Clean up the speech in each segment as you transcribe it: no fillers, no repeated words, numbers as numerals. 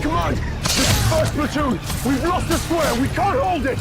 Command! This is first platoon! We've lost the square! We can't hold it!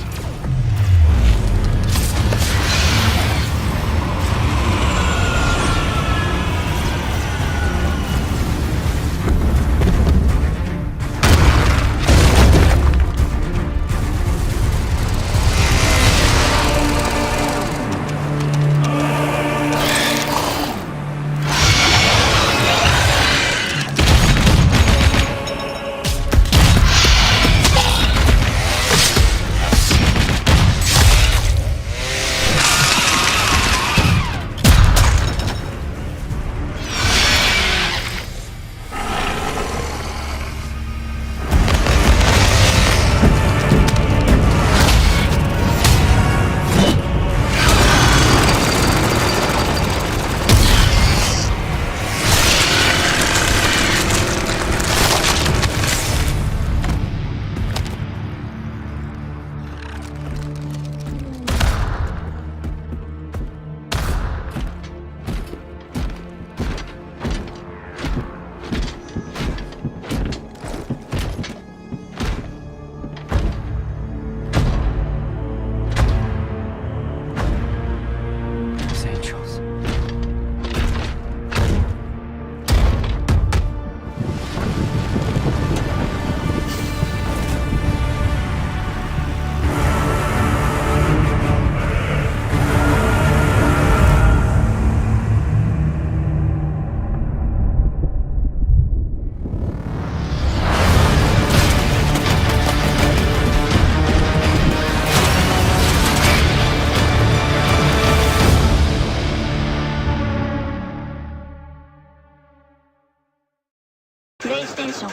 PlayStation.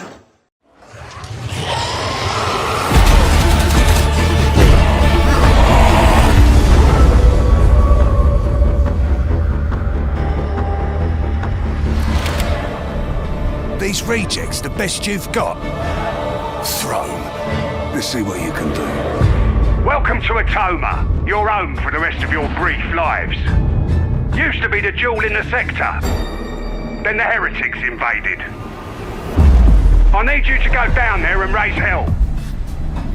These rejects the best you've got? Throw 'em. Let's see what you can do. Welcome to Atoma, your home for the rest of your brief lives. Used to be the jewel in the sector. Then the heretics invaded. I need you to go down there and raise hell.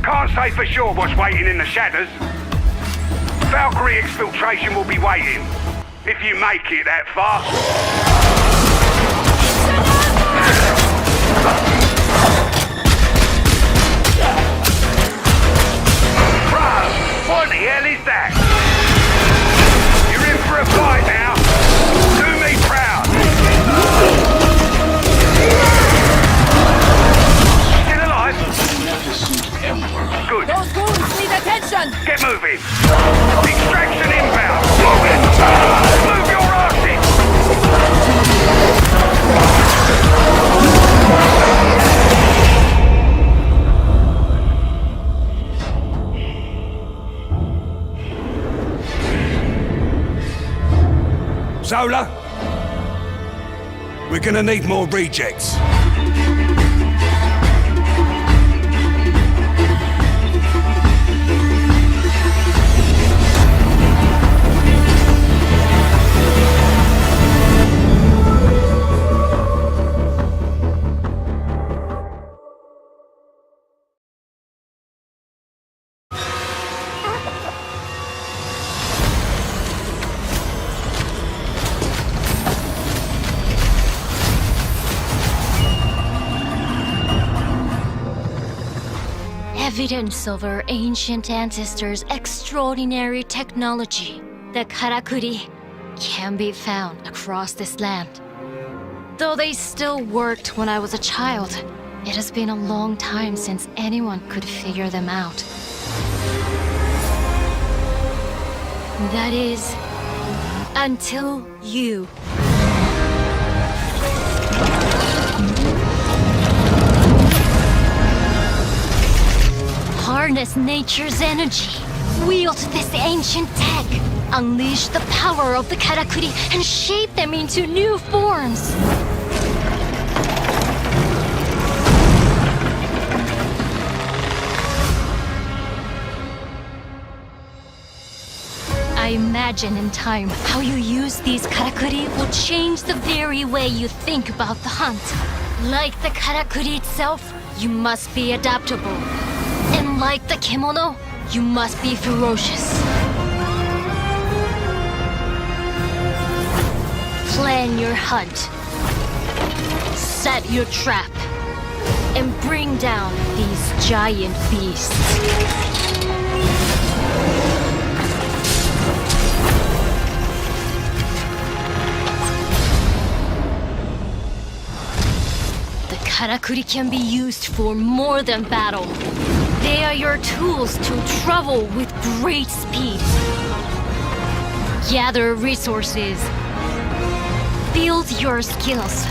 Can't say for sure what's waiting in the shadows. Valkyrie exfiltration will be waiting, if you make it that far. Bro, what the hell is that? You're in for a fight now. Do me proud. Still alive? Good. Those goons need attention! Get moving. Extraction inbound. Move it. Move your asses. Zola, we're gonna need more rejects. Evidence of our ancient ancestors' extraordinary technology, the karakuri, can be found across this land. Though they still worked when I was a child, it has been a long time since anyone could figure them out. That is, until you. Harness nature's energy. Wield this ancient tech. Unleash the power of the karakuri and shape them into new forms. I imagine in time how you use these karakuri will change the very way you think about the hunt. Like the karakuri itself, you must be adaptable. And like the kimono, you must be ferocious. Plan your hunt. Set your trap. And bring down these giant beasts. Karakuri can be used for more than battle. They are your tools to travel with great speed. Gather resources. Build your skills.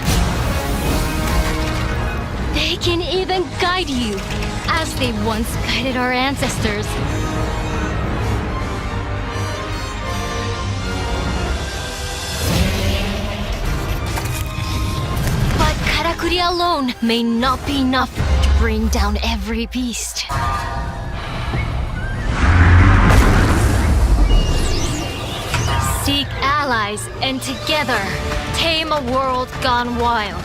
They can even guide you, as they once guided our ancestors. Karakuri alone may not be enough to bring down every beast. Seek allies and together tame a world gone wild.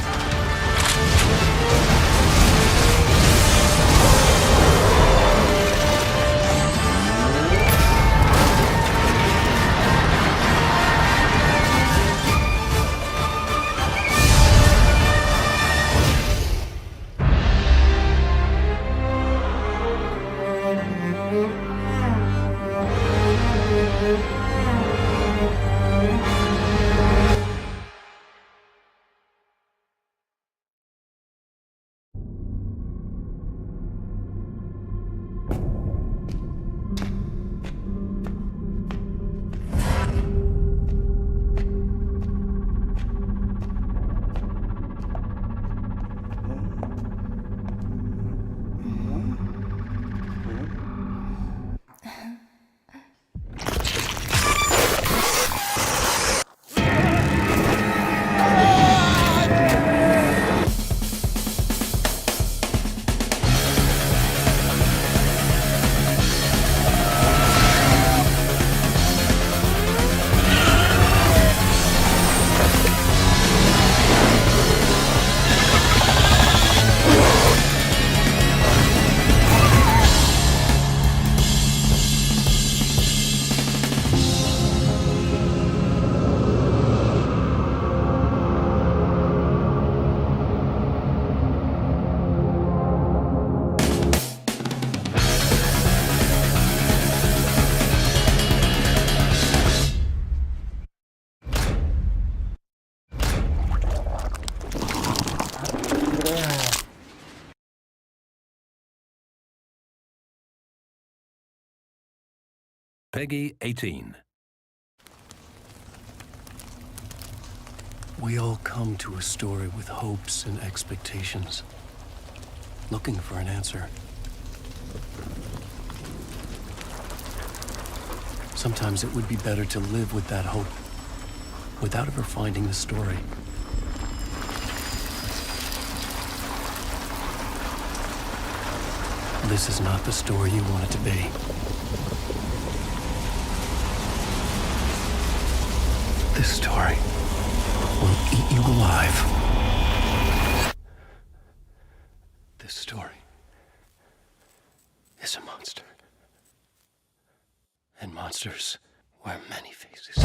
Peggy 18. We all come to a story with hopes and expectations, looking for an answer. Sometimes it would be better to live with that hope, without ever finding the story. This is not the story you want it to be. This story will eat you alive. This story is a monster. And monsters wear many faces.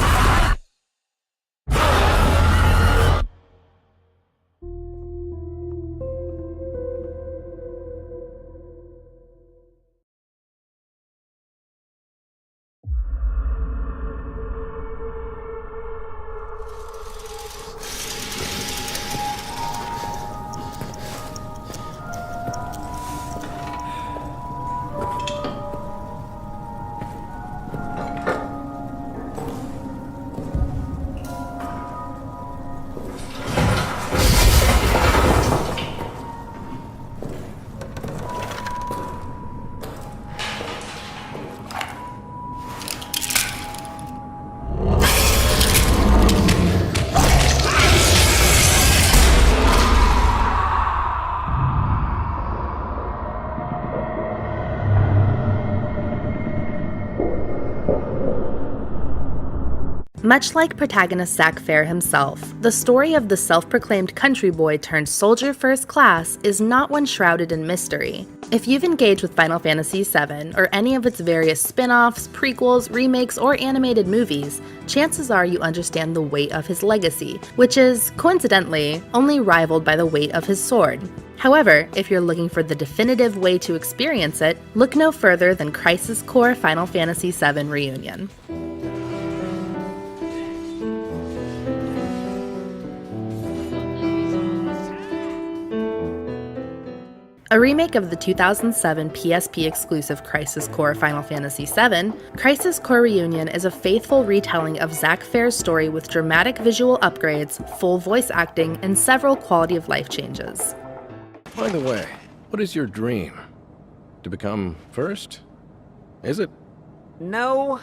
Much like protagonist Zack Fair himself, the story of the self-proclaimed country boy turned soldier first class is not one shrouded in mystery. If you've engaged with Final Fantasy VII or any of its various spin-offs, prequels, remakes, or animated movies, chances are you understand the weight of his legacy, which is, coincidentally, only rivaled by the weight of his sword. However, if you're looking for the definitive way to experience it, look no further than Crisis Core Final Fantasy VII Reunion. A remake of the 2007 PSP exclusive Crisis Core Final Fantasy VII, Crisis Core Reunion is a faithful retelling of Zack Fair's story with dramatic visual upgrades, full voice acting, and several quality of life changes. By the way, what is your dream? To become first? Is it? No.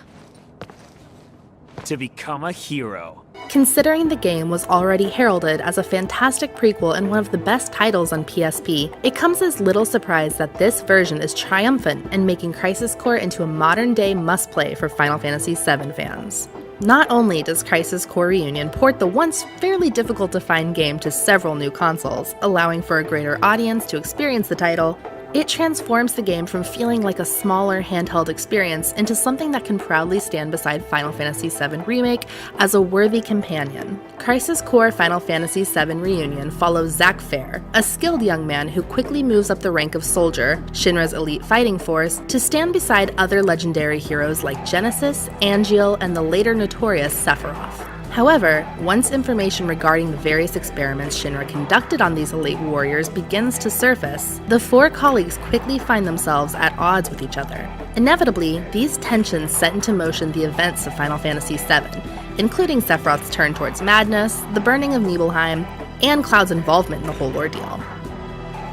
To become a hero. Considering the game was already heralded as a fantastic prequel and one of the best titles on PSP, it comes as little surprise that this version is triumphant in making Crisis Core into a modern-day must-play for Final Fantasy VII fans. Not only does Crisis Core Reunion port the once fairly difficult-to-find game to several new consoles, allowing for a greater audience to experience the title, it transforms the game from feeling like a smaller handheld experience into something that can proudly stand beside Final Fantasy VII Remake as a worthy companion. Crisis Core Final Fantasy VII Reunion follows Zack Fair, a skilled young man who quickly moves up the rank of Soldier, Shinra's elite fighting force, to stand beside other legendary heroes like Genesis, Angeal, and the later notorious Sephiroth. However, once information regarding the various experiments Shinra conducted on these elite warriors begins to surface, the four colleagues quickly find themselves at odds with each other. Inevitably, these tensions set into motion the events of Final Fantasy VII, including Sephiroth's turn towards madness, the burning of Nibelheim, and Cloud's involvement in the whole ordeal.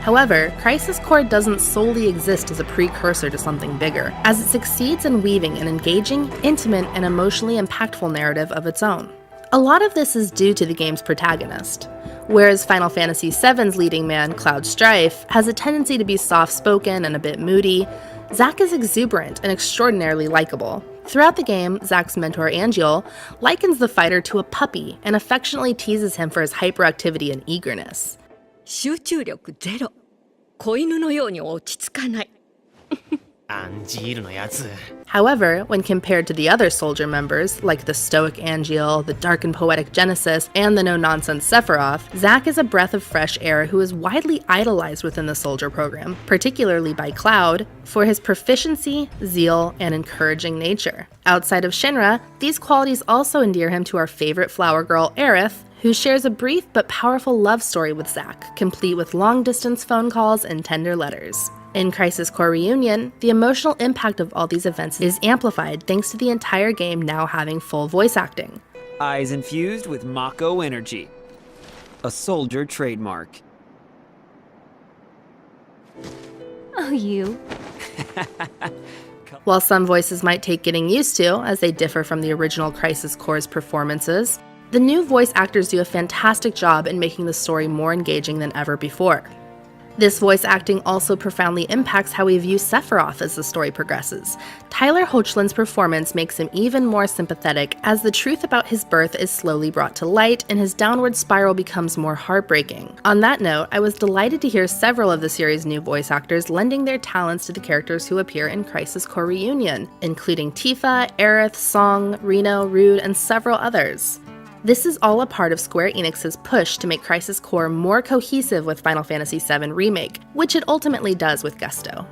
However, Crisis Core doesn't solely exist as a precursor to something bigger, as it succeeds in weaving an engaging, intimate, and emotionally impactful narrative of its own. A lot of this is due to the game's protagonist. Whereas Final Fantasy VII's leading man, Cloud Strife, has a tendency to be soft-spoken and a bit moody, Zack is exuberant and extraordinarily likable. Throughout the game, Zack's mentor, Angeal, likens the fighter to a puppy and affectionately teases him for his hyperactivity and eagerness. 集中力ゼロ。子犬のように落ち着かない。However, when compared to the other soldier members, like the stoic Angeal, the dark and poetic Genesis, and the no-nonsense Sephiroth, Zack is a breath of fresh air who is widely idolized within the soldier program, particularly by Cloud, for his proficiency, zeal, and encouraging nature. Outside of Shinra, these qualities also endear him to our favorite flower girl, Aerith, who shares a brief but powerful love story with Zack, complete with long-distance phone calls and tender letters. In Crisis Core Reunion, the emotional impact of all these events is amplified thanks to the entire game now having full voice acting. Eyes infused with Mako energy. A soldier trademark. Oh, you. While some voices might take getting used to, as they differ from the original Crisis Core's performances, the new voice actors do a fantastic job in making the story more engaging than ever before. This voice acting also profoundly impacts how we view Sephiroth as the story progresses. Tyler Hoechlin's performance makes him even more sympathetic as the truth about his birth is slowly brought to light and his downward spiral becomes more heartbreaking. On that note, I was delighted to hear several of the series' new voice actors lending their talents to the characters who appear in Crisis Core Reunion, including Tifa, Aerith, Song, Reno, Rude, and several others. This is all a part of Square Enix's push to make Crisis Core more cohesive with Final Fantasy VII Remake, which it ultimately does with gusto.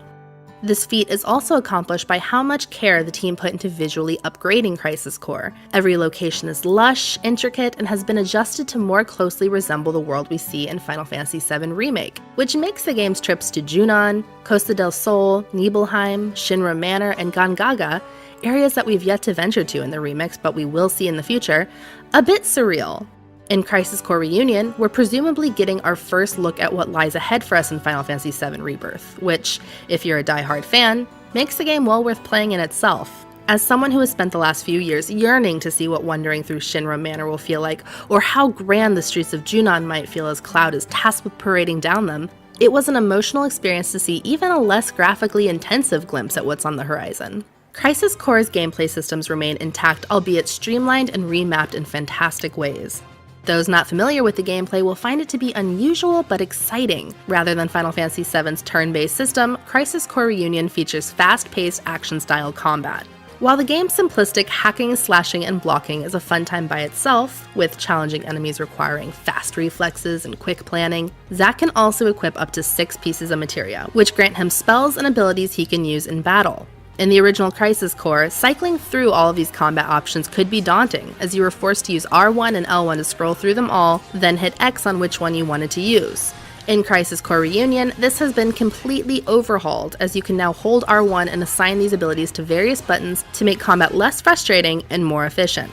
This feat is also accomplished by how much care the team put into visually upgrading Crisis Core. Every location is lush, intricate, and has been adjusted to more closely resemble the world we see in Final Fantasy VII Remake, which makes the game's trips to Junon, Costa del Sol, Nibelheim, Shinra Manor, and Gongaga, areas that we've yet to venture to in the remix but we will see in the future, a bit surreal. In Crisis Core Reunion, we're presumably getting our first look at what lies ahead for us in Final Fantasy VII Rebirth, which, if you're a die-hard fan, makes the game well worth playing in itself. As someone who has spent the last few years yearning to see what wandering through Shinra Manor will feel like, or how grand the streets of Junon might feel as Cloud is tasked with parading down them, it was an emotional experience to see even a less graphically intensive glimpse at what's on the horizon. Crisis Core's gameplay systems remain intact, albeit streamlined and remapped in fantastic ways. Those not familiar with the gameplay will find it to be unusual but exciting. Rather than Final Fantasy VII's turn-based system, Crisis Core Reunion features fast-paced action-style combat. While the game's simplistic hacking, slashing, and blocking is a fun time by itself, with challenging enemies requiring fast reflexes and quick planning, Zack can also equip up to 6 pieces of materia, which grant him spells and abilities he can use in battle. In the original Crisis Core, cycling through all of these combat options could be daunting, as you were forced to use R1 and L1 to scroll through them all, then hit X on which one you wanted to use. In Crisis Core Reunion, this has been completely overhauled, as you can now hold R1 and assign these abilities to various buttons to make combat less frustrating and more efficient.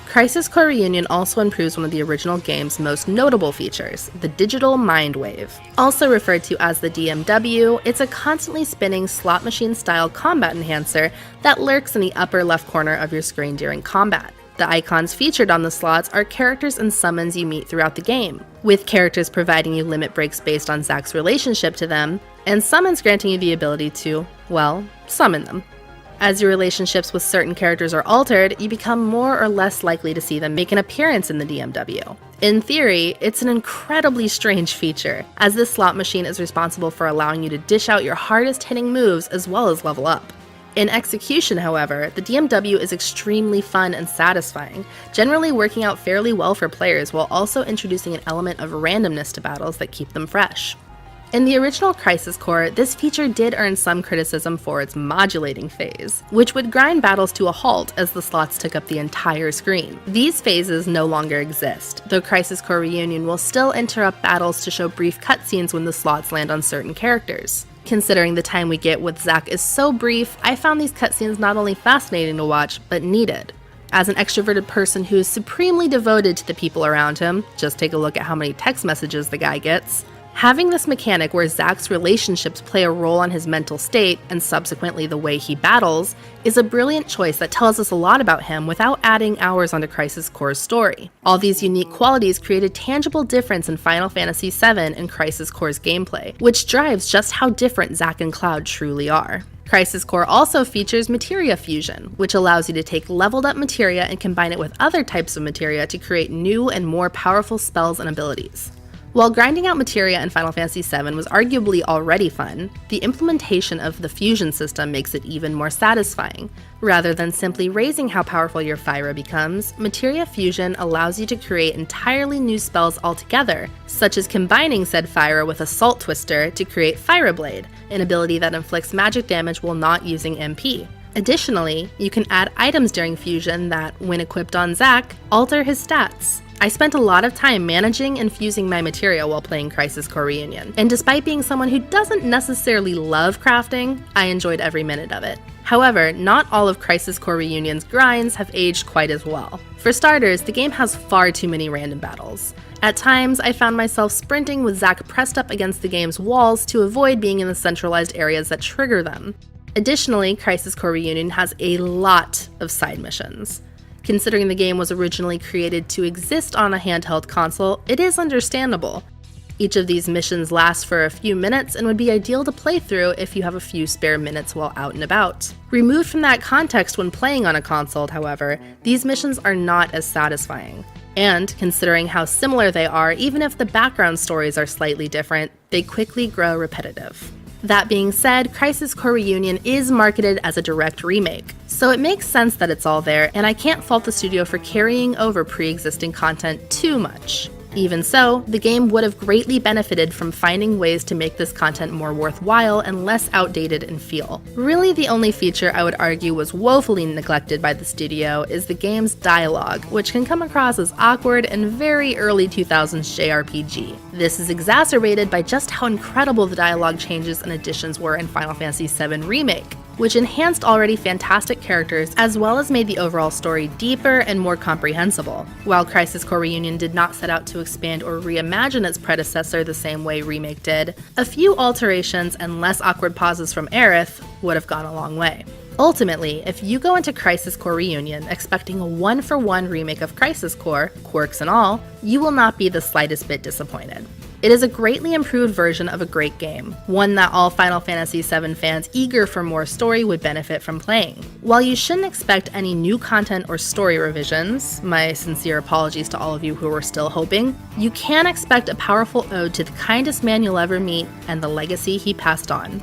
Crisis Core Reunion also improves one of the original game's most notable features, the Digital Mind Wave. Also referred to as the DMW, it's a constantly spinning slot machine-style combat enhancer that lurks in the upper left corner of your screen during combat. The icons featured on the slots are characters and summons you meet throughout the game, with characters providing you limit breaks based on Zack's relationship to them, and summons granting you the ability to, well, summon them. As your relationships with certain characters are altered, you become more or less likely to see them make an appearance in the DMW. In theory, it's an incredibly strange feature, as this slot machine is responsible for allowing you to dish out your hardest hitting moves as well as level up. In execution, however, the DMW is extremely fun and satisfying, generally working out fairly well for players while also introducing an element of randomness to battles that keep them fresh. In the original Crisis Core, this feature did earn some criticism for its modulating phase, which would grind battles to a halt as the slots took up the entire screen. These phases no longer exist, though Crisis Core Reunion will still interrupt battles to show brief cutscenes when the slots land on certain characters. Considering the time we get with Zack is so brief, I found these cutscenes not only fascinating to watch, but needed. As an extroverted person who is supremely devoted to the people around him, just take a look at how many text messages the guy gets, having this mechanic where Zack's relationships play a role on his mental state, and subsequently the way he battles, is a brilliant choice that tells us a lot about him without adding hours onto Crisis Core's story. All these unique qualities create a tangible difference in Final Fantasy VII and Crisis Core's gameplay, which drives just how different Zack and Cloud truly are. Crisis Core also features materia fusion, which allows you to take leveled up materia and combine it with other types of materia to create new and more powerful spells and abilities. While grinding out materia in Final Fantasy VII was arguably already fun, the implementation of the fusion system makes it even more satisfying. Rather than simply raising how powerful your Fyra becomes, materia fusion allows you to create entirely new spells altogether, such as combining said Fyra with a Salt Twister to create Fyra Blade, an ability that inflicts magic damage while not using MP. Additionally, you can add items during fusion that, when equipped on Zack, alter his stats. I spent a lot of time managing and fusing my materia while playing Crisis Core Reunion, and despite being someone who doesn't necessarily love crafting, I enjoyed every minute of it. However, not all of Crisis Core Reunion's grinds have aged quite as well. For starters, the game has far too many random battles. At times, I found myself sprinting with Zack pressed up against the game's walls to avoid being in the centralized areas that trigger them. Additionally, Crisis Core Reunion has a lot of side missions. Considering the game was originally created to exist on a handheld console, it is understandable. Each of these missions lasts for a few minutes and would be ideal to play through if you have a few spare minutes while out and about. Removed from that context when playing on a console, however, these missions are not as satisfying. And, considering how similar they are, even if the background stories are slightly different, they quickly grow repetitive. That being said, Crisis Core Reunion is marketed as a direct remake, so it makes sense that it's all there, and I can't fault the studio for carrying over pre-existing content too much. Even so, the game would have greatly benefited from finding ways to make this content more worthwhile and less outdated in feel. Really, the only feature I would argue was woefully neglected by the studio is the game's dialogue, which can come across as awkward and very early 2000s JRPG. This is exacerbated by just how incredible the dialogue changes and additions were in Final Fantasy VII Remake, which enhanced already fantastic characters as well as made the overall story deeper and more comprehensible. While Crisis Core Reunion did not set out to expand or reimagine its predecessor the same way Remake did, a few alterations and less awkward pauses from Aerith would have gone a long way. Ultimately, if you go into Crisis Core Reunion expecting a one-for-one remake of Crisis Core, quirks and all, you will not be the slightest bit disappointed. It is a greatly improved version of a great game, one that all Final Fantasy VII fans eager for more story would benefit from playing. While you shouldn't expect any new content or story revisions, my sincere apologies to all of you who were still hoping, you can expect a powerful ode to the kindest man you'll ever meet and the legacy he passed on.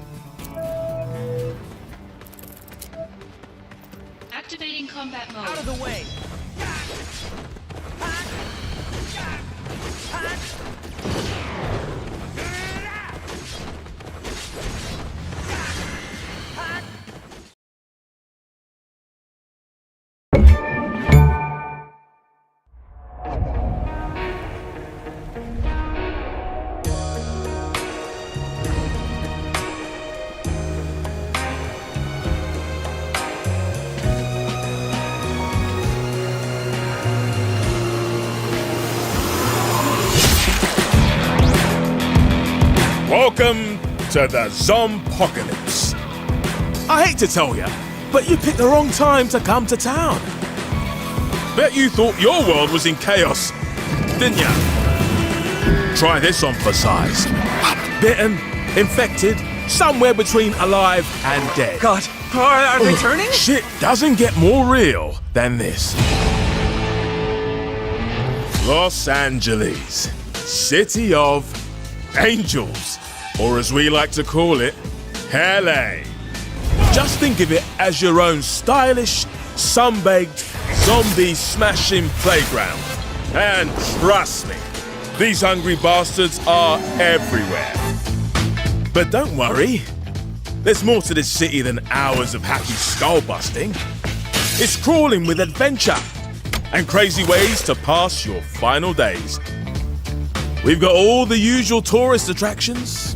Activating combat mode. Out of the way! Welcome to the Zompocalypse. I hate to tell you, but you picked the wrong time to come to town. Bet you thought your world was in chaos, didn't ya? Try this on for size. Bitten, infected, somewhere between alive and dead. God, are they turning? Shit doesn't get more real than this. Los Angeles, city of angels, or as we like to call it, LA. Just think of it as your own stylish, sun-baked, zombie-smashing playground. And trust me, these hungry bastards are everywhere. But don't worry, there's more to this city than hours of happy skull-busting. It's crawling with adventure and crazy ways to pass your final days. We've got all the usual tourist attractions,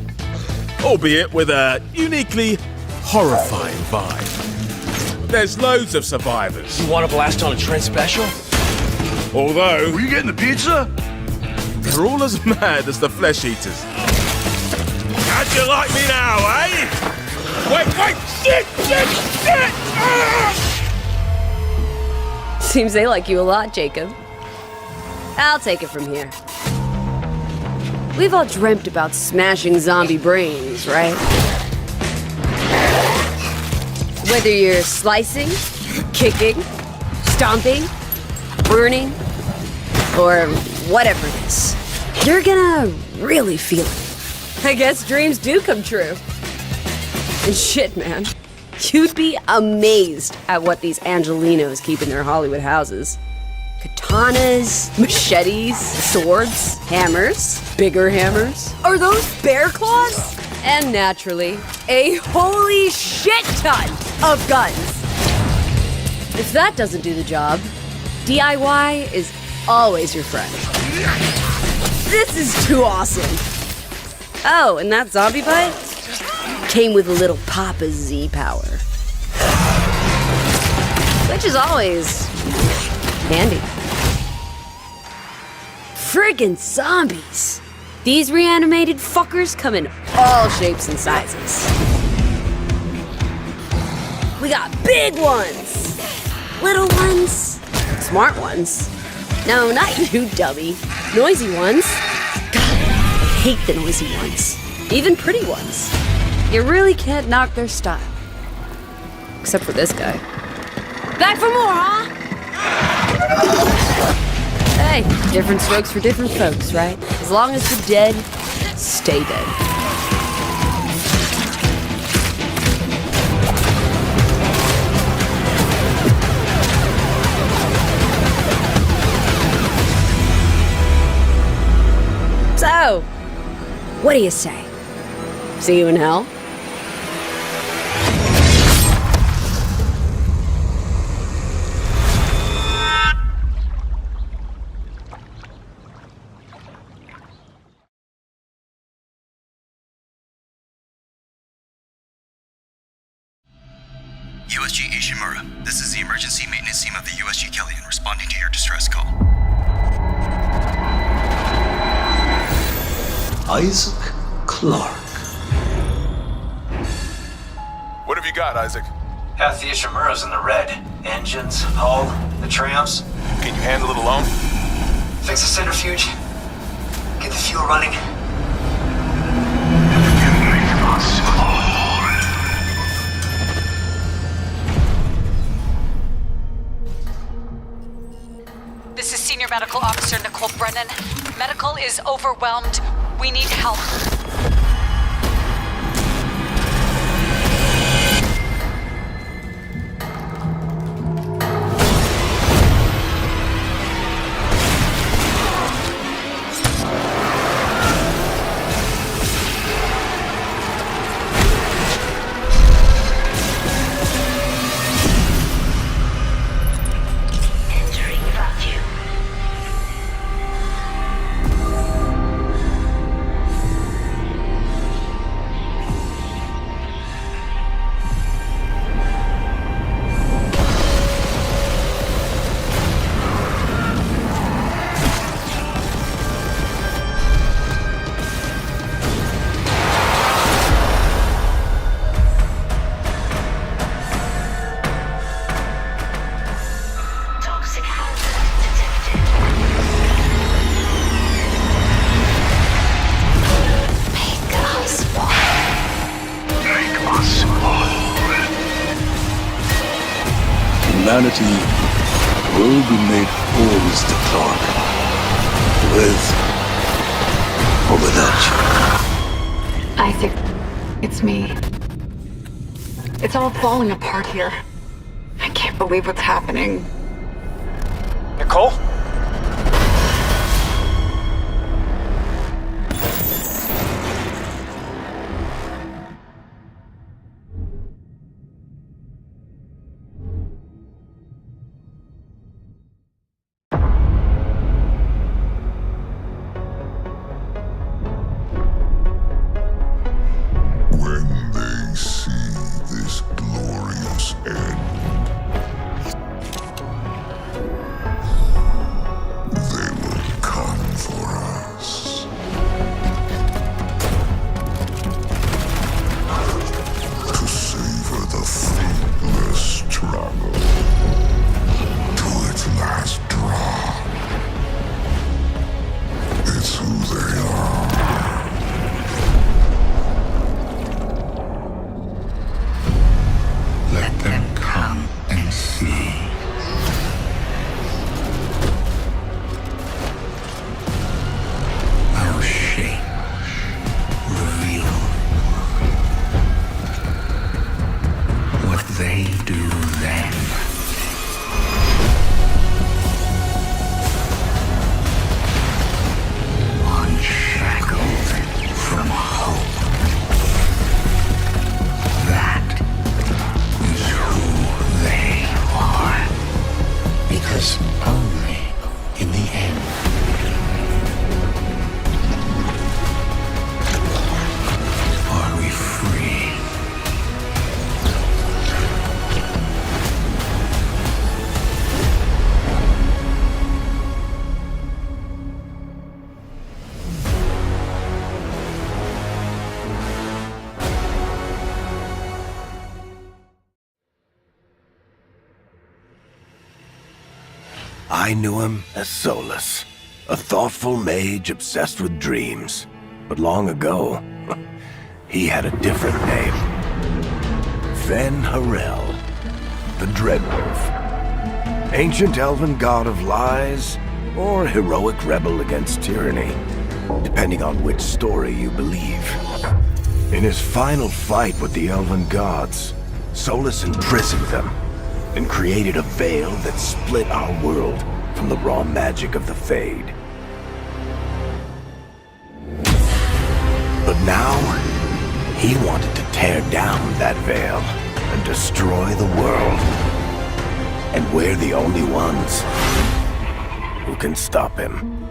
albeit with a uniquely horrifying vibe. There's loads of survivors. You want to blast on a Trent special? Although, Were you getting the pizza? they're all as mad as the flesh eaters. How'd you like me now, eh? Wait, shit! Ah! Seems they like you a lot, Jacob. I'll take it from here. We've all dreamt about smashing zombie brains, right? Whether you're slicing, kicking, stomping, burning, or whatever it is, you're gonna really feel it. I guess dreams do come true. And shit, man. You'd be amazed at what these Angelinos keep in their Hollywood houses. Katanas, machetes, swords, hammers, bigger hammers. Are those bear claws? And naturally, a holy shit ton of guns. If that doesn't do the job, DIY is always your friend. This is too awesome. Oh, and that zombie bite came with a little Papa Z power. Which is always handy. Friggin' zombies! These reanimated fuckers come in all shapes and sizes. We got big ones, little ones, smart ones. No, not you, dummy. Noisy ones. God, I hate the noisy ones. Even pretty ones. You really can't knock their style. Except for this guy. Back for more, huh? Hey, different strokes for different folks, right? As long as the dead stay dead. So, what do you say? See you in hell? USG Ishimura, this is the emergency maintenance team of the USG Kellyan responding to your distress call. Isaac Clarke. What have you got, Isaac? Half the Ishimura's in the red. Engines, hull, the trams. Can you handle it alone? Fix the centrifuge. Get the fuel running. This is Senior Medical Officer Nicole Brennan. Medical is overwhelmed. We need help. Humanity will be made whole, Mr. Clark. With or without you. I think it's me. It's all falling apart here. I can't believe what's happening. Nicole? I knew him as Solus, a thoughtful mage obsessed with dreams. But long ago, he had a different name. Fen Harel, the Dreadwolf. Ancient elven god of lies, or heroic rebel against tyranny, depending on which story you believe. In his final fight with the elven gods, Solus imprisoned them and created a veil that split our world from the raw magic of the Fade. But now, he wanted to tear down that veil and destroy the world. And we're the only ones who can stop him.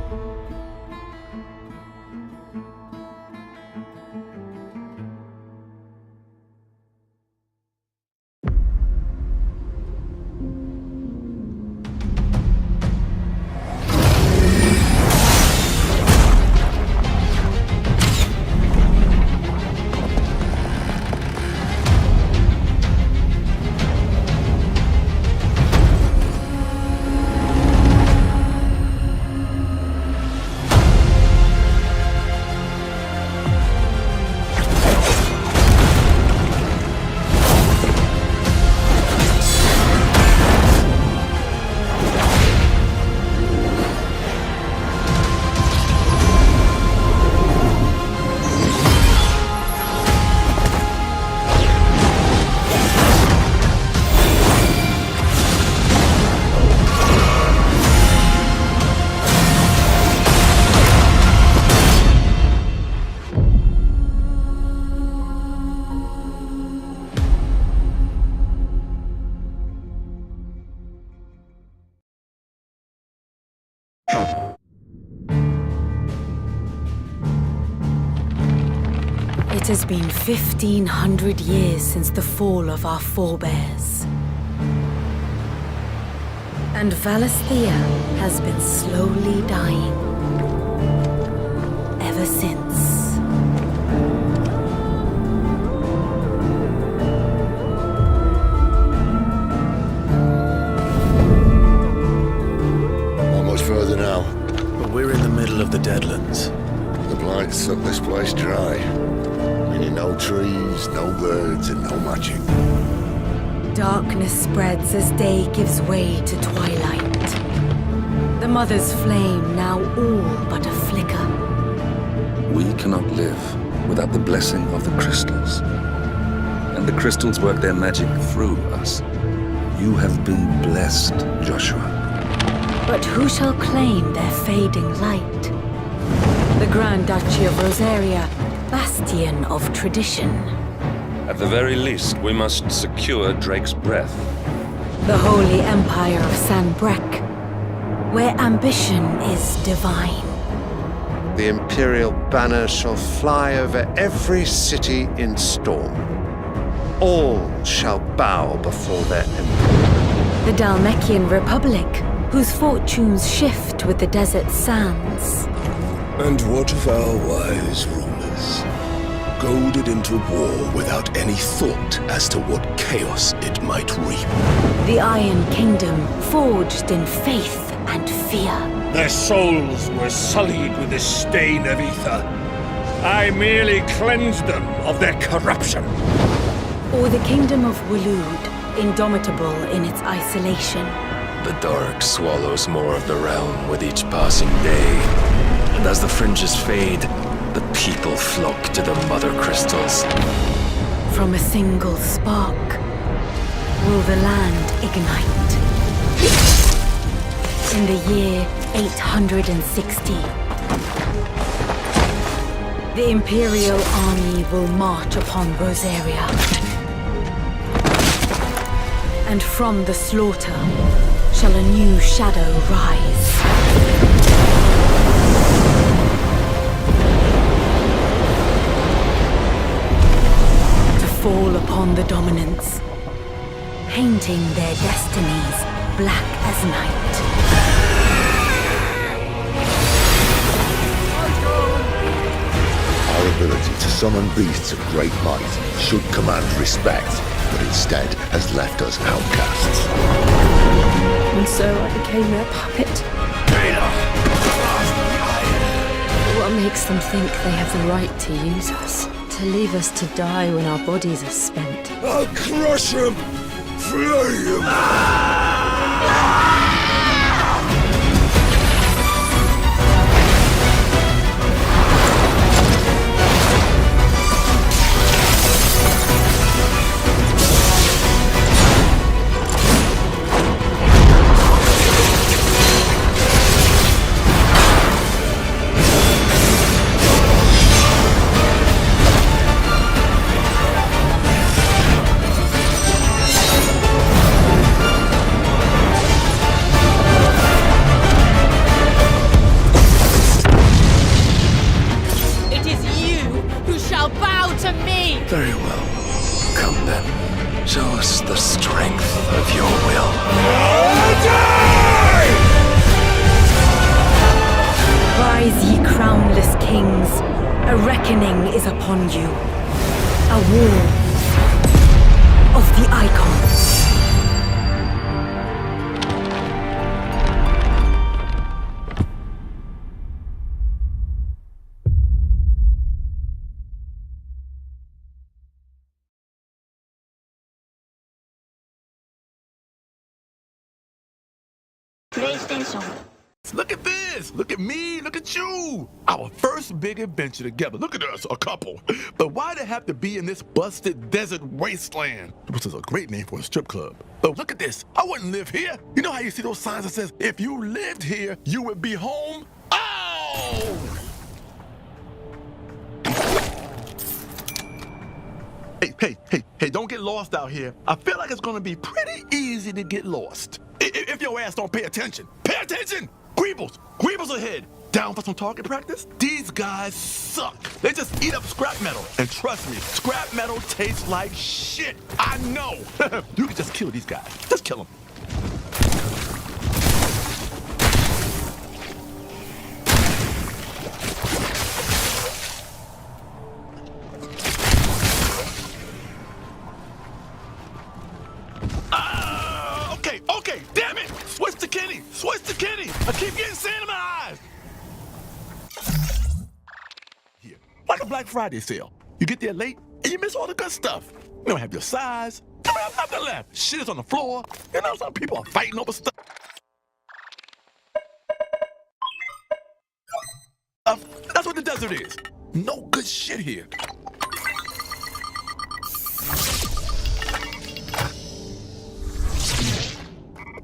It has been 1,500 years since the fall of our forebears. And Valisthea has been slowly dying. Ever since. Not much further now. But we're in the middle of the Deadlands. The blight sucked this place dry. Meaning no trees, no birds, and no magic. Darkness spreads as day gives way to twilight. The Mother's flame now all but a flicker. We cannot live without the blessing of the crystals. And the crystals work their magic through us. You have been blessed, Joshua. But who shall claim their fading light? The Grand Duchy of Rosaria, bastion of tradition. At the very least, we must secure Drake's breath. The Holy Empire of Sanbreque, where ambition is divine. The Imperial banner shall fly over every city in storm. All shall bow before their emperor. The Dalmekian Republic, whose fortunes shift with the desert sands. And what of our wise rulers? Goaded into war without any thought as to what chaos it might reap. The Iron Kingdom, forged in faith and fear. Their souls were sullied with the stain of ether. I merely cleansed them of their corruption. Or the Kingdom of Waloed, indomitable in its isolation. The dark swallows more of the realm with each passing day. And as the fringes fade, the people flock to the mother crystals. From a single spark, will the land ignite? In the year 860, the Imperial army will march upon Rosaria. And from the slaughter shall a new shadow rise. Fall upon the dominants, painting their destinies black as night. Our ability to summon beasts of great might should command respect, but instead has left us outcasts. And so I became their puppet. What makes them think they have the right to use us? To leave us to die when our bodies are spent. I'll crush him! Flay him! Very well. Come then. Show us the strength of your will. Rise, ye crownless kings. A reckoning is upon you. A war of the icons. Look at this! Look at me! Look at you! Our first big adventure together. Look at us, a couple. But why'd it have to be in this busted desert wasteland? Which is a great name for a strip club. But look at this. I wouldn't live here. You know how you see those signs that says, if you lived here, you would be home? Oh! Hey, don't get lost out here. I feel like it's gonna be pretty easy to get lost. If your ass don't pay attention. Pay attention! Greebles ahead! Down for some target practice? These guys suck. They just eat up scrap metal. And trust me, scrap metal tastes like shit. I know. You can just kill these guys. Just kill them. Okay, damn it! Switch to Kenny! Switch to Kenny! I keep getting sand in my eyes! Here, like a Black Friday sale. You get there late, and you miss all the good stuff. You don't have your size. You don't have nothing left. Shit is on the floor. You know, some people are fighting over stuff. That's what the desert is. No good shit here.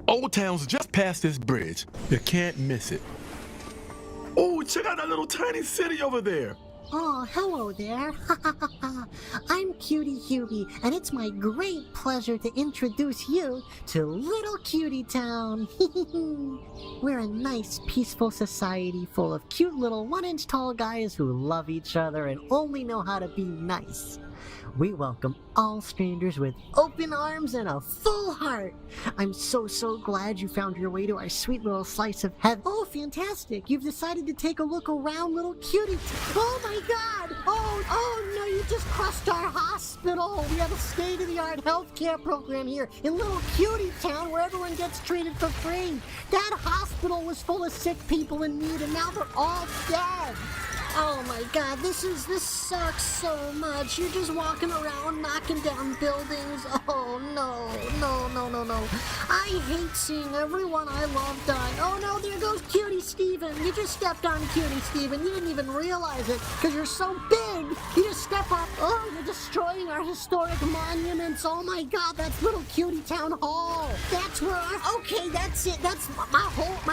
Old Town's just past this bridge. You can't miss it. Oh, check out that little tiny city over there. Oh, hello there. I'm Cutie Hubie, and it's my great pleasure to introduce you to Little Cutie Town. We're a nice, peaceful society full of cute little 1-inch tall guys who love each other and only know how to be nice. We welcome all strangers with open arms and a full heart. I'm so glad you found your way to our sweet little slice of heaven. Oh, fantastic. You've decided to take a look around Little Cutie. Oh my god. Oh no, you just crushed our hospital. We have a state-of-the-art healthcare program here in Little Cutie Town where everyone gets treated for free. That hospital was full of sick people in need and now they're all dead. Oh my god, this sucks so much. You're just walking around knocking down buildings. Oh no. I hate seeing everyone I love die. Oh no, there goes Cutie Steven. You just stepped on Cutie Steven. You didn't even realize it because you're so big. You just step up. Oh, you're destroying our historic monuments. Oh my god, that's Little Cutie Town Hall. That's where okay, that's it. That's my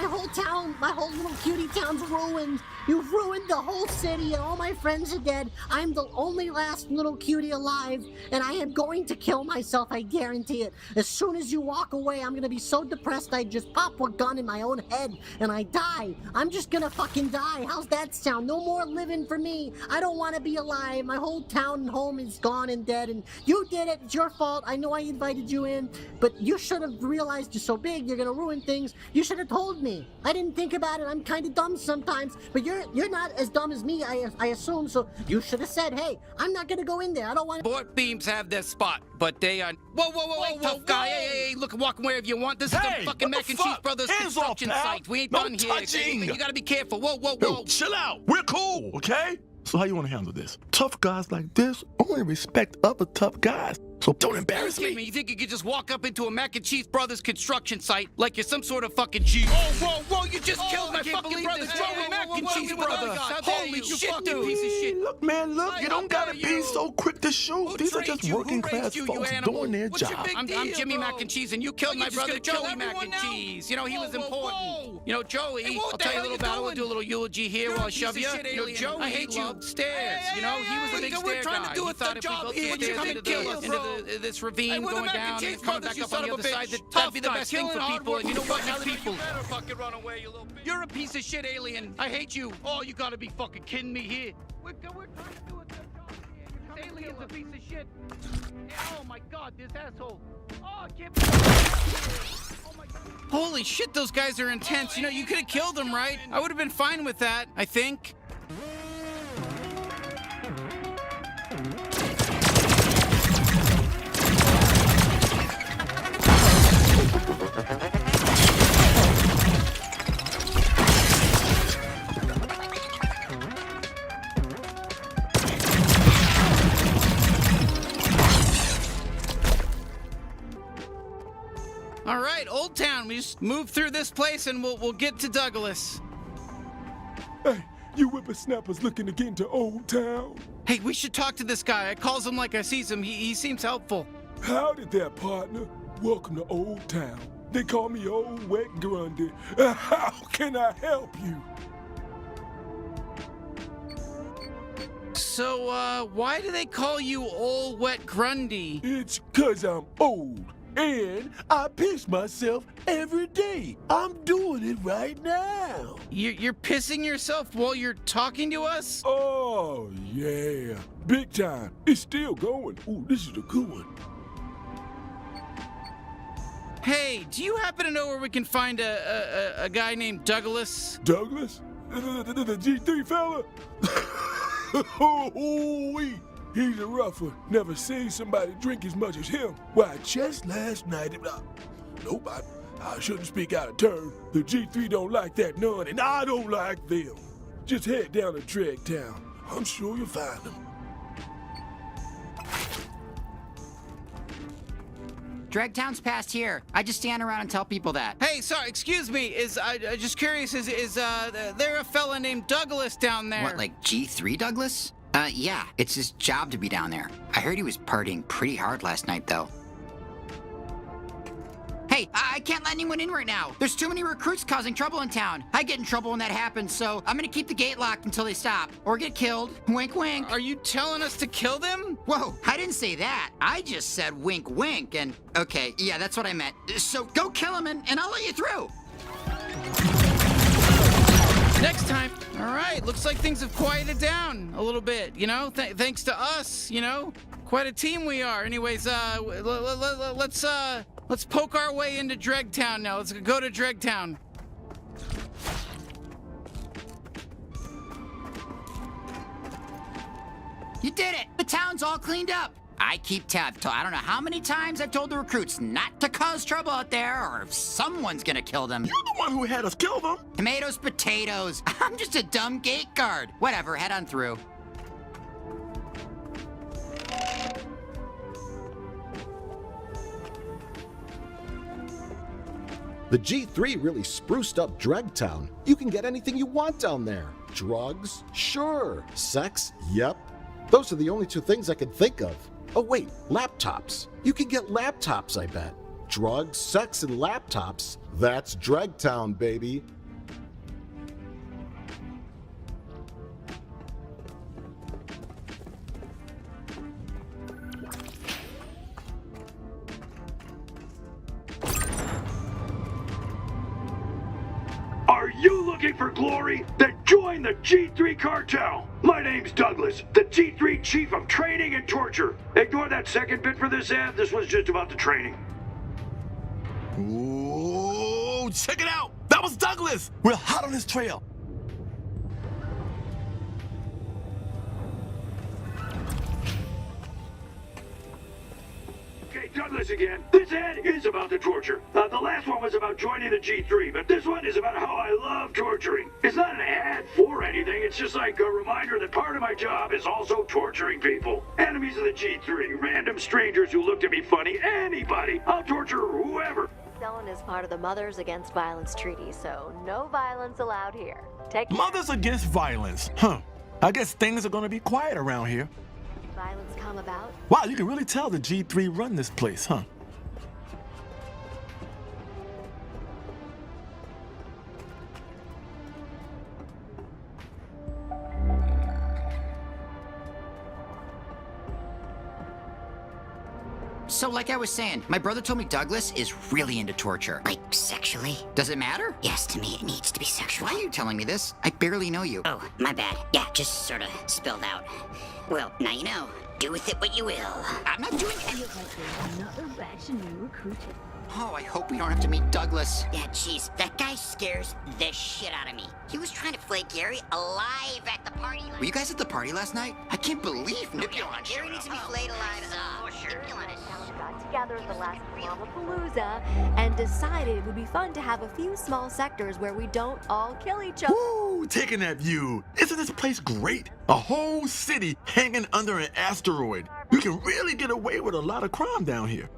whole town. My whole Little Cutie Town's ruined. You've ruined the whole city and all my friends are dead. I'm the only last little cutie alive and I am going to kill myself, I guarantee it. As soon as you walk away, I'm gonna be so depressed I just pop a gun in my own head and I die. I'm just gonna fucking die. How's that sound? No more living for me. I don't want to be alive. My whole town and home is gone and dead and you did it. It's your fault. I know I invited you in, but you should have realized you're so big, you're gonna ruin things. You should have told me. I didn't think about it. I'm kind of dumb sometimes, but you're not as dumb as me, I assume, so you should have said, hey, I'm not gonna go in there. I don't want Board beams have their spot, but they are... Whoa, tough guy. Hey, look, walk wherever you want. This is the fucking Mac and Cheese Brothers construction site. We ain't done here. You gotta be careful. Whoa. Yo, chill out. We're cool, okay? So how you want to handle this? Tough guys like this only respect other tough guys. So don't embarrass me. You think you could just walk up into a Mac and Cheese Brothers construction site like you're some sort of fucking G? Whoa, you just killed my fucking brother's Joey Mac and Cheese Brothers. Holy shit, dude. Piece of shit. Look, man, you don't gotta be so quick to shoot. These are just working class folks doing their job. I'm Jimmy Mac and Cheese, and you killed my brother Joey Mac and Cheese. You know, he was important. You know, Joey, I'll tell you a little about it. We'll do a little eulogy here while I shove you. You know, Joey, I hate you. Stairs. You know, he was a big stair guy. He thought if we built stairs into this ravine going down and coming back up on the other side, that'd be the best thing for people. And you know what? People, you're a piece of shit alien. I hate you. Oh, you gotta be fucking kidding me here. We're trying to do it. This alien's a piece of shit. Oh my god, this asshole. Oh, I can't believe. Oh my god. Holy shit, those guys are intense. You know, you could have killed them, right? I would have been fine with that, I think. All right, Old Town. We just move through this place and we'll get to Douglas. Hey, you whippersnappers looking to get into Old Town? Hey, we should talk to this guy. I calls him like I sees him. He seems helpful. Howdy there, partner. Welcome to Old Town. They call me Old Wet Grundy. How can I help you? So, why do they call you Old Wet Grundy? It's 'cause I'm old And I piss myself every day. I'm doing it right now. You're pissing yourself while you're talking to us? Oh, yeah. Big time. It's still going. Ooh, this is a good one. Hey, do you happen to know where we can find a guy named Douglas? Douglas? The G3 fella? Oh, he's a rough one. Never seen somebody drink as much as him. Why, just last night... Nope, I shouldn't speak out of turn. The G3 don't like that none, and I don't like them. Just head down to Dregtown. I'm sure you'll find them. Dregtown's past here. I just stand around and tell people that. Hey, sorry, excuse me. I'm just curious, is there a fella named Douglas down there? What, like G3 Douglas? Yeah, it's his job to be down there. I heard he was partying pretty hard last night, though. Hey, I can't let anyone in right now. There's too many recruits causing trouble in town. I get in trouble when that happens, so I'm gonna keep the gate locked until they stop. Or get killed. Wink, wink. Are you telling us to kill them? Whoa, I didn't say that. I just said wink, wink, and... Okay, yeah, that's what I meant. So go kill them and I'll let you through. Next time. All right, looks like things have quieted down a little bit, you know? Thanks to us, you know? Quite a team we are. Anyways, let's poke our way into Dregtown now. Let's go to Dregtown. You did it! The town's all cleaned up. I keep tabs till I don't know how many times I've told the recruits not to cause trouble out there, or if someone's gonna kill them. You're the one who had us kill them. Tomatoes, potatoes. I'm just a dumb gate guard. Whatever, head on through. The G3 really spruced up Dregtown. You can get anything you want down there. Drugs? Sure. Sex? Yep. Those are the only two things I can think of. Oh wait, laptops. You can get laptops, I bet. Drugs, sex, and laptops. That's Dregtown, baby. Are you looking for glory? Then join the G3 cartel. My name's Douglas, the G3 Chief of Training and Torture. Ignore that second bit for this ad. This was just about the training. Ooh, check it out. That was Douglas. We're hot on his trail. Okay, Douglas again. This ad is about the torture. The last one was about joining the G3, but this one is about how I love torturing. It's not an ad for anything. It's just like a reminder that part of my job is also torturing people. Enemies of the G3, random strangers who looked at me funny, anybody. I'll torture whoever. Dylan is part of the Mothers Against Violence Treaty, so no violence allowed here. Take care. Mothers Against Violence. Huh. I guess things are gonna be quiet around here. Violence come about? Wow, you can really tell the G3 run this place, huh? So like I was saying, my brother told me Douglas is really into torture. Like sexually? Does it matter? Yes, to me it needs to be sexual. Why are you telling me this? I barely know you. Oh, my bad. Yeah, just sort of spilled out. Well, now you know. Do with it what you will. I'm not doing anything. Another batch of new recruits. Oh, I hope we don't have to meet Douglas. Yeah, jeez, that guy scares the shit out of me. He was trying to flay Gary alive at the party. Were you guys at the party last night? I can't believe Nipulon Gary needs to be flayed alive. For sure. Got together at the last Lollapalooza and decided it would be fun to have a few small sectors where we don't all kill each other. Woo! Taking that view. Isn't this place great? A whole city hanging under an asteroid. You can really get away with a lot of crime down here.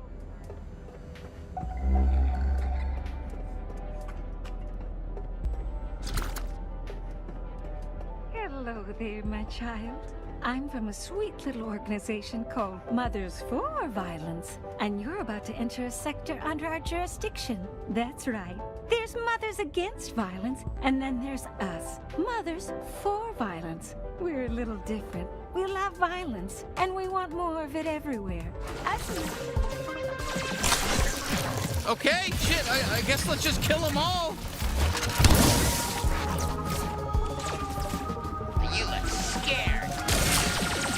Hello there, my child. I'm from a sweet little organization called Mothers for Violence, and you're about to enter a sector under our jurisdiction. That's right. There's Mothers Against Violence, and then there's us, Mothers for Violence. We're a little different. We love violence, and we want more of it everywhere. Okay, shit, I guess let's just kill them all. You look scared.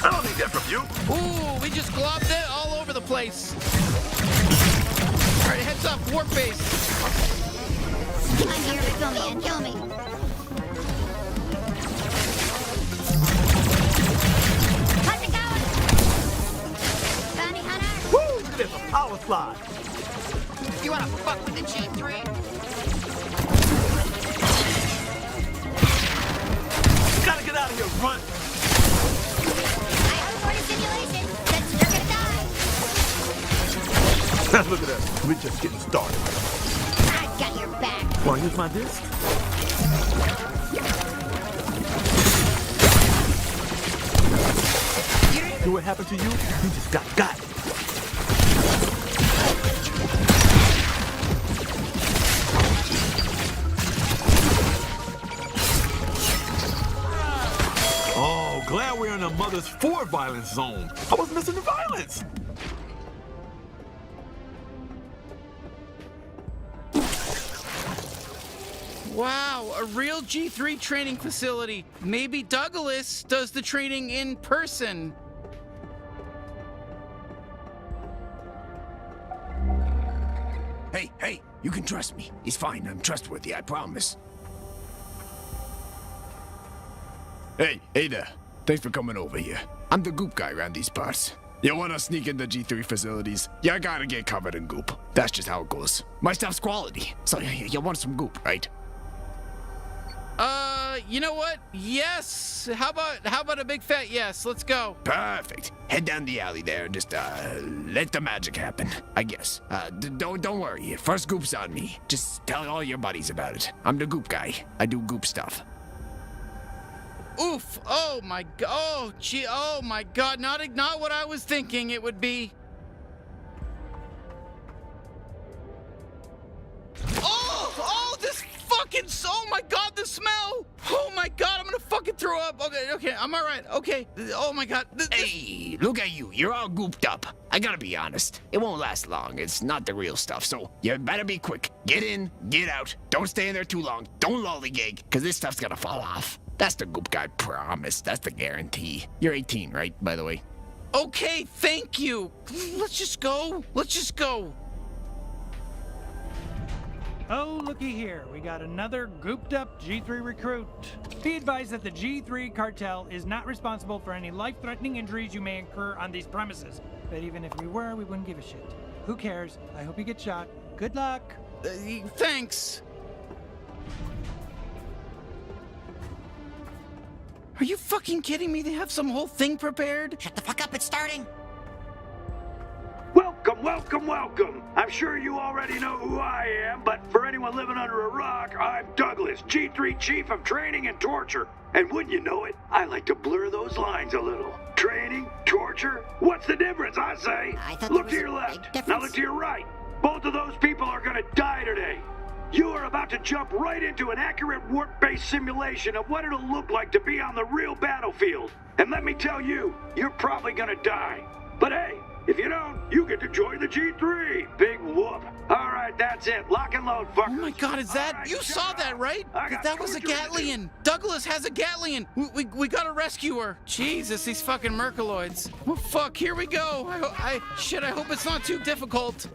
I don't need that from you. Ooh, we just globbed it all over the place. All right, heads up, warp base. I'm here to kill me and kill me. How's it going? Bounty hunter? Woo! Look at this, a power slide. You wanna fuck with the G3? Gotta get out of here, run. I report a simulation. Says you're gonna die. Look at us, we're just getting started. I got your back. Wanna use my disc? See what happened to you? You just got it. Oh, glad we're in a mother's for violence zone. I was missing the violence. Wow, a real G3 training facility. Maybe Douglas does the training in person. Hey, you can trust me. He's fine. I'm trustworthy, I promise. Hey there. Thanks for coming over here. I'm the goop guy around these parts. You wanna sneak into G3 facilities? You gotta get covered in goop. That's just how it goes. My stuff's quality, so you want some goop, right? You know what? Yes. How about a big fat yes? Let's go. Perfect. Head down the alley there and just let the magic happen, I guess. Don't worry. First goop's on me. Just tell all your buddies about it. I'm the goop guy. I do goop stuff. Oof. Oh my god. Oh gee. Oh my god. Not what I was thinking it would be. Oh, this fucking, oh my god, the smell. Oh my god, I'm gonna fucking throw up. Okay, I'm all right. Okay. Oh my god. Hey, look at you. You're all gooped up. I gotta be honest. It won't last long. It's not the real stuff, so you better be quick. Get in, get out. Don't stay in there too long. Don't lollygag, because this stuff's gonna fall off. That's the goop guy promise. That's the guarantee. You're 18, right, by the way? Okay, thank you. Let's just go. Oh, looky here. We got another gooped up G3 recruit. Be advised that the G3 cartel is not responsible for any life-threatening injuries you may incur on these premises. But even if we were, we wouldn't give a shit. Who cares? I hope you get shot. Good luck. Thanks. Are you fucking kidding me? They have some whole thing prepared? Shut the fuck up, it's starting. Welcome. I'm sure you already know who I am, but for anyone living under a rock, I'm Douglas, G3 Chief of Training and Torture. And wouldn't you know it, I like to blur those lines a little. Training, torture, what's the difference, I say? Look to your left, now look to your right. Both of those people are gonna die today. You are about to jump right into an accurate warp-based simulation of what it'll look like to be on the real battlefield. And let me tell you, you're probably gonna die. But hey, if you don't, you get to join the G3. Big whoop. All right, that's it. Lock and load, fuckers. Oh my god, is that? Right, you saw that, right? That was a Gatlian. Douglas has a Gatlian. We gotta rescue her. Jesus, these fucking Mercaloids. Well, fuck, here we go. I hope it's not too difficult.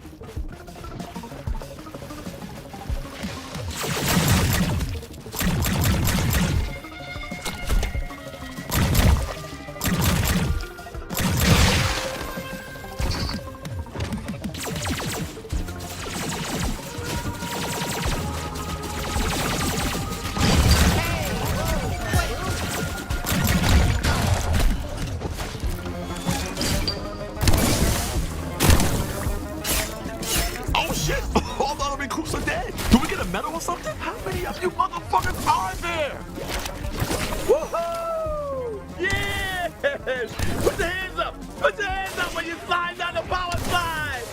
Or something? How many of you motherfuckers are there? Woohoo! Yes! Put your hands up! Put your hands up when you slide down the power slide!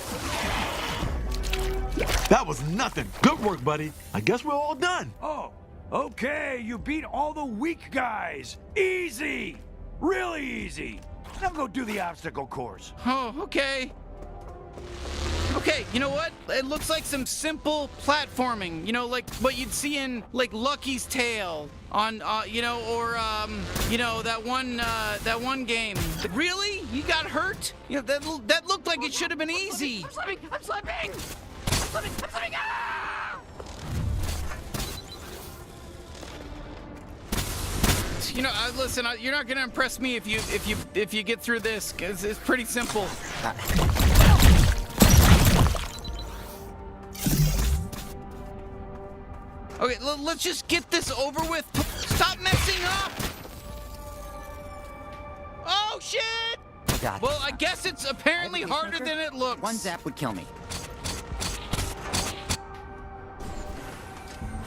That was nothing. Good work, buddy. I guess we're all done. Oh, okay. You beat all the weak guys. Easy. Really easy. Now go do the obstacle course. Oh, okay. Okay, you know what? It looks like some simple platforming. You know, like what you'd see in like Lucky's Tale on, you know, or you know, that one game. Really? You got hurt? You know, that looked like it should have been easy. I'm slipping! I'm slipping! I'm slipping! Ah! You know, listen, you're not gonna impress me if you get through this, cause it's pretty simple. Okay, let's just get this over with. Stop messing up! Oh shit! God. Well, I guess it's apparently harder than it looks. One zap would kill me.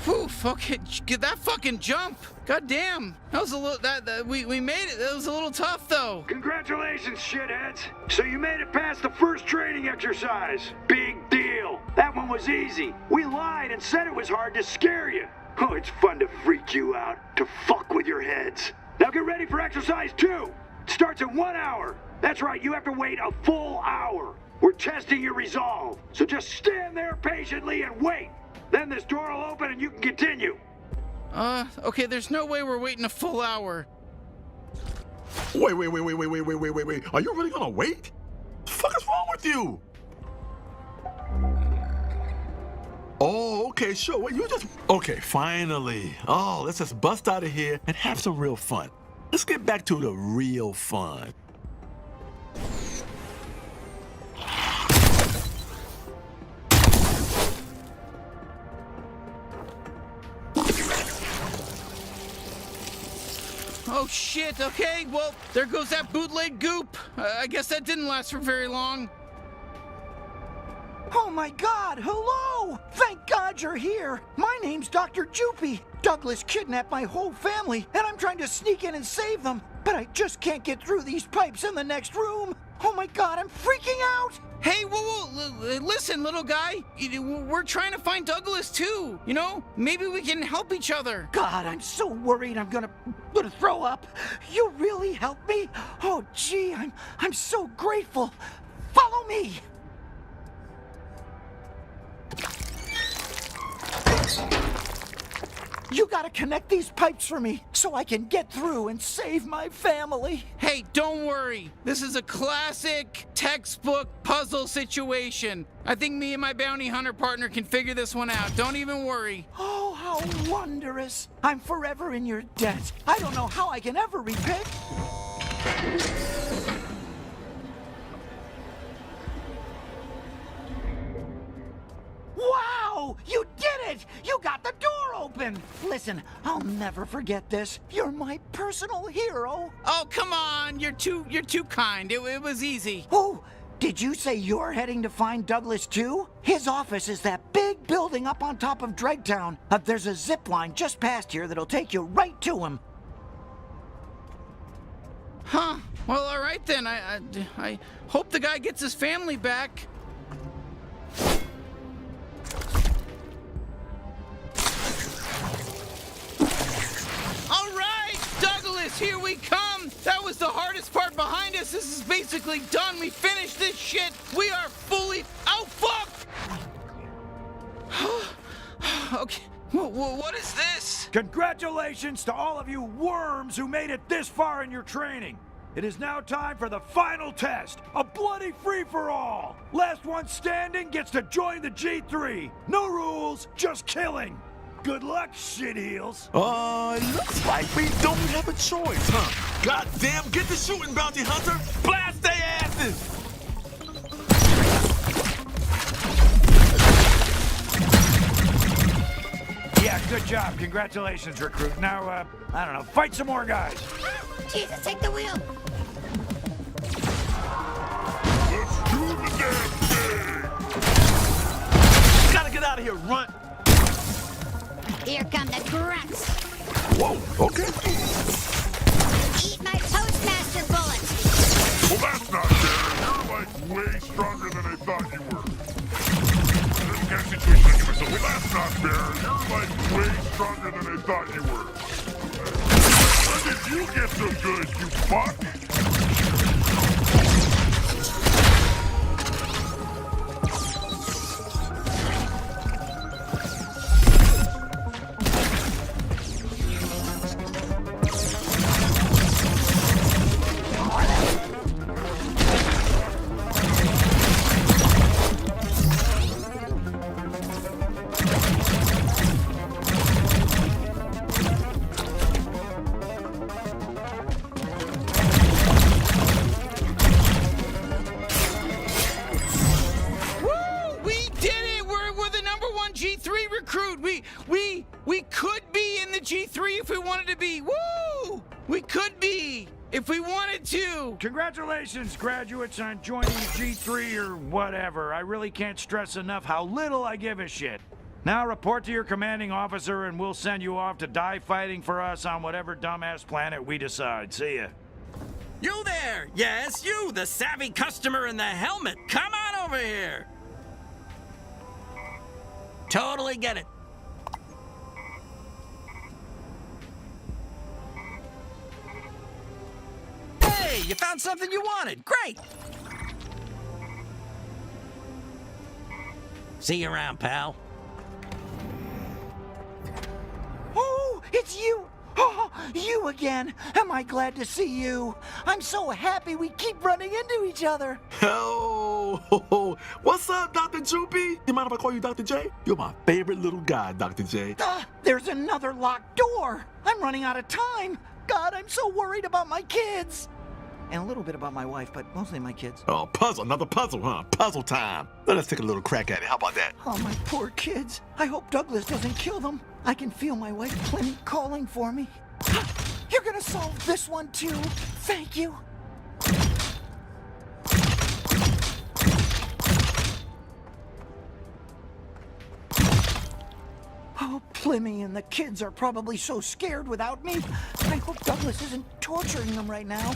Whew, okay, get that fucking jump. God damn. That was a little, we made it. That was a little tough though. Congratulations, shitheads. So you made it past the first training exercise. Big deal. That one was easy. We lied and said it was hard to scare you. Oh, it's fun to freak you out, to fuck with your heads. Now get ready for exercise 2. It starts in 1 hour. That's right, you have to wait a full hour. We're testing your resolve. So just stand there patiently and wait. Then this door will open and you can continue. Okay, there's no way we're waiting a full hour. Wait. Are you really gonna wait? What the fuck is wrong with you? Oh, okay, sure. Wait, you just... Okay, finally. Oh, let's just bust out of here and have some real fun. Let's get back to the real fun. Oh shit, okay, well, there goes that bootleg goop. I guess that didn't last for very long. Oh my God, hello! Thank God you're here! My name's Dr. Joopy. Douglas kidnapped my whole family, and I'm trying to sneak in and save them, but I just can't get through these pipes in the next room. Oh my God, I'm freaking out! Hey, whoa, listen, little guy. We're trying to find Douglas too, you know? Maybe we can help each other. God, I'm so worried I'm gonna throw up. You really helped me? Oh gee, I'm so grateful. Follow me! You gotta connect these pipes for me so I can get through and save my family. Hey, don't worry. This is a classic textbook puzzle situation. I think me and my bounty hunter partner can figure this one out. Don't even worry. Oh, how wondrous. I'm forever in your debt. I don't know how I can ever repay. Wow! You did it! You got the door open! Listen, I'll never forget this. You're my personal hero. Oh, come on! You're too kind. It was easy. Oh, did you say you're heading to find Douglas too? His office is that big building up on top of Dregtown. There's a zip line just past here that'll take you right to him. Huh? Well, all right then. I hope the guy gets his family back. Here we come! That was the hardest part behind us. This is basically done. We finished this shit. We are fully... Oh, fuck! Okay, what is this? Congratulations to all of you worms who made it this far in your training. It is now time for the final test, a bloody free-for-all. Last one standing gets to join the G3. No rules, just killing. Good luck, shitheels. It looks like we don't have a choice, huh? Goddamn, get the shooting, bounty hunter! Blast their asses! Yeah, good job. Congratulations, recruit. Now, I don't know, fight some more guys. Jesus, take the wheel. Let's do the damn thing! You gotta get out of here, runt! Here come the grunts. Whoa, okay. Eat my Toastmaster bullets. Well, that's not fair. You're like way stronger than I thought you were. This kind of situation, I give myself, well, that's not fair. You're like way stronger than I thought you were. When did you get so good, you fuck? if we wanted to. Congratulations, graduates, on joining G3 or whatever. I really can't stress enough how little I give a shit. Now report to your commanding officer and we'll send you off to die fighting for us on whatever dumbass planet we decide. See ya. You there! Yes, you, the savvy customer in the helmet. Come on over here. Totally get it. Hey, you found something you wanted. Great. See you around, pal. Oh, it's you! Oh, you again! Am I glad to see you? I'm so happy we keep running into each other. Oh, what's up, Dr. Droopy? You mind if I call you Dr. J? You're my favorite little guy, Dr. J. There's another locked door. I'm running out of time. God, I'm so worried about my kids. And a little bit about my wife, but mostly my kids. Oh, puzzle, another puzzle, huh? Puzzle time. Let us take a little crack at it. How about that? Oh, my poor kids. I hope Douglas doesn't kill them. I can feel my wife Plenty calling for me. You're gonna solve this one too. Thank you. Oh, Plimmy and the kids are probably so scared without me. I hope Douglas isn't torturing them right now.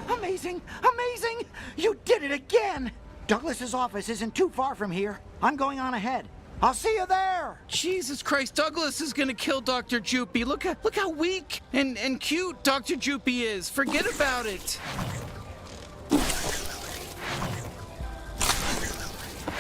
Amazing! Amazing! You did it again! Douglas's office isn't too far from here. I'm going on ahead. I'll see you there! Jesus Christ, Douglas is gonna kill Dr. Joopy. Look how weak and cute Dr. Joopy is. Forget about it.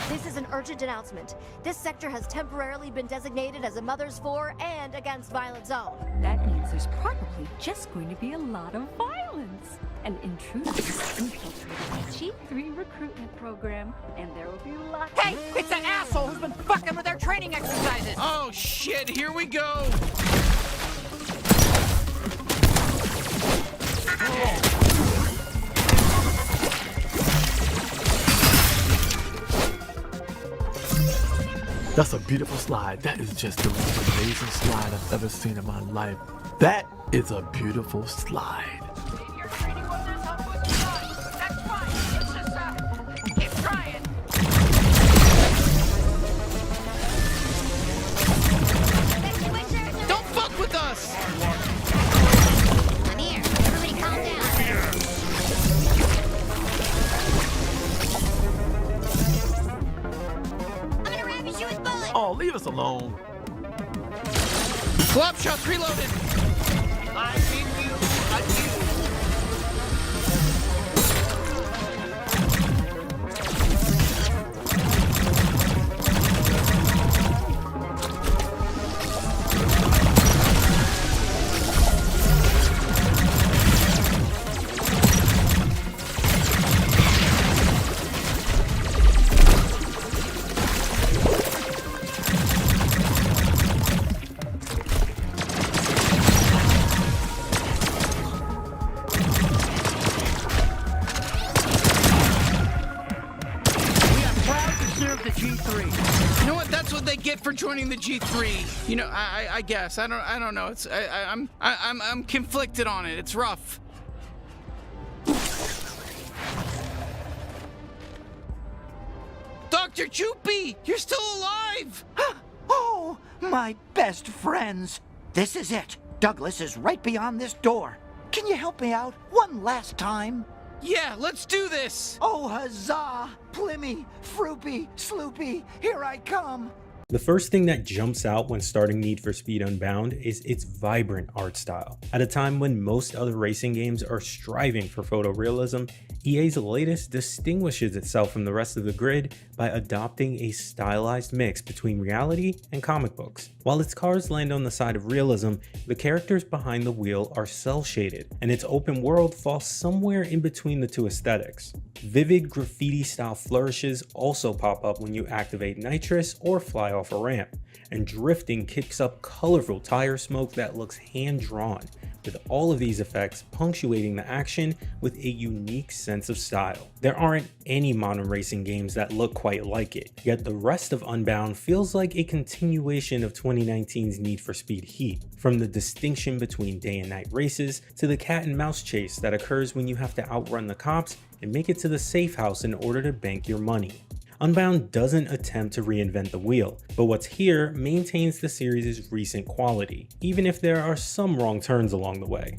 This is an urgent announcement. This sector has temporarily been designated as a Mothers For and Against Violence Zone. That means there's probably just going to be a lot of violence. And intruders infiltrated the G3 recruitment program, and there will be lots Hey, it's that asshole who's been fucking with our training exercises. Oh shit, here we go. That's a beautiful slide. That is just the most amazing slide I've ever seen in my life. That is a beautiful slide. Don't fuck with us! I'm here. Everybody calm down. I'm gonna ravish you with bullets. Oh, leave us alone. Glove shots reloaded. I give you a new. For joining the G3, you know, I guess I don't know. It's I'm conflicted on it. It's rough. Dr. Joopy, you're still alive. Oh, my best friends. This is it. Douglas is right beyond this door. Can you help me out one last time? Yeah, let's do this. Oh, huzzah! Plimmy, Froopy, Sloopy, here I come. The first thing that jumps out when starting Need for Speed Unbound is its vibrant art style. At a time when most other racing games are striving for photorealism, EA's latest distinguishes itself from the rest of the grid by adopting a stylized mix between reality and comic books. While its cars land on the side of realism, the characters behind the wheel are cel-shaded, and its open world falls somewhere in between the two aesthetics. Vivid graffiti-style flourishes also pop up when you activate nitrous or fly off a ramp, and drifting kicks up colorful tire smoke that looks hand-drawn, with all of these effects punctuating the action with a unique sense of style. There aren't any modern racing games that look quite like it, yet the rest of Unbound feels like a continuation of 2019's Need for Speed Heat, from the distinction between day and night races to the cat and mouse chase that occurs when you have to outrun the cops and make it to the safe house in order to bank your money. Unbound doesn't attempt to reinvent the wheel, but what's here maintains the series' recent quality, even if there are some wrong turns along the way.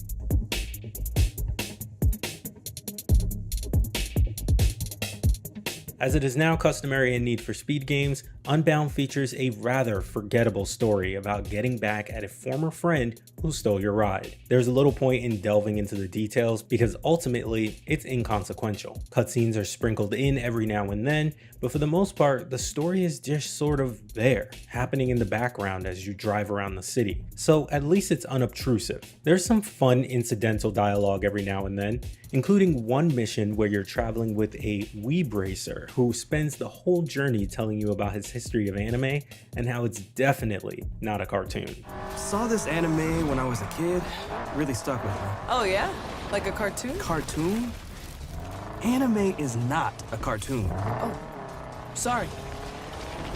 As it is now customary in Need for Speed games, Unbound features a rather forgettable story about getting back at a former friend who stole your ride. There's a little point in delving into the details because ultimately it's inconsequential. Cutscenes are sprinkled in every now and then, but for the most part, the story is just sort of there, happening in the background as you drive around the city. So at least it's unobtrusive. There's some fun incidental dialogue every now and then, including one mission where you're traveling with a weeb racer who spends the whole journey telling you about his history of anime and how it's definitely not a cartoon. Saw this anime when I was a kid. Really stuck with me. Oh yeah? Like a cartoon? Cartoon? Anime is not a cartoon. Oh, sorry.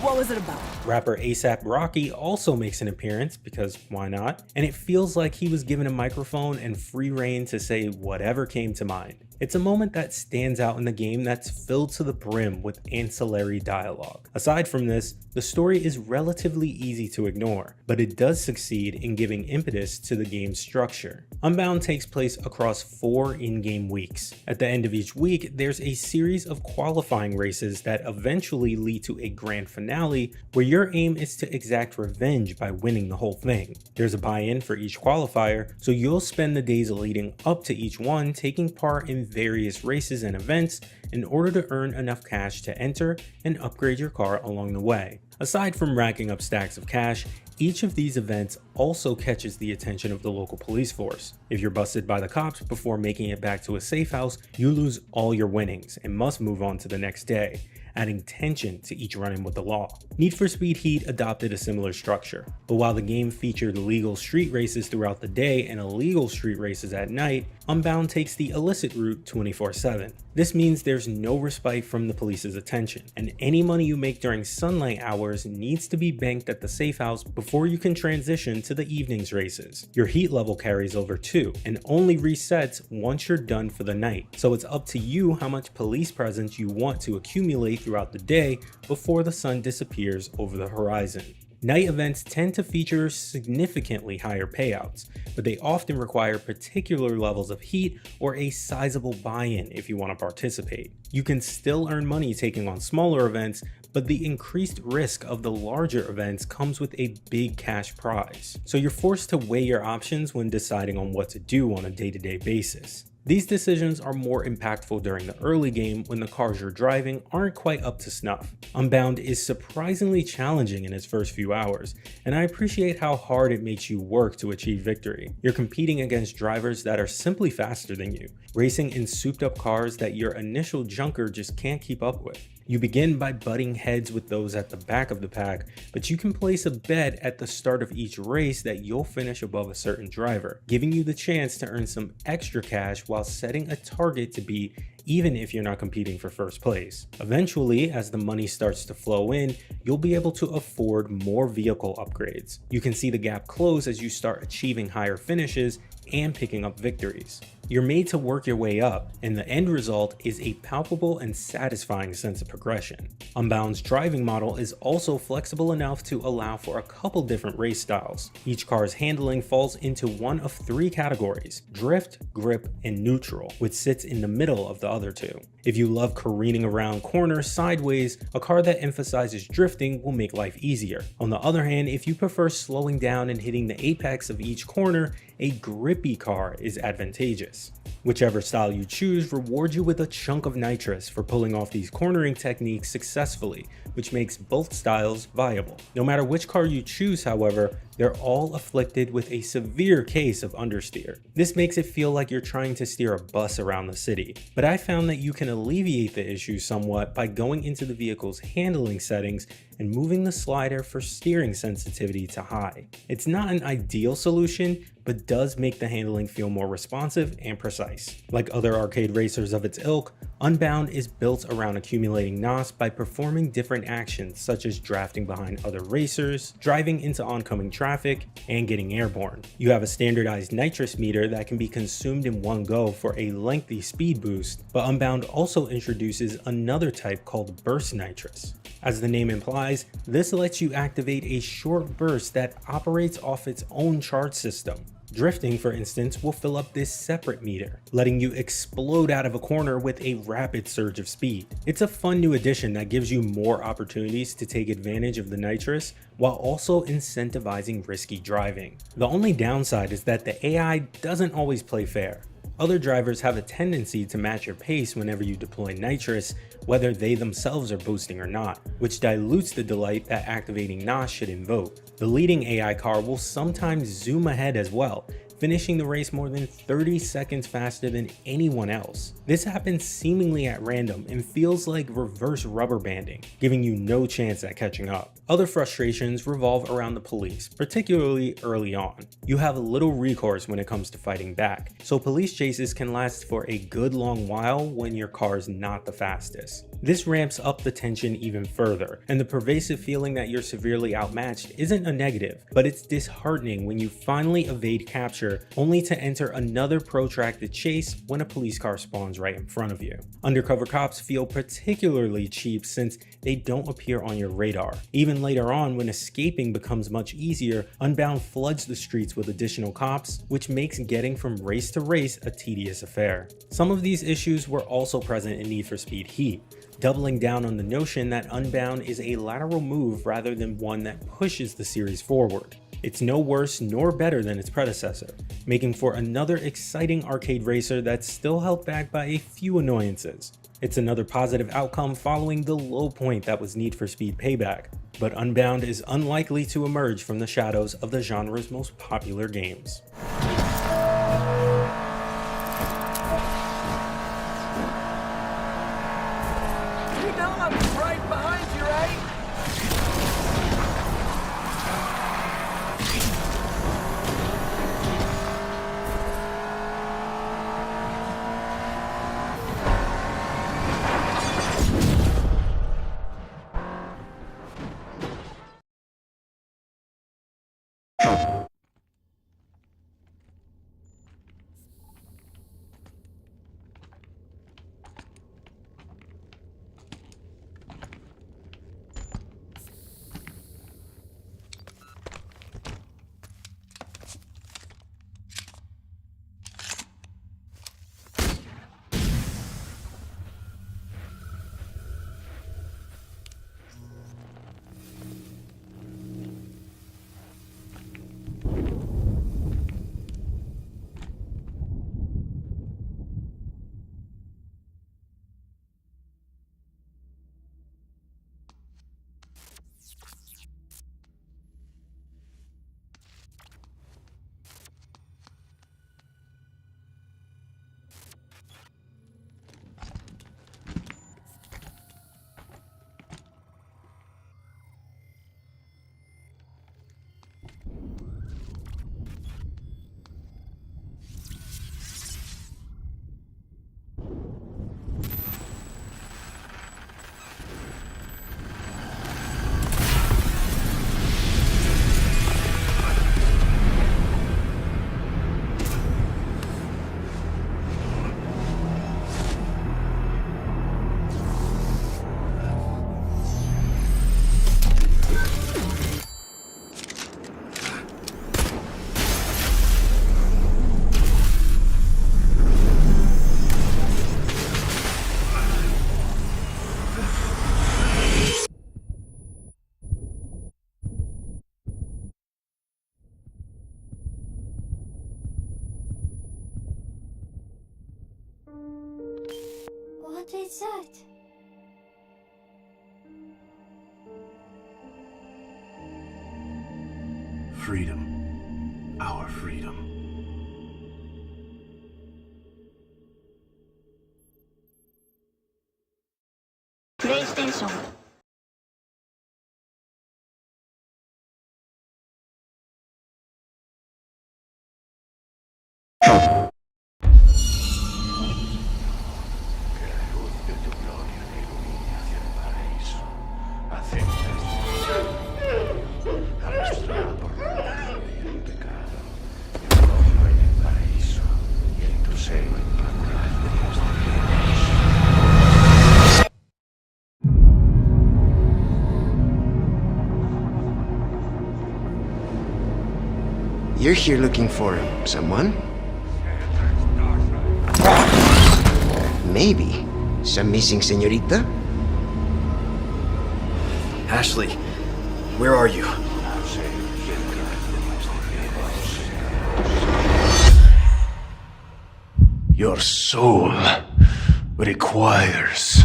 What was it about? Rapper A$AP Rocky also makes an appearance, because why not? And it feels like he was given a microphone and free reign to say whatever came to mind. It's a moment that stands out in the game that's filled to the brim with ancillary dialogue. Aside from this, the story is relatively easy to ignore, but it does succeed in giving impetus to the game's structure. Unbound takes place across 4 in-game weeks. At the end of each week, there's a series of qualifying races that eventually lead to a grand finale where your aim is to exact revenge by winning the whole thing. There's a buy-in for each qualifier, so you'll spend the days leading up to each one taking part in various races and events in order to earn enough cash to enter and upgrade your car along the way. Aside from racking up stacks of cash, each of these events also catches the attention of the local police force. If you're busted by the cops before making it back to a safe house, you lose all your winnings and must move on to the next day, adding tension to each run-in with the law. Need for Speed Heat adopted a similar structure, but while the game featured legal street races throughout the day and illegal street races at night, Unbound takes the illicit route 24/7. This means there's no respite from the police's attention, and any money you make during sunlight hours needs to be banked at the safe house before you can transition to the evening's races. Your heat level carries over too, and only resets once you're done for the night, so it's up to you how much police presence you want to accumulate throughout the day before the sun disappears over the horizon. Night events tend to feature significantly higher payouts, but they often require particular levels of heat or a sizable buy-in if you want to participate. You can still earn money taking on smaller events, but the increased risk of the larger events comes with a big cash prize. So you're forced to weigh your options when deciding on what to do on a day-to-day basis. These decisions are more impactful during the early game when the cars you're driving aren't quite up to snuff. Unbound is surprisingly challenging in its first few hours, and I appreciate how hard it makes you work to achieve victory. You're competing against drivers that are simply faster than you, racing in souped up cars that your initial junker just can't keep up with. You begin by butting heads with those at the back of the pack, but you can place a bet at the start of each race that you'll finish above a certain driver, giving you the chance to earn some extra cash while setting a target to beat even if you're not competing for first place. Eventually, as the money starts to flow in, you'll be able to afford more vehicle upgrades. You can see the gap close as you start achieving higher finishes and picking up victories. You're made to work your way up, and the end result is a palpable and satisfying sense of progression. Unbound's driving model is also flexible enough to allow for a couple different race styles. Each car's handling falls into one of 3 categories: drift, grip, and neutral, which sits in the middle of the other 2. If you love careening around corners sideways, a car that emphasizes drifting will make life easier. On the other hand, if you prefer slowing down and hitting the apex of each corner, a grippy car is advantageous. Whichever style you choose rewards you with a chunk of nitrous for pulling off these cornering techniques successfully, which makes both styles viable. No matter which car you choose, however, they're all afflicted with a severe case of understeer. This makes it feel like you're trying to steer a bus around the city, but I found that you can alleviate the issue somewhat by going into the vehicle's handling settings and moving the slider for steering sensitivity to high. It's not an ideal solution, but does make the handling feel more responsive and precise. Like other arcade racers of its ilk, Unbound is built around accumulating NOS by performing different actions such as drafting behind other racers, driving into oncoming traffic, and getting airborne. You have a standardized nitrous meter that can be consumed in one go for a lengthy speed boost, but Unbound also introduces another type called burst nitrous. As the name implies, this lets you activate a short burst that operates off its own charge system. Drifting, for instance, will fill up this separate meter, letting you explode out of a corner with a rapid surge of speed. It's a fun new addition that gives you more opportunities to take advantage of the nitrous while also incentivizing risky driving. The only downside is that the AI doesn't always play fair. Other drivers have a tendency to match your pace whenever you deploy nitrous, whether they themselves are boosting or not, which dilutes the delight that activating NOS should invoke. The leading AI car will sometimes zoom ahead as well, finishing the race more than 30 seconds faster than anyone else. This happens seemingly at random and feels like reverse rubber banding, giving you no chance at catching up. Other frustrations revolve around the police, particularly early on. You have little recourse when it comes to fighting back, so police chases can last for a good long while when your car's not the fastest. This ramps up the tension even further, and the pervasive feeling that you're severely outmatched isn't a negative, but it's disheartening when you finally evade capture only to enter another protracted chase when a police car spawns right in front of you. Undercover cops feel particularly cheap since they don't appear on your radar. Even later on, when escaping becomes much easier, Unbound floods the streets with additional cops, which makes getting from race to race a tedious affair. Some of these issues were also present in Need for Speed Heat, doubling down on the notion that Unbound is a lateral move rather than one that pushes the series forward. It's no worse nor better than its predecessor, making for another exciting arcade racer that's still held back by a few annoyances. It's another positive outcome following the low point that was Need for Speed Payback, but Unbound is unlikely to emerge from the shadows of the genre's most popular games. You know I'm right behind you, right? What is that? Freedom. Our freedom. PlayStation. You're here looking for someone? Maybe. Some missing señorita? Ashley, where are you? Your soul requires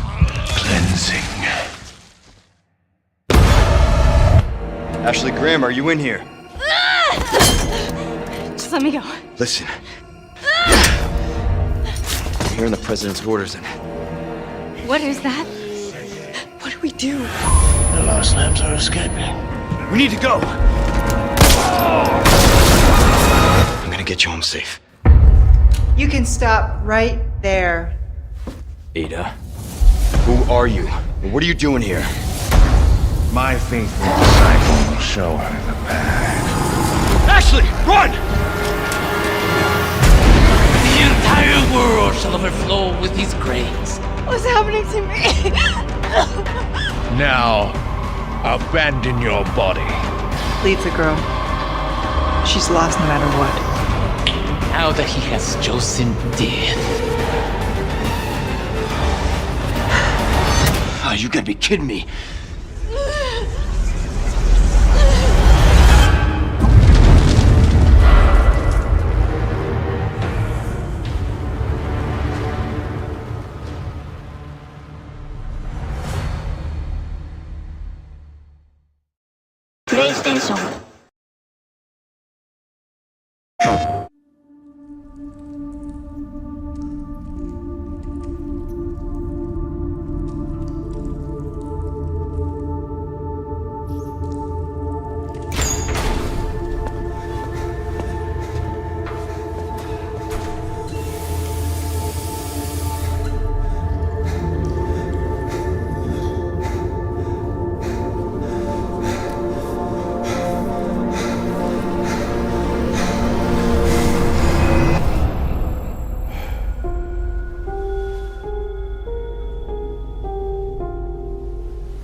cleansing. Ashley Graham, are you in here? Just let me go. Listen. I'm hearing the president's orders and... What is that? What do we do? The lost lambs are escaping. We need to go! I'm gonna get you home safe. You can stop right there. Ada, who are you? And what are you doing here? My faithful disciple will show her the path. Ashley, run! The entire world shall overflow with his grace. What's happening to me? Now, abandon your body. Leave the girl. She's lost no matter what. Now that he has chosen death. Oh, you gotta be kidding me. PlayStation.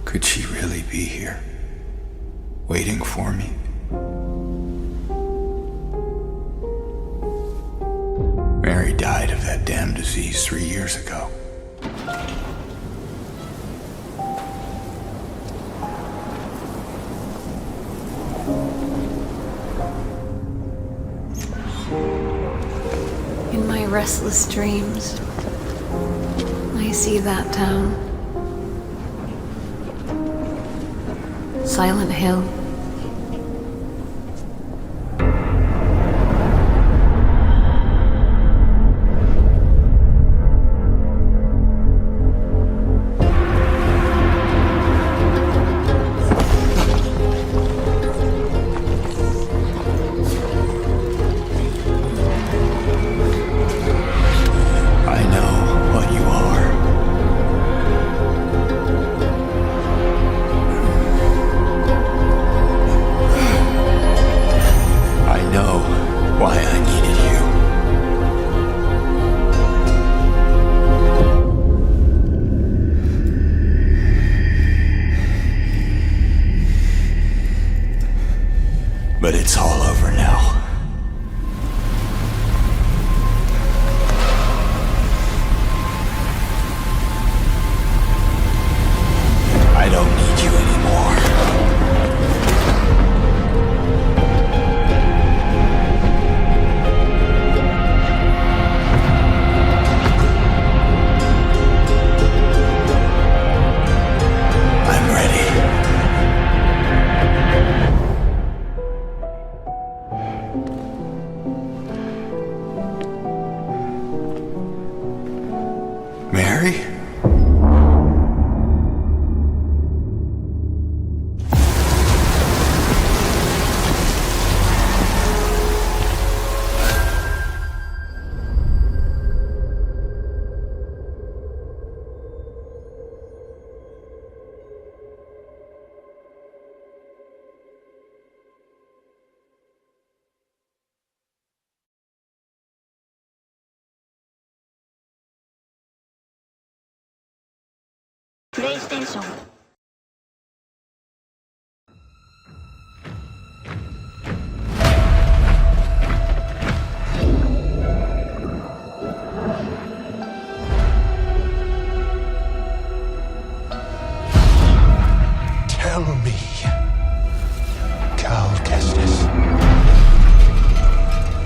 Could she really be here, waiting for me? Mary died of that damn disease 3 years ago. In my restless dreams, I see that town. Silent Hill. But it's all over now. I don't need you anymore. I'm ready. PlayStation. Tell me, Cal Kestis,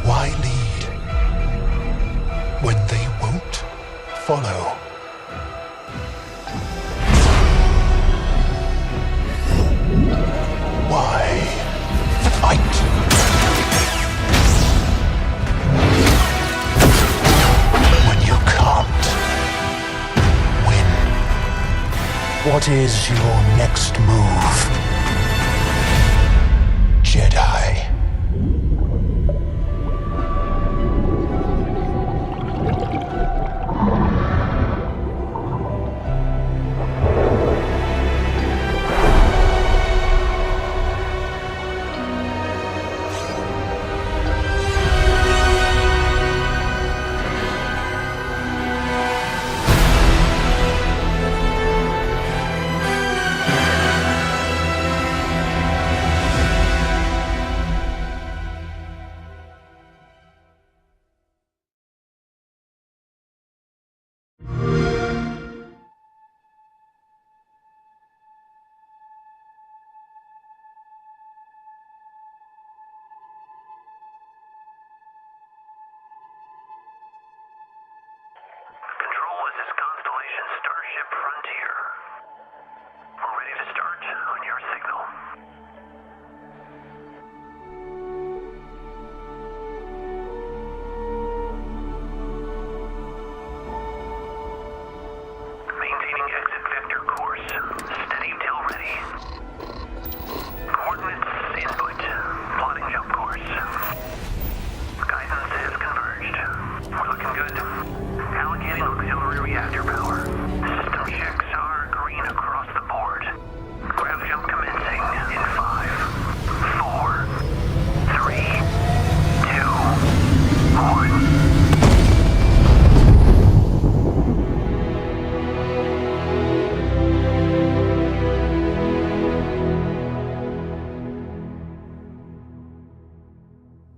why lead when they won't follow? Why fight? When you can't win. What is your next move, Jedi?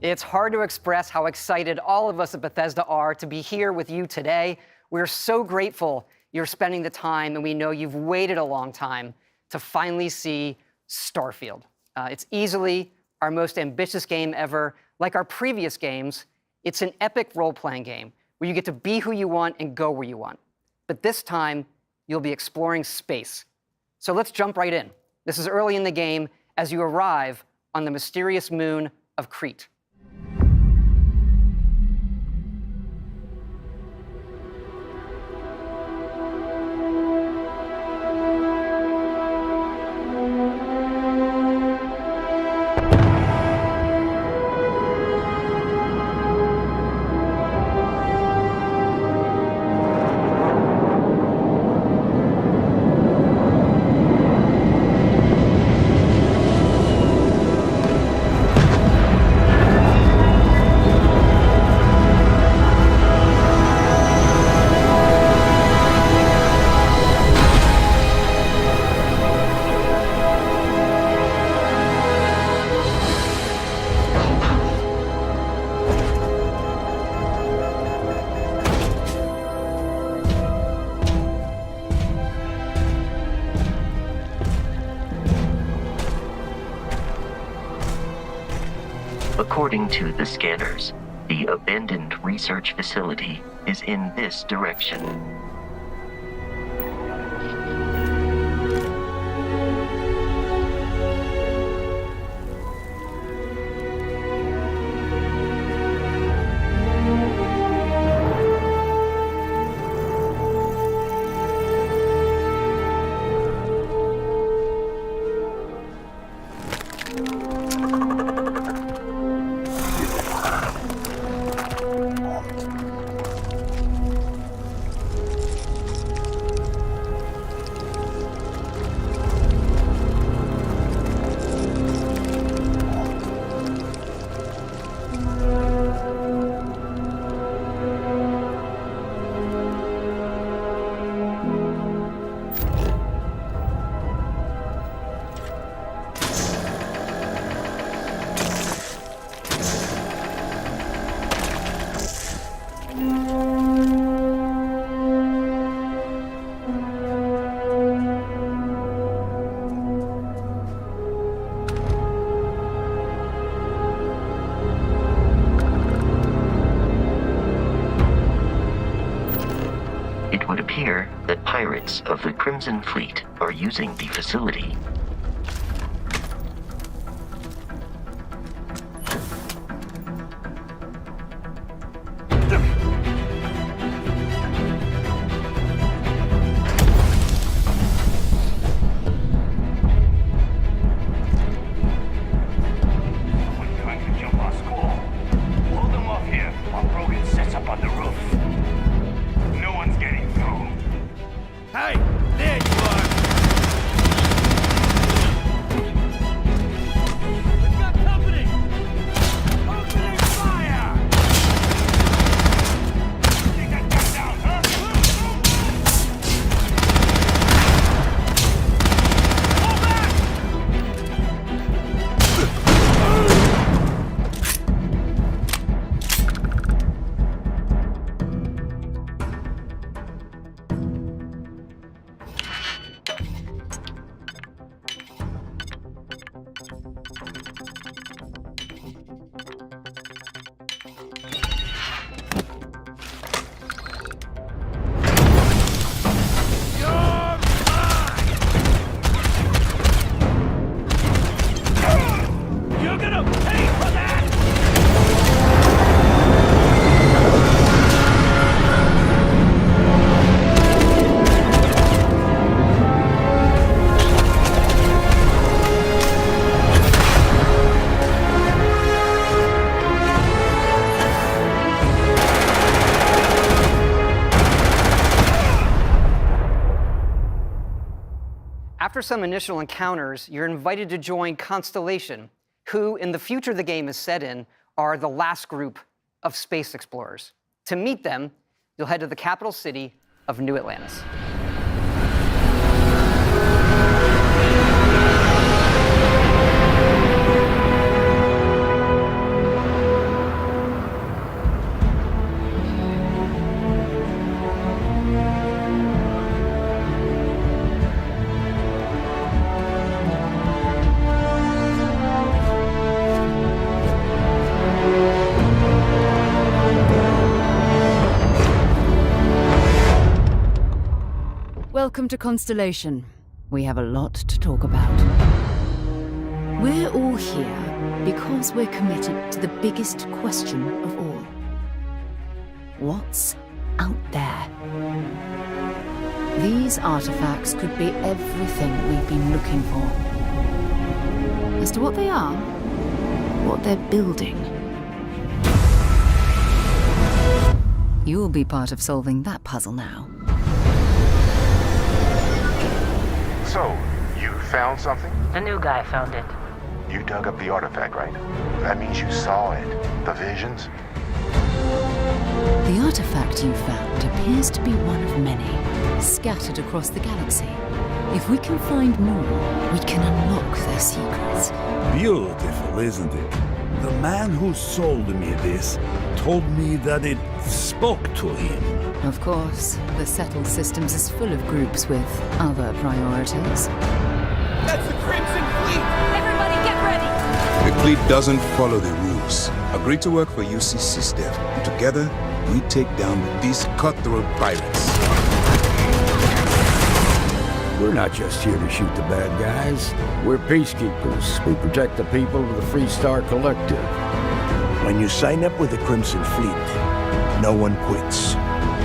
It's hard to express how excited all of us at Bethesda are to be here with you today. We're so grateful you're spending the time, and we know you've waited a long time to finally see Starfield. It's easily our most ambitious game ever. Like our previous games, it's an epic role-playing game where you get to be who you want and go where you want. But this time, you'll be exploring space. So let's jump right in. This is early in the game as you arrive on the mysterious moon of Crete. According to the scanners, the abandoned research facility is in this direction. that pirates of the Crimson Fleet are using the facility. After some initial encounters, you're invited to join Constellation, who, in the future the game is set in, are the last group of space explorers. To meet them, you'll head to the capital city of New Atlantis. Welcome to Constellation. We have a lot to talk about. We're all here because we're committed to the biggest question of all. What's out there? These artifacts could be everything we've been looking for. As to what they are, what they're building, you'll be part of solving that puzzle now. So, you found something? The new guy found it. You dug up the artifact, right? That means you saw it. The visions? The artifact you found appears to be one of many, scattered across the galaxy. If we can find more, we can unlock their secrets. Beautiful, isn't it? The man who sold me this told me that it spoke to him. Of course, the settled systems is full of groups with other priorities. That's the Crimson Fleet! Everybody get ready! The fleet doesn't follow the rules. Agree to work for UCC Steph, and together, we take down these cutthroat pirates. We're not just here to shoot the bad guys. We're peacekeepers. We protect the people of the Free Star Collective. When you sign up with the Crimson Fleet, no one quits.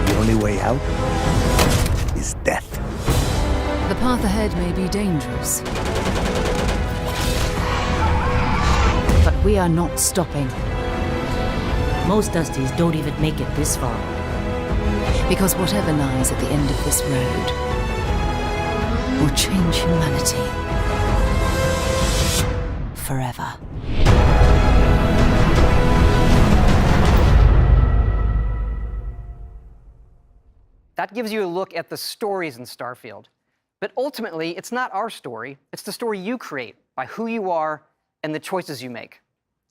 The only way out is death. The path ahead may be dangerous, but we are not stopping. Most Dusties don't even make it this far. Because whatever lies at the end of this road will change humanity forever. That gives you a look at the stories in Starfield. But ultimately, it's not our story. It's the story you create by who you are and the choices you make.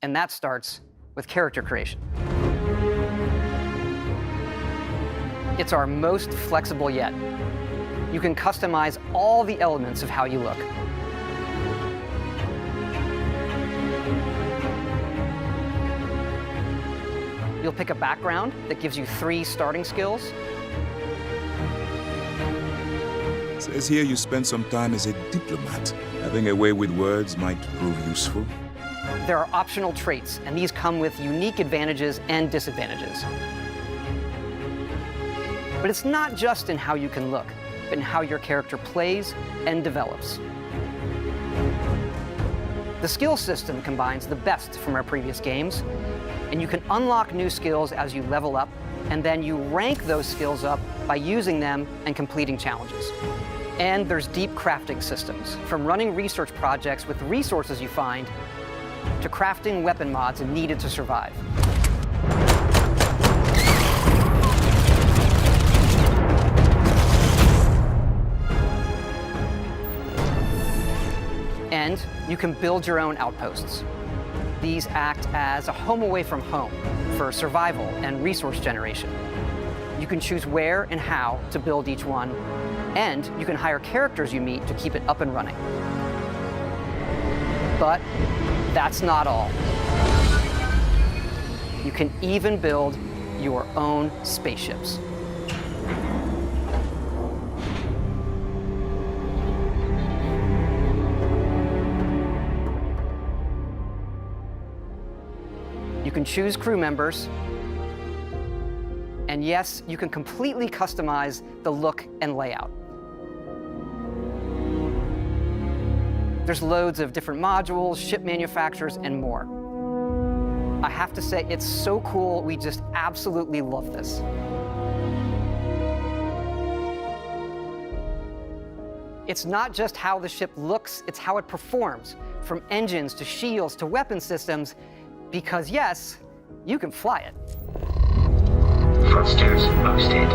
And that starts with character creation. It's our most flexible yet. You can customize all the elements of how you look. You'll pick a background that gives you 3 starting skills. Says here you spent some time as a diplomat. Having a way with words might prove useful. There are optional traits, and these come with unique advantages and disadvantages. But it's not just in how you can look, but in how your character plays and develops. The skill system combines the best from our previous games, and you can unlock new skills as you level up, and then you rank those skills up by using them and completing challenges. And there's deep crafting systems, from running research projects with the resources you find, to crafting weapon mods needed to survive. And you can build your own outposts. These act as a home away from home for survival and resource generation. You can choose where and how to build each one, and you can hire characters you meet to keep it up and running. But that's not all. You can even build your own spaceships. You can choose crew members, and yes, you can completely customize the look and layout. There's loads of different modules, ship manufacturers, and more. I have to say, it's so cool. We just absolutely love this. It's not just how the ship looks, it's how it performs, from engines to shields to weapon systems, because yes, you can fly it. Thrusters boosted.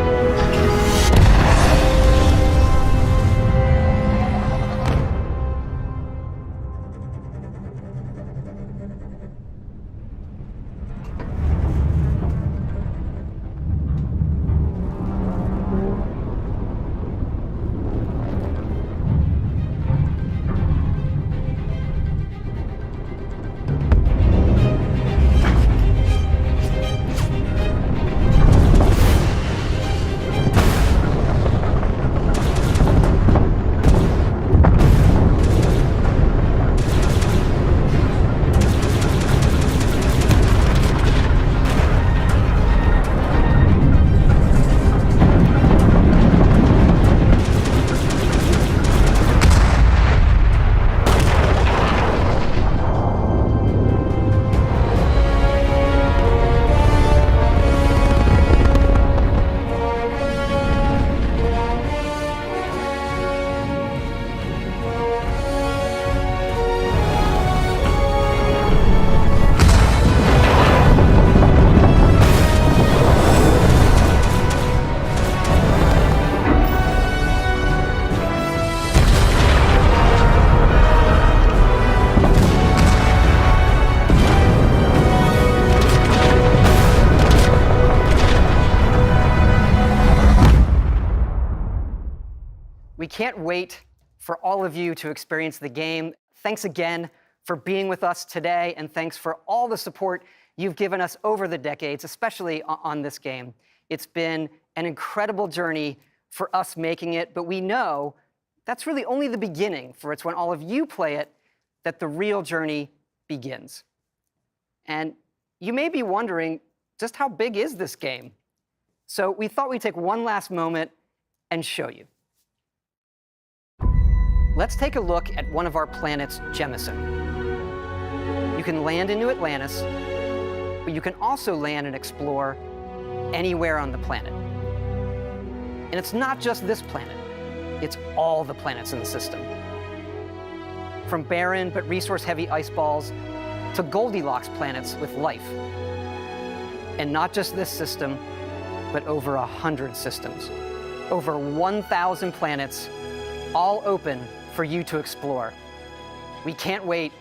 We can't wait for all of you to experience the game. Thanks again for being with us today, and thanks for all the support you've given us over the decades, especially on this game. It's been an incredible journey for us making it, but we know that's really only the beginning, for it's when all of you play it that the real journey begins. And you may be wondering, just how big is this game? So we thought we'd take one last moment and show you. Let's take a look at one of our planets, Jemison. You can land into Atlantis, but you can also land and explore anywhere on the planet. And it's not just this planet, it's all the planets in the system. From barren but resource-heavy ice balls to Goldilocks planets with life. And not just this system, but over 100 systems. Over 1,000 planets, all open for you to explore. We can't wait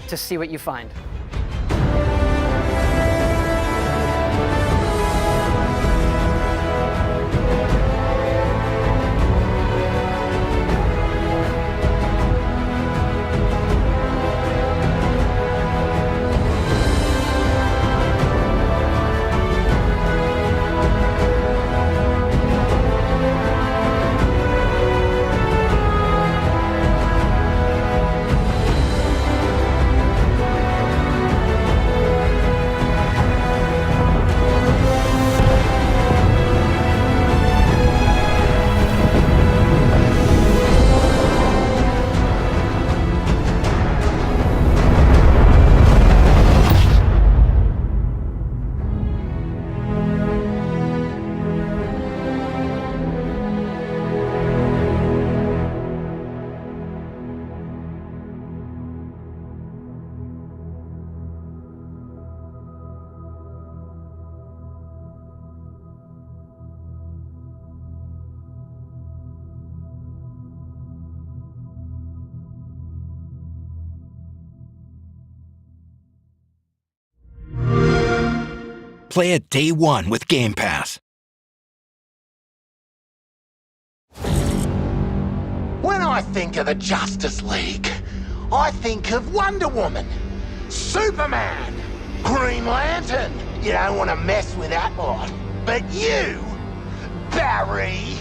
to see what you find. Play it day one with Game Pass. When I think of the Justice League, I think of Wonder Woman, Superman, Green Lantern. You don't want to mess with that lot. But you, Barry,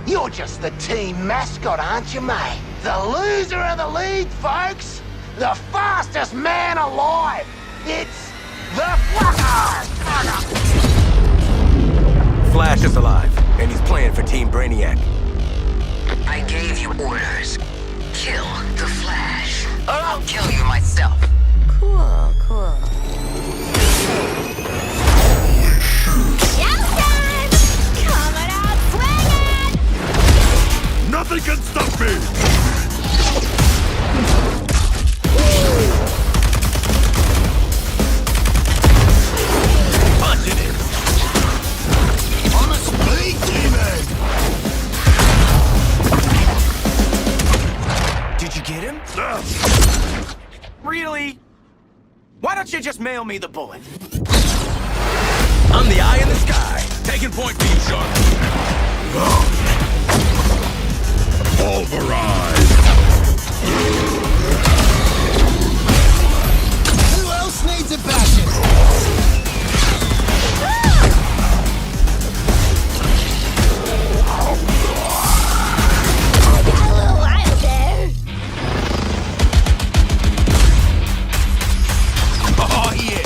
you're just the team mascot, aren't you, mate? The loser of the league, folks. The fastest man alive. It's the Flash! Flash is alive, and he's playing for Team Brainiac. I gave you orders. Kill the Flash, or I'll kill you myself. Cool, cool. Coming out swinging! Nothing can stop me! Punching it! I'm a speed demon! Did you get him? Really? Why don't you just mail me the bullet? I'm the eye in the sky. Taking point B, Shark. Pulverize! Who else needs a bashing? Oh, yeah!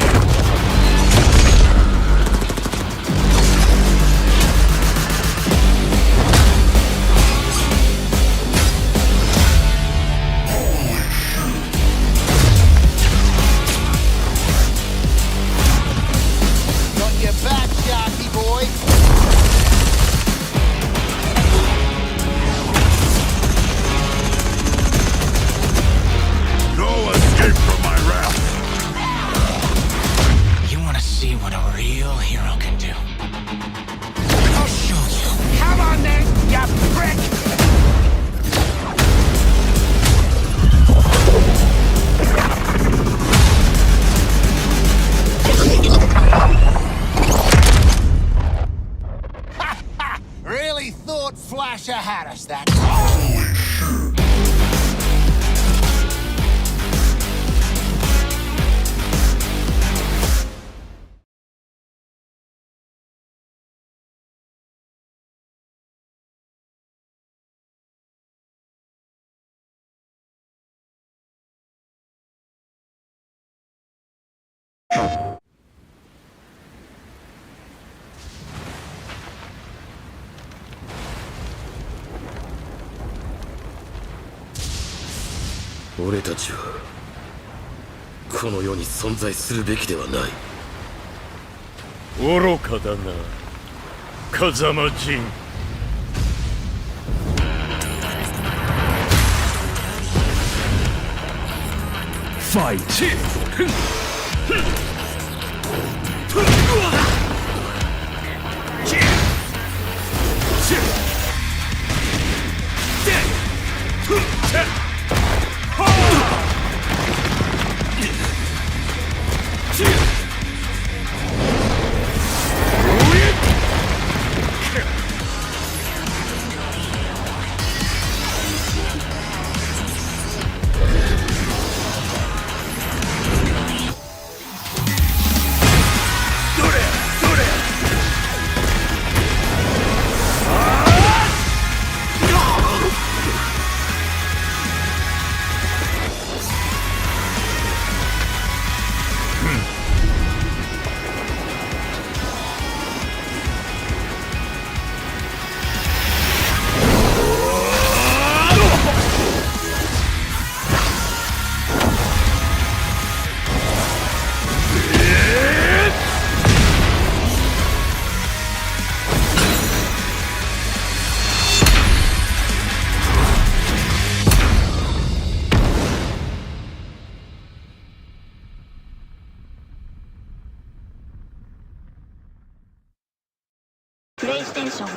Got your back, Sharky boy. No escape from my wrath! You want to see what a real hero can do? I'll show you. Come on then, you prick! Really thought Flasher had us that俺たちはこの世に存在するべきではない。愚かだな、風間陣。ファイプレイステーション。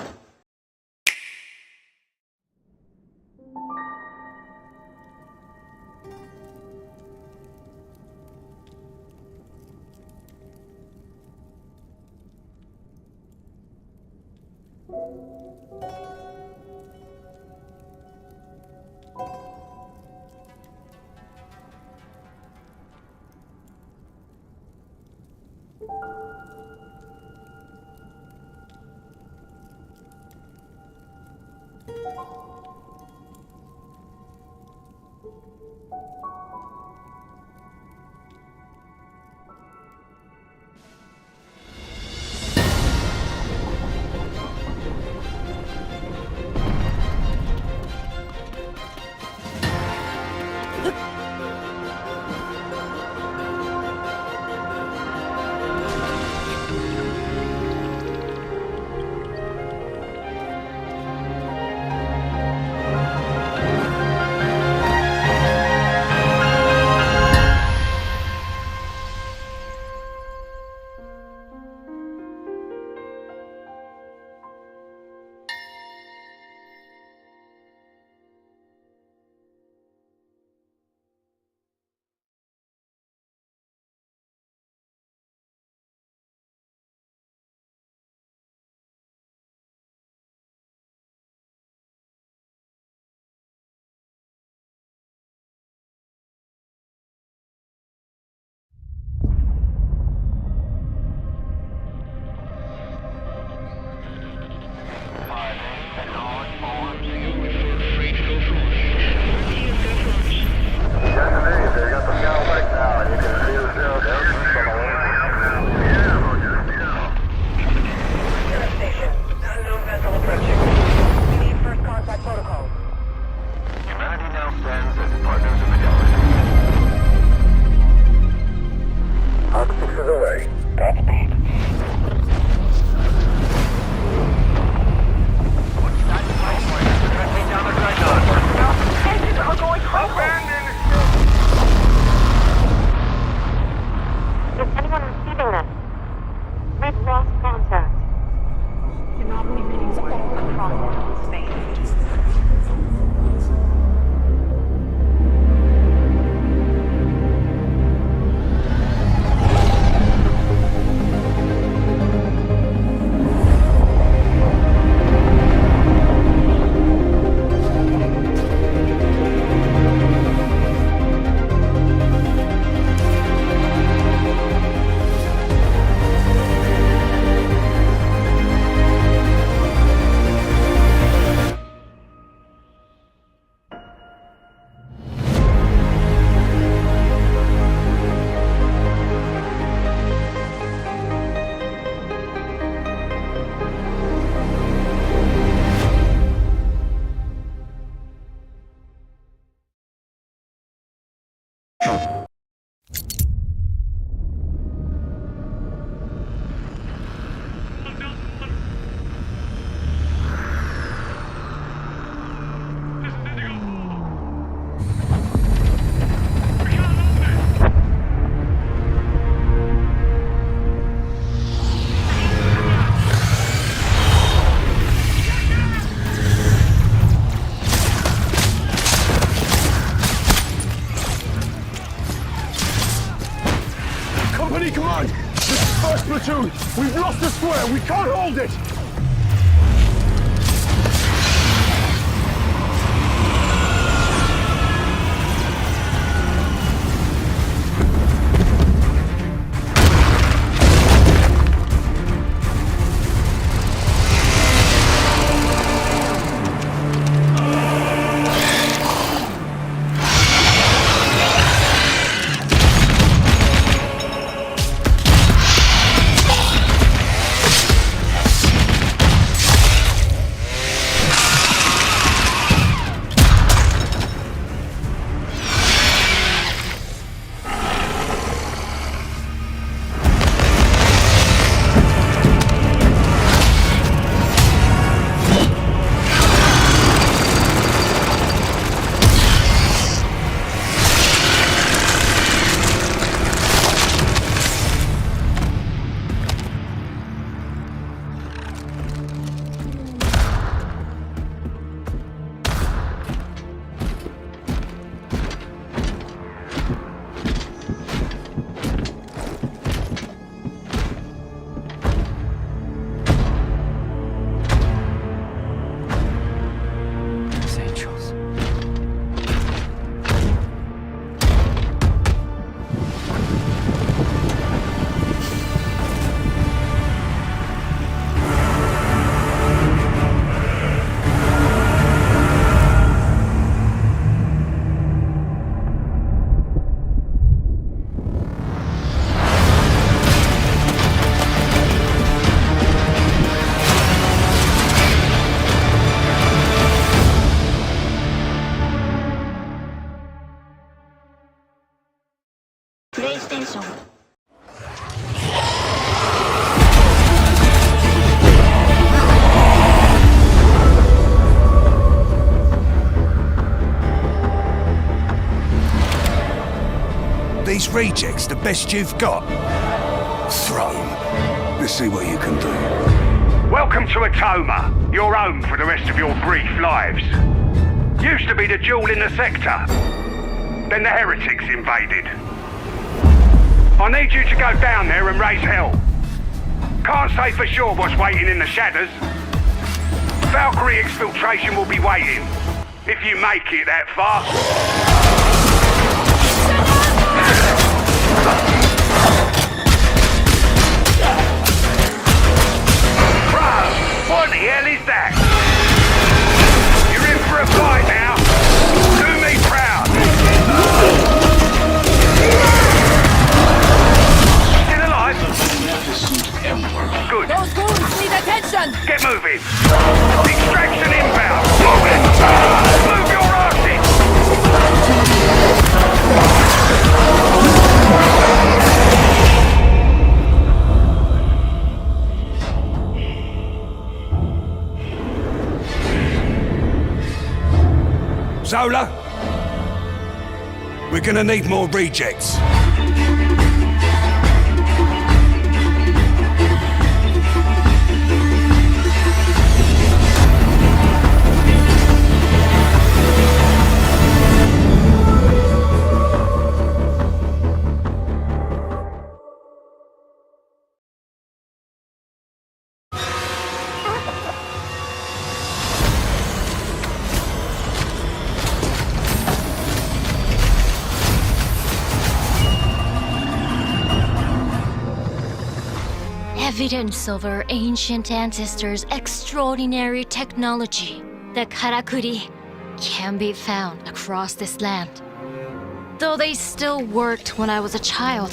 Platoon! We've lost the square! We can't hold it! PlayStation. These rejects the best you've got? Throne. Let's see what you can do. Welcome to Atoma, your home for the rest of your brief lives. Used to be the jewel in the sector. Then the heretics invaded. I need you to go down there and raise hell. Can't say for sure what's waiting in the shadows. Valkyrie exfiltration will be waiting, if you make it that far. What the hell is that? You're in for a fight now. Do me proud. Still alive? Good. Those goons need attention! Get moving. Extraction inbound. Move it. Move your asses. Zola? We're gonna need more rejects. Evidence of our ancient ancestors' extraordinary technology, the karakuri, can be found across this land. Though they still worked when I was a child,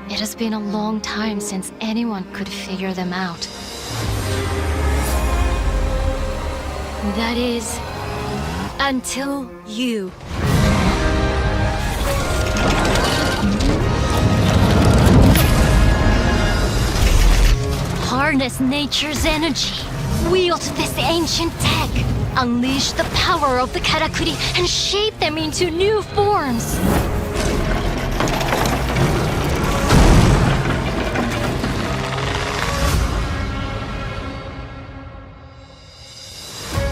it has been a long time since anyone could figure them out. That is, until you. Harness nature's energy, wield this ancient tech, unleash the power of the karakuri, and shape them into new forms.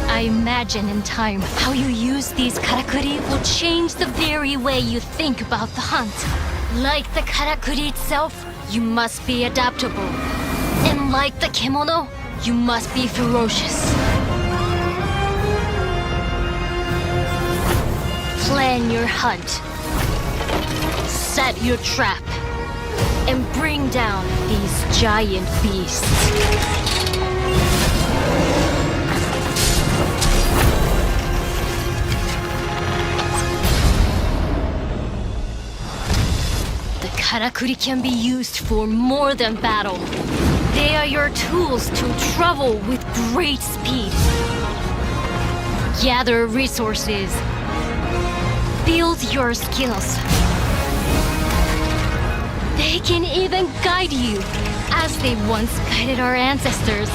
I imagine in time how you use these karakuri will change the very way you think about the hunt. Like the karakuri itself, you must be adaptable. And like the kimono, you must be ferocious. Plan your hunt. Set your trap. And bring down these giant beasts. The karakuri can be used for more than battle. They are your tools to travel with great speed. Gather resources. Build your skills. They can even guide you, as they once guided our ancestors.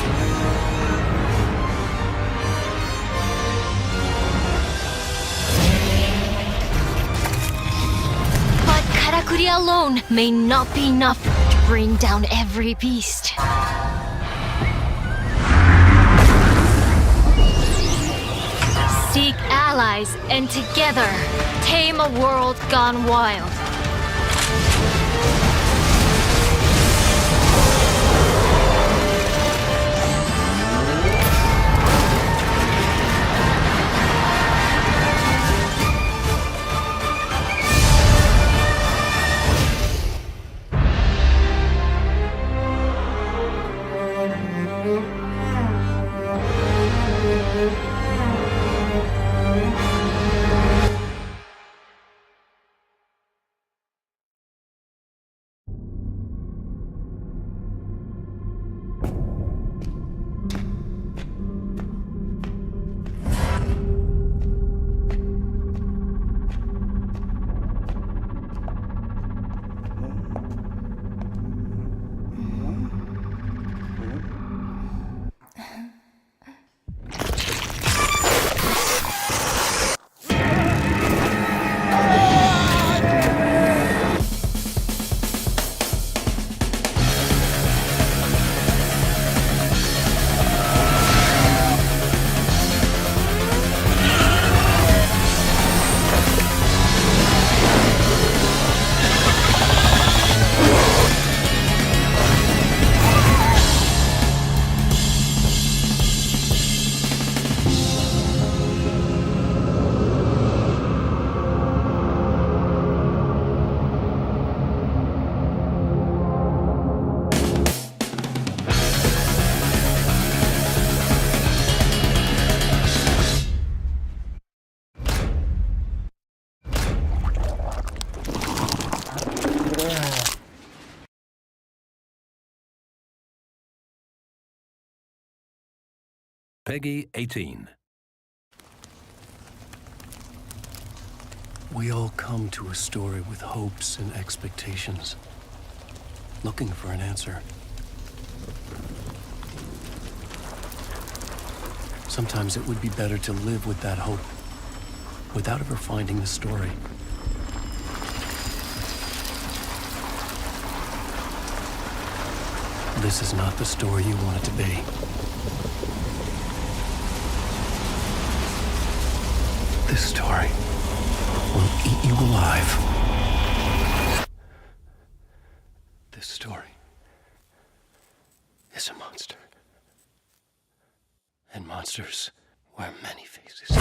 But karakuri alone may not be enough to bring down every beast. Seek allies and together tame a world gone wild. Peggy 18. We all come to a story with hopes and expectations, looking for an answer. Sometimes it would be better to live with that hope, without ever finding the story. This is not the story you want it to be. This story will eat you alive. This story is a monster. And monsters wear many faces.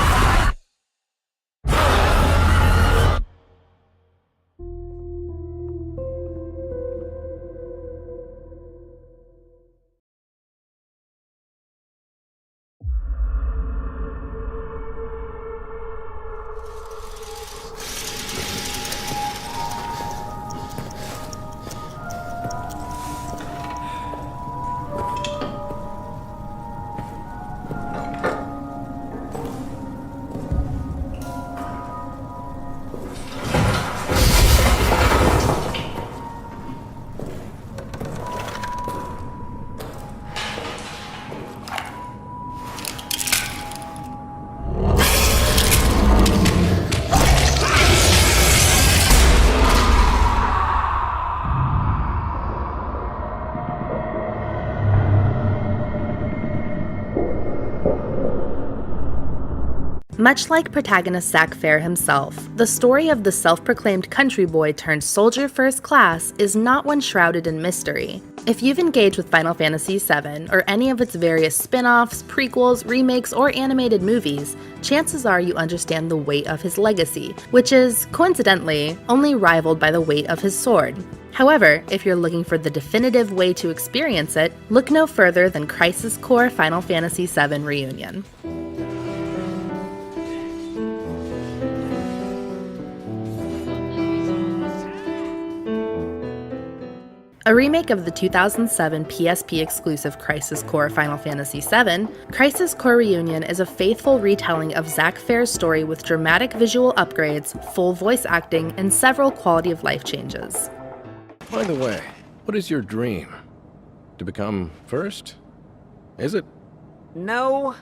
Much like protagonist Zack Fair himself, the story of the self-proclaimed country boy turned soldier first class is not one shrouded in mystery. If you've engaged with Final Fantasy VII or any of its various spin-offs, prequels, remakes, or animated movies, chances are you understand the weight of his legacy, which is, coincidentally, only rivaled by the weight of his sword. However, if you're looking for the definitive way to experience it, look no further than Crisis Core Final Fantasy VII Reunion. A remake of the 2007 PSP exclusive Crisis Core Final Fantasy VII, Crisis Core Reunion is a faithful retelling of Zack Fair's story with dramatic visual upgrades, full voice acting, and several quality of life changes. By the way, what is your dream? To become first? Is it? No.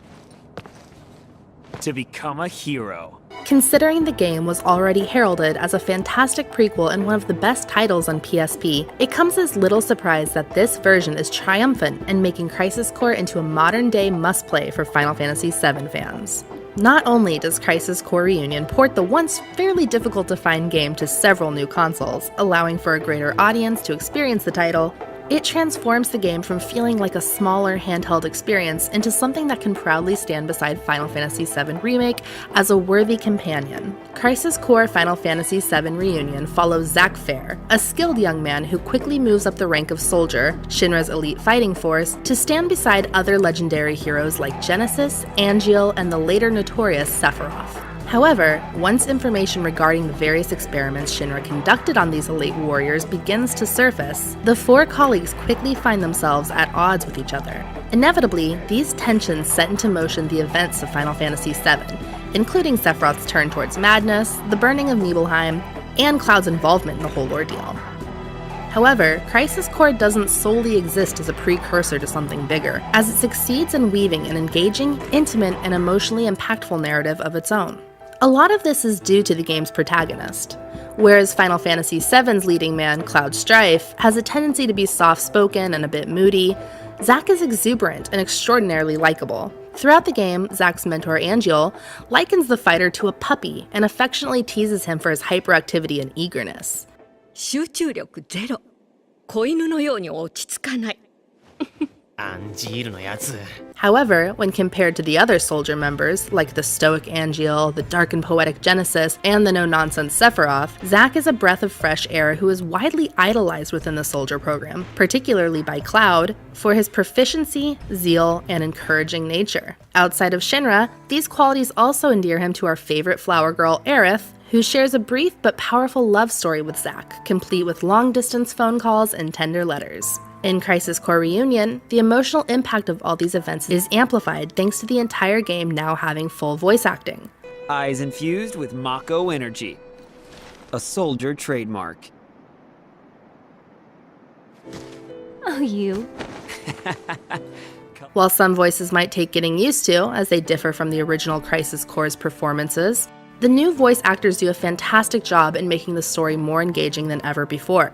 To become a hero. Considering the game was already heralded as a fantastic prequel and one of the best titles on PSP, it comes as little surprise that this version is triumphant in making Crisis Core into a modern-day must-play for Final Fantasy VII fans. Not only does Crisis Core Reunion port the once fairly difficult-to-find game to several new consoles, allowing for a greater audience to experience the title, it transforms the game from feeling like a smaller handheld experience into something that can proudly stand beside Final Fantasy VII Remake as a worthy companion. Crisis Core Final Fantasy VII Reunion follows Zack Fair, a skilled young man who quickly moves up the rank of Soldier, Shinra's elite fighting force, to stand beside other legendary heroes like Genesis, Angeal, and the later notorious Sephiroth. However, once information regarding the various experiments Shinra conducted on these elite warriors begins to surface, the four colleagues quickly find themselves at odds with each other. Inevitably, these tensions set into motion the events of Final Fantasy VII, including Sephiroth's turn towards madness, the burning of Nibelheim, and Cloud's involvement in the whole ordeal. However, Crisis Core doesn't solely exist as a precursor to something bigger, as it succeeds in weaving an engaging, intimate, and emotionally impactful narrative of its own. A lot of this is due to the game's protagonist. Whereas Final Fantasy VII's leading man, Cloud Strife, has a tendency to be soft-spoken and a bit moody, Zack is exuberant and extraordinarily likable. Throughout the game, Zack's mentor, Angeal, likens the fighter to a puppy and affectionately teases him for his hyperactivity and eagerness. 集中力ゼロ。子犬のように落ち着かない。However, when compared to the other soldier members, like the stoic Angeal, the dark and poetic Genesis, and the no-nonsense Sephiroth, Zack is a breath of fresh air who is widely idolized within the soldier program, particularly by Cloud, for his proficiency, zeal, and encouraging nature. Outside of Shinra, these qualities also endear him to our favorite flower girl, Aerith, who shares a brief but powerful love story with Zack, complete with long-distance phone calls and tender letters. In Crisis Core Reunion, the emotional impact of all these events is amplified thanks to the entire game now having full voice acting. Eyes infused with Mako energy. A soldier trademark. Oh, you. While some voices might take getting used to, as they differ from the original Crisis Core's performances, the new voice actors do a fantastic job in making the story more engaging than ever before.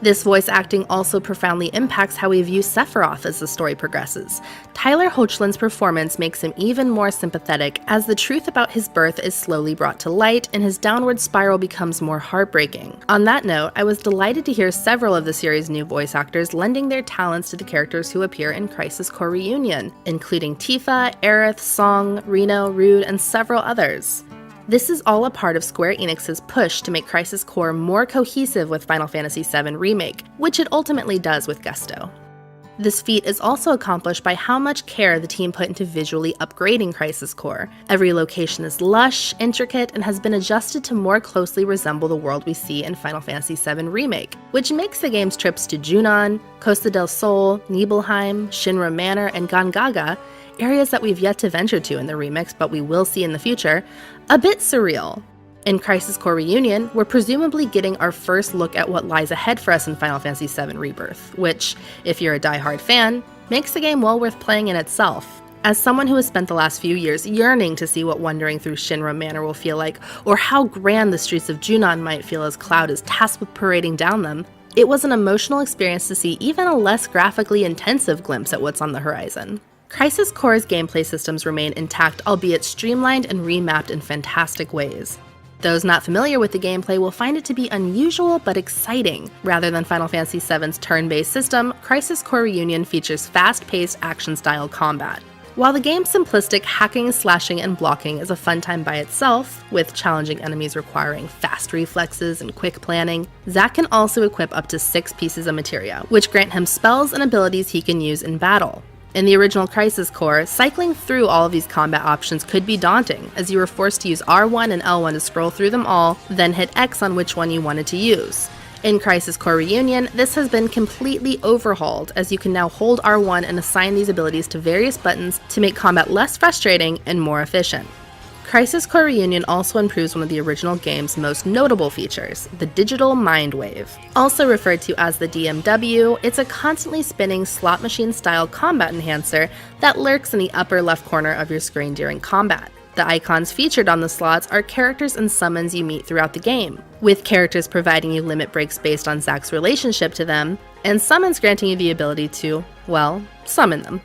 This voice acting also profoundly impacts how we view Sephiroth as the story progresses. Tyler Hoechlin's performance makes him even more sympathetic as the truth about his birth is slowly brought to light and his downward spiral becomes more heartbreaking. On that note, I was delighted to hear several of the series' new voice actors lending their talents to the characters who appear in Crisis Core Reunion, including Tifa, Aerith, Song, Reno, Rude, and several others. This is all a part of Square Enix's push to make Crisis Core more cohesive with Final Fantasy VII Remake, which it ultimately does with gusto. This feat is also accomplished by how much care the team put into visually upgrading Crisis Core. Every location is lush, intricate, and has been adjusted to more closely resemble the world we see in Final Fantasy VII Remake, which makes the game's trips to Junon, Costa del Sol, Nibelheim, Shinra Manor, and Gongaga, areas that we've yet to venture to in the remix but we will see in the future, a bit surreal. In Crisis Core Reunion, we're presumably getting our first look at what lies ahead for us in Final Fantasy VII Rebirth, which, if you're a die-hard fan, makes the game well worth playing in itself. As someone who has spent the last few years yearning to see what wandering through Shinra Manor will feel like, or how grand the streets of Junon might feel as Cloud is tasked with parading down them, it was an emotional experience to see even a less graphically intensive glimpse at what's on the horizon. Crisis Core's gameplay systems remain intact, albeit streamlined and remapped in fantastic ways. Those not familiar with the gameplay will find it to be unusual but exciting. Rather than Final Fantasy VII's turn-based system, Crisis Core Reunion features fast-paced action-style combat. While the game's simplistic hacking, slashing, and blocking is a fun time by itself, with challenging enemies requiring fast reflexes and quick planning, Zack can also equip up to 6 pieces of materia, which grant him spells and abilities he can use in battle. In the original Crisis Core, cycling through all of these combat options could be daunting, as you were forced to use R1 and L1 to scroll through them all, then hit X on which one you wanted to use. In Crisis Core Reunion, this has been completely overhauled, as you can now hold R1 and assign these abilities to various buttons to make combat less frustrating and more efficient. Crisis Core Reunion also improves one of the original game's most notable features, the Digital Mind Wave. Also referred to as the DMW, it's a constantly spinning slot machine-style combat enhancer that lurks in the upper left corner of your screen during combat. The icons featured on the slots are characters and summons you meet throughout the game, with characters providing you limit breaks based on Zack's relationship to them, and summons granting you the ability to, well, summon them.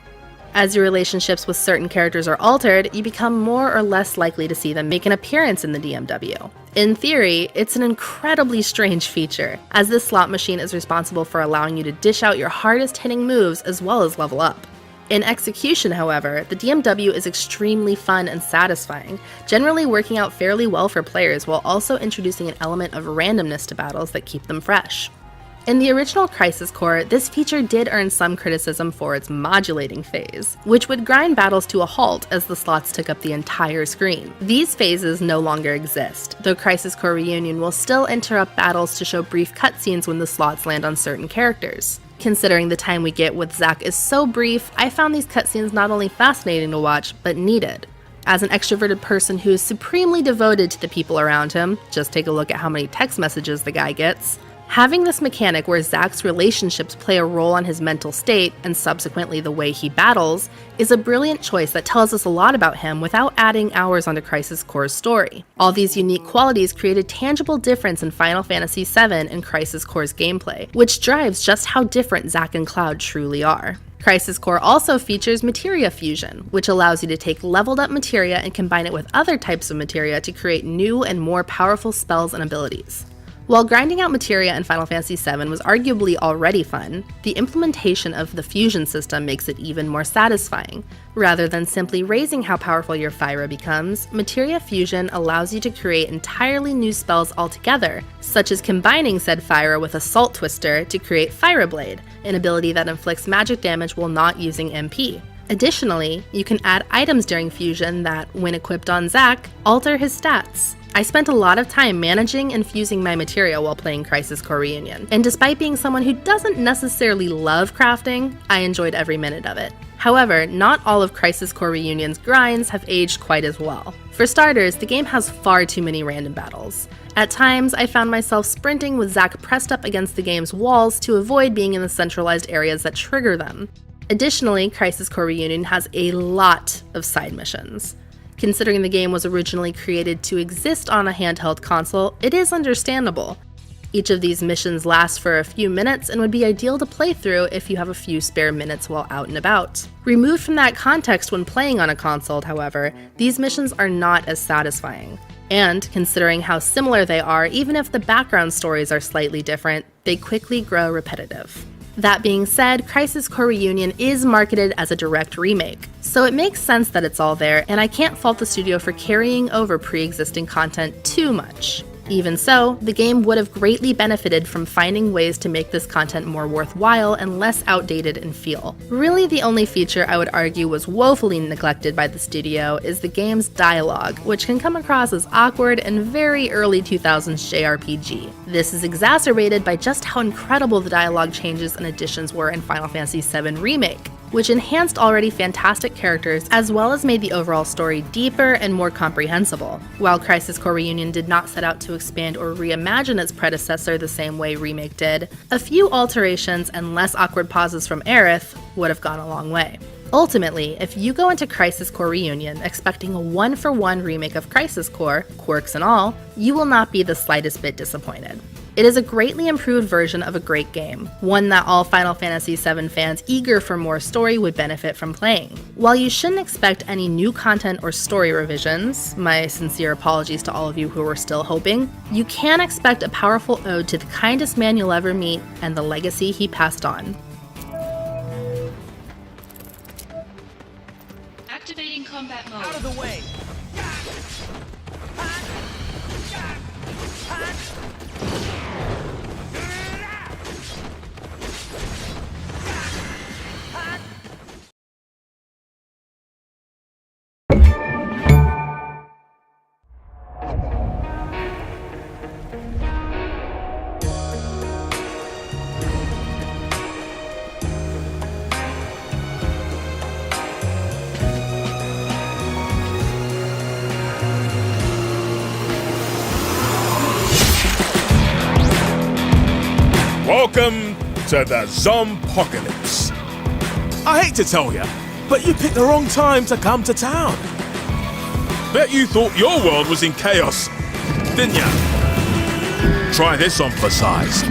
As your relationships with certain characters are altered, you become more or less likely to see them make an appearance in the DMW. In theory, it's an incredibly strange feature, as this slot machine is responsible for allowing you to dish out your hardest hitting moves as well as level up. In execution, however, the DMW is extremely fun and satisfying, generally working out fairly well for players while also introducing an element of randomness to battles that keep them fresh. In the original Crisis Core, this feature did earn some criticism for its modulating phase, which would grind battles to a halt as the slots took up the entire screen. These phases no longer exist, though Crisis Core Reunion will still interrupt battles to show brief cutscenes when the slots land on certain characters. Considering the time we get with Zack is so brief, I found these cutscenes not only fascinating to watch, but needed. As an extroverted person who is supremely devoted to the people around him, just take a look at how many text messages the guy gets, having this mechanic where Zack's relationships play a role on his mental state, and subsequently the way he battles, is a brilliant choice that tells us a lot about him without adding hours onto Crisis Core's story. All these unique qualities create a tangible difference in Final Fantasy VII and Crisis Core's gameplay, which drives just how different Zack and Cloud truly are. Crisis Core also features materia fusion, which allows you to take leveled up materia and combine it with other types of materia to create new and more powerful spells and abilities. While grinding out materia in Final Fantasy VII was arguably already fun, the implementation of the fusion system makes it even more satisfying. Rather than simply raising how powerful your Fyra becomes, materia fusion allows you to create entirely new spells altogether, such as combining said Fyra with Assault Twister to create Fyra Blade, an ability that inflicts magic damage while not using MP. Additionally, you can add items during fusion that, when equipped on Zack, alter his stats. I spent a lot of time managing and fusing my material while playing Crisis Core Reunion, and despite being someone who doesn't necessarily love crafting, I enjoyed every minute of it. However, not all of Crisis Core Reunion's grinds have aged quite as well. For starters, the game has far too many random battles. At times, I found myself sprinting with Zack pressed up against the game's walls to avoid being in the centralized areas that trigger them. Additionally, Crisis Core Reunion has a lot of side missions. Considering the game was originally created to exist on a handheld console, it is understandable. Each of these missions lasts for a few minutes and would be ideal to play through if you have a few spare minutes while out and about. Removed from that context when playing on a console, however, these missions are not as satisfying. And, considering how similar they are, even if the background stories are slightly different, they quickly grow repetitive. That being said, Crisis Core Reunion is marketed as a direct remake, so it makes sense that it's all there, and I can't fault the studio for carrying over pre-existing content too much. Even so, the game would have greatly benefited from finding ways to make this content more worthwhile and less outdated in feel. Really, the only feature I would argue was woefully neglected by the studio is the game's dialogue, which can come across as awkward and very early 2000s JRPG. This is exacerbated by just how incredible the dialogue changes and additions were in Final Fantasy VII Remake, which enhanced already fantastic characters as well as made the overall story deeper and more comprehensible. While Crisis Core Reunion did not set out to expand or reimagine its predecessor the same way Remake did, a few alterations and less awkward pauses from Aerith would have gone a long way. Ultimately, if you go into Crisis Core Reunion expecting a one-for-one remake of Crisis Core, quirks and all, you will not be the slightest bit disappointed. It is a greatly improved version of a great game, one that all Final Fantasy VII fans eager for more story would benefit from playing. While you shouldn't expect any new content or story revisions, my sincere apologies to all of you who were still hoping, you can expect a powerful ode to the kindest man you'll ever meet and the legacy he passed on. Activating combat mode. Out of the way! Welcome to the Zompocalypse. I hate to tell you, but you picked the wrong time to come to town. Bet you thought your world was in chaos, didn't ya? Try this on for size.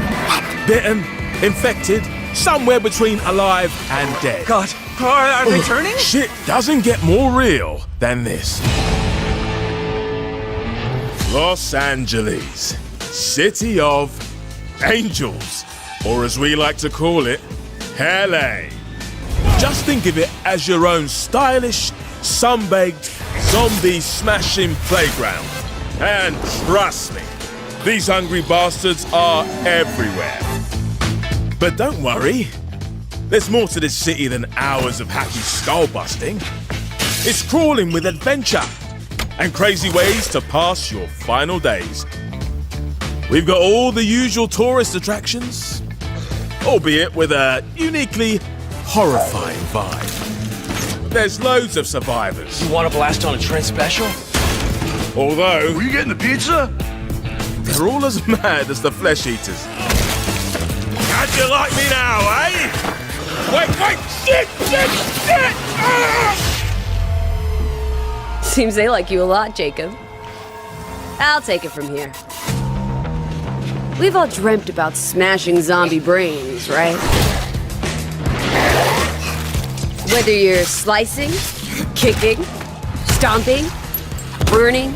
Bitten, infected, somewhere between alive and dead. God, are they turning? Shit doesn't get more real than this. Los Angeles, city of angels, or as we like to call it, LA. Just think of it as your own stylish, sun-baked, zombie-smashing playground. And trust me, these hungry bastards are everywhere. But don't worry, there's more to this city than hours of hacky skull-busting. It's crawling with adventure and crazy ways to pass your final days. We've got all the usual tourist attractions, albeit with a uniquely horrifying vibe. There's loads of survivors. You want to blast on a Trent special? Although... Were you getting the pizza? They're all as mad as the flesh eaters. How'd you like me now, eh? Wait, shit! Ah! Seems they like you a lot, Jacob. I'll take it from here. We've all dreamt about smashing zombie brains, right? Whether you're slicing, kicking, stomping, burning,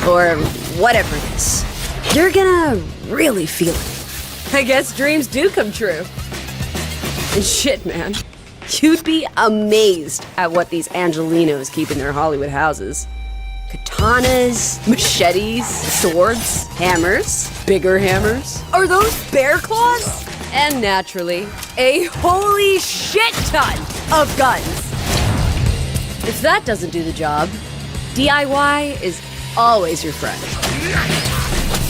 or whatever it is, you're gonna really feel it. I guess dreams do come true. And shit, man, you'd be amazed at what these Angelinos keep in their Hollywood houses. Katanas, machetes, swords, hammers, bigger hammers. Are those bear claws? And naturally, a holy shit ton of guns. If that doesn't do the job, DIY is always your friend.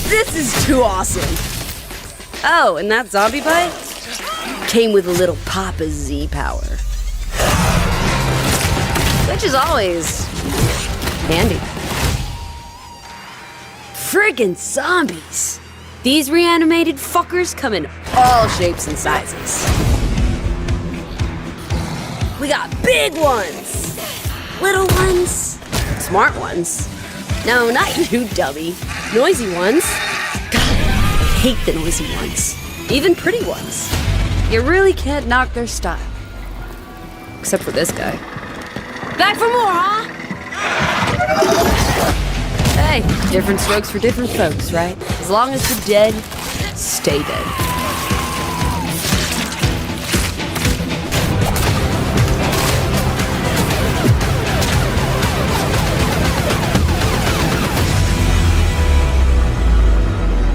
This is too awesome. Oh, and that zombie bite came with a little Papa Z power. Which is always handy. Friggin' zombies. These reanimated fuckers come in all shapes and sizes. We got big ones, little ones, smart ones. No, not you, dummy. Noisy ones. God, I hate the noisy ones. Even pretty ones. You really can't knock their style. Except for this guy. Back for more, huh? Hey, different strokes for different folks, right? As long as you're dead, stay dead.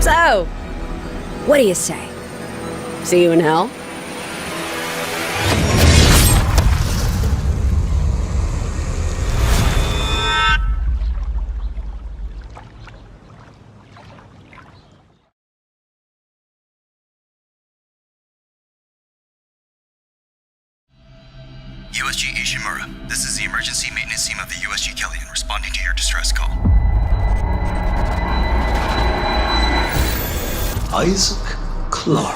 So, what do you say? See you in hell? USG Ishimura, this is the emergency maintenance team of the USG Kellyan responding to your distress call. Isaac Clarke.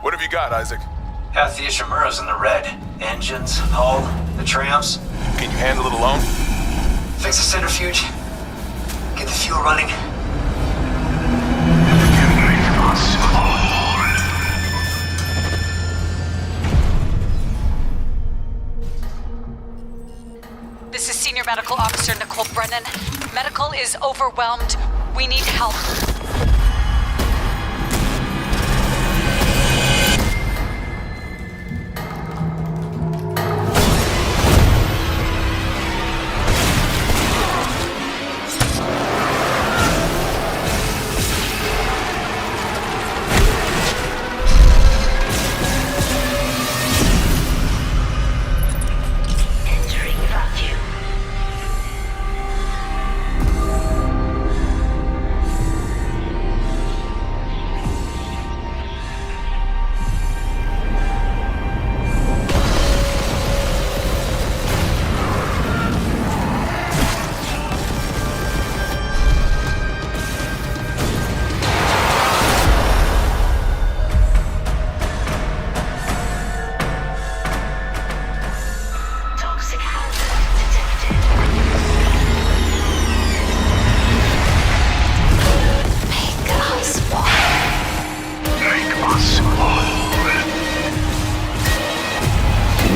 What have you got, Isaac? Half the Ishimura's in the red. Engines, hull, the trams. Can you handle it alone? Fix the centrifuge. Get the fuel running. This is Senior Medical Officer Nicole Brennan. Medical is overwhelmed. We need help.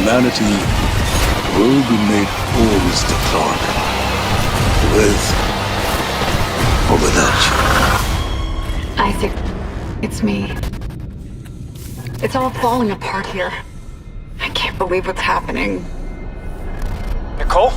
Humanity will be made whole, Mr. Clarke. With or without you. Isaac, it's me. It's all falling apart here. I can't believe what's happening. Nicole?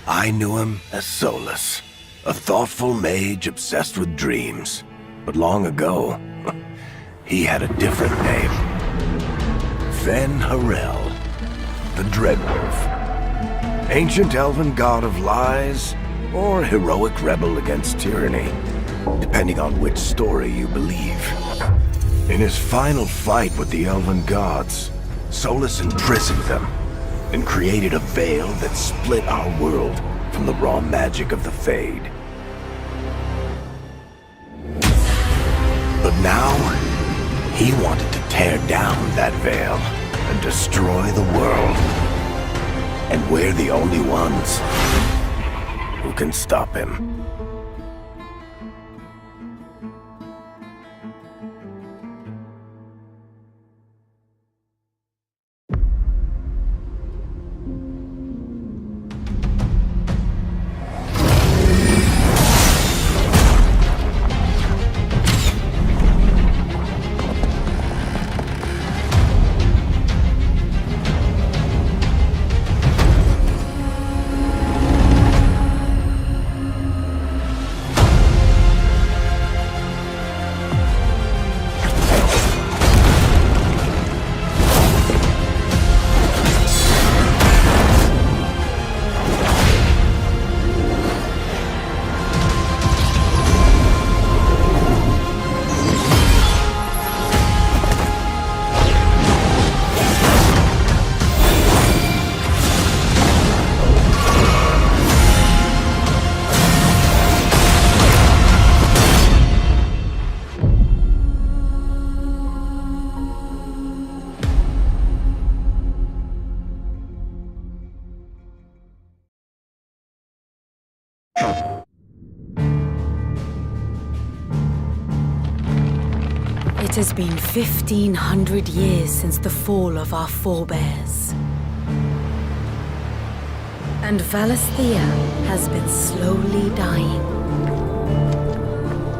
I knew him as Solus, a thoughtful mage obsessed with dreams. But long ago, he had a different name. Fen Harel, the Dreadwolf. Ancient elven god of lies, or heroic rebel against tyranny, depending on which story you believe. In his final fight with the elven gods, Solus imprisoned them and created a veil that split our world from the raw magic of the Fade. But now, he wanted to tear down that veil and destroy the world. And we're the only ones who can stop him. It has been 1,500 years since the fall of our forebears. And Valisthea has been slowly dying.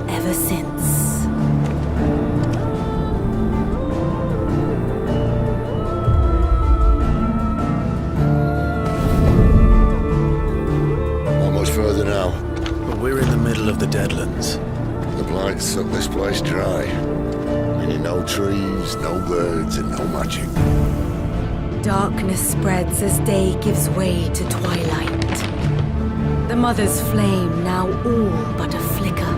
Ever since. Almost further now. But we're in the middle of the Deadlands. The blight sucked this place dry. Meaning no trees, no birds, and no magic. Darkness spreads as day gives way to twilight. The Mother's flame now all but a flicker.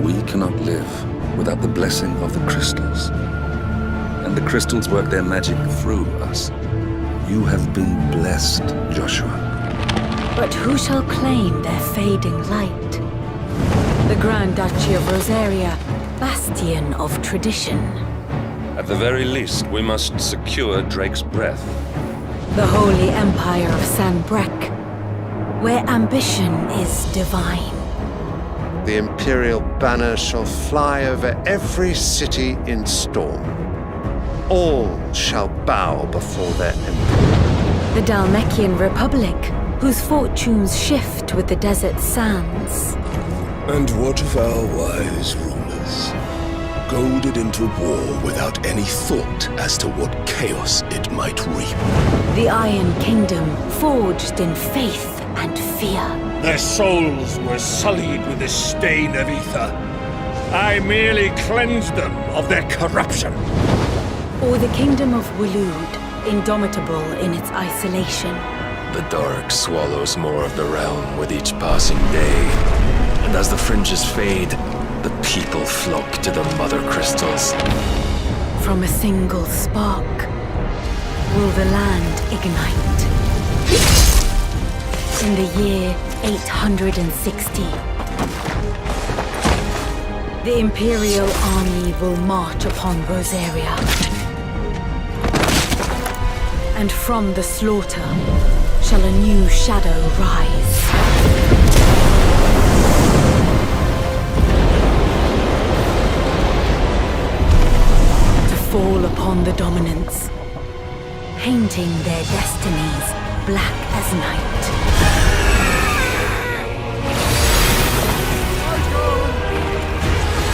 We cannot live without the blessing of the crystals. And the crystals work their magic through us. You have been blessed, Joshua. But who shall claim their fading light? The Grand Duchy of Rosaria, bastion of tradition. At the very least, we must secure Drake's breath. The Holy Empire of San Brek, where ambition is divine. The Imperial banner shall fly over every city in storm. All shall bow before their emperor. The Dalmekian Republic, whose fortunes shift with the desert sands. And what of our wise rulers? Goaded into war without any thought as to what chaos it might reap. The Iron Kingdom, forged in faith and fear. Their souls were sullied with the stain of ether. I merely cleansed them of their corruption. Or the Kingdom of Waloed, indomitable in its isolation. The dark swallows more of the realm with each passing day. And as the fringes fade, the people flock to the mother crystals. From a single spark, will the land ignite. In the year 860, the Imperial army will march upon Rosaria. And from the slaughter shall a new shadow rise. Fall upon the dominants, painting their destinies black as night.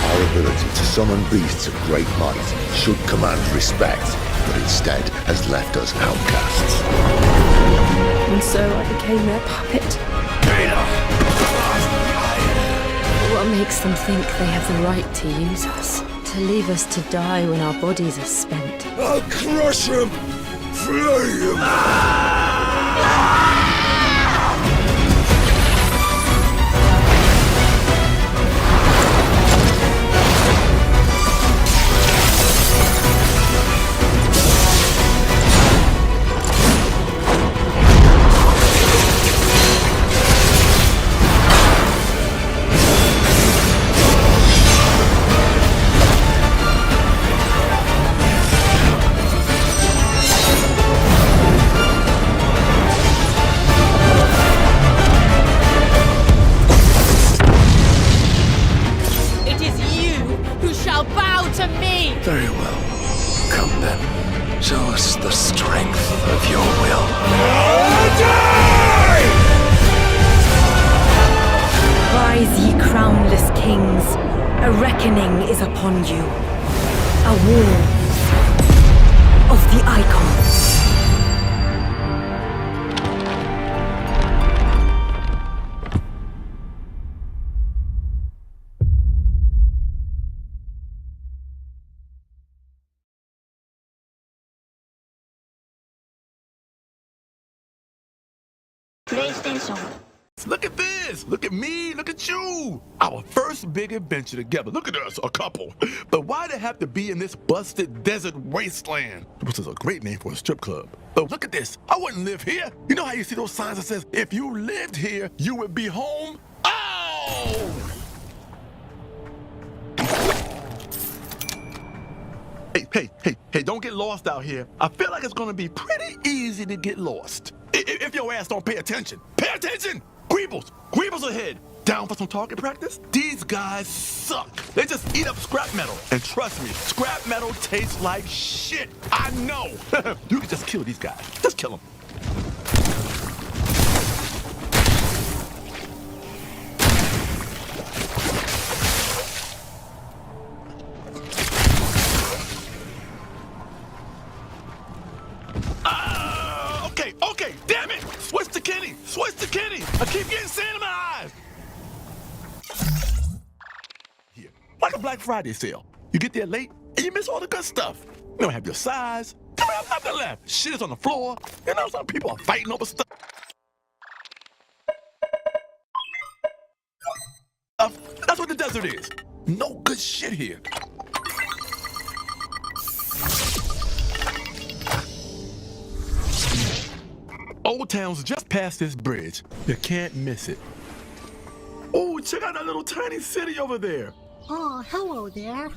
Our ability to summon beasts of great might should command respect, but instead has left us outcasts. And so I became their puppet. What makes them think they have the right to use us? To leave us to die when our bodies are spent? I'll crush him! Flay him! Very well. Come then. Show us the strength of your will. Rise, ye crownless kings. A reckoning is upon you. A war of the icons. PlayStation. Look at this! Look at me! Look at you! Our first big adventure together. Look at us, a couple. But why'd it have to be in this busted desert wasteland? Which is a great name for a strip club. But look at this. I wouldn't live here. You know how you see those signs that says, if you lived here, you would be home? Oh! Hey, don't get lost out here. I feel like it's gonna be pretty easy to get lost. If your ass don't pay attention. Pay attention! Greebles ahead. Down for some target practice? These guys suck. They just eat up scrap metal. And trust me, scrap metal tastes like shit. I know. You can just kill these guys. Just kill them. Okay, damn it! Switch to Kenny! I keep getting sand in my eyes! Here, like a Black Friday sale. You get there late, and you miss all the good stuff. You don't have your size, you don't have nothing left. Shit is on the floor, you know, some people are fighting over stuff. That's what the desert is. No good shit here. Old Town's just past this bridge. You can't miss it. Oh, check out that little tiny city over there. Oh, hello there.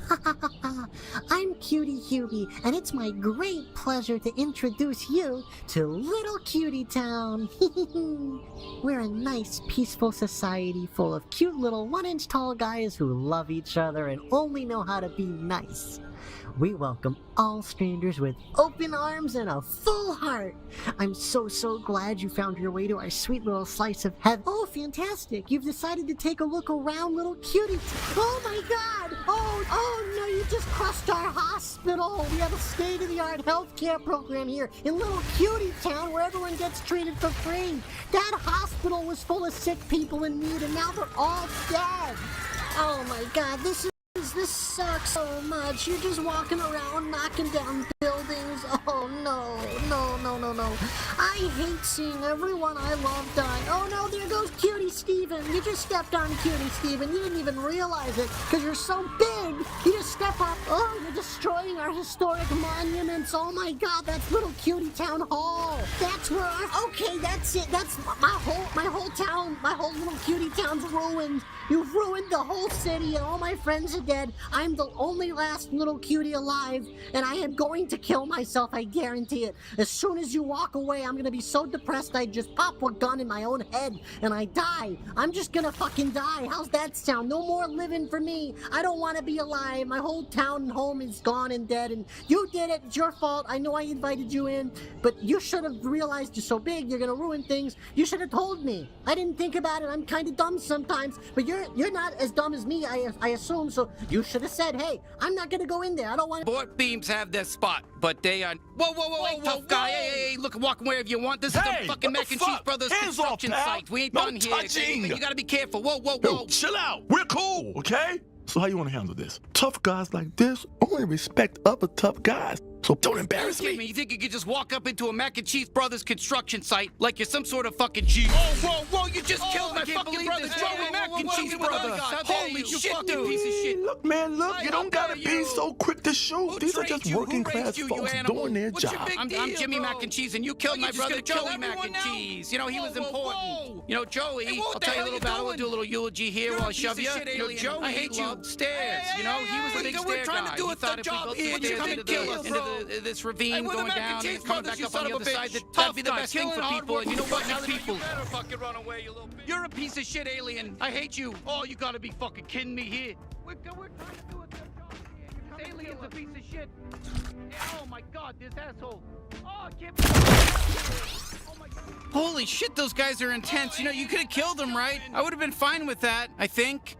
I'm Cutie Hubie, and it's my great pleasure to introduce you to Little Cutie Town. We're a nice, peaceful society full of cute little 1-inch tall guys who love each other and only know how to be nice. We welcome all strangers with open arms and a full heart. I'm so glad you found your way to our sweet little slice of heaven. Oh, fantastic. You've decided to take a look around Little Cutie. Oh my god. Oh no, you just crushed our hospital. We have a state-of-the-art healthcare program here in Little Cutie Town where everyone gets treated for free. That hospital was full of sick people in need and now they're all dead. Oh my god, this sucks so much. You're just walking around knocking down buildings. Oh no. I hate seeing everyone I love die. Oh no, there goes Cutie Steven. You just stepped on Cutie Steven. You didn't even realize it because you're so big. You just step up. Oh, you're destroying our historic monuments. Oh my god, that's Little Cutie Town Hall. That's where okay, that's it. That's my whole town. My whole Little Cutie Town's ruined. You've ruined the whole city and all my friends are dead. I'm the only last little cutie alive, and I am going to kill myself, I guarantee it. As soon as you walk away, I'm gonna be so depressed I just pop a gun in my own head and I die. I'm just gonna fucking die. How's that sound? No more living for me. I don't want to be alive. My whole town and home is gone and dead, and you did it. It's your fault. I know I invited you in, but you should have realized you're so big, you're gonna ruin things. You should have told me. I didn't think about it. I'm kind of dumb sometimes, but you're not as dumb as me, I assume, so you should have said, hey, I'm not gonna go in there. I don't want to... Board beams have their spot, but they are... Whoa, tough guy. Hey, look, walk wherever you want. This is the fucking Mac and Cheese Brothers construction site. We ain't done here. You gotta be careful. Whoa. Yo, chill out. We're cool, okay? So how you want to handle this? Tough guys like this only respect other tough guys. So don't embarrass me. You think you could just walk up into a Mac and Cheese Brothers construction site like you're some sort of fucking G? Whoa, you just killed my fucking brother, Joey Mac and Cheese Brothers. Holy shit, dude. Piece of shit. Look, man, you don't gotta be so quick to shoot. These are just working class folks doing their job. I'm Jimmy Mac and Cheese, and you killed my brother, Joey Mac and Cheese. You know, he was important. You know, Joey, I'll tell you a little about it. We'll do a little eulogy here while I shove you. You know, Joey loved stairs. You know, he was a big stair guy. He thought if we built the stairs into this ravine going down and coming back up on the other side, that'd be the best thing for people. And you know what? Now people... You're a piece of shit alien. I hate you. Oh, you gotta be fucking kidding me here. We're trying to do a good job here. This alien's a piece of shit. Oh my god, this asshole. Oh, I can't believe... Oh my god. Holy shit, those guys are intense. You know, you could have killed them, right? I would have been fine with that, I think.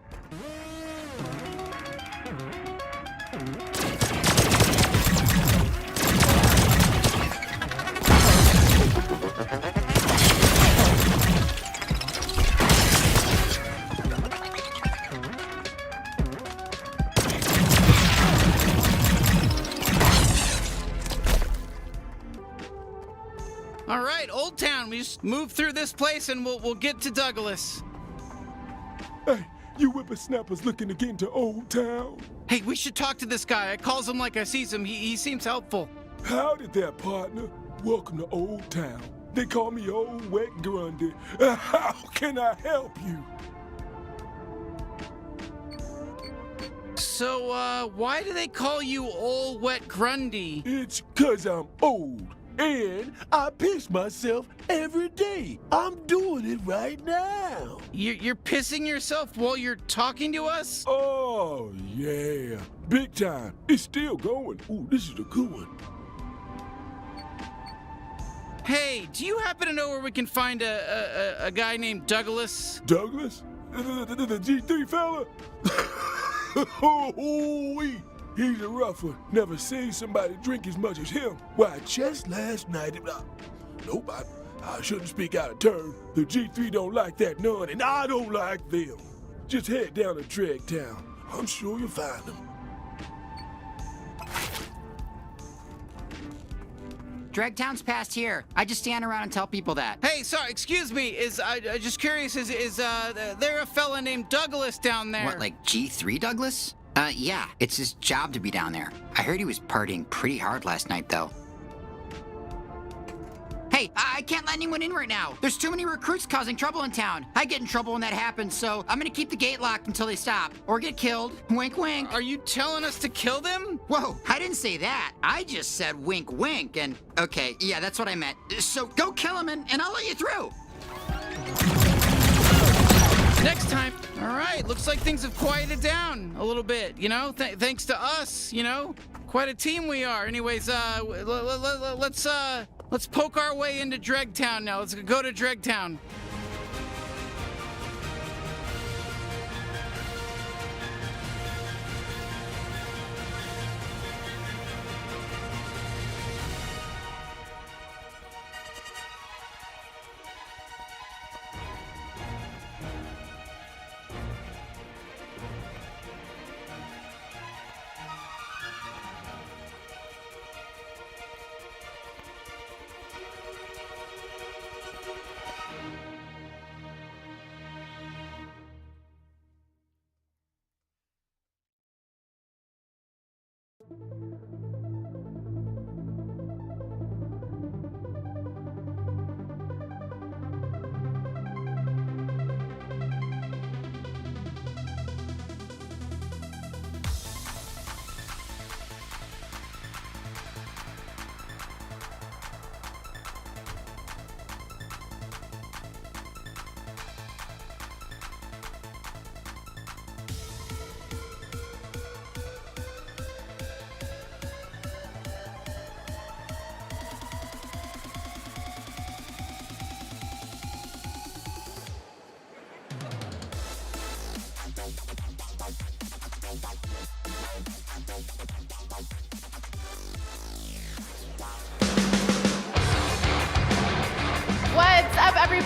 All right, Old Town. We just move through this place and we'll get to Douglas. Hey, you whippersnappers looking to get into Old Town? Hey, we should talk to this guy. I calls him like I sees him. He seems helpful. Howdy there, partner. Welcome to Old Town. They call me Old Wet Grundy. How can I help you? So, why do they call you Old Wet Grundy? It's 'cause I'm old. And I piss myself every day. I'm doing it right now. You're pissing yourself while you're talking to us? Oh, yeah. Big time. It's still going. Ooh, this is a good one. Hey, do you happen to know where we can find a guy named Douglas? Douglas? The G3 fella? Oh-wee. He's a rough one. Never seen somebody drink as much as him. Why, just last night... Nope, I shouldn't speak out of turn. The G3 don't like that none, and I don't like them. Just head down to Dregtown. I'm sure you'll find them. Dregtown's past here. I just stand around and tell people that. Hey, sorry, excuse me. I just curious, is there a fella named Douglas down there? What, like G3 Douglas? Yeah, it's his job to be down there. I heard he was partying pretty hard last night, though. Hey, I can't let anyone in right now. There's too many recruits causing trouble in town. I get in trouble when that happens, so I'm gonna keep the gate locked until they stop. Or get killed. Wink, wink. Are you telling us to kill them? Whoa, I didn't say that. I just said wink, wink, and... Okay, yeah, that's what I meant. So go kill him, and I'll let you through. Next time. All right, looks like things have quieted down a little bit, you know? Thanks to us, you know? Quite a team we are. Anyways, let's poke our way into Dregtown now. Let's go to Dregtown.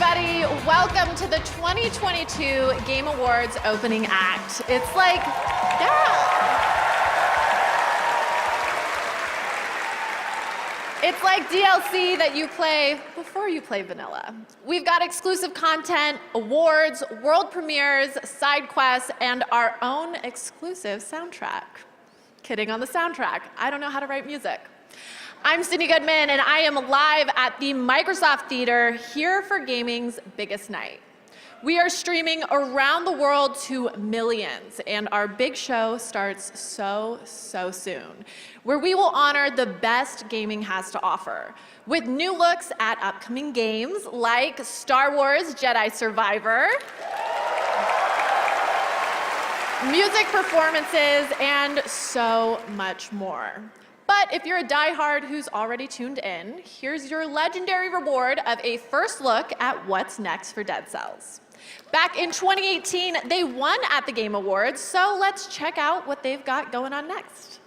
everybody. Welcome to the 2022 Game Awards opening act. It's like, it's like DLC that you play before you play vanilla. We've got exclusive content, awards, world premieres, side quests, and our own exclusive soundtrack. Kidding on the soundtrack. I don't know how to write music. I'm Sydney Goodman, and I am live at the Microsoft Theater here for gaming's biggest night. We are streaming around the world to millions, and our big show starts so soon, where we will honor the best gaming has to offer, with new looks at upcoming games like Star Wars Jedi Survivor, music performances, and so much more. But if you're a diehard who's already tuned in, here's your legendary reward of a first look at what's next for Dead Cells. Back in 2018, they won at the Game Awards, so let's check out what they've got going on next.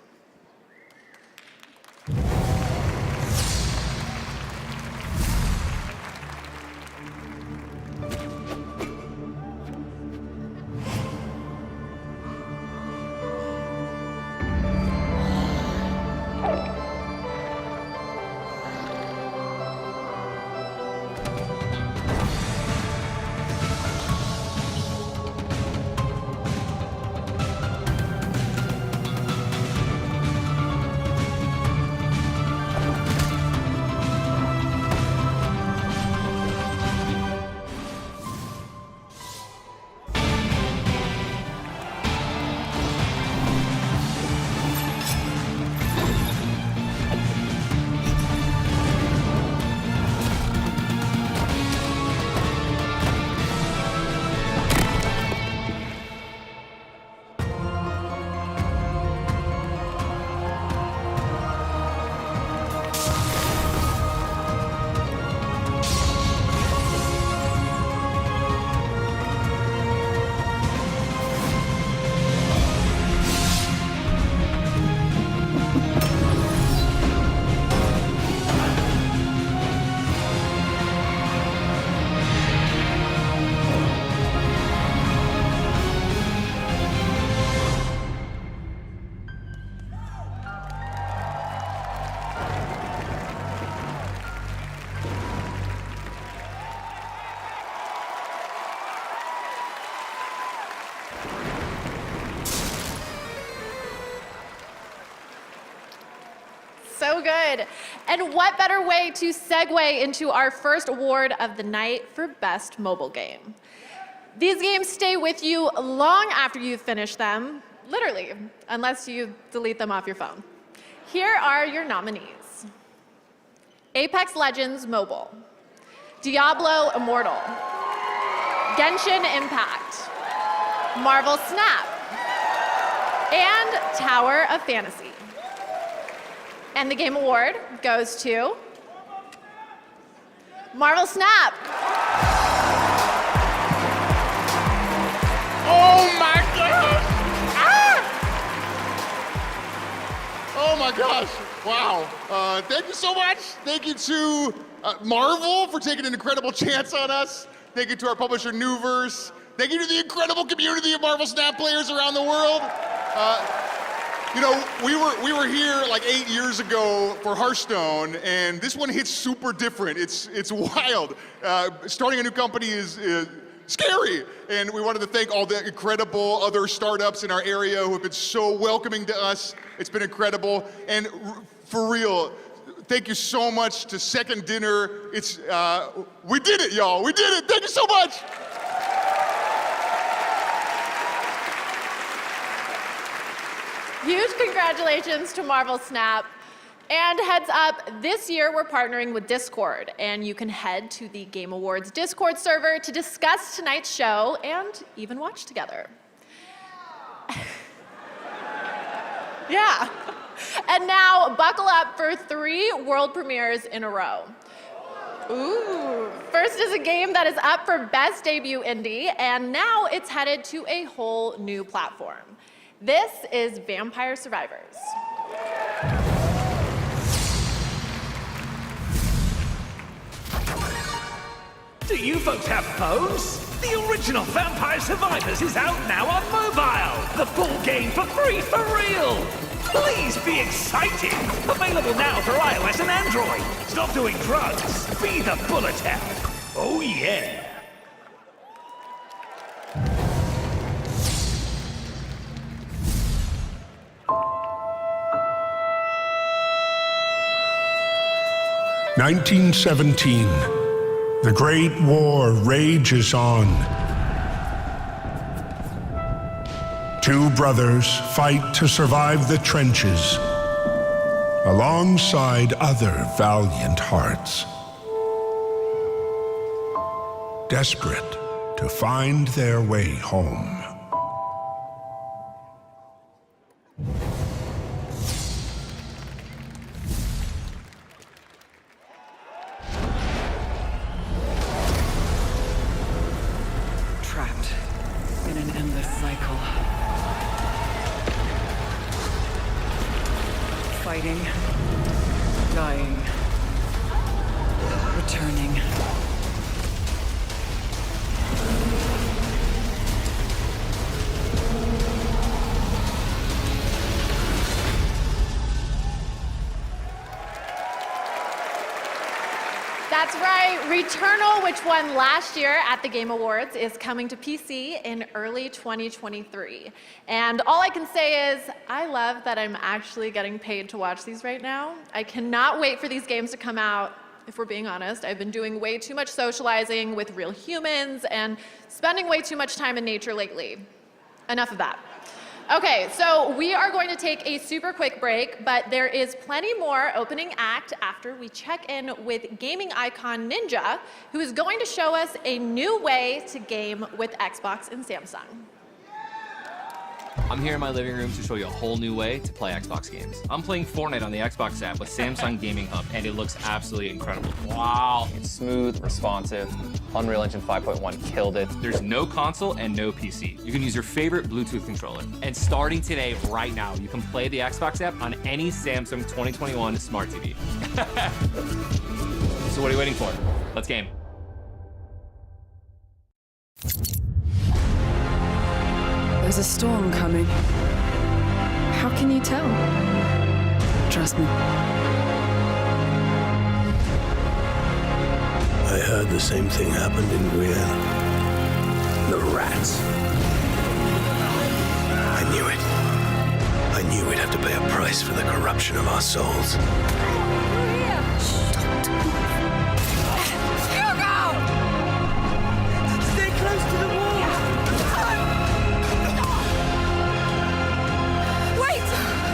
So good. And what better way to segue into our first award of the night for Best Mobile Game? These games stay with you long after you've finished them, literally, unless you delete them off your phone. Here are your nominees: Apex Legends Mobile, Diablo Immortal, Genshin Impact, Marvel Snap, and Tower of Fantasy. And the Game Award goes to Marvel Snap. Oh my gosh! Ah! Oh my gosh! Wow. Thank you so much. Thank you to Marvel for taking an incredible chance on us. Thank you to our publisher, Newverse. Thank you to the incredible community of Marvel Snap players around the world. You know, we were here like 8 years ago for Hearthstone, and this one hits super different. It's wild. Starting a new company is scary, and we wanted to thank all the incredible other startups in our area who have been so welcoming to us. It's been incredible, and for real, thank you so much to Second Dinner. We did it, y'all. We did it. Thank you so much. Huge congratulations to Marvel Snap. And heads up, this year we're partnering with Discord, and you can head to the Game Awards Discord server to discuss tonight's show and even watch together. Yeah. And now, buckle up for 3 world premieres in a row. Ooh. First is a game that is up for Best Debut Indie, and now it's headed to a whole new platform. This is Vampire Survivors. Do you folks have phones? The original Vampire Survivors is out now on mobile. The full game for free for real. Please be excited. Available now for iOS and Android. Stop doing drugs. Be the bullet hell. Oh yeah. "1917. The Great War rages on. Two brothers fight to survive the trenches, alongside other valiant hearts, desperate to find their way home." Trapped in an endless cycle. Fighting, dying, returning. That's right, Returnal, which won last year at the Game Awards, is coming to PC in early 2023. And all I can say is, I love that I'm actually getting paid to watch these right now. I cannot wait for these games to come out. If we're being honest, I've been doing way too much socializing with real humans and spending way too much time in nature lately. Enough of that. Okay, so we are going to take a super quick break, but there is plenty more opening act after we check in with gaming icon Ninja, who is going to show us a new way to game with Xbox and Samsung. I'm here in my living room to show you a whole new way to play Xbox games. I'm playing Fortnite on the Xbox app with Samsung Gaming Hub, and it looks absolutely incredible. Wow. It's smooth, responsive. Unreal Engine 5.1 killed it. There's no console and no PC. You can use your favorite Bluetooth controller. And starting today, right now, you can play the Xbox app on any Samsung 2021 Smart TV. So what are you waiting for? Let's game. There's a storm coming. How can you tell? Trust me. I heard the same thing happened in Guyana. The rats. I knew it. I knew we'd have to pay a price for the corruption of our souls. Hugo! Stay close to the wall!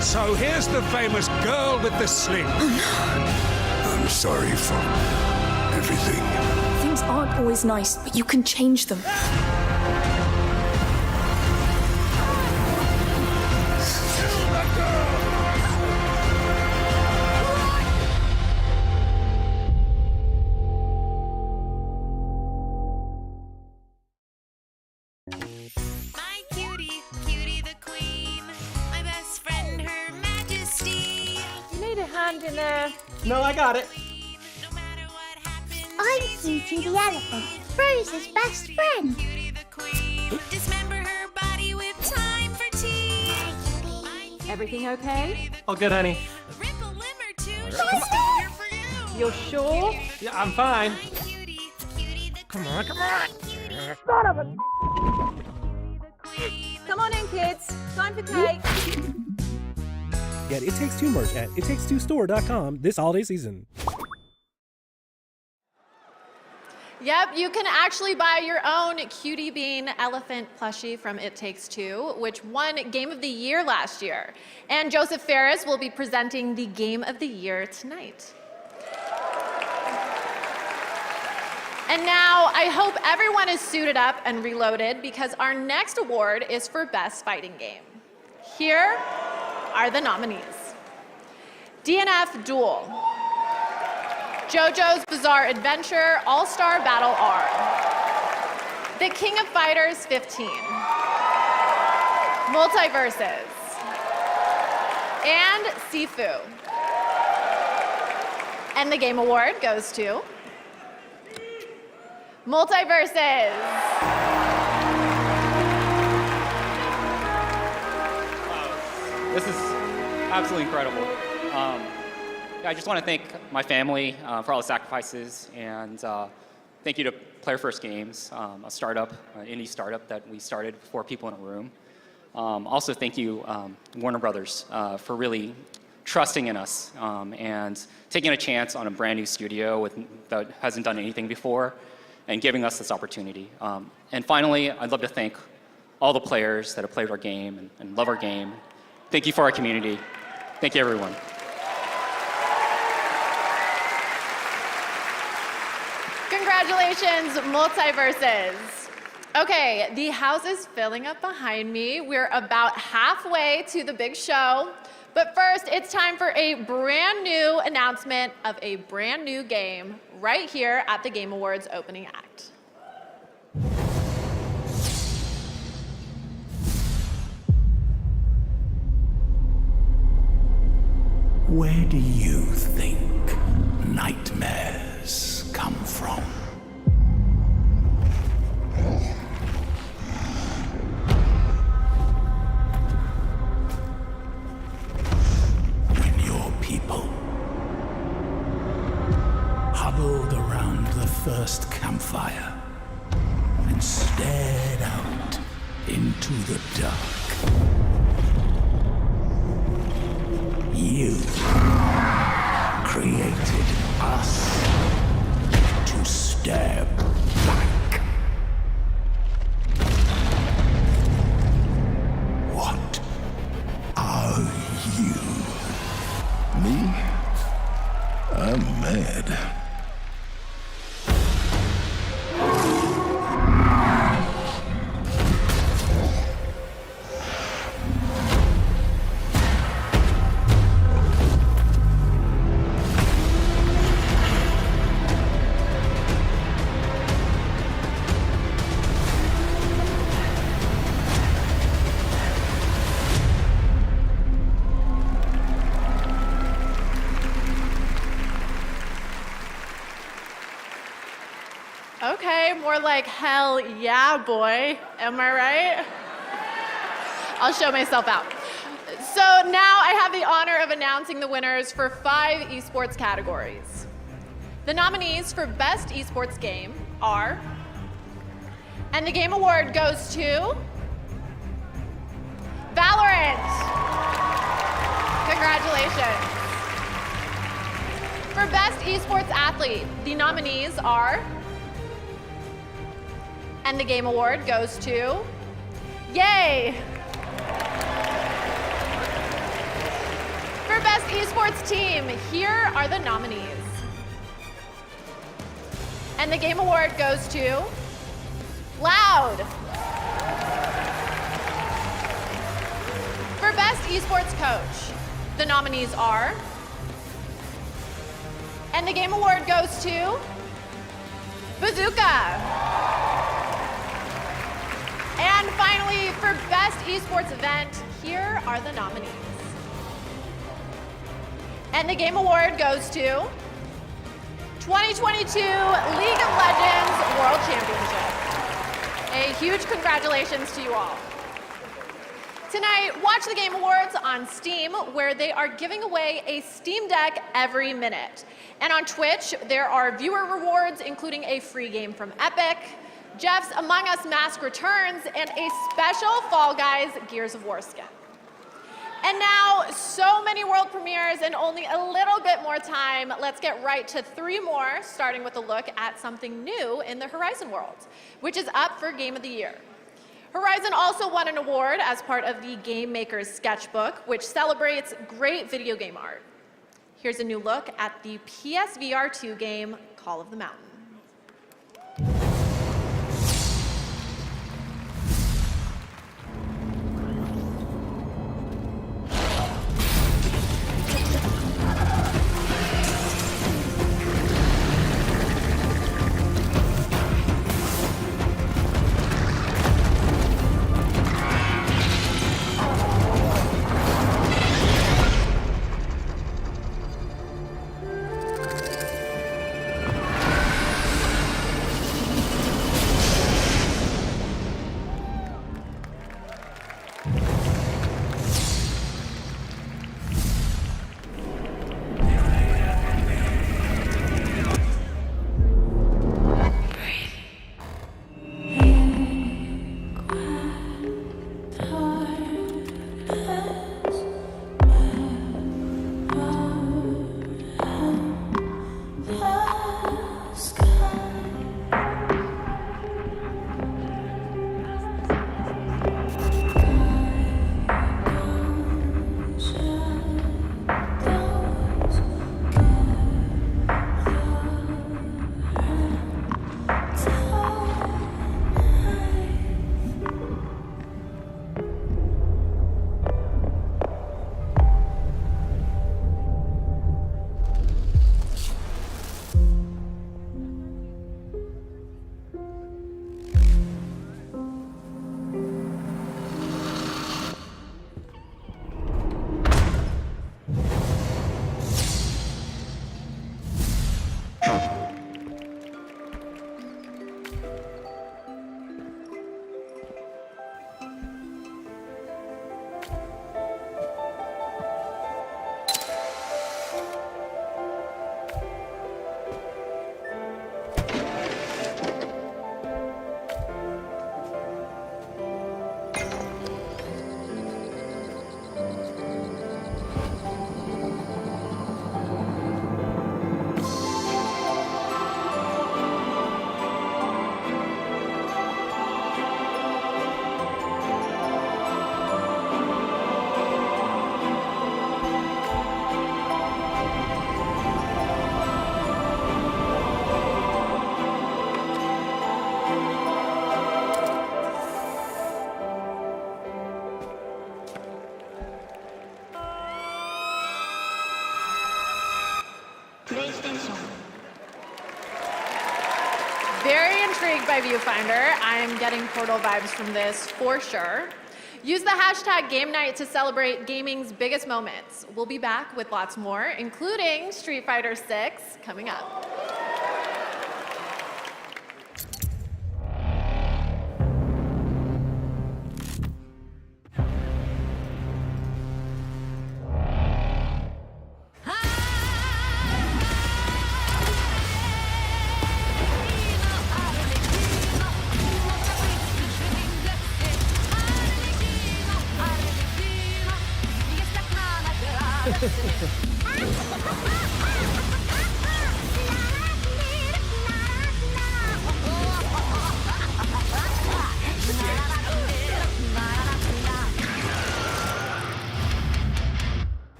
So here's the famous girl with the sling. I'm sorry for everything. Things aren't always nice, but you can change them. In there. No, I got it. I'm Cutie the elephant, Rose's best friend. Dismember her body with time for tea. Everything okay? All good, honey. You're sure? Yeah, I'm fine. Come on, come on. Son of a... Come on in, kids. Time for cake. Get It Takes Two merch at itakes2store.com this holiday season. Yep, you can actually buy your own Cutie Bean elephant plushie from It Takes Two, which won Game of the Year last year. And Joseph Ferris will be presenting the Game of the Year tonight. And now, I hope everyone is suited up and reloaded because our next award is for Best Fighting Game. Here are the nominees. DNF Duel, JoJo's Bizarre Adventure All-Star Battle R, The King of Fighters 15, Multiverses, and Sifu. And the Game Award goes to Multiverses. This is absolutely incredible. I just want to thank my family for all the sacrifices, and thank you to Player First Games, a startup, an indie startup that we started 4 people in a room. Also, thank you, Warner Brothers, for really trusting in us and taking a chance on a brand new studio that hasn't done anything before and giving us this opportunity. And finally, I'd love to thank all the players that have played our game and love our game. Thank you for our community. Thank you, everyone. Congratulations, Multiverses. Okay, the house is filling up behind me. We're about halfway to the big show. But first, it's time for a brand new announcement of a brand new game right here at the Game Awards opening act. Where do you think nightmares come from? When your people huddled around the first campfire and stared out into the dark. You created us to stare back. What are you? Me? I'm mad. Okay, more like hell yeah, boy. Am I right? I'll show myself out. So now I have the honor of announcing the winners for 5 esports categories. The nominees for Best Esports Game are, and the Game Award goes to Valorant. Congratulations. For Best Esports Athlete, the nominees are, and the Game Award goes to, yay! For Best Esports Team, here are the nominees. And the Game Award goes to, Loud! For Best Esports Coach, the nominees are, and the Game Award goes to, Bazooka! And finally, for Best Esports Event, here are the nominees. And the Game Award goes to 2022 League of Legends World Championship. A huge congratulations to you all. Tonight, watch the Game Awards on Steam, where they are giving away a Steam Deck every minute. And on Twitch, there are viewer rewards, including a free game from Epic, Geoff's Among Us Mask returns, and a special Fall Guys Gears of War skin. And now, so many world premieres and only a little bit more time. Let's get right to 3 more, starting with a look at something new in the Horizon world, which is up for Game of the Year. Horizon also won an award as part of the Game Maker's Sketchbook, which celebrates great video game art. Here's a new look at the PSVR 2 game, Call of the Mountain. PlayStation. Very intrigued by Viewfinder. I'm getting Portal vibes from this for sure. Use the hashtag GameNight to celebrate gaming's biggest moments. We'll be back with lots more, including Street Fighter 6 coming up.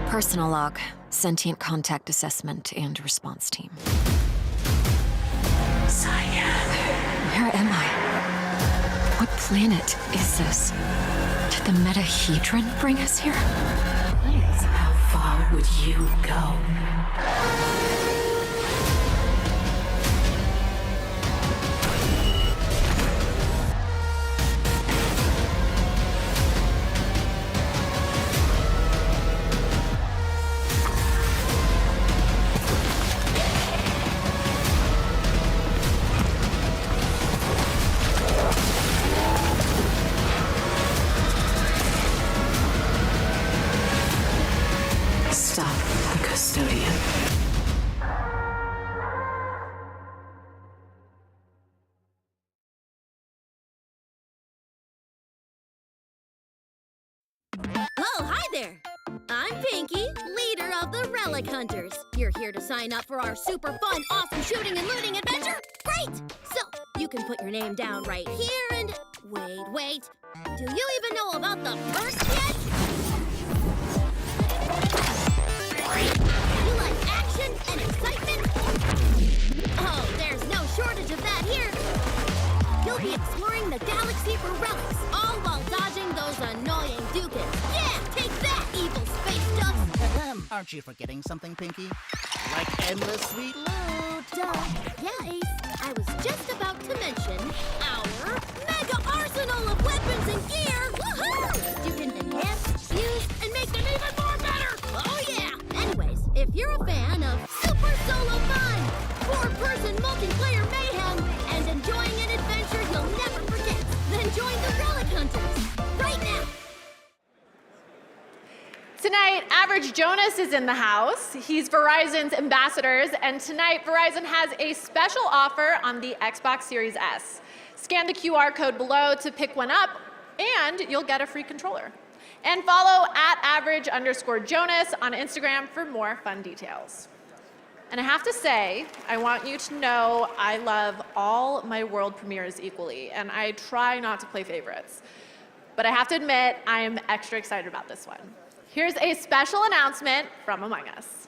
Personal log, sentient contact assessment and response team. Cyan. Where am I? What planet is this? Did the Metahedron bring us here? How far would you go? Stop the custodian. Oh, hi there! I'm Pinky, leader of the Relic Hunters. You're here to sign up for our super fun, awesome shooting and looting adventure? Great! So, you can put your name down right here and... Wait. Do you even know about the first yet? You like action and excitement? Oh, there's no shortage of that here. You'll be exploring the galaxy for relics, all while dodging those annoying Dukins. Yeah, take that, evil space ducks! Aren't you forgetting something, Pinky? Like endless sweet loot. Duh. Yeah, Ace. I was just about to mention our mega arsenal of weapons and gear. Woohoo! You can enhance, fuse, and make them even more better. Oh yeah! Anyways, if you're a fan of super solo fun, four-person multiplayer mayhem, and enjoying an adventure you'll never forget, then join the Relic Hunters right now. Tonight, Average Jonas is in the house. He's Verizon's ambassadors, and tonight Verizon has a special offer on the Xbox Series S. Scan the QR code below to pick one up, and you'll get a free controller. And follow @average_Jonas on Instagram for more fun details. And I have to say, I want you to know I love all my world premieres equally, and I try not to play favorites. But I have to admit, I am extra excited about this one. Here's a special announcement from Among Us.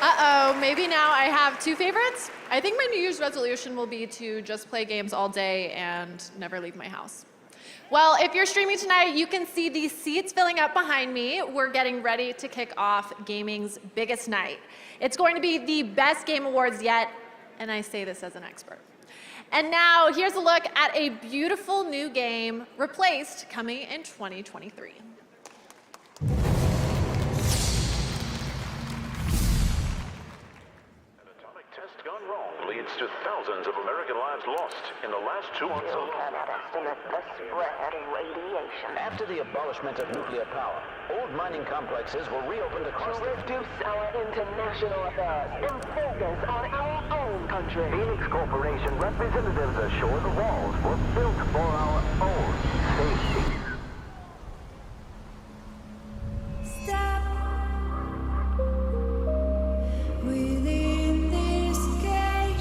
Uh-oh, maybe now I have two favorites? I think my New Year's resolution will be to just play games all day and never leave my house. Well, if you're streaming tonight, you can see these seats filling up behind me. We're getting ready to kick off gaming's biggest night. It's going to be the best Game Awards yet, and I say this as an expert. And now, here's a look at a beautiful new game, Replaced, coming in 2023. Test gone wrong leads to thousands of American lives lost in the last 2 months alone. Estimate the spread of radiation. After the abolishment of nuclear power, old mining complexes were reopened across to reduce our international affairs and focus on our own country. Phoenix Corporation representatives assure the walls were built for our own safety. Stop within this cage.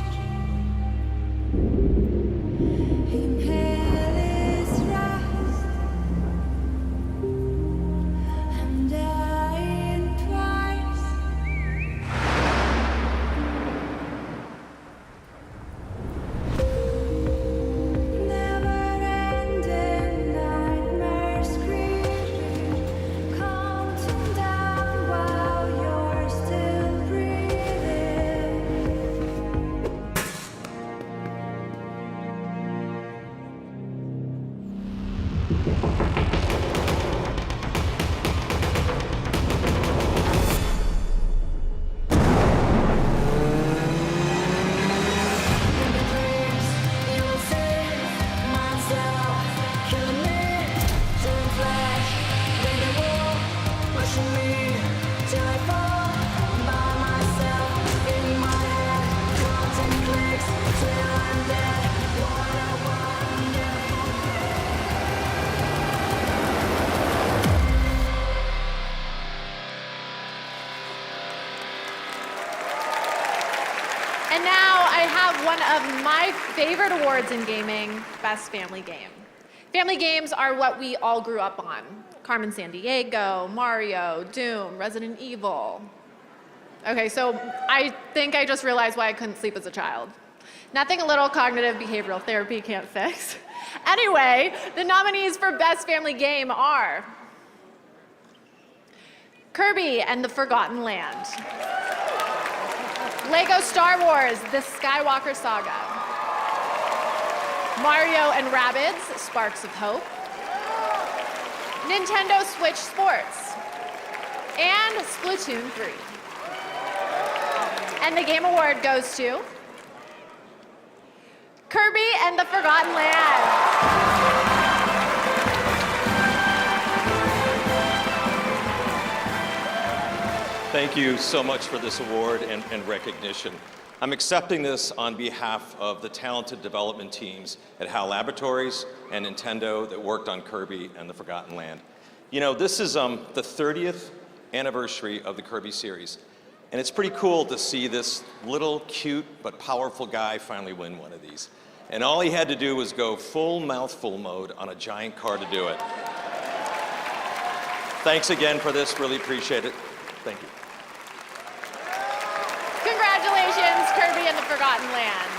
Inhale this rise. I'm dying twice. Never-ending nightmares creeping, counting down while you're still breathing. You'll save myself, killing me, turn flash, break the wall, pushing me till I fall by myself in my head, counting clicks till I'm dead. What a wonderful And now I have one of my favorite awards in gaming, Best Family Game. Family games are what we all grew up on. Carmen Sandiego, Mario, Doom, Resident Evil. Okay, so I think I just realized why I couldn't sleep as a child. Nothing a little cognitive behavioral therapy can't fix. Anyway, the nominees for Best Family Game are Kirby and the Forgotten Land, Lego Star Wars, The Skywalker Saga, Mario and Rabbids, Sparks of Hope, Nintendo Switch Sports, and Splatoon 3. And the Game Award goes to Kirby and the Forgotten Land. Thank you so much for this award and recognition. I'm accepting this on behalf of the talented development teams at HAL Laboratories and Nintendo that worked on Kirby and the Forgotten Land. You know, this is the 30th anniversary of the Kirby series, and it's pretty cool to see this little cute but powerful guy finally win one of these. And all he had to do was go full mouthful mode on a giant car to do it. Thanks again for this, really appreciate it. Thank you. Congratulations, Kirby and the Forgotten Land.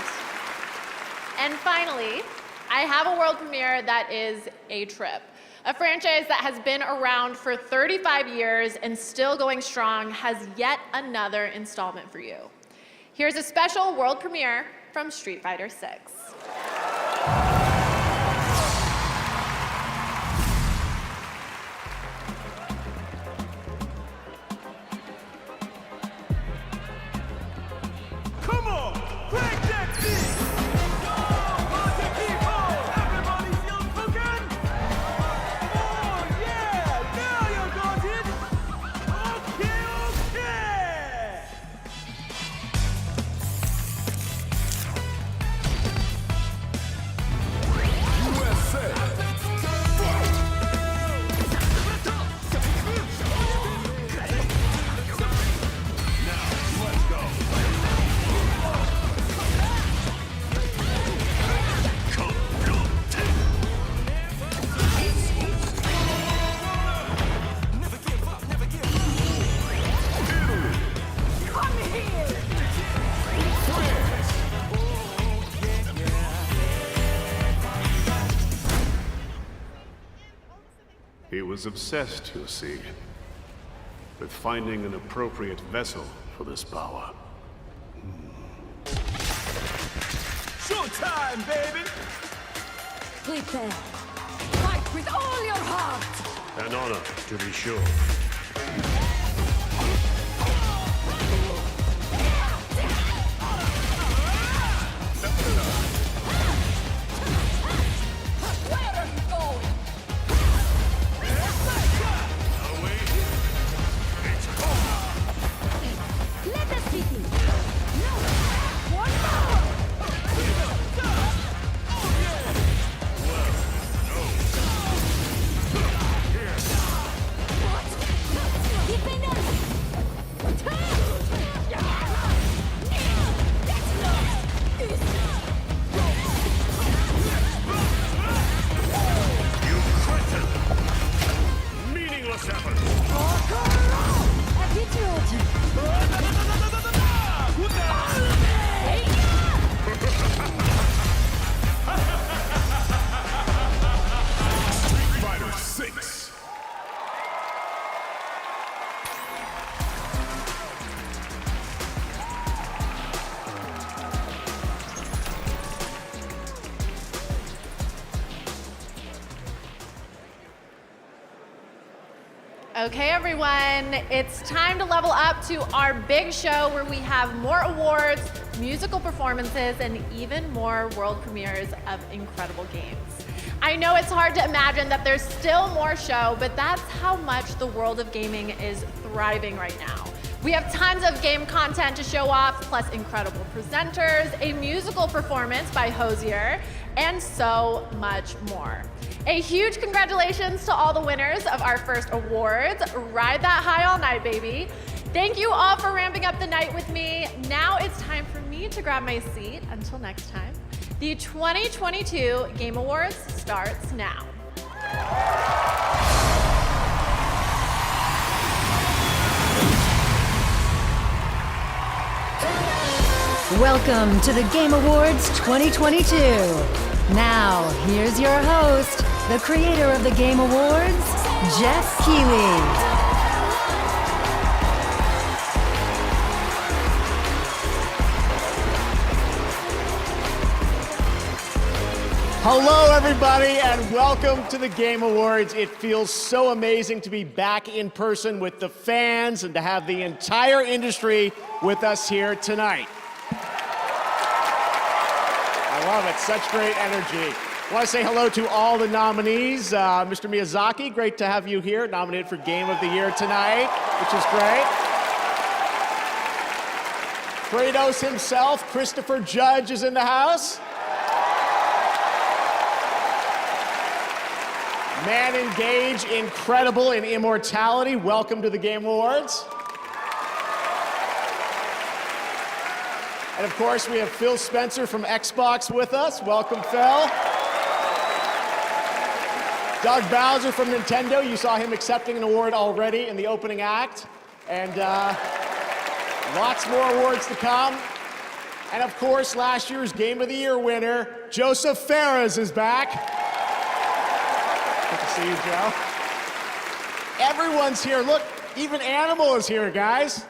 And finally, I have a world premiere that is a trip. A franchise that has been around for 35 years and still going strong has yet another installment for you. Here's a special world premiere from Street Fighter 6. Come on, break that beat! Everybody feels broken? Oh yeah, now you got it! Okay, okay! He was obsessed, you see, with finding an appropriate vessel for this power. Showtime, baby! Prepare. Fight with all your heart! An honor, to be sure. Where are you going? Let us begin. No! One more! Meaningless effort! Street Fighter 6. Okay, everyone, it's time to level up to our big show where we have more awards, musical performances, and even more world premieres of incredible games. I know it's hard to imagine that there's still more show, but that's how much the world of gaming is thriving right now. We have tons of game content to show off, plus incredible presenters, a musical performance by Hozier, and so much more. A huge congratulations to all the winners of our first awards. Ride that high all night, baby. Thank you all for ramping up the night with me. Now it's time for me to grab my seat. Until next time, the 2022 Game Awards starts now. Welcome to the Game Awards 2022. Now, here's your host, the creator of the Game Awards, Geoff Keighley. Hello, everybody, and welcome to the Game Awards. It feels so amazing to be back in person with the fans and to have the entire industry with us here tonight. I love it. Such great energy. I want to say hello to all the nominees. Mr. Miyazaki, great to have you here, nominated for Game of the Year tonight, which is great. Kratos himself, Christopher Judge, is in the house. Man Engage, incredible in immortality. Welcome to the Game Awards. And of course, we have Phil Spencer from Xbox with us. Welcome, Phil. Doug Bowser from Nintendo. You saw him accepting an award already in the opening act. And lots more awards to come. And of course, last year's Game of the Year winner, Joseph Fares, is back. Good to see you, Joe. Everyone's here. Look, even Animal is here, guys.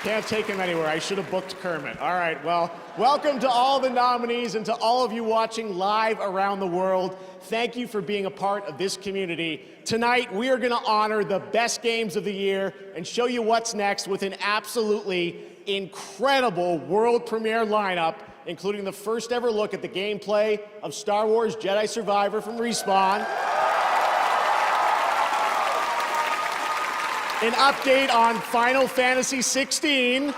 Can't take him anywhere. I should have booked Kermit. All right, well, welcome to all the nominees and to all of you watching live around the world. Thank you for being a part of this community. Tonight, we are going to honor the best games of the year and show you what's next with an absolutely incredible world premiere lineup, including the first ever look at the gameplay of Star Wars Jedi Survivor from Respawn. An update on Final Fantasy XVI.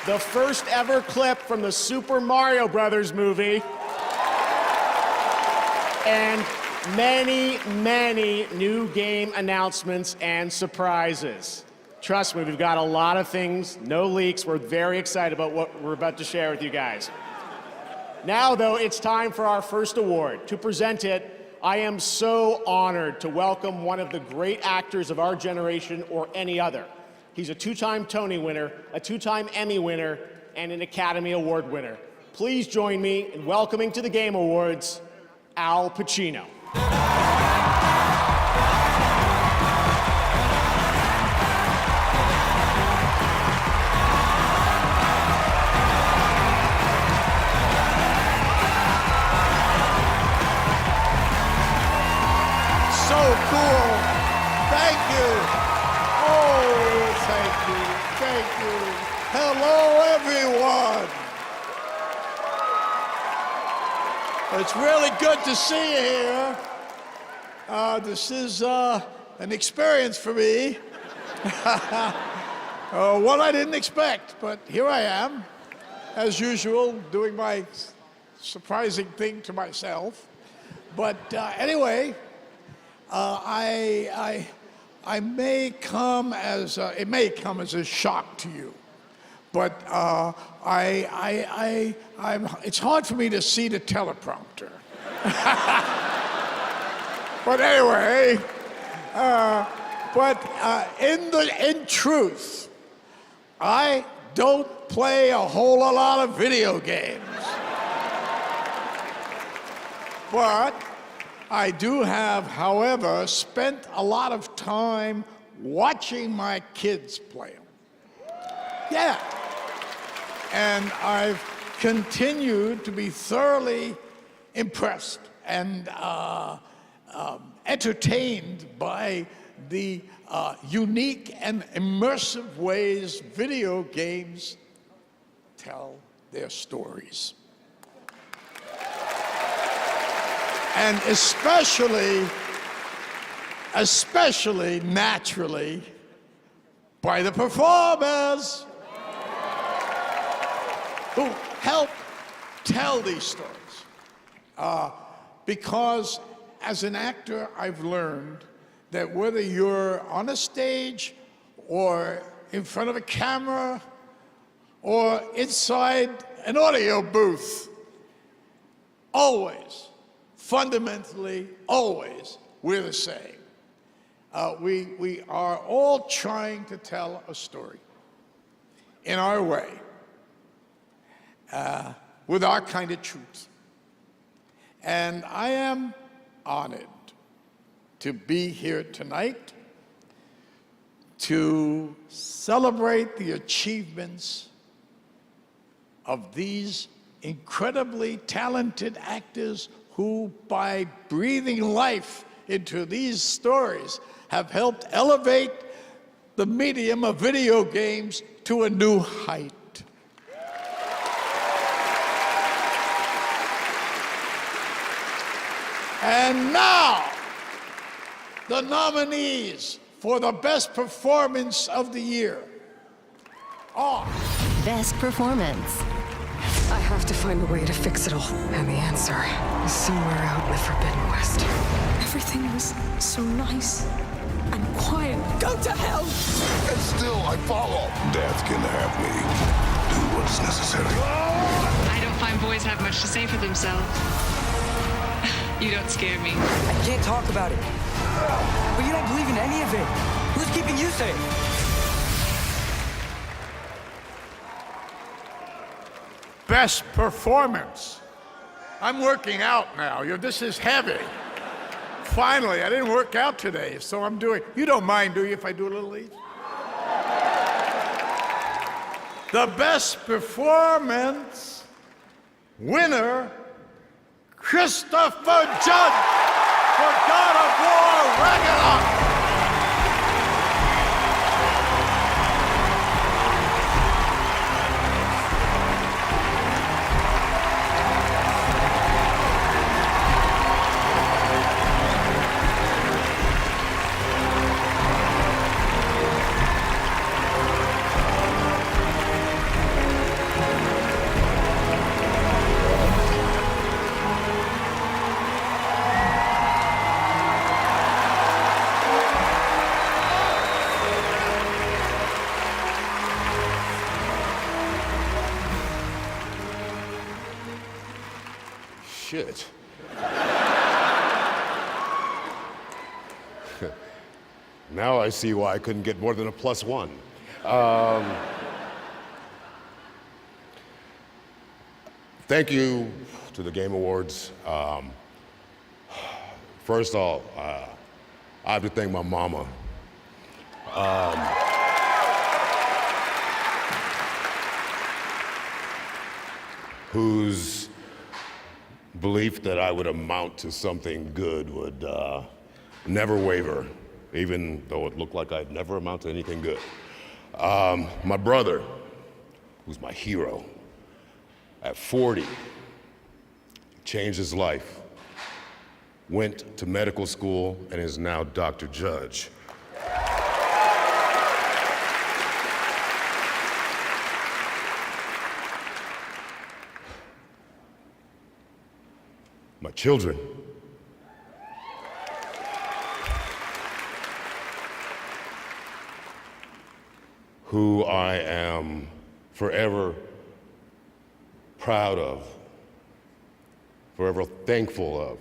The first ever clip from the Super Mario Brothers movie. And many, many new game announcements and surprises. Trust me, we've got a lot of things, no leaks. We're very excited about what we're about to share with you guys. Now, though, it's time for our first award. To present it, I am so honored to welcome one of the great actors of our generation or any other. He's a 2-time Tony winner, a 2-time Emmy winner, and an Academy Award winner. Please join me in welcoming to the Game Awards, Al Pacino. So cool. Thank you. Oh, thank you. Thank you. Hello, everyone. It's really good to see you here. This is an experience for me. One I didn't expect, but here I am, as usual, doing my surprising thing to myself. But anyway, I may come as it may come as a shock to you, but it's hard for me to see the teleprompter. But anyway, in truth, I don't play a whole lot of video games, but I do have, however, spent a lot of time watching my kids play them. Yeah. And I've continued to be thoroughly impressed and entertained by the unique and immersive ways video games tell their stories. And especially naturally, by the performers who help tell these stories. Because as an actor, I've learned that whether you're on a stage or in front of a camera or inside an audio booth, always, fundamentally, always, we're the same. We are all trying to tell a story in our way, with our kind of truth. And I am honored to be here tonight to celebrate the achievements of these incredibly talented actors who, by breathing life into these stories, have helped elevate the medium of video games to a new height. And now, the nominees for the Best Performance of the Year are... Best Performance. I have to find a way to fix it all. And the answer is somewhere out in the Forbidden West. Everything was so nice and quiet. Go to hell! And still I follow. Death can have me. Do what's necessary. I don't find boys have much to say for themselves. You don't scare me. I can't talk about it. But you don't believe in any of it. Who's keeping you safe? Best Performance. I'm working out now. This is heavy. Finally, I didn't work out today, so I'm doing... You don't mind, do you, if I do a little each? The Best Performance winner, Christopher Judge for God of War Ragnarok. Shit. Now I see why I couldn't get more than a +1. Thank you to the Game Awards. First off, I have to thank my mama. Whose belief that I would amount to something good would never waver, even though it looked like I'd never amount to anything good. My brother, who's my hero, at 40, changed his life, went to medical school, and is now Dr. Judge. My children, who I am forever proud of, forever thankful of,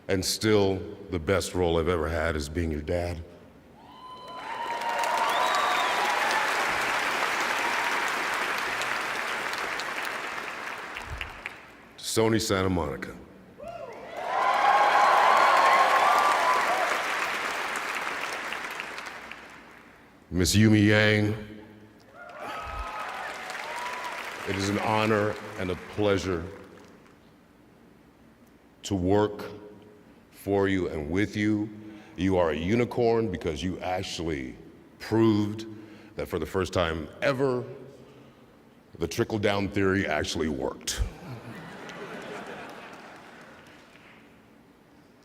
and still the best role I've ever had is being your dad. Sony Santa Monica. Miss Yumi Yang, it is an honor and a pleasure to work for you and with you. You are a unicorn because you actually proved that for the first time ever, the trickle-down theory actually worked.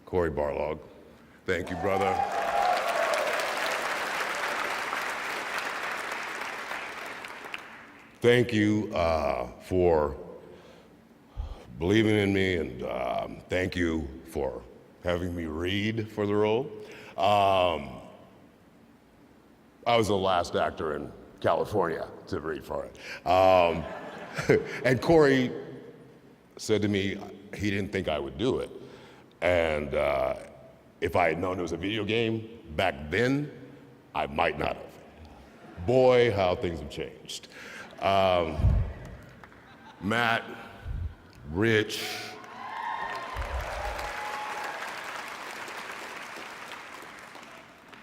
Corey Barlog, thank you, brother. Thank you for believing in me, and thank you for having me read for the role. I was the last actor in California to read for it. And Corey said to me he didn't think I would do it. And if I had known it was a video game back then, I might not have. Boy, how things have changed. Matt, Rich,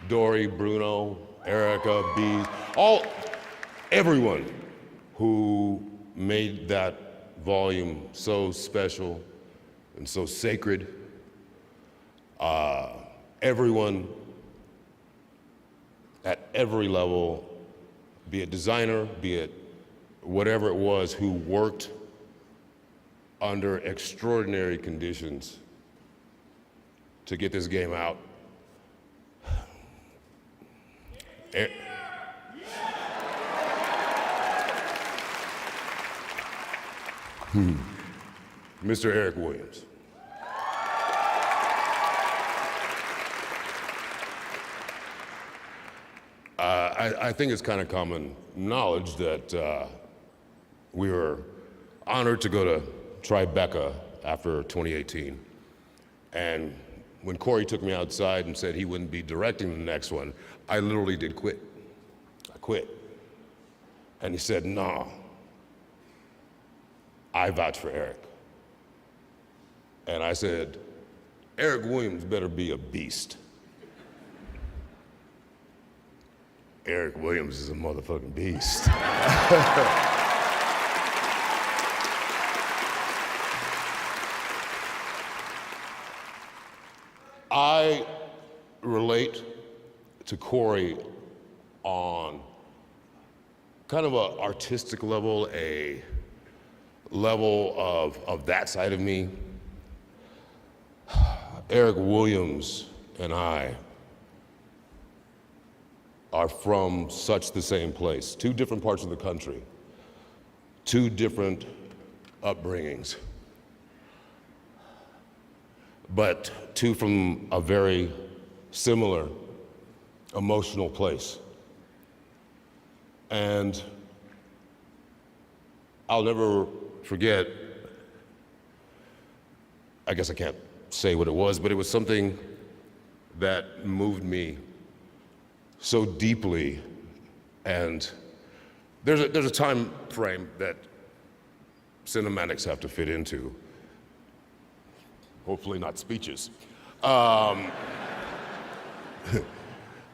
Dory, Bruno, Erica, Bee, everyone who made that volume so special and so sacred. Everyone at every level, be it designer, be it whatever it was, who worked under extraordinary conditions to get this game out. Mr. Eric Williams. I think it's kind of common knowledge that we were honored to go to Tribeca after 2018. And when Corey took me outside and said he wouldn't be directing the next one, I literally did quit. I quit. And he said, "No, I vouch for Eric." And I said, "Eric Williams better be a beast." Eric Williams is a motherfucking beast. I relate to Corey on kind of an artistic level, a level of that side of me. Eric Williams and I are from such the same place, two different parts of the country, two different upbringings, but two from a very similar emotional place. And I'll never forget, I guess I can't say what it was, but it was something that moved me so deeply and there's a time frame that cinematics have to fit into. Hopefully not speeches.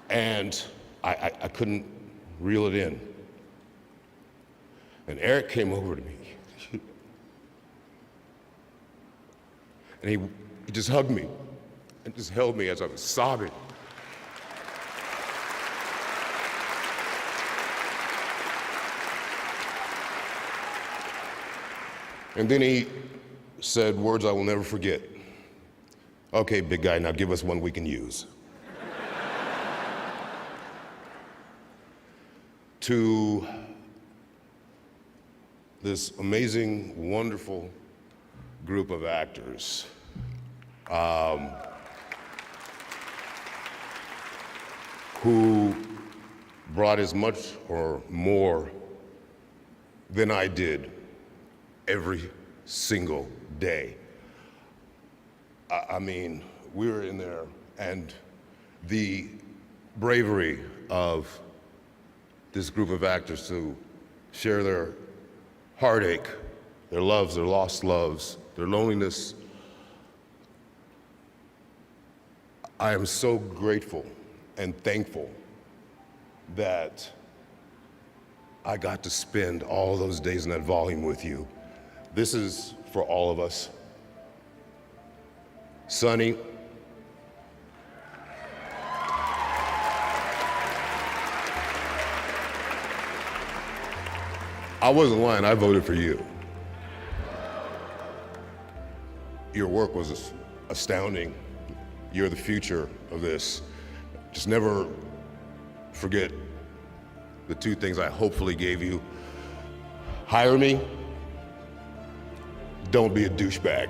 And I couldn't reel it in. And Eric came over to me. And he just hugged me and just held me as I was sobbing. And then he said words I will never forget. Okay, big guy, now give us one we can use. To this amazing, wonderful group of actors. Who brought as much or more than I did every single day. I mean, we were in there, and the bravery of this group of actors to share their heartache, their loves, their lost loves, their loneliness. I am so grateful and thankful that I got to spend all those days in that volume with you. This is for all of us. Sonny, I wasn't lying, I voted for you. Your work was astounding. You're the future of this. Just never forget the two things I hopefully gave you. Hire me, don't be a douchebag.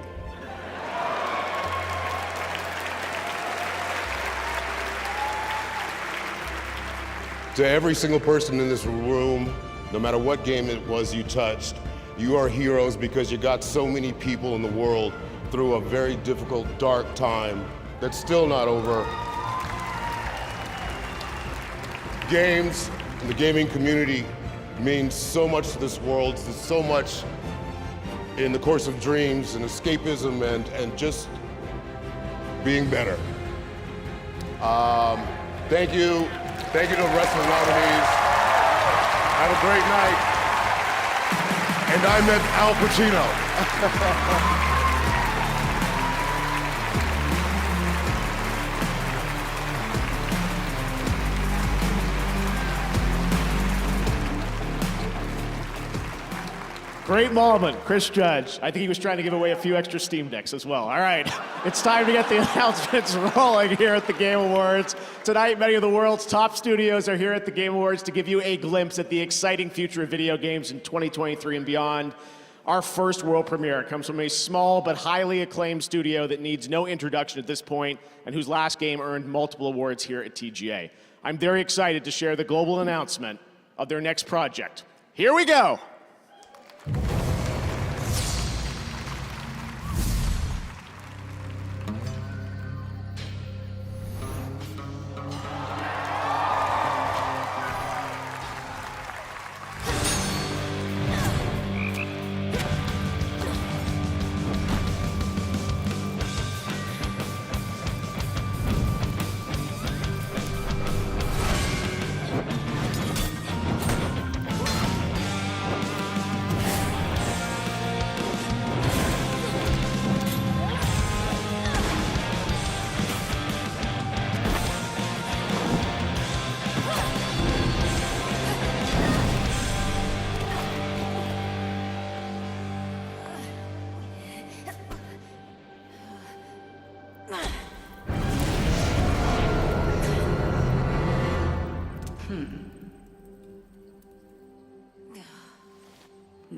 To every single person in this room, no matter what game it was you touched, you are heroes because you got so many people in the world through a very difficult, dark time that's still not over. Games and the gaming community means so much to this world. There's so much in the course of dreams and escapism and just being better. Thank you. Thank you to the rest of the nominees. Have a great night. And I met Al Pacino. Great moment, Chris Judge. I think he was trying to give away a few extra Steam Decks as well. All right, it's time to get the announcements rolling here at the Game Awards. Tonight, many of the world's top studios are here at the Game Awards to give you a glimpse at the exciting future of video games in 2023 and beyond. Our first world premiere comes from a small but highly acclaimed studio that needs no introduction at this point and whose last game earned multiple awards here at TGA. I'm very excited to share the global announcement of their next project. Here we go.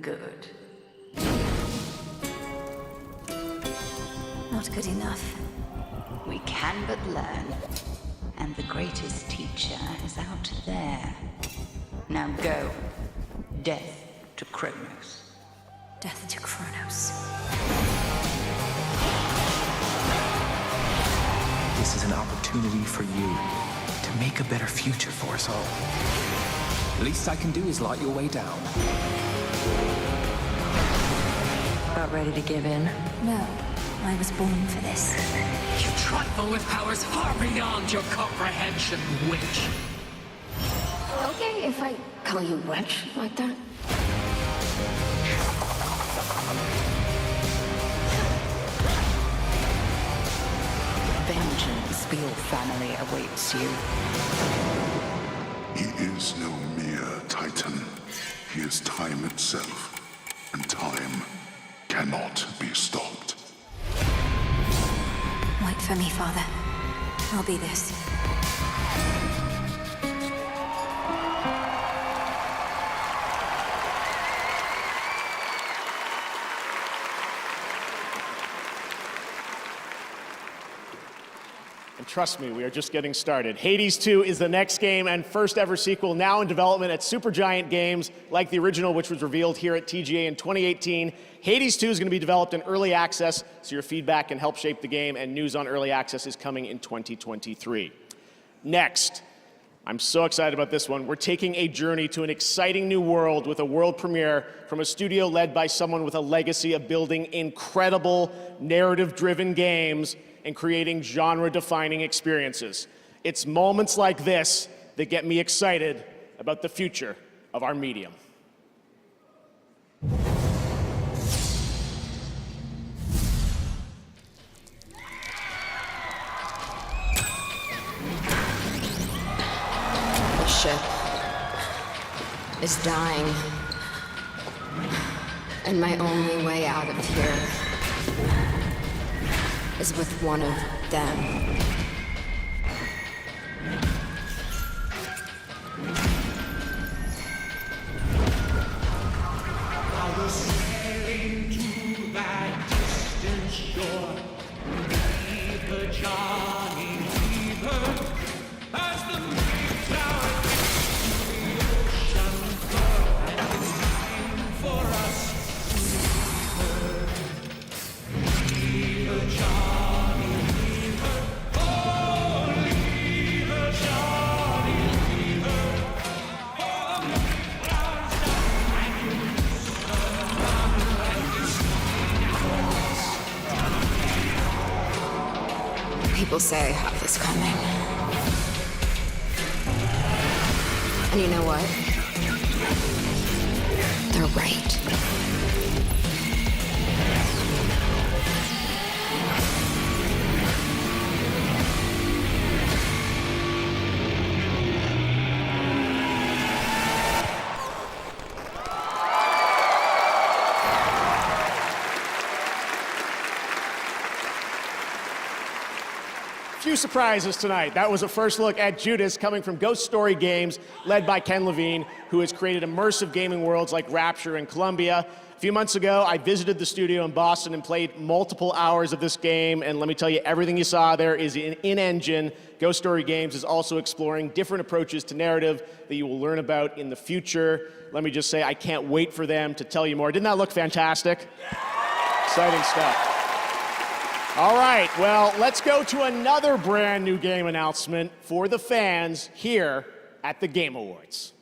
Good. Not good enough. We can but learn. And the greatest teacher is out there. Now go. Death to Kronos. Death to Kronos. This is an opportunity for you to make a better future for us all. Least I can do is light your way down. About ready to give in? No, I was born for this. You trifle with powers far beyond your comprehension, witch. Okay, if I call you witch like that. Vengeance for your family awaits you. He is no mere titan. He is time itself, and time cannot be stopped. Wait for me, Father. I'll be this. And trust me, we are just getting started. Hades 2 is the next game and first ever sequel now in development at Supergiant Games, like the original, which was revealed here at TGA in 2018. Hades 2 is going to be developed in early access, so your feedback can help shape the game, and news on early access is coming in 2023. Next, I'm so excited about this one. We're taking a journey to an exciting new world with a world premiere from a studio led by someone with a legacy of building incredible narrative-driven games and creating genre-defining experiences. It's moments like this that get me excited about the future of our medium. The ship is dying, and my only way out of here is with one of them. I was sailing to that distant shore. Leave her, Johnny, leave her. As the Mayflower gets to the ocean floor, and it's time for us to leave her, Johnny, leave her. Oh, leave her, Johnny, leave her. For the Mayflower's dying. People say I have this coming. And you know what? They're right. Few surprises tonight. That was a first look at Judas coming from Ghost Story Games, led by Ken Levine, who has created immersive gaming worlds like Rapture and Columbia. A few months ago, I visited the studio in Boston and played multiple hours of this game, and let me tell you, everything you saw there is in-engine. Ghost Story Games is also exploring different approaches to narrative that you will learn about in the future. Let me just say, I can't wait for them to tell you more. Didn't that look fantastic? Exciting stuff. All right, well, let's go to another brand new game announcement for the fans here at the Game Awards.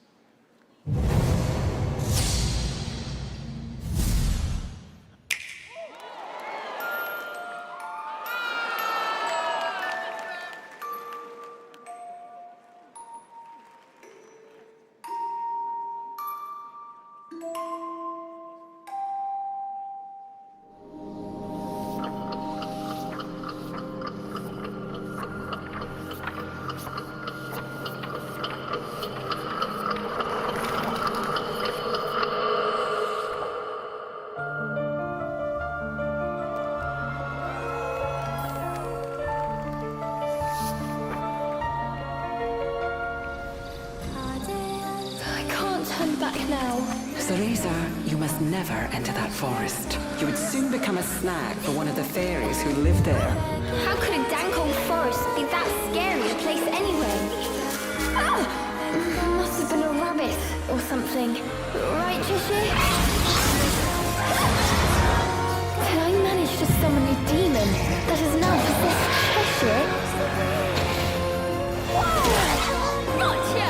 Cereza, you must never enter that forest. You would soon become a snack for one of the fairies who live there. How could a dank old forest be that scary a place anyway? Ah! There must have been a rabbit or something. Right, Cheshire? Can I manage to summon a demon that has now possessed Cheshire? Whoa! Gotcha!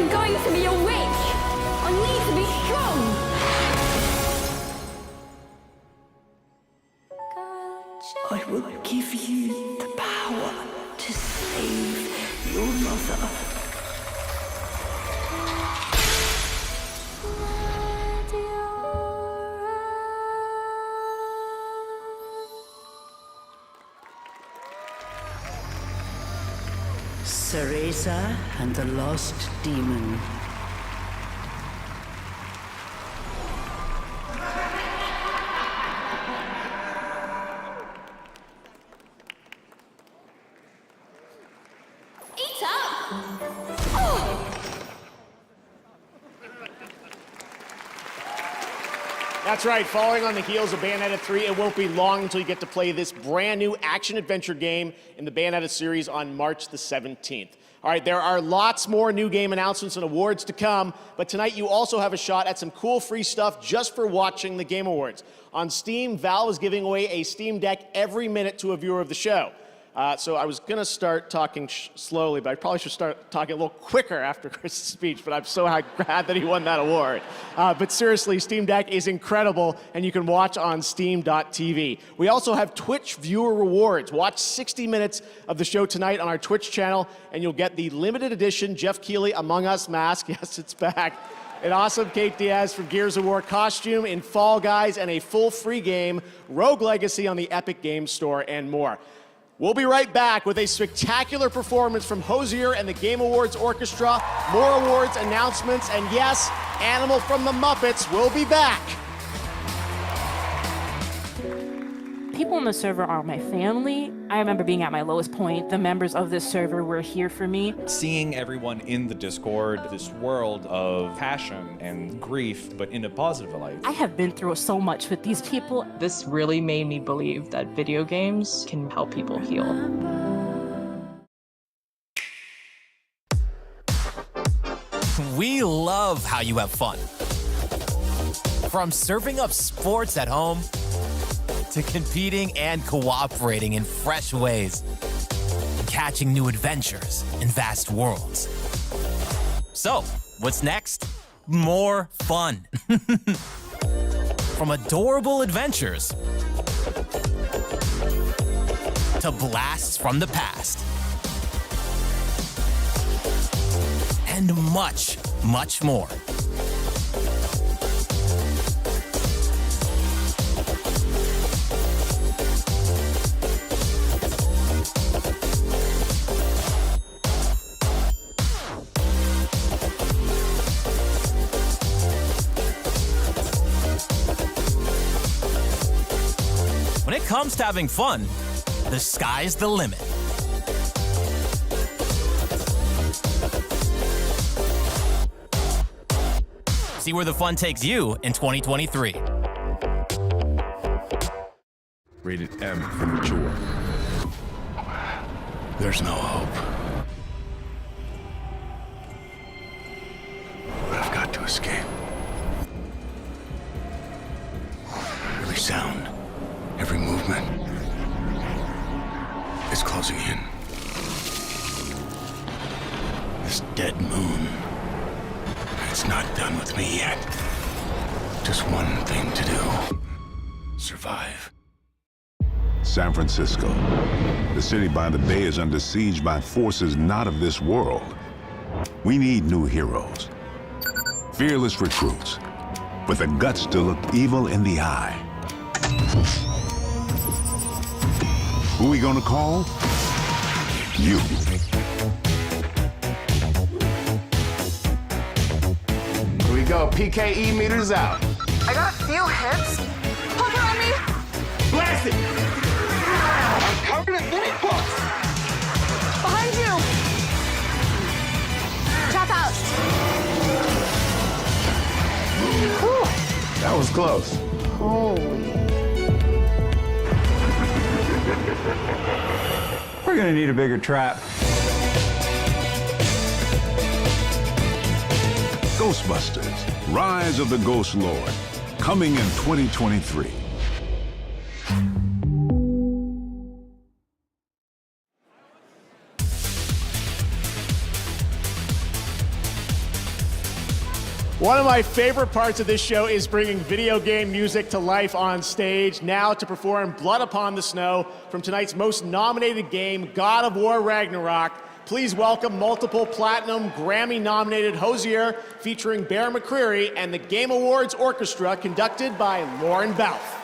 I'm going to be awake. I need to be strong. I will give you the power to save your mother. Cereza and the Lost Demon. Eat up! Oh! That's right, following on the heels of Bayonetta 3, it won't be long until you get to play this brand new action-adventure game in the Bayonetta series on March the 17th. All right, there are lots more new game announcements and awards to come, but tonight you also have a shot at some cool free stuff just for watching the Game Awards. On Steam, Valve is giving away a Steam Deck every minute to a viewer of the show. So I was going to start talking slowly, but I probably should start talking a little quicker after Chris's speech, but I'm so glad that he won that award. But seriously, Steam Deck is incredible, and you can watch on Steam.tv. We also have Twitch viewer rewards. Watch 60 minutes of the show tonight on our Twitch channel, and you'll get the limited edition Geoff Keighley Among Us mask. Yes, it's back. An awesome Kate Diaz from Gears of War costume in Fall Guys, and a full free game, Rogue Legacy, on the Epic Games Store, and more. We'll be right back with a spectacular performance from Hozier and the Game Awards Orchestra, more awards, announcements, and yes, Animal from the Muppets will be back. People on the server are my family. I remember being at my lowest point. The members of this server were here for me. Seeing everyone in the Discord, this world of passion and grief, but in a positive light. I have been through so much with these people. This really made me believe that video games can help people heal. We love how you have fun. From serving up sports at home to competing and cooperating in fresh ways, catching new adventures in vast worlds. So, what's next? More fun. From adorable adventures to blasts from the past. And much, much more. When it comes to having fun, the sky's the limit. See where the fun takes you in 2023. Rated M for mature. There's no hope. But I've got to escape. Every sound, every movement is closing in. This dead moon, it's not done with me yet. Just one thing to do. Survive. San Francisco. The city by the bay is under siege by forces not of this world. We need new heroes. Fearless recruits, with the guts to look evil in the eye. Who we gonna call? You. Here we go, PKE meters out. I got a few hits. Hook on me! Blast it! I'm covered in mini pucks! Behind you! Tap out! Whew, that was close. Holy. We're gonna need a bigger trap. Ghostbusters, Rise of the Ghost Lord, coming in 2023. One of my favorite parts of this show is bringing video game music to life on stage. Now to perform Blood Upon the Snow from tonight's most nominated game, God of War Ragnarok. Please welcome multiple platinum Grammy-nominated Hozier featuring Bear McCreary and the Game Awards Orchestra conducted by Lauren Balfe.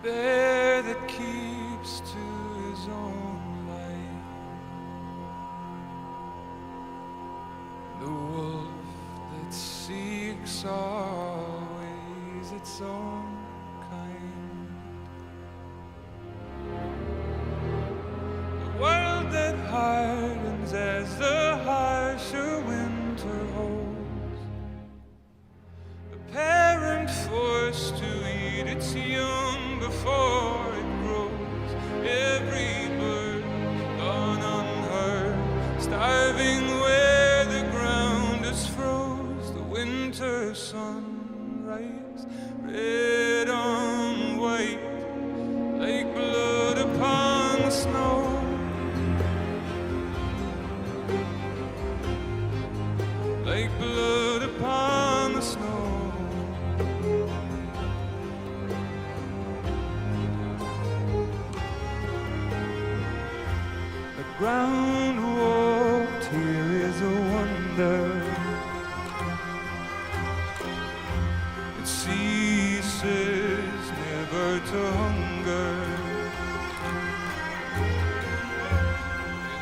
Bear that keeps to his own light, the wolf that seeks always its own kind, the world that hardens as the harsher winter holds, the parent forced to eat its young before it grows, every bird gone unheard, starving where the ground is froze, the winter sunrise, red on white, like blood upon the snow, like blood upon the snow. Ground walked here is a wonder. It ceases never to hunger.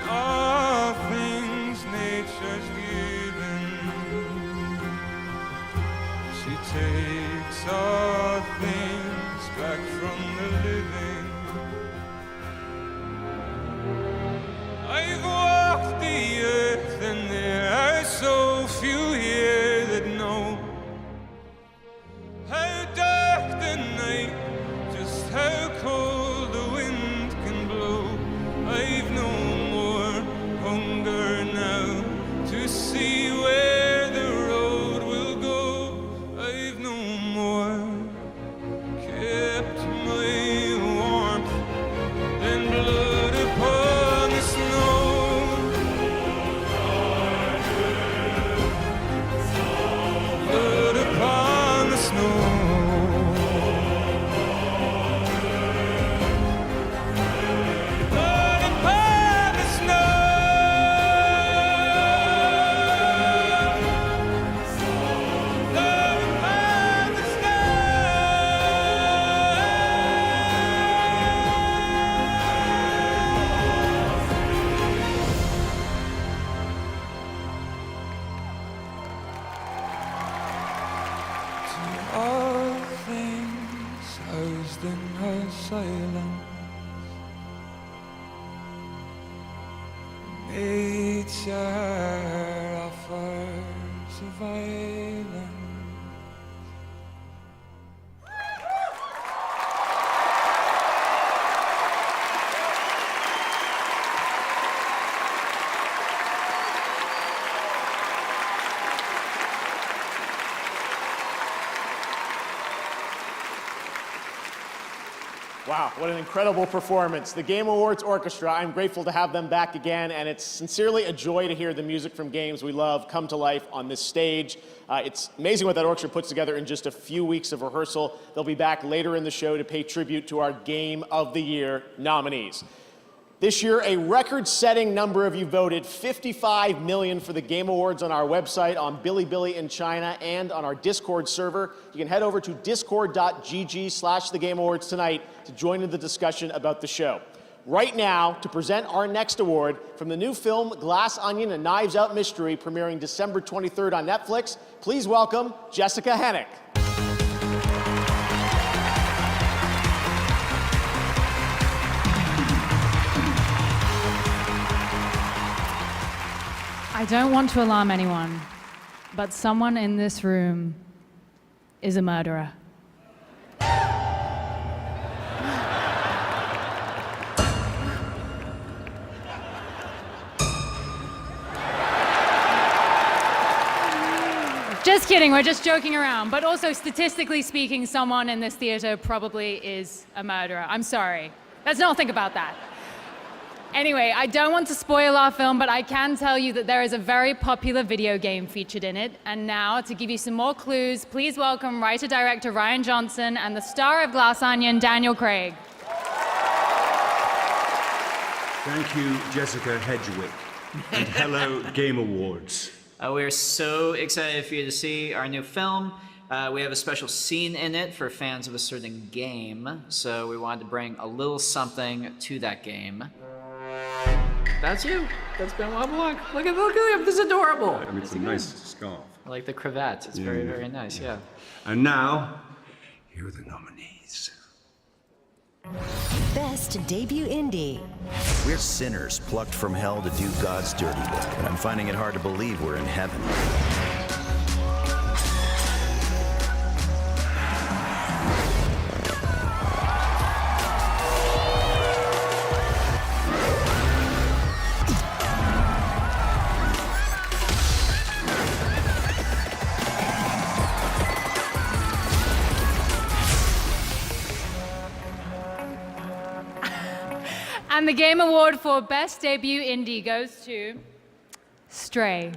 In all things nature's given, she takes all things back from the living. I've walked the earth and there are so few here that know how dark the night, just how cold the wind can blow. I've no more hunger now to see where the road will go. I've no more kept my warmth than blood upon the snow. Blood upon the snow. Blood upon the snow. Blood upon the snow. To all things housed in her silence, nature offers a violence. Wow, what an incredible performance. The Game Awards Orchestra, I'm grateful to have them back again, and it's sincerely a joy to hear the music from games we love come to life on this stage. It's amazing what that orchestra puts together in just a few weeks of rehearsal. They'll be back later in the show to pay tribute to our Game of the Year nominees. This year, a record-setting number of you voted, 55 million for the Game Awards on our website, on Bilibili in China, and on our Discord server. You can head over to discord.gg/The Game Awards tonight to join in the discussion about the show. Right now, to present our next award from the new film Glass Onion: A Knives Out Mystery, premiering December 23rd on Netflix, please welcome Jessica Hennick. I don't want to alarm anyone, but someone in this room is a murderer. just kidding, we're just joking around. But also, statistically speaking, someone in this theater probably is a murderer. I'm sorry. Let's not think about that. Anyway, I don't want to spoil our film, but I can tell you that there is a very popular video game featured in it. And now, to give you some more clues, please welcome writer-director Ryan Johnson and the star of Glass Onion, Daniel Craig. Thank you, Jessica Hedgewick. And hello, Game Awards. We're so excited for you to see our new film. We have a special scene in it for fans of a certain game, so we wanted to bring a little something to that game. That's you. That's Benoit Blanc. Look at him. This is adorable. I mean, it's a nice scarf. I like the cravat. It's very, very nice, yeah. And now, here are the nominees. Best Debut Indie. We're sinners plucked from hell to do God's dirty work, and I'm finding it hard to believe we're in heaven. And the Game Award for Best Debut Indie goes to Stray.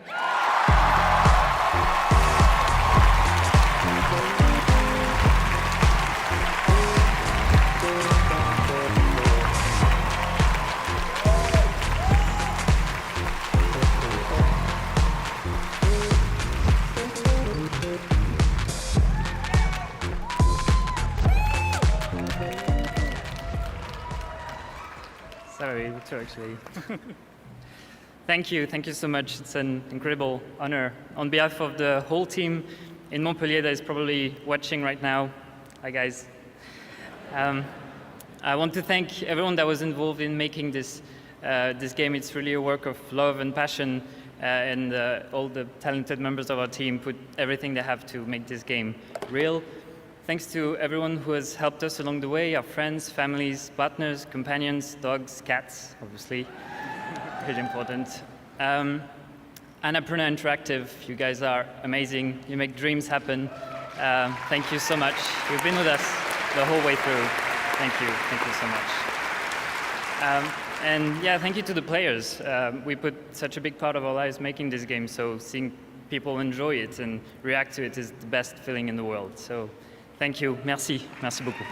Sorry, too, actually. Thank you so much. It's an incredible honor. On behalf of the whole team in Montpellier that is probably watching right now, hi guys. I want to thank everyone that was involved in making this game. It's really a work of love and passion, and all the talented members of our team put everything they have to make this game real. Thanks to everyone who has helped us along the way, our friends, families, partners, companions, dogs, cats, obviously, really important. Annapurna Interactive, you guys are amazing. You make dreams happen. Thank you so much. You've been with us the whole way through. Thank you so much. And yeah, thank you to the players. We put such a big part of our lives making this game, so seeing people enjoy it and react to it is the best feeling in the world. So. Thank you. Merci beaucoup.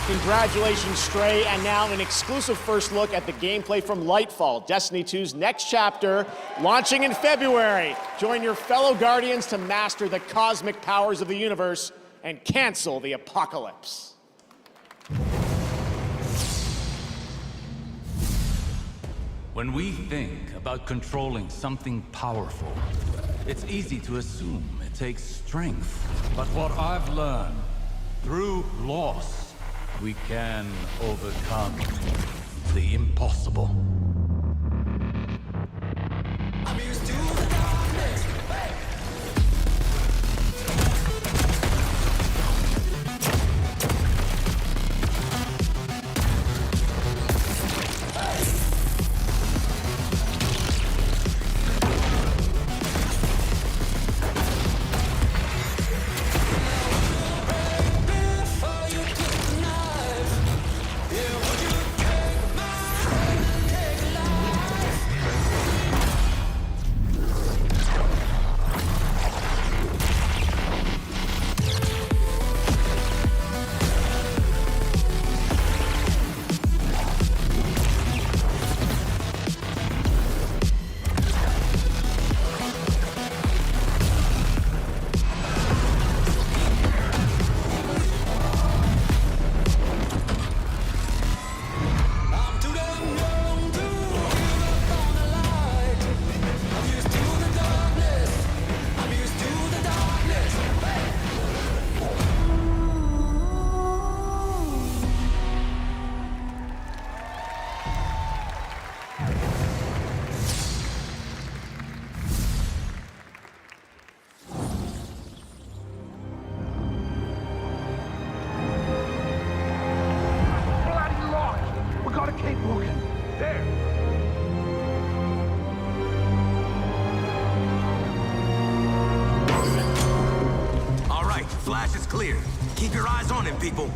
Congratulations, Stray, and now an exclusive first look at the gameplay from Lightfall, Destiny 2's next chapter, launching in February. Join your fellow Guardians to master the cosmic powers of the universe and cancel the apocalypse. When we think about controlling something powerful, it's easy to assume it takes strength. But what I've learned, through loss, we can overcome the impossible. I'm used to the darkness. Hey! clear. Keep your eyes on him, people.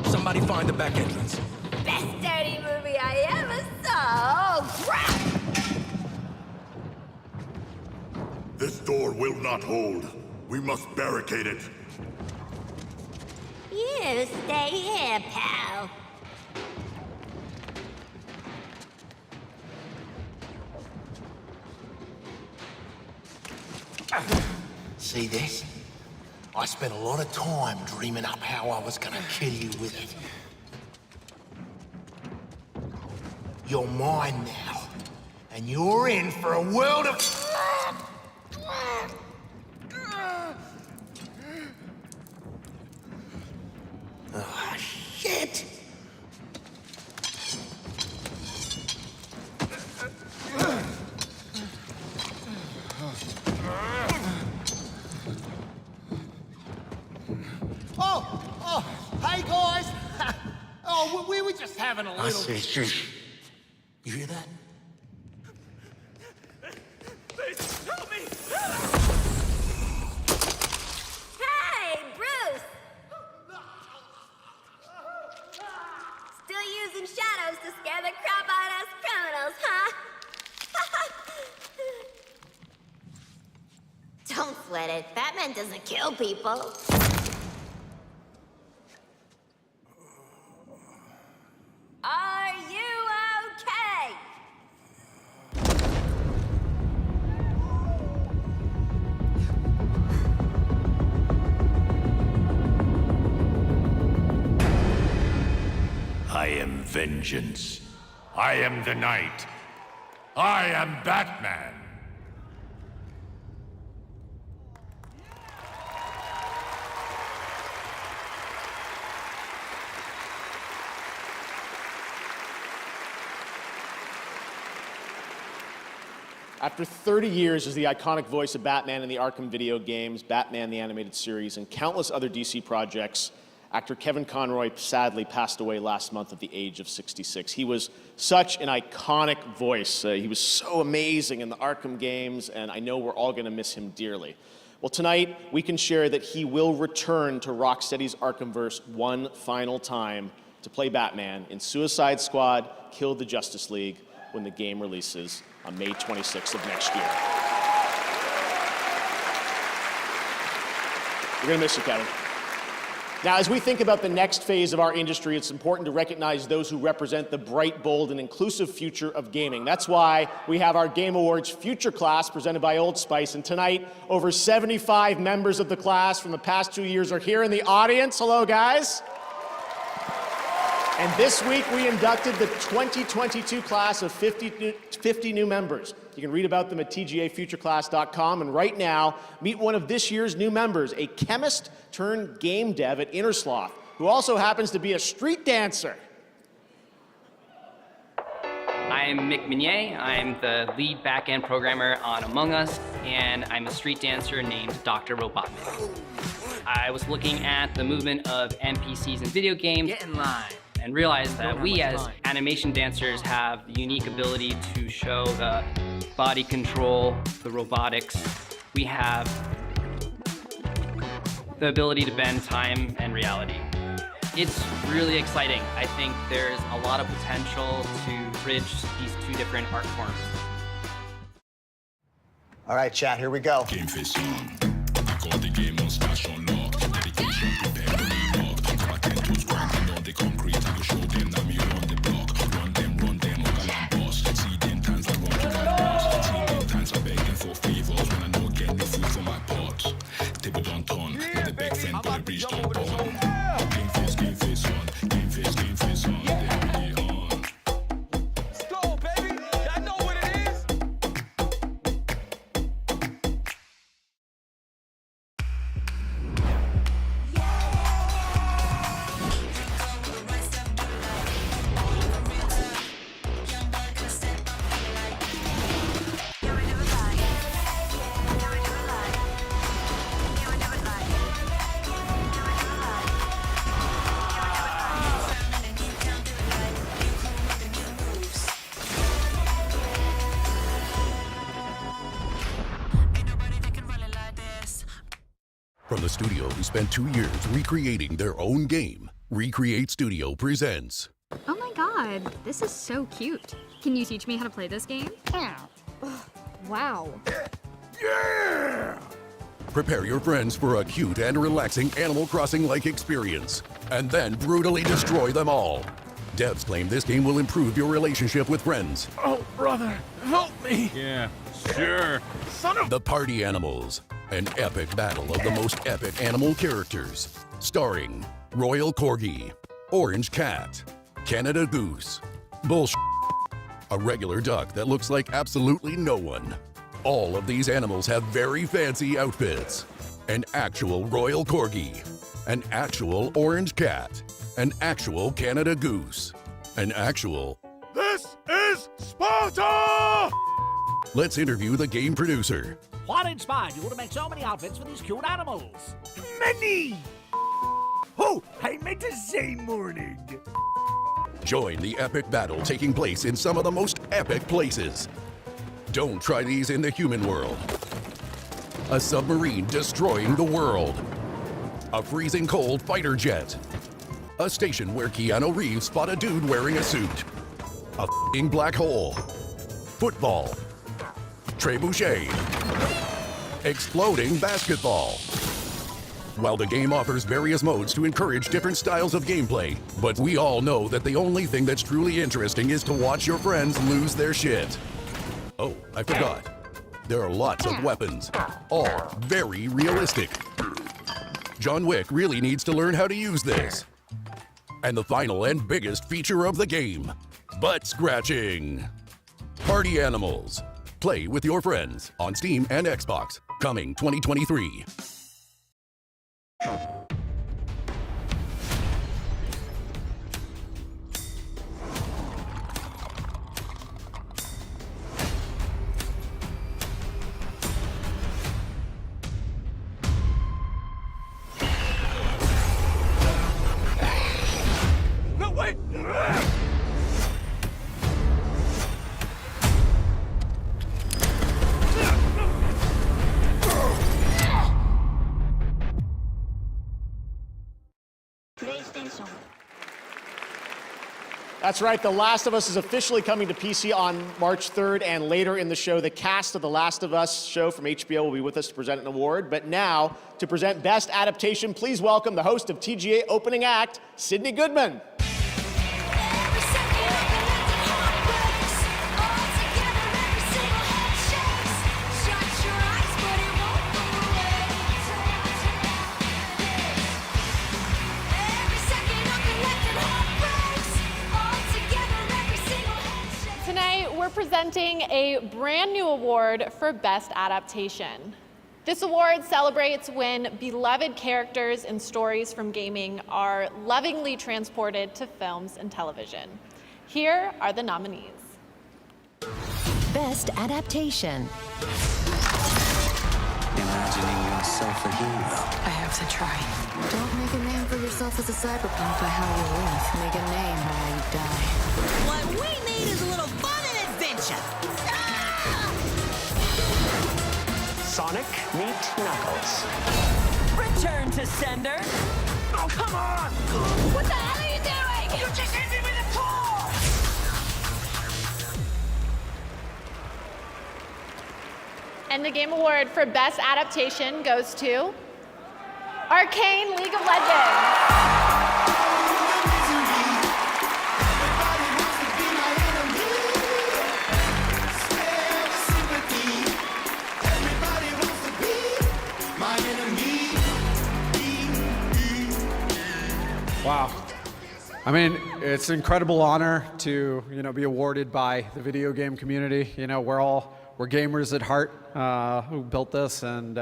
Somebody find the back entrance. Best dirty movie I ever saw. Oh, crap! This door will not hold. We must barricade it. You stay here, pal. See this? I spent a lot of time dreaming up how I was gonna kill you with it. You're mine now, and you're in for a world of... Oh, shit! Oh, hey guys! Oh, we were just having a little... I said, shh. You hear that? Please, help me! Hey, Bruce! Still using shadows to scare the crap out of us criminals, huh? Don't sweat it. Batman doesn't kill people. Are you okay? I am vengeance. I am the night. I am Batman. After 30 years as the iconic voice of Batman in the Arkham video games, Batman the Animated Series, and countless other DC projects, actor Kevin Conroy sadly passed away last month at the age of 66. He was such an iconic voice. He was so amazing in the Arkham games, and I know we're all going to miss him dearly. Well, tonight, we can share that he will return to Rocksteady's Arkhamverse one final time to play Batman in Suicide Squad: Kill the Justice League when the game releases on May 26th of next year. We're gonna miss you, Kevin. Now, as we think about the next phase of our industry, it's important to recognize those who represent the bright, bold, and inclusive future of gaming. That's why we have our Game Awards Future Class presented by Old Spice. And tonight, over 75 members of the class from the past 2 years are here in the audience. Hello, guys. And this week, we inducted the 2022 class of 50 new members. You can read about them at tgafutureclass.com. And right now, meet one of this year's new members, a chemist turned game dev at Innersloth, who also happens to be a street dancer. I'm Mick Minier. I'm the lead back-end programmer on Among Us, and I'm a street dancer named Dr. Robotnik. I was looking at the movement of NPCs in video games. Get in line. And realized that we as animation dancers have the unique ability to show the body control, the robotics. We have the ability to bend time and reality. It's really exciting. I think there's a lot of potential to bridge these two different art forms. All right, chat, here we go. Game face on. I got the game on stash on lock. Dedication, prepare, reload. My tentos grinding on the concrete. I will show them that me on the block. Run them, Ogalan boss. See them times I run to my boss. See them times I begging for favors when I know get no food for my pot. Table don't turn. With the big friend, but the bridge don't burn. Game face on. Game face on. Then we on. Let's go, baby. I know what it is. From the studio who spent 2 years recreating their own game, Recreate Studio presents. Oh my god, this is so cute. Can you teach me how to play this game? Wow. Yeah! Prepare your friends for a cute and relaxing Animal Crossing-like experience, and then brutally destroy them all. Devs claim this game will improve your relationship with friends. Oh, brother, help me! Yeah, sure. Son of... The Party Animals, an epic battle of the most epic animal characters, starring Royal Corgi, Orange Cat, Canada Goose, Bullshit, a regular duck that looks like absolutely no one. All of these animals have very fancy outfits. An actual Royal Corgi, an actual Orange Cat, an actual Canada Goose, an actual... This is Sparta! Let's interview the game producer. What inspired you to make so many outfits for these cute animals? Many! Oh, I meant to say morning. Join the epic battle taking place in some of the most epic places. Don't try these in the human world. A submarine destroying the world. A freezing cold fighter jet. A station where Keanu Reeves spot a dude wearing a suit. A f***ing black hole. Football. Trebuchet. Exploding basketball. While the game offers various modes to encourage different styles of gameplay, but we all know that the only thing that's truly interesting is to watch your friends lose their shit. Oh, I forgot. There are lots of weapons, all very realistic. John Wick really needs to learn how to use this. And the final and biggest feature of the game, butt scratching. Party Animals. Play with your friends on Steam and Xbox, coming 2023. No, wait! That's right, The Last of Us is officially coming to PC on March 3rd, and later in the show, the cast of The Last of Us show from HBO will be with us to present an award. But now, to present Best Adaptation, please welcome the host of TGA Opening Act, Sydney Goodman. We're presenting a brand new award for Best Adaptation. This award celebrates when beloved characters and stories from gaming are lovingly transported to films and television. Here are the nominees. Best Adaptation. Imagining yourself a hero. I have to try. Don't make a name for yourself as a cyberpunk by how you live. Make a name by how you die. What we need is a little fun and adventure. Sonic meet Knuckles. Return to sender. Oh, come on! What the hell are you doing? You just hit me with a paw! And the Game Award for Best Adaptation goes to Arcane League of Legends. Wow. I mean, it's an incredible honor to, be awarded by the video game community. We're gamers at heart who built this, and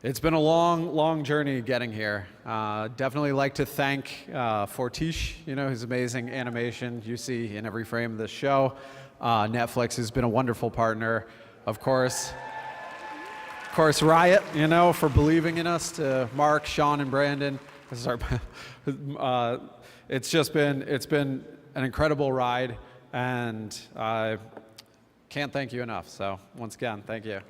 it's been a long, long journey getting here. Definitely like to thank Fortiche, his amazing animation you see in every frame of this show. Netflix has been a wonderful partner. Of course, Riot, for believing in us, to Mark, Sean, and Brandon. This is our, it's been an incredible ride, and I can't thank you enough. So once again, thank you.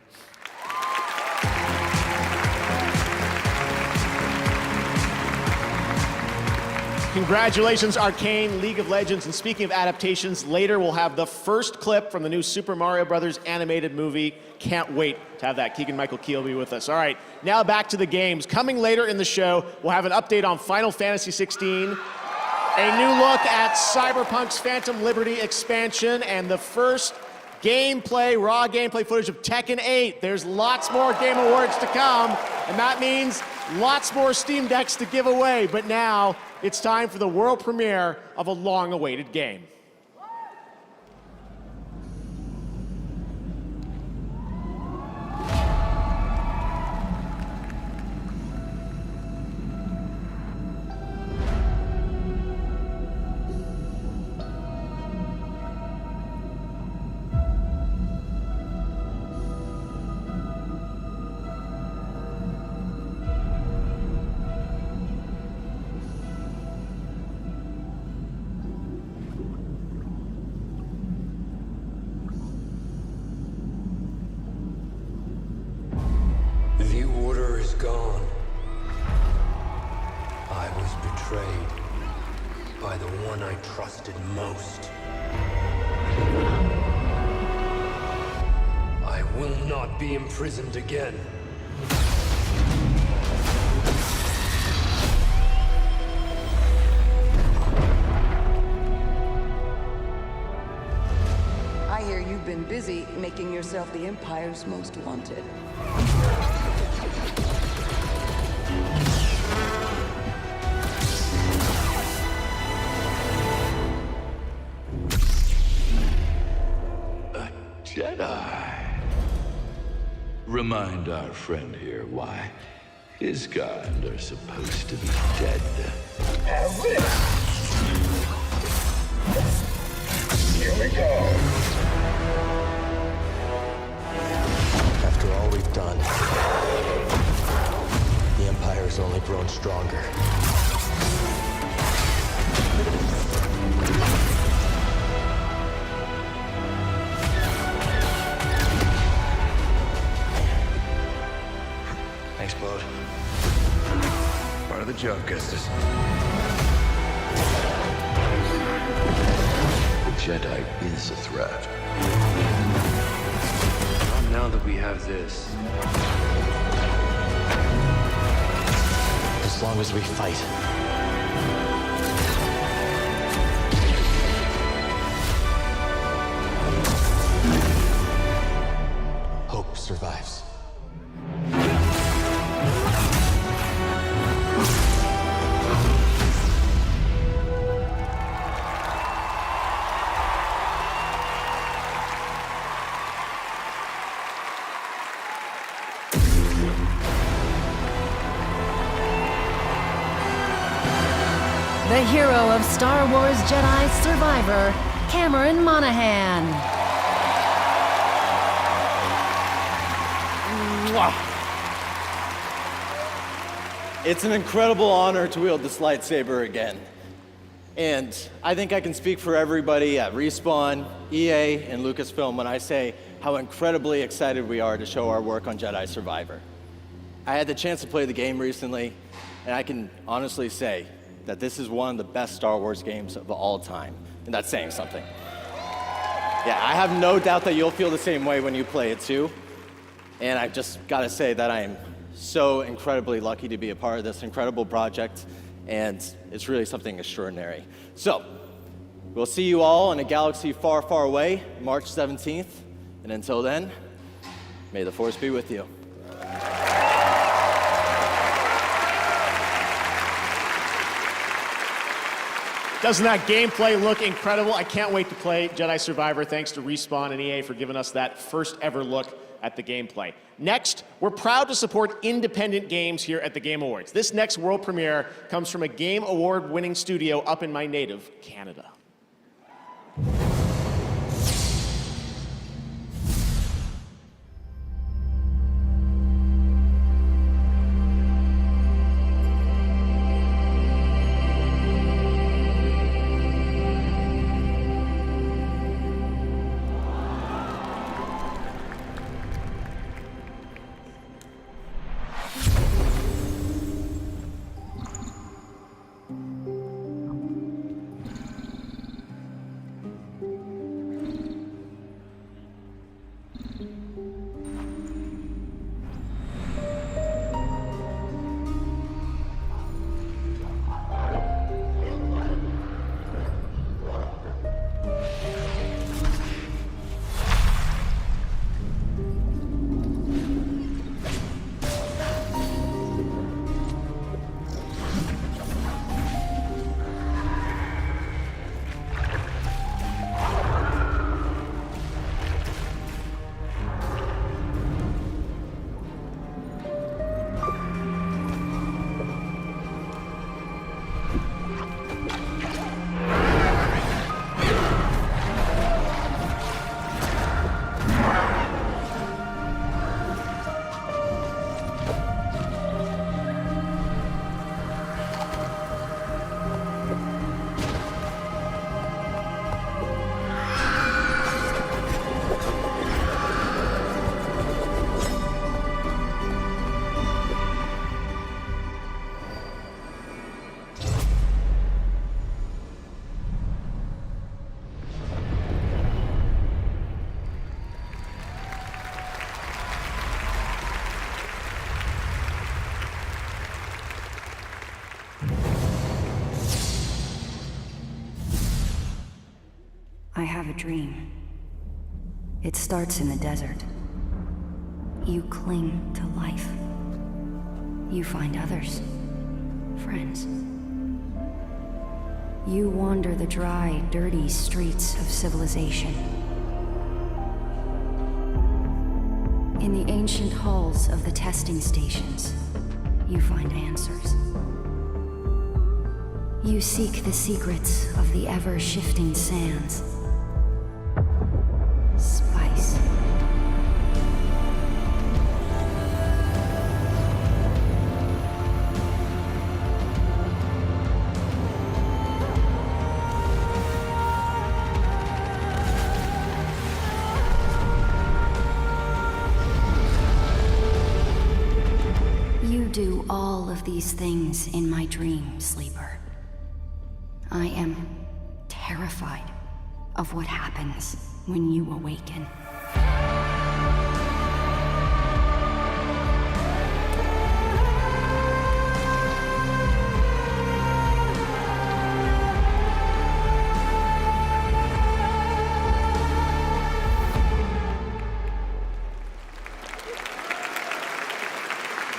Congratulations, Arcane, League of Legends. And speaking of adaptations, later we'll have the first clip from the new Super Mario Brothers animated movie. Can't wait to have that. Keegan-Michael Key be with us. All right, now back to the games. Coming later in the show, we'll have an update on Final Fantasy 16, a new look at Cyberpunk's Phantom Liberty expansion, and the first gameplay, raw gameplay footage of Tekken 8. There's lots more Game Awards to come, and that means lots more Steam Decks to give away. But now it's time for the world premiere of a long-awaited game. The order is gone. I was betrayed by the one I trusted most. I will not be imprisoned again. I hear you've been busy making yourself the Empire's most wanted. Jedi. Remind our friend here why his kind are supposed to be dead. Here we go. After all we've done, the Empire has only grown stronger. Thanks, Bode. Part of the job, Custis. The Jedi is a threat. Not now that we have this. As long as we fight. Hope survives. The hero of Star Wars Jedi Survivor, Cameron Monaghan. It's an incredible honor to wield this lightsaber again. And I think I can speak for everybody at Respawn, EA, and Lucasfilm when I say how incredibly excited we are to show our work on Jedi Survivor. I had the chance to play the game recently, and I can honestly say that this is one of the best Star Wars games of all time, and that's saying something. Yeah, I have no doubt that you'll feel the same way when you play it too, and I've just got to say that I am so incredibly lucky to be a part of this incredible project, and it's really something extraordinary. So, we'll see you all in a galaxy far, far away, March 17th, and until then, may the Force be with you. Doesn't that gameplay look incredible? I can't wait to play Jedi Survivor. Thanks to Respawn and EA for giving us that first ever look at the gameplay. Next, we're proud to support independent games here at the Game Awards. This next world premiere comes from a Game Award-winning studio up in my native Canada. I have a dream. It starts in the desert. You cling to life. You find others, friends. You wander the dry, dirty streets of civilization. In the ancient halls of the testing stations, you find answers. You seek the secrets of the ever-shifting sands. Spice. You do all of these things in my dream, Sleeper. I am terrified of what happens when you awaken.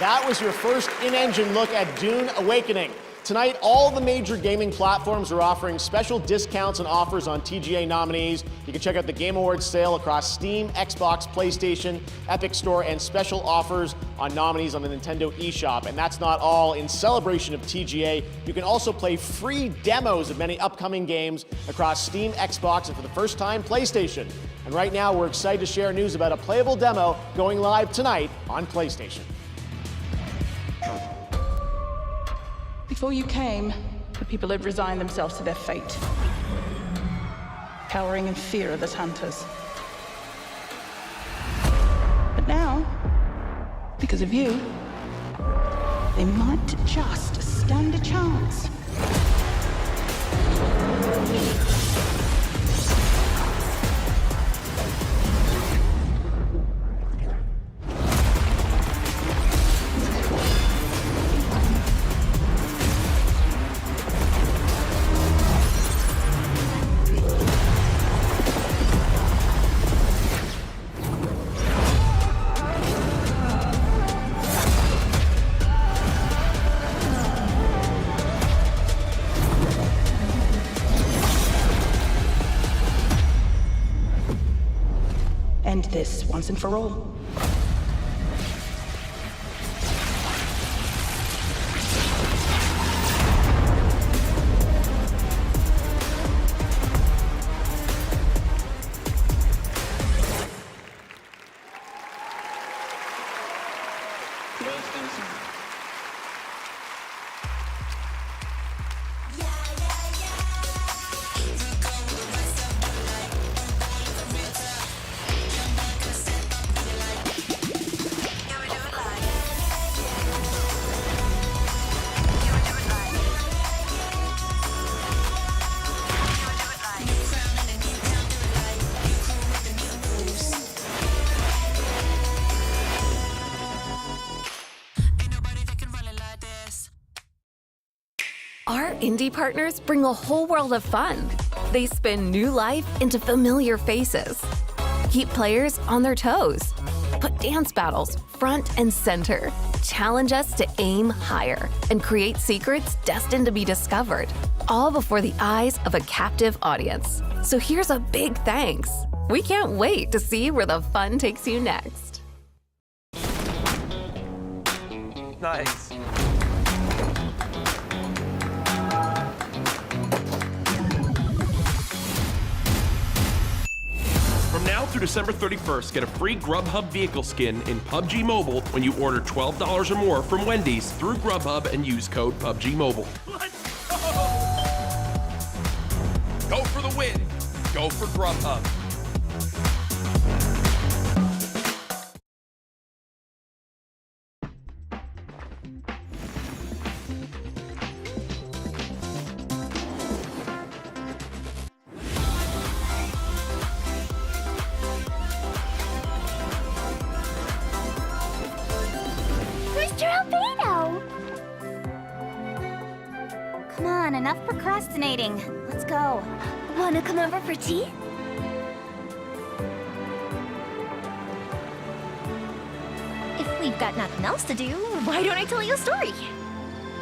That was your first in-engine look at Dune Awakening. Tonight, all the major gaming platforms are offering special discounts and offers on TGA nominees. You can check out the Game Awards sale across Steam, Xbox, PlayStation, Epic Store, and special offers on nominees on the Nintendo eShop. And that's not all. In celebration of TGA, you can also play free demos of many upcoming games across Steam, Xbox, and for the first time, PlayStation. And right now, we're excited to share news about a playable demo going live tonight on PlayStation. Before you came, the people had resigned themselves to their fate, cowering in fear of us hunters. But now, because of you, they might just stand a chance. End this once and for all. Our indie partners bring a whole world of fun. They spin new life into familiar faces. Keep players on their toes. Put dance battles front and center. Challenge us to aim higher and create secrets destined to be discovered, all before the eyes of a captive audience. So here's a big thanks. We can't wait to see where the fun takes you next. Nice. From now through December 31st, get a free Grubhub vehicle skin in PUBG Mobile when you order $12 or more from Wendy's through Grubhub and use code PUBG Mobile. Let's go! Go for the win. Go for Grubhub. Come on, enough procrastinating. Let's go. Wanna come over for tea? we've got nothing else to do, why don't I tell you a story?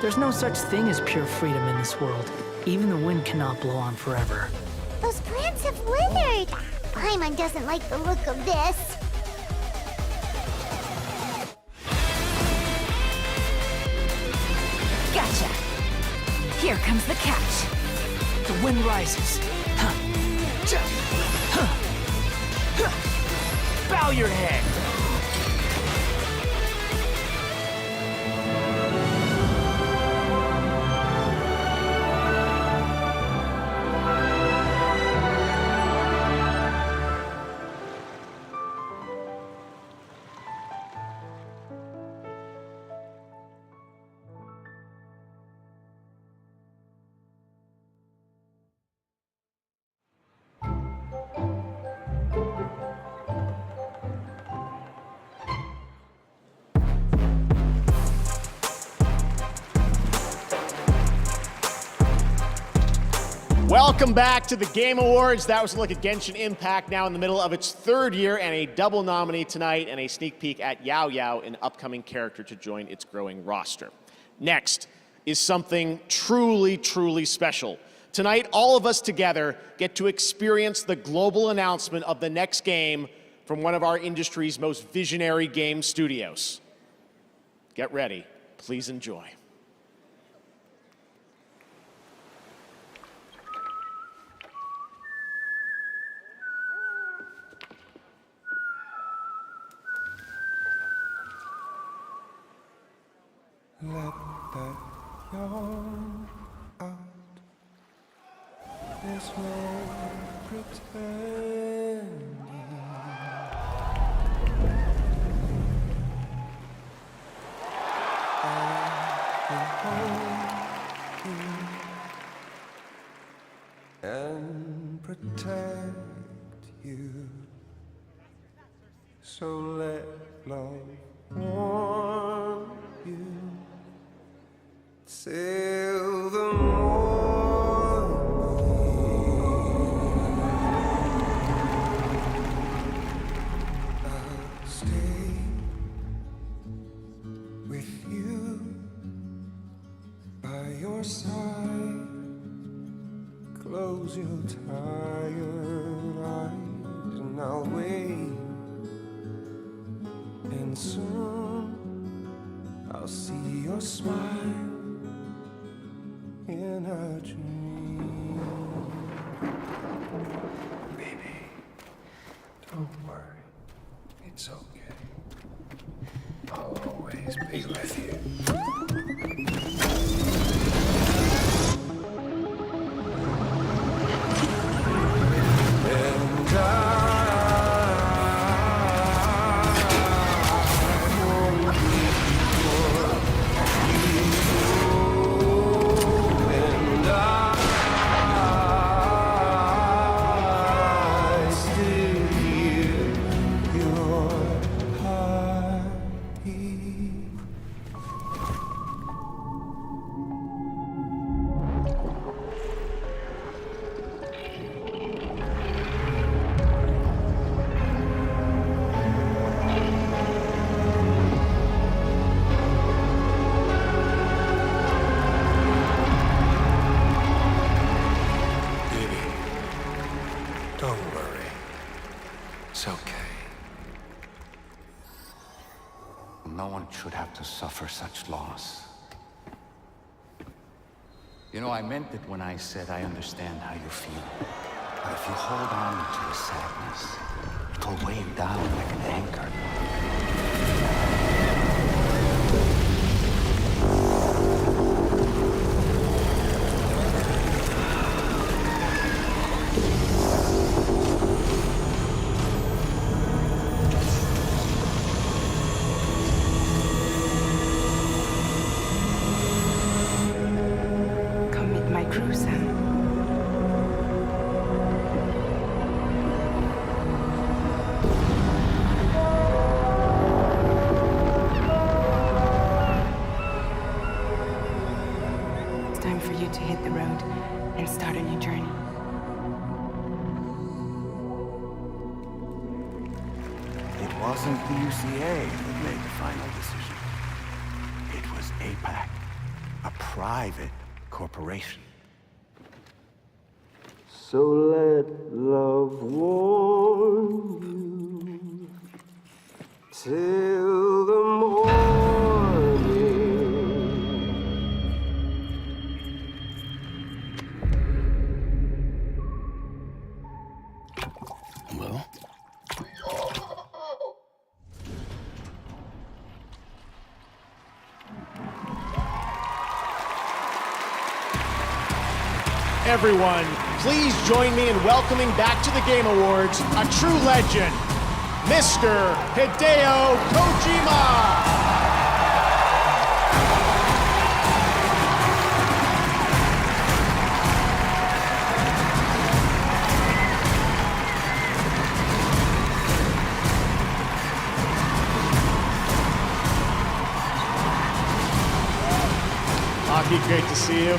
There's no such thing as pure freedom in this world. Even the wind cannot blow on forever. Those plants have withered. Paimon doesn't like the look of this. Gotcha. Here comes the catch. The wind rises. Bow your head. Welcome back to the Game Awards. That was a look at Genshin Impact, now in the middle of its third year, and a double nominee tonight, and a sneak peek at Yao Yao, an upcoming character to join its growing roster. Next is something truly, truly special. Tonight, all of us together get to experience the global announcement of the next game from one of our industry's most visionary game studios. Get ready. Please enjoy. Let that yawn out. There's no pretending. I will hold you and protect you. So let love warm you till the morning. I'll stay with you by your side. Close your tired eyes and I'll wait. And soon I'll see your smile in a dream. Baby, don't worry. It's okay. I'll always be with you. Such loss. You know, I meant it when I said I understand how you feel. But if you hold on to the sadness, it'll weigh you down like an anchor. wasn't the UCA that made the final decision. It was APAC, a private corporation. So let love warm you till the morning. Well? Everyone, please join me in welcoming back to the Game Awards a true legend, Mr. Hideo Kojima! Aki, great to see you.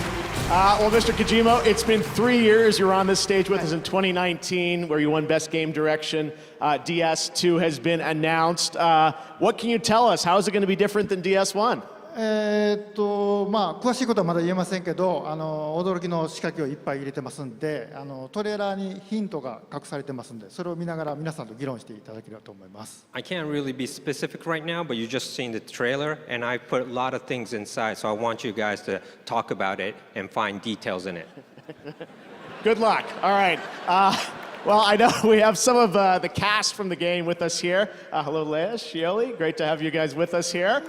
Well, Mr. Kojima, it's been 3 years. You were on this stage with us in 2019, where you won Best Game Direction. DS2 has been announced. What can you tell us? How is it going to be different than DS1? 詳しいことはまだ言えませんけど、驚きの仕掛けをいっぱい入れてますんで、トレーラーにヒントが隠されてますんで、それを見ながら皆さんと議論していただければと思います。I can't really be specific right now, but you just seen the trailer, and I put a lot of things inside, so I want you guys to talk about it and find details in it. Good luck. All right. Well, I know we have some of the cast from the game with us here. Hello, Leia, Shioli. Great to have you guys with us here.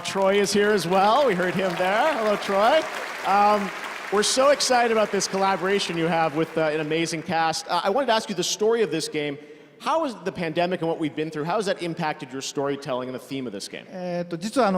Troy is here as well. We heard him there. Hello, Troy. We're so excited about this collaboration you have with an amazing cast. I wanted to ask you the story of this game. How has the pandemic and what we've been through, how has that impacted your storytelling and the theme of this game? 実は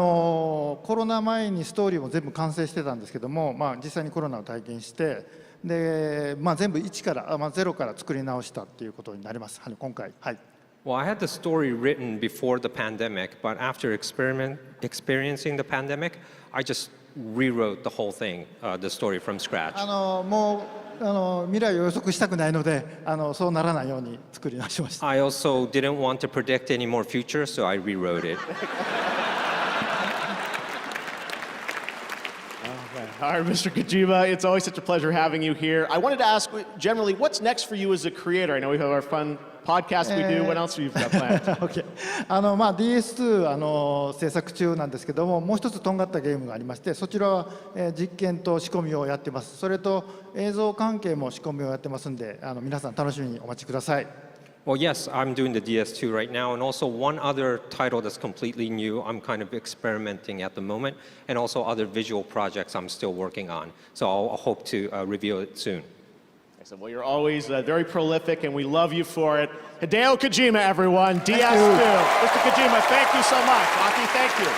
コロナ前にストーリーも全部完成してたんですけども、実際にコロナを体験して、で全部1から、ゼロから作り直したっていうことになります。今回。はい。Well, I had the story written before the pandemic, but after experiencing the pandemic, I just rewrote the whole thing, the story from scratch. もう未来を予測したくないので、そうならないように作り直しました。I also didn't want to predict any more future, so I rewrote it. All right, Mr. Kojima, it's always such a pleasure having you here. I wanted to ask, generally, what's next for you as a creator? I know we have our fun podcast we do. What else have you got planned? Okay. DS2 制作中なんですけども、もう一つとんがったゲームがありまして、そちらは実験と仕込みをやってます。それと映像関係も仕込みをやってますんで、皆さん楽しみにお待ちください。Well, yes, I'm doing the DS2 right now, and also one other title that's completely new. I'm kind of experimenting at the moment, and also other visual projects I'm still working on. So I'll hope to reveal it soon. Excellent. Well, you're always very prolific, and we love you for it. Hideo Kojima, everyone, DS2. Mr. Kojima, thank you so much. Aki, thank you.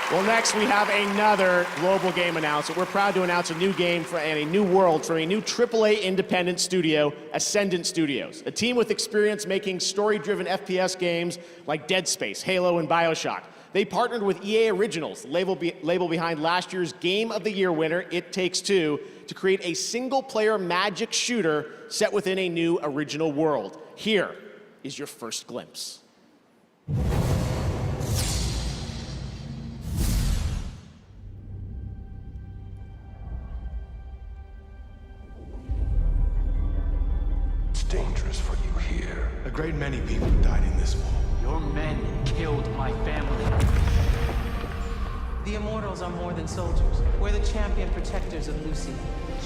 Well, next we have another global game announcement. We're proud to announce a new game and a new world from a new AAA independent studio, Ascendant Studios, a team with experience making story-driven FPS games like Dead Space, Halo, and BioShock. They partnered with EA Originals, label behind last year's Game of the Year winner, It Takes Two, to create a single-player magic shooter set within a new original world. Here is your first glimpse. Dangerous for you here. A great many people died in this war. Your men killed my family. The Immortals are more than soldiers. We're the champion protectors of Lucy.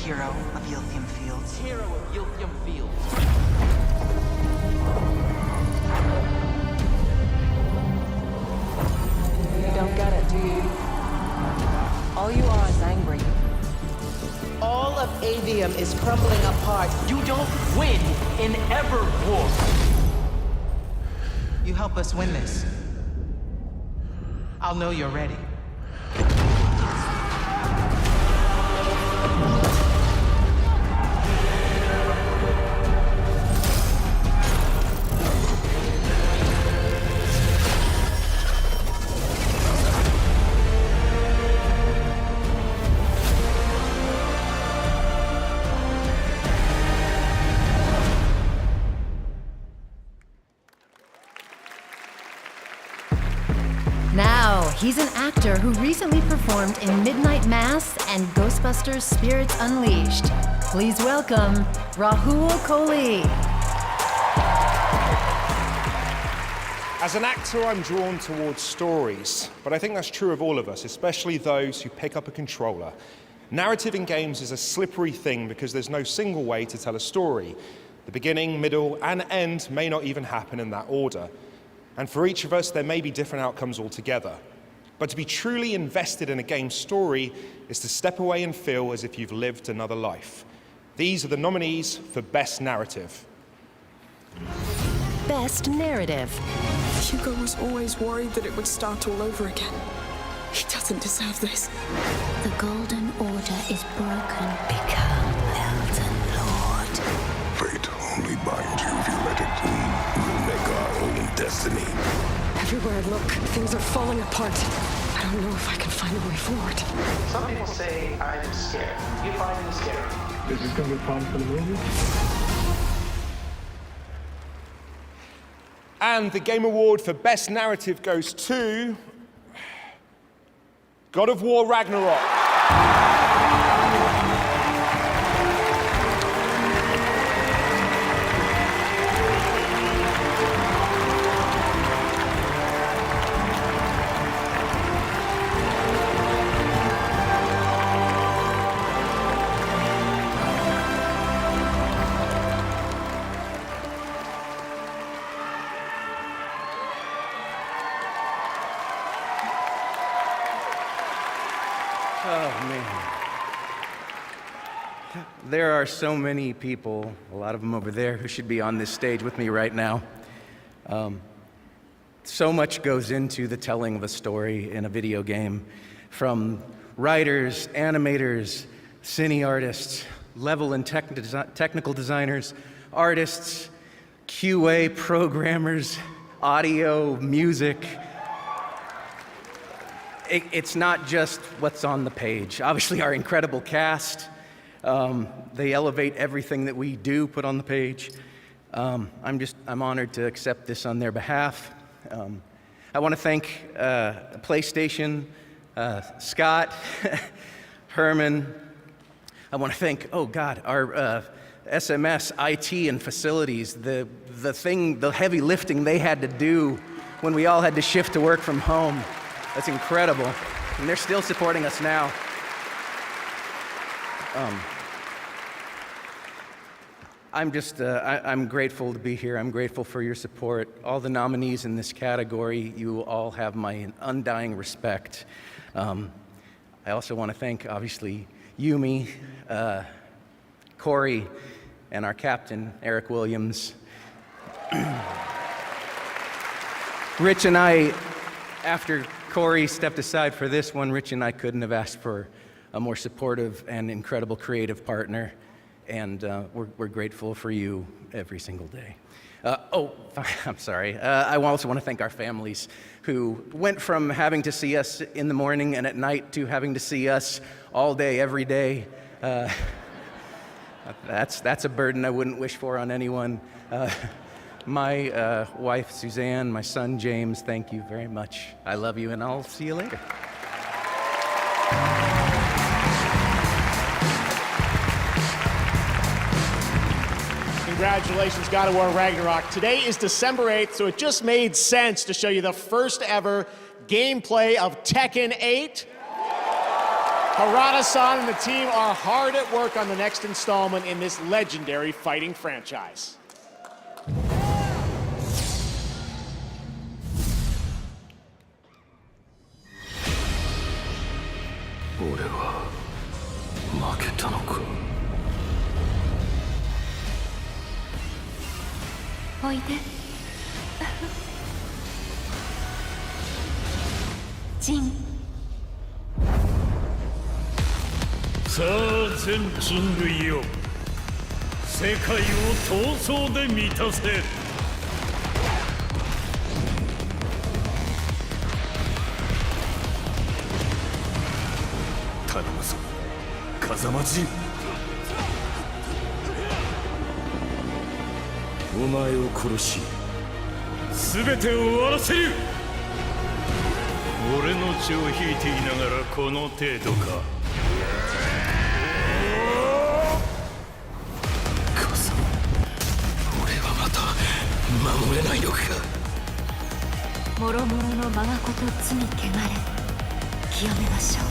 Hero of Yilthium Fields. Hero of Yilthium Fields. You don't get it, do you? All you are is angry. All of Avium is crumbling apart. You don't win in ever war. You help us win this. I'll know you're ready. He's an actor who recently performed in Midnight Mass and Ghostbusters Spirits Unleashed. Please welcome Rahul Kohli. As an actor, I'm drawn towards stories, but I think that's true of all of us, especially those who pick up a controller. Narrative in games is a slippery thing because there's no single way to tell a story. The beginning, middle, and end may not even happen in that order. And for each of us, there may be different outcomes altogether. But to be truly invested in a game's story is to step away and feel as if you've lived another life. These are the nominees for Best Narrative. Best Narrative. Hugo was always worried that it would start all over again. He doesn't deserve this. The Golden Order is broken. Become Elden Lord. Fate only binds you if you let it. We'll make our own destiny. Everywhere I look, things are falling apart. I don't know if I can find a way forward. Some people say I'm scared. You find me scary. This is going to be fun for the movie. And the Game Award for Best Narrative goes to God of War Ragnarok. Oh, man. There are so many people, a lot of them over there, who should be on this stage with me right now. So much goes into the telling of a story in a video game, from writers, animators, cine artists, level and technical designers, artists, QA programmers, audio, music. It's not just what's on the page. Obviously, our incredible cast, they elevate everything that we do put on the page. I'm honored to accept this on their behalf. I want to thank PlayStation, Scott, Herman. I want to thank, our SMS, IT, and facilities. The heavy lifting they had to do when we all had to shift to work from home. That's incredible. And they're still supporting us now. I'm grateful to be here. I'm grateful for your support. All the nominees in this category, you all have my undying respect. I also want to thank, obviously, Yumi, Corey, and our captain, Eric Williams. Rich and I, after Corey stepped aside for this one, Rich and I couldn't have asked for a more supportive and incredible creative partner, and we're grateful for you every single day. I'm sorry. I also want to thank our families who went from having to see us in the morning and at night to having to see us all day, every day. That's a burden I wouldn't wish for on anyone. My wife, Suzanne, my son, James, thank you very much. I love you, and I'll see you later. Congratulations, God of War Ragnarok. Today is December 8th, so it just made sense to show you the first ever gameplay of Tekken 8. Harada-san and the team are hard at work on the next installment in this legendary fighting franchise. Jin. さあ全人類よ、世界を闘争で満たせ。頼むぞ、風間陣。お前を殺し、全てを終わらせる。俺の血を引いていながらこの程度か。こそ俺はまた守れないのか。もろもろのままこと罪汚れ清めましょう。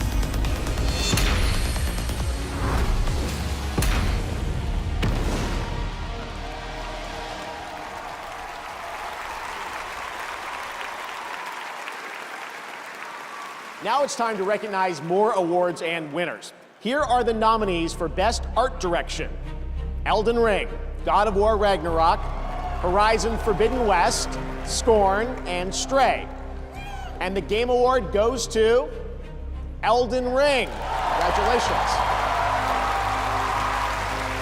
Now it's time to recognize more awards and winners. Here are the nominees for Best Art Direction: Elden Ring, God of War Ragnarok, Horizon Forbidden West, Scorn, and Stray. And the Game Award goes to Elden Ring. Congratulations.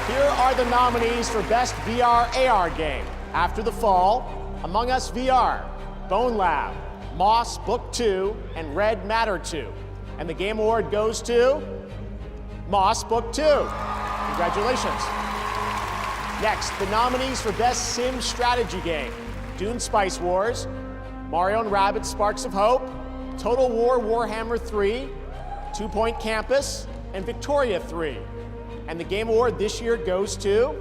Here are the nominees for Best VR AR Game: After the Fall, Among Us VR, Bone Lab, Moss Book 2, and Red Matter 2. And the Game Award goes to Moss Book 2. Congratulations. Next, the nominees for Best Sim Strategy Game: Dune Spice Wars, Mario & Rabbids Sparks of Hope, Total War Warhammer 3, 2 Point Campus, and Victoria 3. And the Game Award this year goes to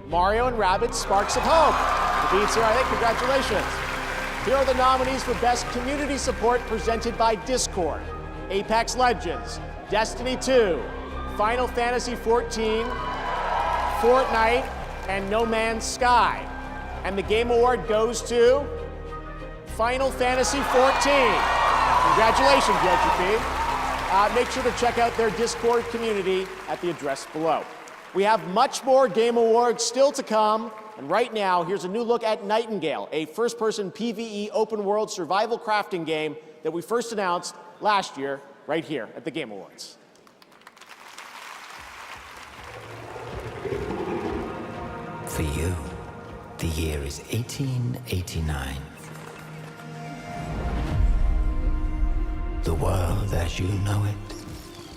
Mario & Rabbids Sparks of Hope. The beats are, I think, congratulations. Here are the nominees for Best Community Support presented by Discord: Apex Legends, Destiny 2, Final Fantasy XIV, Fortnite, and No Man's Sky. And the Game Award goes to Final Fantasy XIV. Congratulations, GoGP. Make sure to check out their Discord community at the address below. We have much more Game Awards still to come. And right now, here's a new look at Nightingale, a first-person PvE open-world survival crafting game that we first announced last year, right here at the Game Awards. For you, the year is 1889. The world as you know it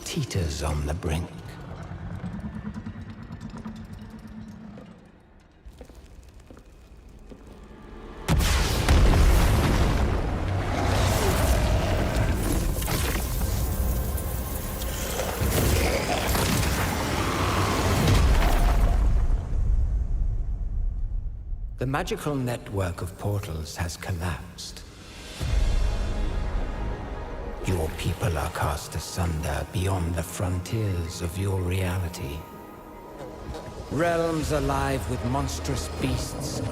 teeters on the brink. The magical network of portals has collapsed. Your people are cast asunder beyond the frontiers of your reality. Realms alive with monstrous beasts,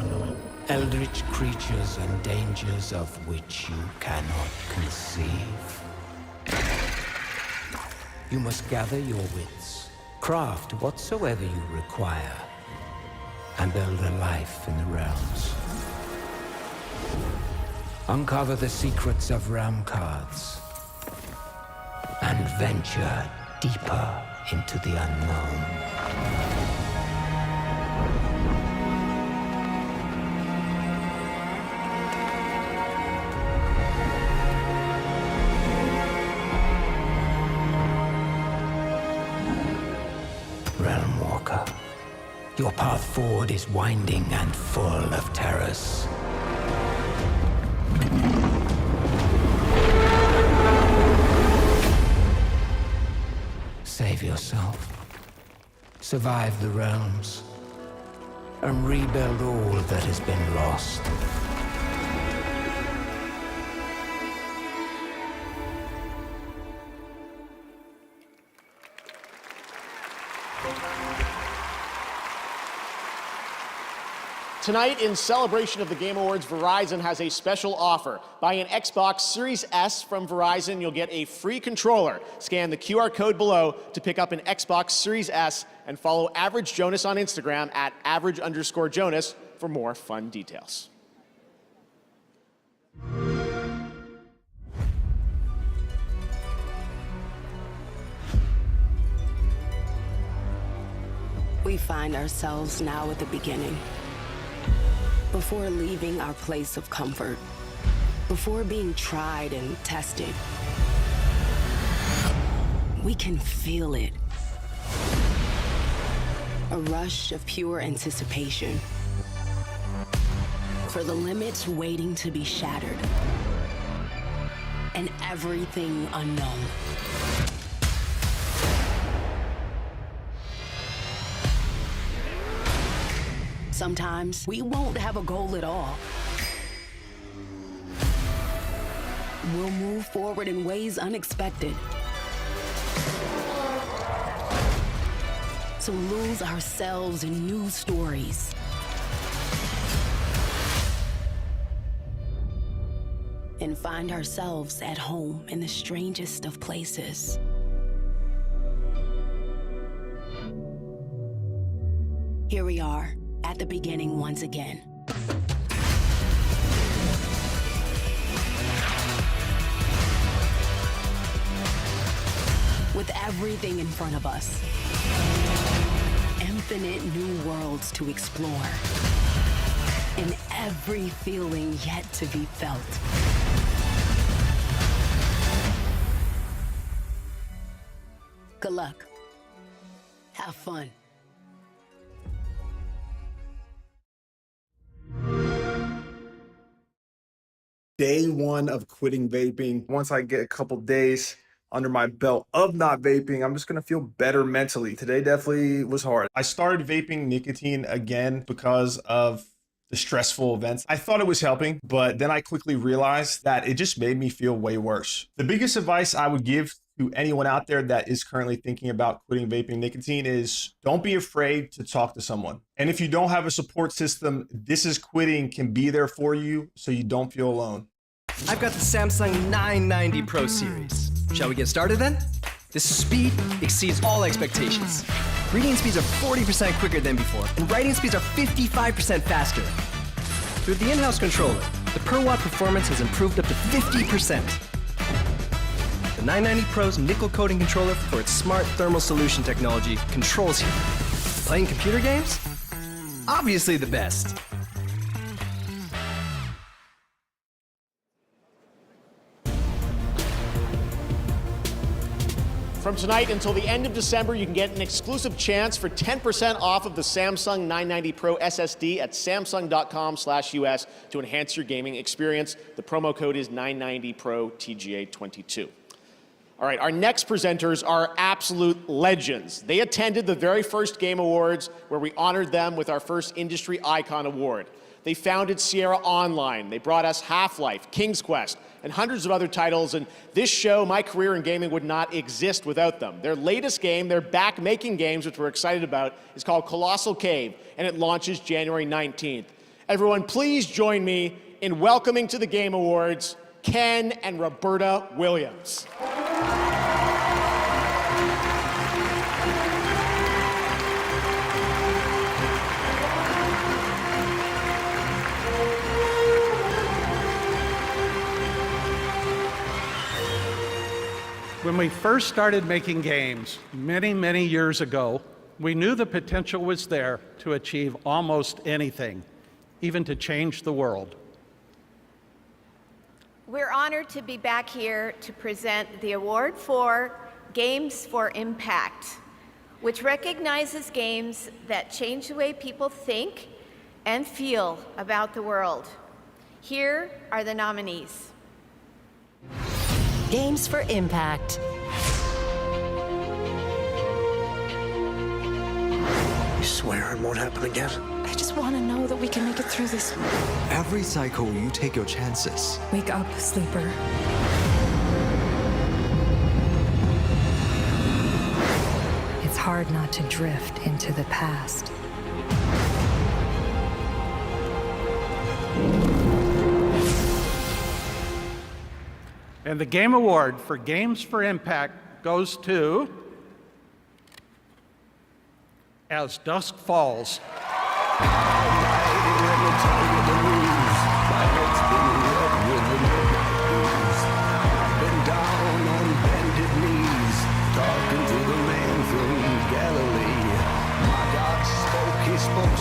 eldritch creatures and dangers of which you cannot conceive. You must gather your wits, craft whatsoever you require, and build a life in the realms. Uncover the secrets of realm cards and venture deeper into the unknown. Realm Walker. Your path forward is winding and full of terrors. Save yourself. Survive the realms. And rebuild all that has been lost. Tonight, in celebration of the Game Awards, Verizon has a special offer. Buy an Xbox Series S from Verizon, you'll get a free controller. Scan the QR code below to pick up an Xbox Series S and follow Average Jonas on Instagram at @average_Jonas for more fun details. We find ourselves now at the beginning. Before leaving our place of comfort, before being tried and tested, we can feel it. A rush of pure anticipation for the limits waiting to be shattered. and everything unknown. Sometimes we won't have a goal at all. We'll move forward in ways unexpected. To lose ourselves in new stories. And find ourselves at home in the strangest of places. Here we are, at the beginning once again. With everything in front of us. Infinite new worlds to explore. And every feeling yet to be felt. Good luck. Have fun. Day one of quitting vaping. Once I get a couple days under my belt of not vaping, I'm just gonna feel better mentally. Today definitely was hard. I started vaping nicotine again because of the stressful events. I thought it was helping, but then I quickly realized that it just made me feel way worse. The biggest advice I would give to anyone out there that is currently thinking about quitting vaping nicotine is don't be afraid to talk to someone. And if you don't have a support system, This Is Quitting can be there for you so you don't feel alone. I've got the Samsung 990 Pro series. Shall we get started then? This speed exceeds all expectations. Reading speeds are 40% quicker than before, and writing speeds are 55% faster. Through the in-house controller, the per-watt performance has improved up to 50%. The 990 Pro's nickel coating controller for its smart thermal solution technology controls heat. Playing computer games? Obviously the best. From tonight until the end of December, you can get an exclusive chance for 10% off of the Samsung 990 Pro SSD at samsung.com/US to enhance your gaming experience. The promo code is 990PRO TGA22. All right, our next presenters are absolute legends. They attended the very first Game Awards where we honored them with our first Industry Icon Award. They founded Sierra Online. They brought us Half-Life, King's Quest, and hundreds of other titles, and this show, My Career in Gaming, would not exist without them. Their latest game, they're back making games, which we're excited about, is called Colossal Cave, and it launches January 19th. Everyone, please join me in welcoming to the Game Awards, Ken and Roberta Williams. When we first started making games many, many years ago, we knew the potential was there to achieve almost anything, even to change the world. We're honored to be back here to present the award for Games for Impact, which recognizes games that change the way people think and feel about the world. Here are the nominees. Games for Impact. You swear it won't happen again? I just want to know that we can make it through this. Every cycle, you take your chances. Wake up, sleeper. It's hard not to drift into the past. And the Game Award for Games for Impact goes to As Dusk Falls.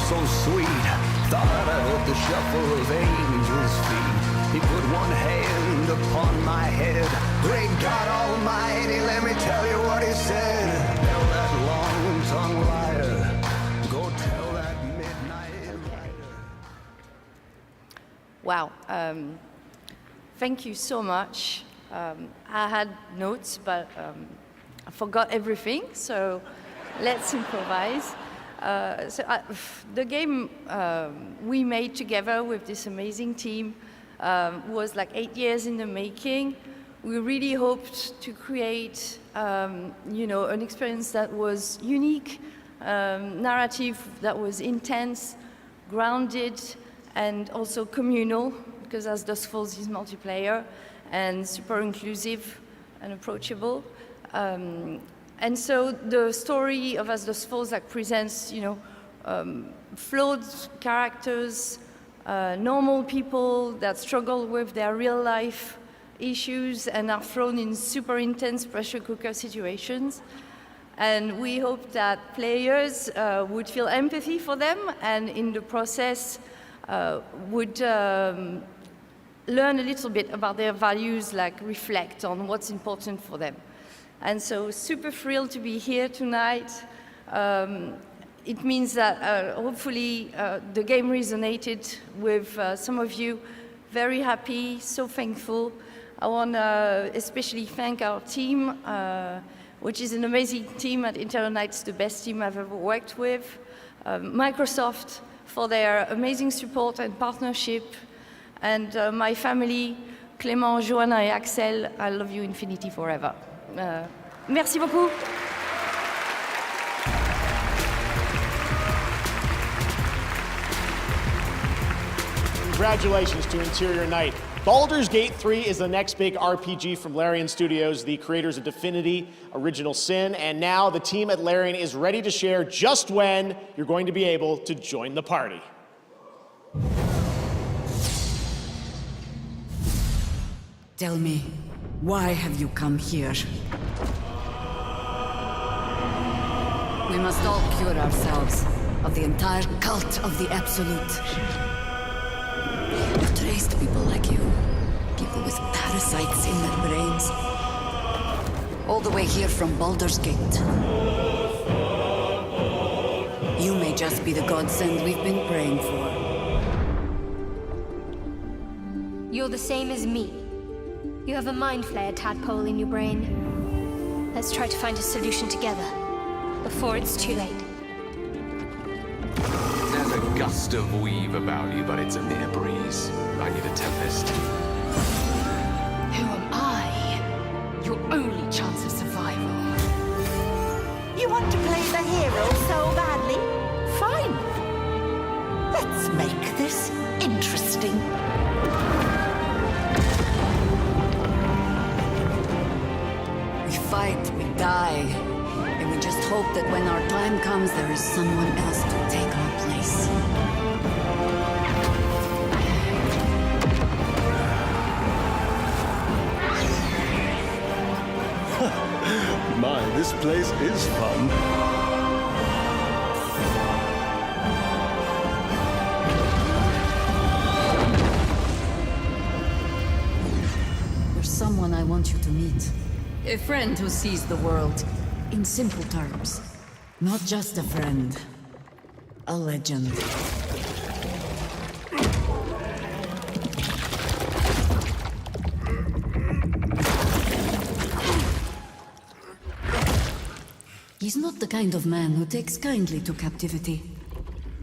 So sweet, thought I heard the shuffle of angels' feet. He put one hand upon my head. Great God Almighty, let me tell you what he said. Tell that long-tongued liar, go tell that midnight rider. Wow, thank you so much. I had notes, but I forgot everything, so let's improvise. The game we made together with this amazing team was like 8 years in the making. We really hoped to create, an experience that was unique, narrative that was intense, grounded, and also communal, because As Dusk Falls is multiplayer, and super inclusive and approachable. And so the story of As Dusk Falls presents, flawed characters, normal people that struggle with their real life issues and are thrown in super intense pressure cooker situations. And we hope that players would feel empathy for them, and in the process would learn a little bit about their values, reflect on what's important for them. And so super thrilled to be here tonight. It means that hopefully the game resonated with some of you. Very happy, so thankful. I want to especially thank our team, which is an amazing team at Interior Nights, the best team I've ever worked with. Microsoft for their amazing support and partnership. And my family, Clément, Joanna, and Axel, I love you infinity forever. Merci beaucoup. Congratulations to Interior Night. Baldur's Gate 3 is the next big RPG from Larian Studios, the creators of Divinity, Original Sin, and now the team at Larian is ready to share just when you're going to be able to join the party. Tell me, why have you come here? We must all cure ourselves of the entire cult of the Absolute. We've traced people like you, people with parasites in their brains, all the way here from Baldur's Gate. You may just be the godsend we've been praying for. You're the same as me. You have a mind flayer tadpole in your brain. Let's try to find a solution together, before it's too late. There's a gust of weave about you, but it's a mere breeze. I need a tempest. Who am I? Your only chance of survival. You want to play the hero so badly? Fine. Let's make this interesting. We fight, we die, and we just hope that when our time comes, there is someone else to take our place. My, this place is fun. There's someone I want you to meet. A friend who sees the world in simple terms. Not just a friend. A legend. He's not the kind of man who takes kindly to captivity.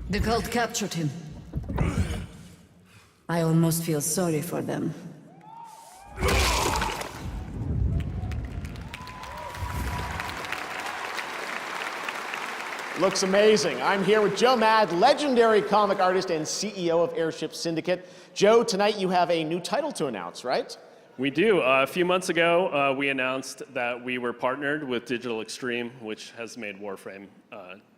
The cult captured him. I almost feel sorry for them. Looks amazing. I'm here with Joe Mad, legendary comic artist and CEO of Airship Syndicate. Joe, tonight you have a new title to announce, right? We do. A few months ago, we announced that we were partnered with Digital Extreme, which has made Warframe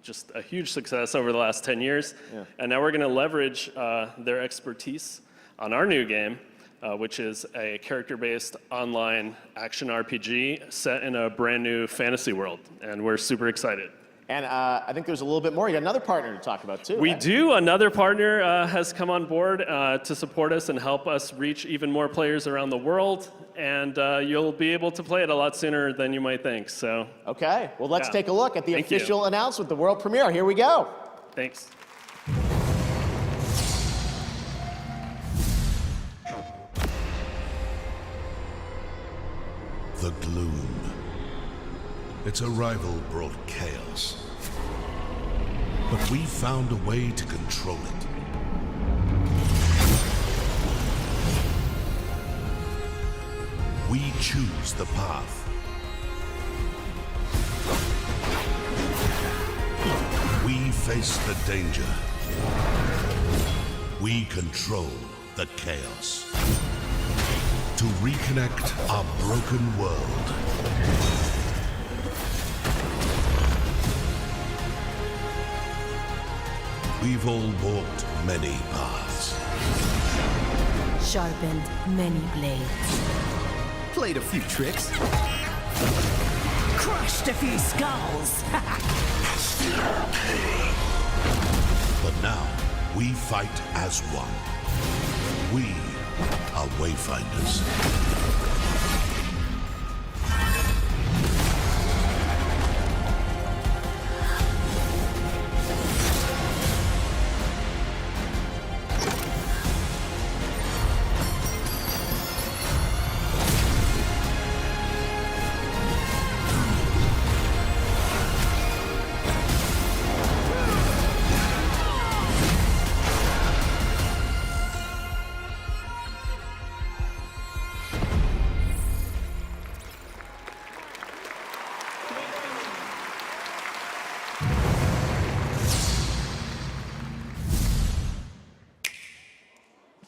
just a huge success over the last 10 years. Yeah. And now we're going to leverage their expertise on our new game, which is a character-based online action RPG set in a brand new fantasy world. And we're super excited. And I think there's a little bit more. You got another partner to talk about, too. We do. Another partner has come on board to support us and help us reach even more players around the world. And you'll be able to play it a lot sooner than you might think. So. Okay. Well, let's take a look at the official announcement, the world premiere. Here we go. Thanks. the gloom. Its arrival brought chaos. But we found a way to control it. We choose the path. We face the danger. We control the chaos. To reconnect our broken world. We've all walked many paths. Sharpened many blades. Played a few tricks. Crushed a few skulls. But now, we fight as one. We are Wayfinders.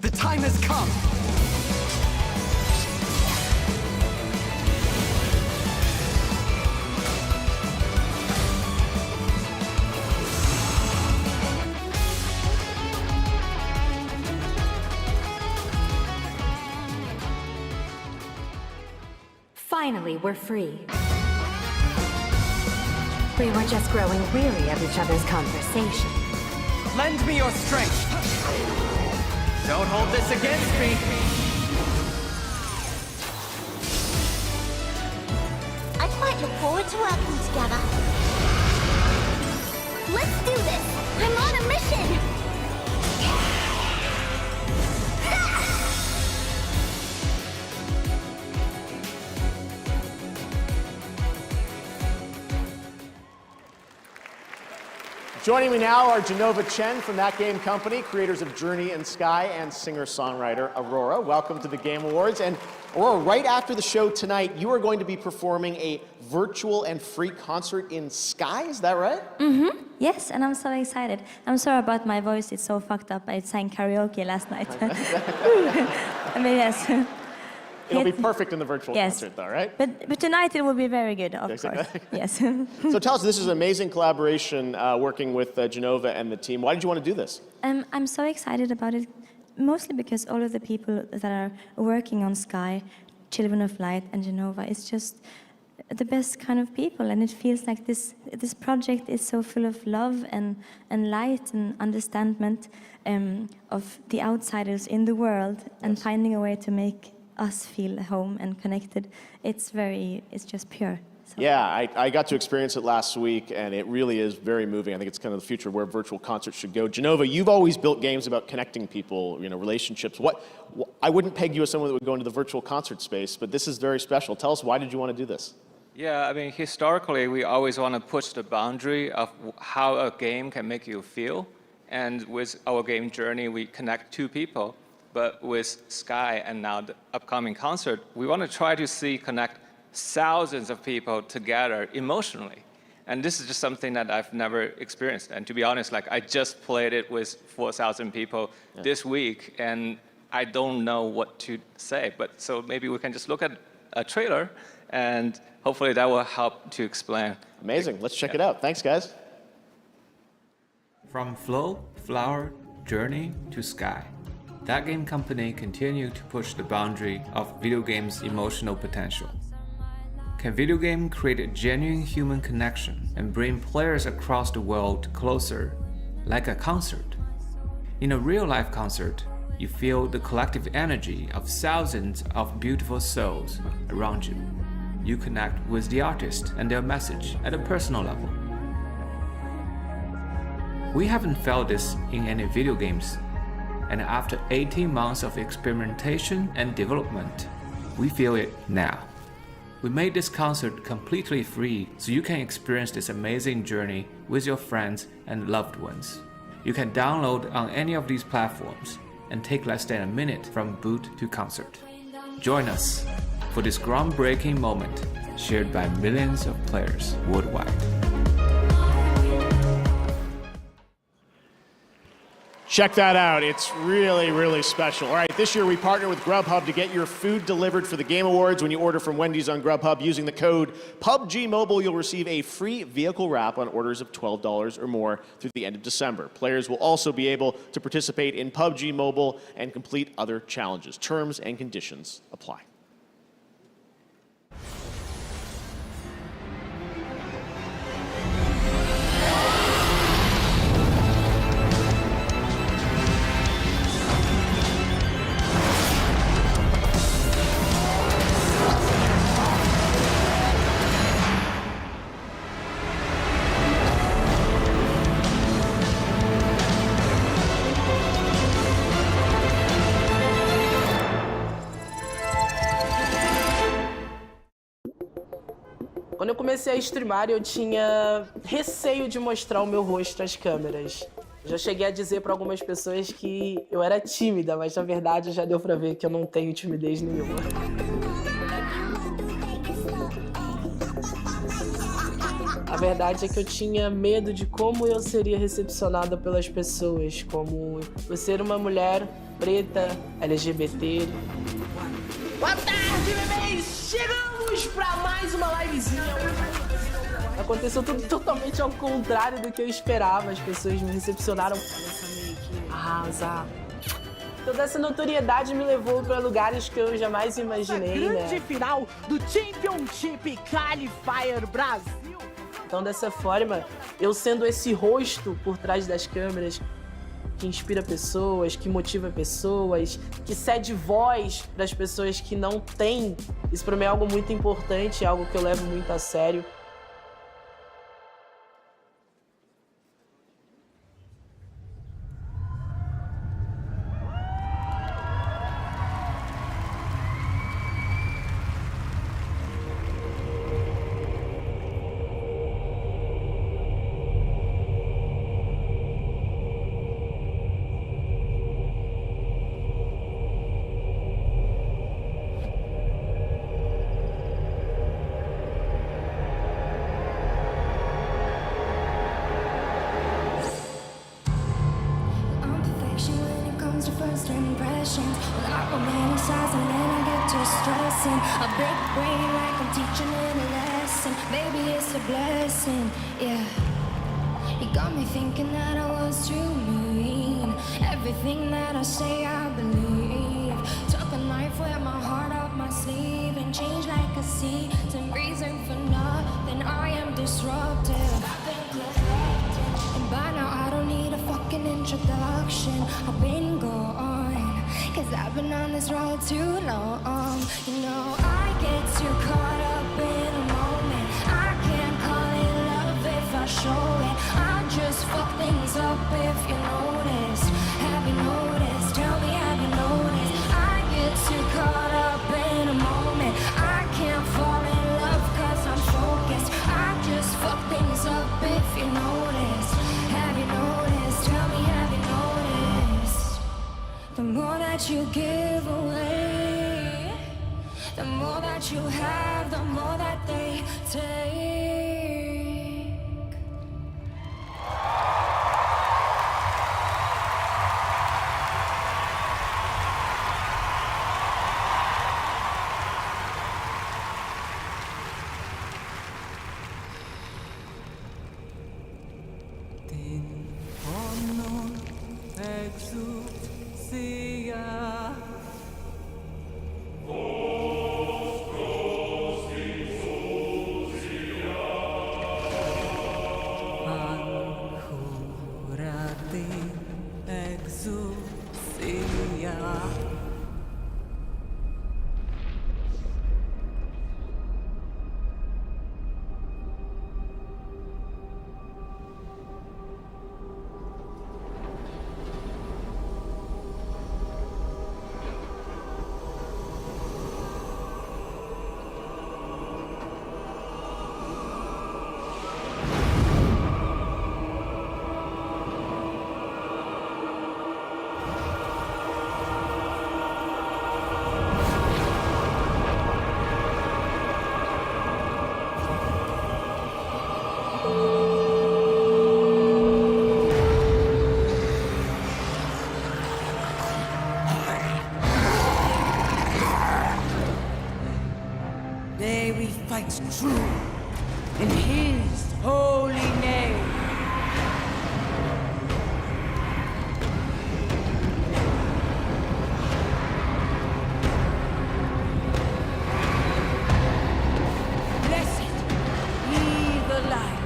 The time has come! Finally, we're free. We were just growing weary of each other's conversation. Lend me your strength! Don't hold this against me! I quite look forward to working together. Let's do this! I'm on a mission! Joining me now are Genova Chen from That Game Company, creators of Journey and Sky, and singer-songwriter Aurora. Welcome to the Game Awards. And Aurora, right after the show tonight, you are going to be performing a virtual and free concert in Sky, is that right? Mm-hmm. Yes, and I'm so excited. I'm sorry about my voice, it's so fucked up. I sang karaoke last night. I mean, yes. It'll be perfect in the virtual concert, though, right? But tonight it will be very good, of course. Yes. So tell us, this is an amazing collaboration working with Genova and the team. Why did you want to do this? I'm so excited about it, mostly because all of the people that are working on Sky, Children of Light and Genova, is just the best kind of people, and it feels like this project is so full of love and light and understanding of the outsiders in the world, and finding a way to make us feel home and connected. It's just pure. So. Yeah, I got to experience it last week, and it really is very moving. I think it's kind of the future where virtual concerts should go. Genova, you've always built games about connecting people, relationships. I wouldn't peg you as someone that would go into the virtual concert space, but this is very special. Tell us, why did you want to do this? Yeah, I mean, historically, we always want to push the boundary of how a game can make you feel. And with our game Journey, we connect two people. But with Sky and now the upcoming concert, we want to try to connect thousands of people together emotionally. And this is just something that I've never experienced. And to be honest, I just played it with 4,000 people this week, and I don't know what to say. But so maybe we can just look at a trailer, and hopefully that will help to explain. Amazing. Let's check it out. Thanks, guys. From Flow, Flower, Journey to Sky, That Game Company continued to push the boundary of video games' emotional potential. Can video game create a genuine human connection and bring players across the world closer, like a concert? In a real-life concert, you feel the collective energy of thousands of beautiful souls around you. You connect with the artist and their message at a personal level. We haven't felt this in any video games, and after 18 months of experimentation and development, we feel it now. We made this concert completely free so you can experience this amazing journey with your friends and loved ones. You can download on any of these platforms and take less than a minute from boot to concert. Join us for this groundbreaking moment shared by millions of players worldwide. Check that out. It's really, really special. All right, this year we partner with Grubhub to get your food delivered for the Game Awards. When you order from Wendy's on Grubhub using the code PUBGMobile, you'll receive a free vehicle wrap on orders of $12 or more through the end of December. Players will also be able to participate in PUBG Mobile and complete other challenges. Terms and conditions apply. Quando eu comecei a streamar, eu tinha receio de mostrar o meu rosto às câmeras. Já cheguei a dizer para algumas pessoas que eu era tímida, mas na verdade já deu para ver que eu não tenho timidez nenhuma. A verdade é que eu tinha medo de como eu seria recepcionada pelas pessoas, como por ser uma mulher preta, LGBT. Boa tarde, bebês! Chegamos para mais uma livezinha. Aconteceu tudo totalmente ao contrário do que eu esperava. As pessoas me recepcionaram com essa meio que arrasa. Toda essa notoriedade me levou para lugares que eu jamais imaginei, né? Grande final do Championship Qualifier Brasil. Então, dessa forma, eu sendo esse rosto por trás das câmeras, que inspira pessoas, que motiva pessoas, que cede voz para as pessoas que não têm. Isso para mim é algo muito importante, é algo que eu levo muito a sério. McCreary fights true in his holy name. Blessed be the light.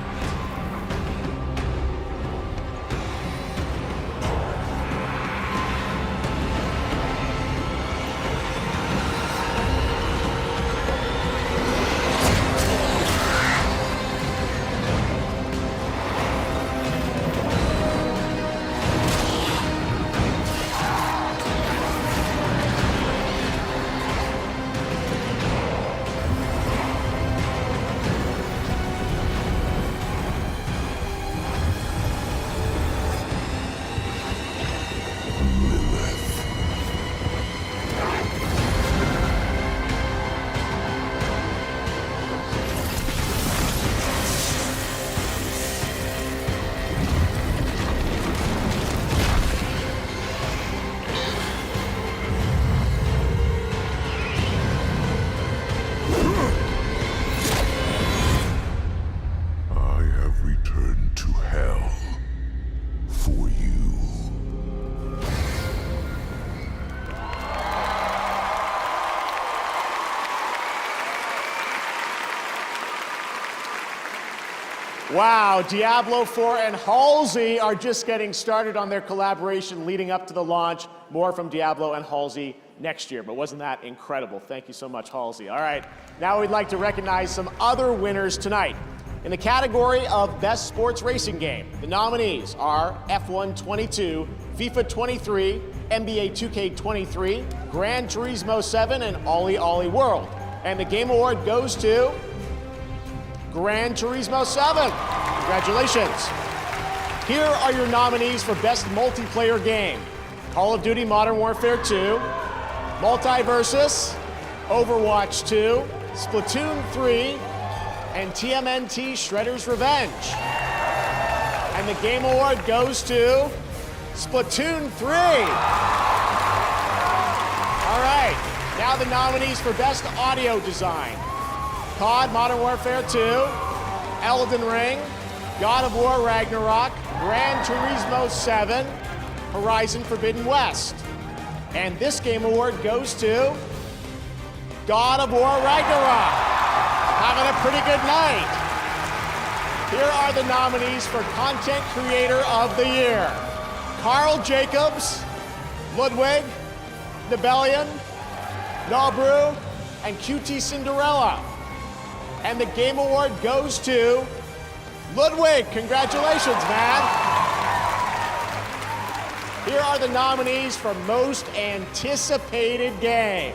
Wow, Diablo 4 and Halsey are just getting started on their collaboration leading up to the launch. More from Diablo and Halsey next year, but wasn't that incredible? Thank you so much, Halsey. All right, now we'd like to recognize some other winners tonight. In the category of Best Sports Racing Game, the nominees are F1 22, FIFA 23, NBA 2K23, Gran Turismo 7, and Ollie Ollie World. And the Game Award goes to Gran Turismo 7. Congratulations. Here are your nominees for Best Multiplayer Game. Call of Duty Modern Warfare 2, Multiversus, Overwatch 2, Splatoon 3, and TMNT Shredder's Revenge. And the Game Award goes to Splatoon 3. All right, now the nominees for Best Audio Design. COD Modern Warfare 2, Elden Ring, God of War Ragnarok, Gran Turismo 7, Horizon Forbidden West. And this Game Award goes to God of War Ragnarok. Having a pretty good night. Here are the nominees for Content Creator of the Year. Carl Jacobs, Ludwig, Nebelian, Nobru, and QT Cinderella. And the Game Award goes to Ludwig. Congratulations, man. Here are the nominees for Most Anticipated Game.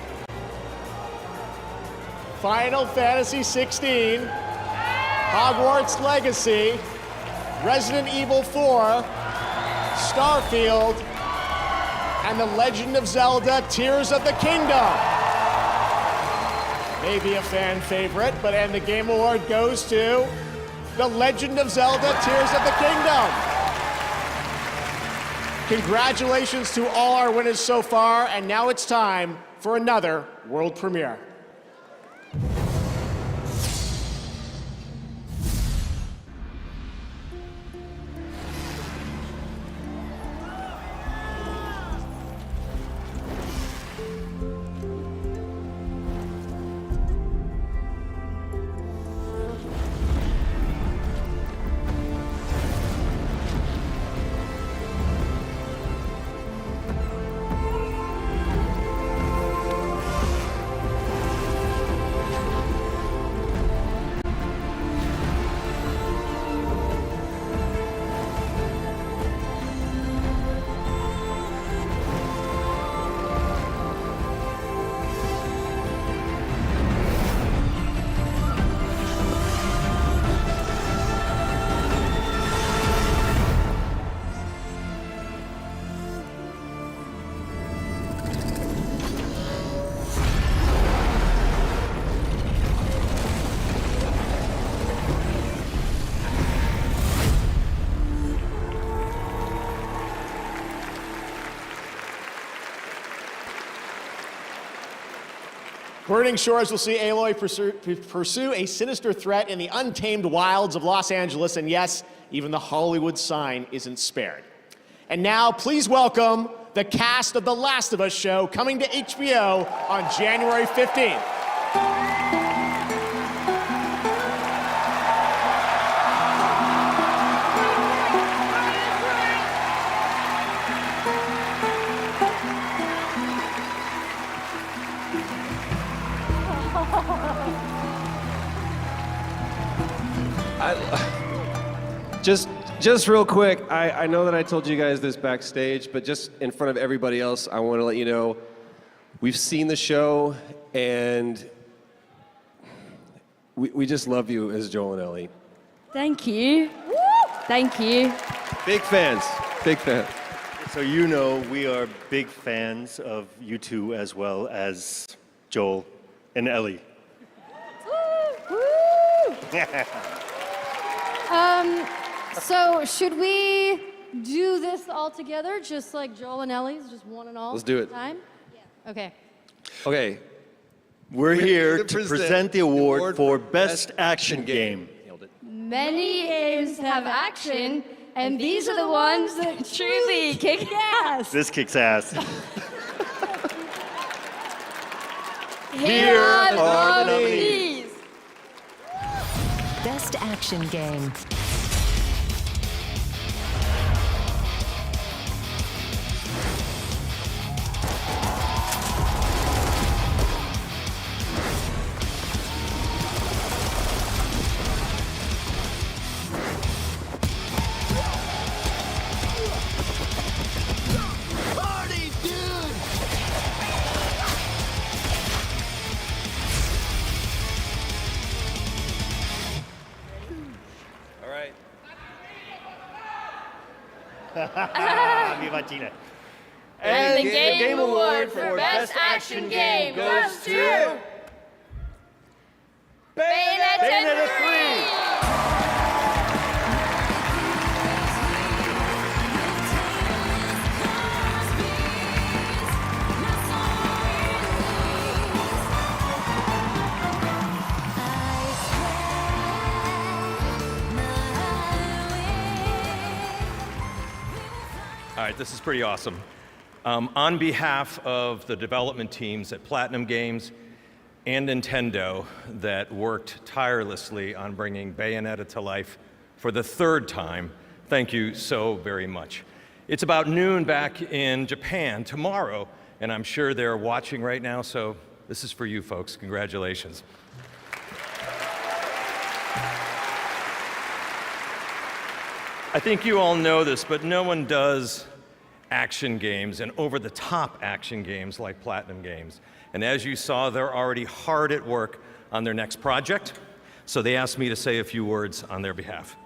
Final Fantasy 16, Hogwarts Legacy, Resident Evil 4, Starfield, and The Legend of Zelda Tears of the Kingdom. Maybe a fan favorite, and the Game Award goes to The Legend of Zelda Tears of the Kingdom. Congratulations to all our winners so far, and now it's time for another world premiere. Burning Shores will see Aloy pursue a sinister threat in the untamed wilds of Los Angeles, and yes, even the Hollywood sign isn't spared. And now, please welcome the cast of The Last of Us show coming to HBO on January 15th. Just real quick, I know that I told you guys this backstage, but just in front of everybody else, I want to let you know, we've seen the show, and we just love you as Joel and Ellie. Thank you. Thank you. Big fans, big fans. So you know we are big fans of you two as well as Joel and Ellie. So should we do this all together, just like Joel and Ellie's, just one and all? Let's do it. Time? Yeah. Okay. Okay. We're here to present the award for Best Action Game. Many games have action, and these are the ones that truly kick ass. This kicks ass. Here are the nominees. Best Action Game. Viva Chile. And the Game Award for Best Action Game goes to Bayonetta 3! All right, this is pretty awesome. On behalf of the development teams at Platinum Games and Nintendo that worked tirelessly on bringing Bayonetta to life for the third time, thank you so very much. It's about noon back in Japan tomorrow, and I'm sure they're watching right now, so this is for you folks. Congratulations. I think you all know this, but no one does action games and over-the-top action games like Platinum Games. And as you saw, they're already hard at work on their next project, so they asked me to say a few words on their behalf.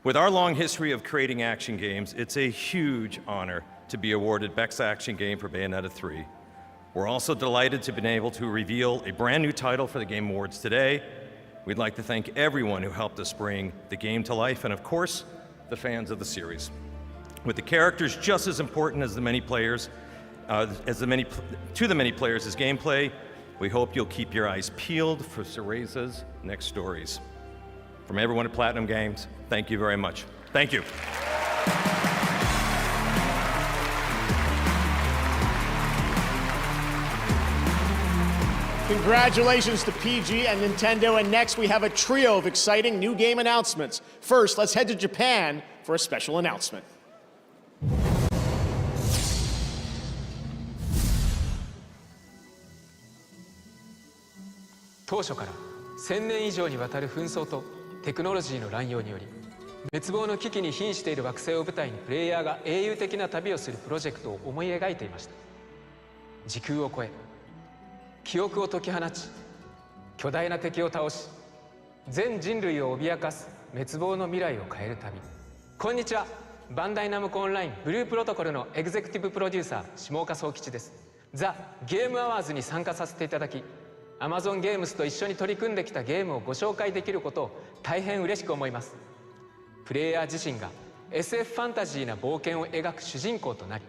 With our long history of creating action games, it's a huge honor to be awarded Best Action Game for Bayonetta 3. We're also delighted to have been able to reveal a brand new title for the Game Awards today. We'd like to thank everyone who helped us bring the game to life, and of course, the fans of the series. With the characters just as important as the many players, to the many players as gameplay, we hope you'll keep your eyes peeled for Cereza's next stories. From everyone at Platinum Games, thank you very much. Thank you. Congratulations to PG and Nintendo, and next we have a trio of exciting new game announcements. First, let's head to Japan for a special announcement. 当初から1000年以上にわたる紛争とテクノロジーの乱用により滅亡の危機に瀕している惑星を舞台にプレイヤーが英雄的な旅をするプロジェクトを思い描いていました。時空を超え記憶を解き放ち巨大な敵を倒し全人類を脅かす滅亡の未来を変える旅。こんにちは、バンダイナムコオンラインブループロトコルのエグゼクティブプロデューサー下岡宗吉です。ザ・ゲームアワーズに参加させていただきAmazon ゲームスと一緒に取り組んできたゲームをご紹介できることを大変嬉しく思います。プレイヤー自身が SF ファンタジーな冒険を描く主人公となり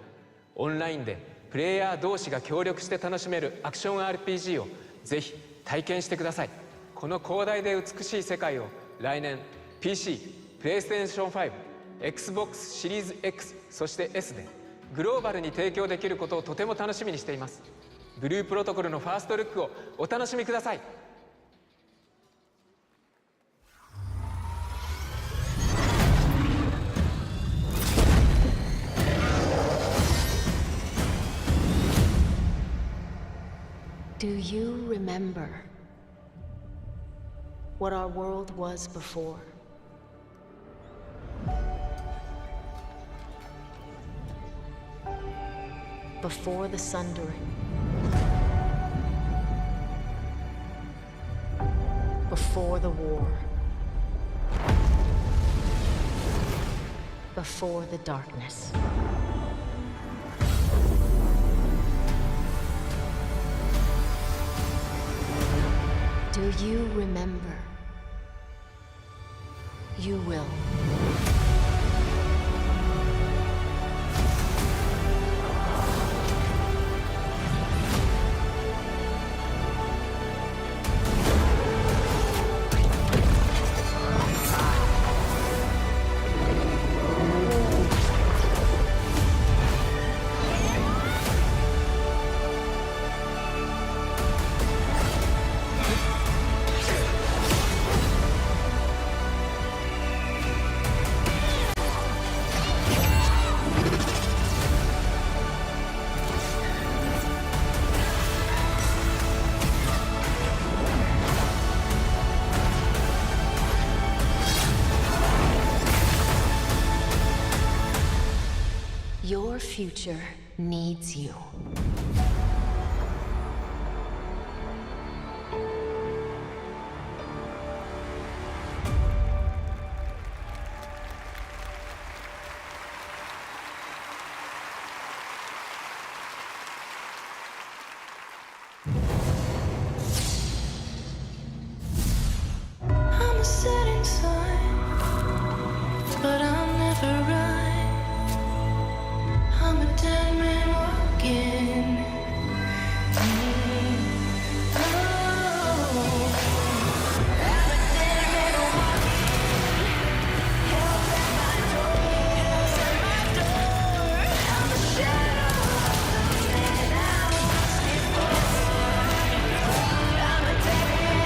オンラインでプレイヤー同士が協力して楽しめるアクション RPG をぜひ体験してください。この広大で美しい世界を来年 PC、PlayStation 5、Xbox シリーズ X、そして S でグローバルに提供できることをとても楽しみにしています。ブループロトコルのファーストルックをお楽しみください。Do you remember what our world was before? Before the sundering. Before the war. Before the darkness. Do you remember? You will. Your future needs you. I'm a setting sun, but I'll never run. I'm a dead man walking. Oh, I'm a dead man walking. Hell's at my door. Hell's at my door. I'm a shadow and I'm asking for more. I'm a dead man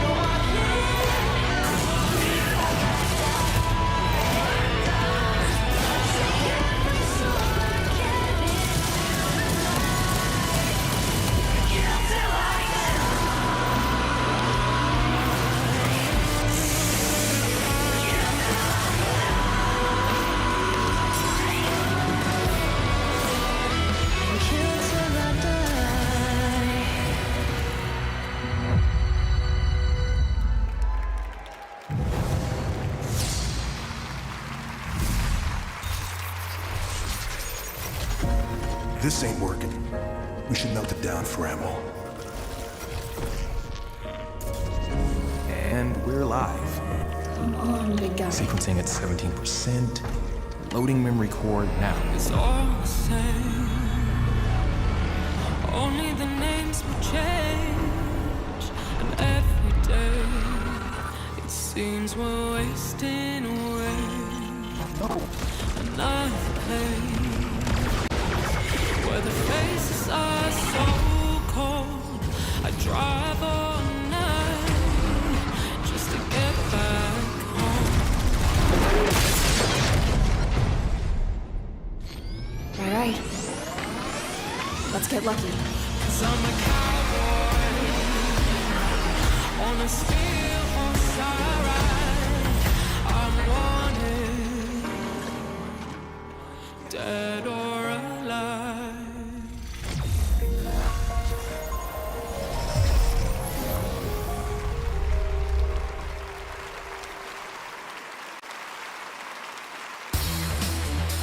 This ain't working. We should melt it down for ammo. And we're live. Come on, big guy. Sequencing at 17%. Loading memory core now. It's all the same. Only the names will change. And every day it seems we're wasting away. Another place where the faces are so cold. I drive all night just to get back home. All right. Let's get lucky. 'Cause I'm a cowboy on a steel horse I ride. I'm wanted, dead or alive.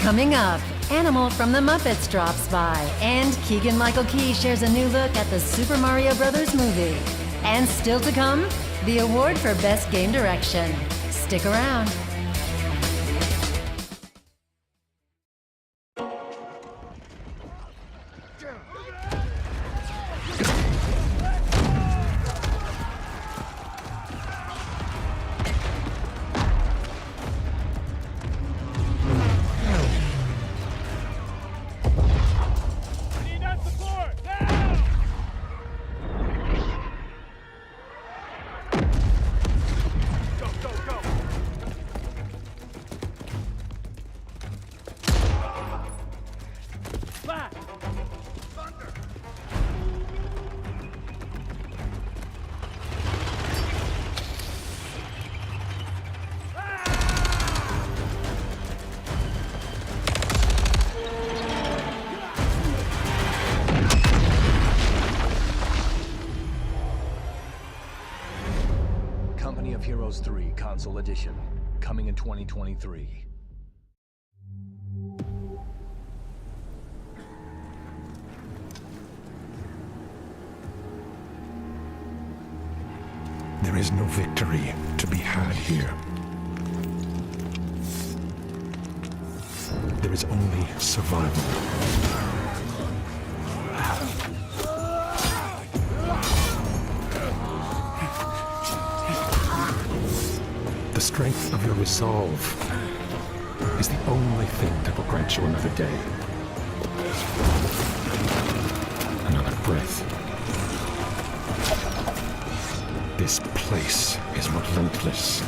Coming up, Animal from the Muppets drops by, and Keegan-Michael Key shares a new look at the Super Mario Bros. Movie. And still to come, the award for Best Game Direction. Stick around. Company of Heroes 3 Console Edition, coming in 2023. There is no victory to be had here. There is only survival. The strength of your resolve is the only thing that will grant you another day. Another breath. This place is relentless.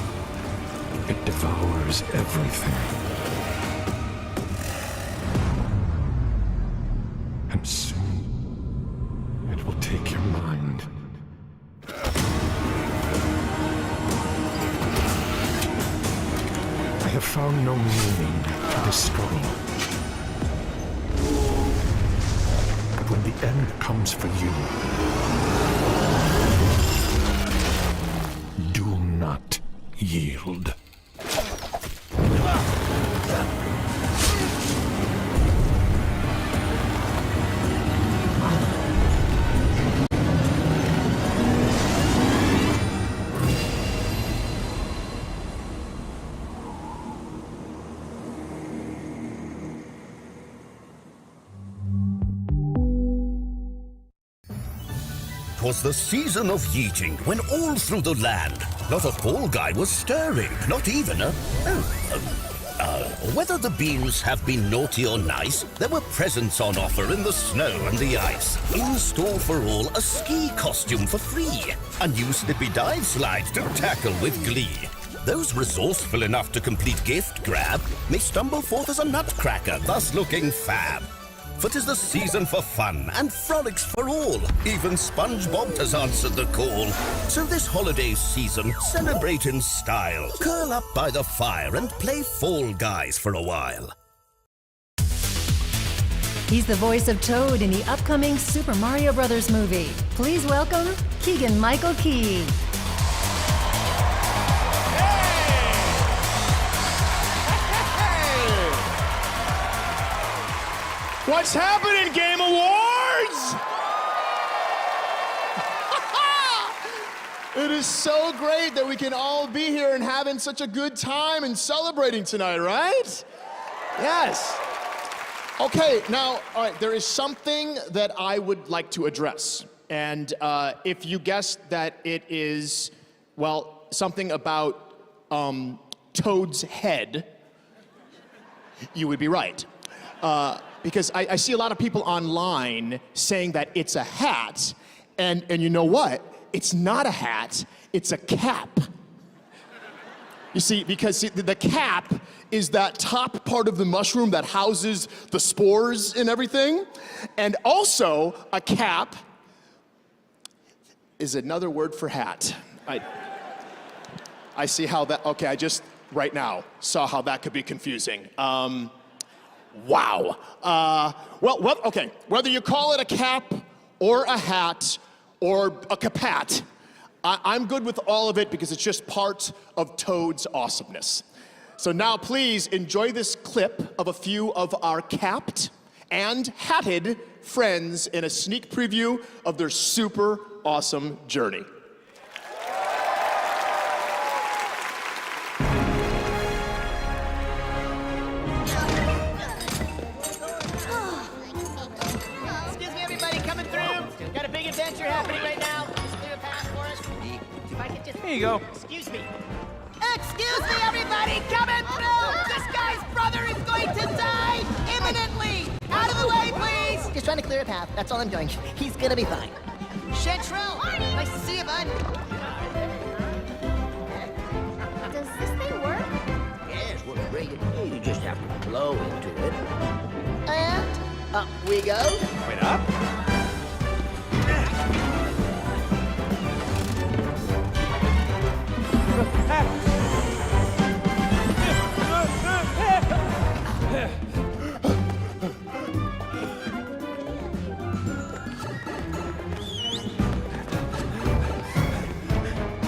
It devours everything. And soon, it will take your mind. I have found no meaning to this struggle. But when the end comes for you, do not yield. Was the season of yeeting, when all through the land, not a fall guy was stirring, not even a... whether the beans have been naughty or nice, there were presents on offer in the snow and the ice. In store for all, a ski costume for free, a new slippy dive slide to tackle with glee. Those resourceful enough to complete gift grab may stumble forth as a nutcracker, thus looking fab. For 'tis the season for fun and frolics for all. Even SpongeBob has answered the call. So this holiday season, celebrate in style. Curl up by the fire and play Fall Guys for a while. He's the voice of Toad in the upcoming Super Mario Bros. Movie. Please welcome Keegan-Michael Key. What's happening, Game Awards? It is so great that we can all be here and having such a good time and celebrating tonight, right? Yes. Okay, now, all right, there is something that I would like to address. And if you guessed that it is, well, something about Toad's head, you would be right. Because I see a lot of people online saying that it's a hat, and you know what? It's not a hat, it's a cap. You see, because the cap is that top part of the mushroom that houses the spores and everything. And also, a cap is another word for hat. I see how that, okay, I just, right now, saw how that could be confusing. Wow. Well, okay, whether you call it a cap or a hat or a capat, I'm good with all of it because it's just part of Toad's awesomeness. So now please enjoy this clip of a few of our capped and hatted friends in a sneak preview of their super awesome journey. Excuse adventure happening right now. Just clear a path for us. If I could just... Here you go. Excuse me. Excuse me, everybody! Coming through! This guy's brother is going to die imminently! Out of the way, please! Just trying to clear a path. That's all I'm doing. He's gonna be fine. Chantrell! Nice to see you, bud. Does this thing work? Yes, what great. You just have to blow into it. And up we go. Wait up.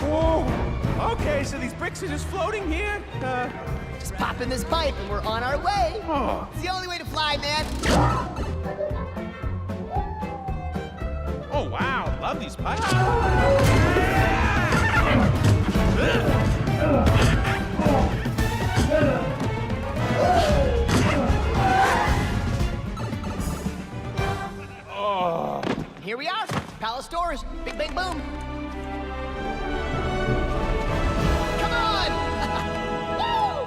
Whoa. Okay, so these bricks are just floating here? Just pop in this pipe and we're on our way. Oh. It's the only way to fly, man. Oh, wow. Love these pipes. Oh. Here we are. Palace doors. Big, big boom. Come on! Woo!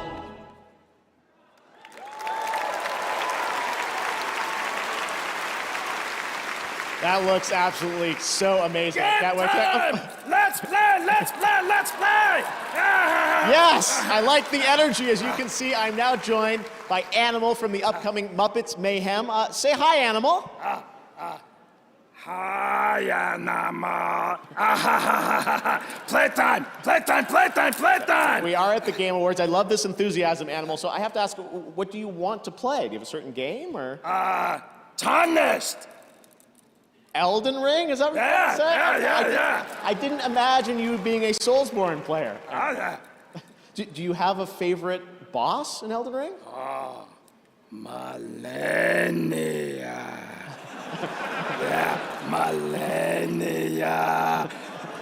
That looks absolutely so amazing. Can't wait. Let's play! Let's play! Let's play! Yes, I like the energy. As you can see, I'm now joined by Animal from the upcoming Muppets Mayhem. Say hi, Animal. Hi, Animal. Playtime! Playtime! Playtime! Playtime! We are at the Game Awards. I love this enthusiasm, Animal. So I have to ask, what do you want to play? Do you have a certain game, or? Tarnished! Elden Ring? Is that what you're Yeah, saying? yeah. I didn't imagine you being a Soulsborne player. Yeah. Do you have a favorite boss in Elden Ring? Oh, Millennia. Yeah, Millennia.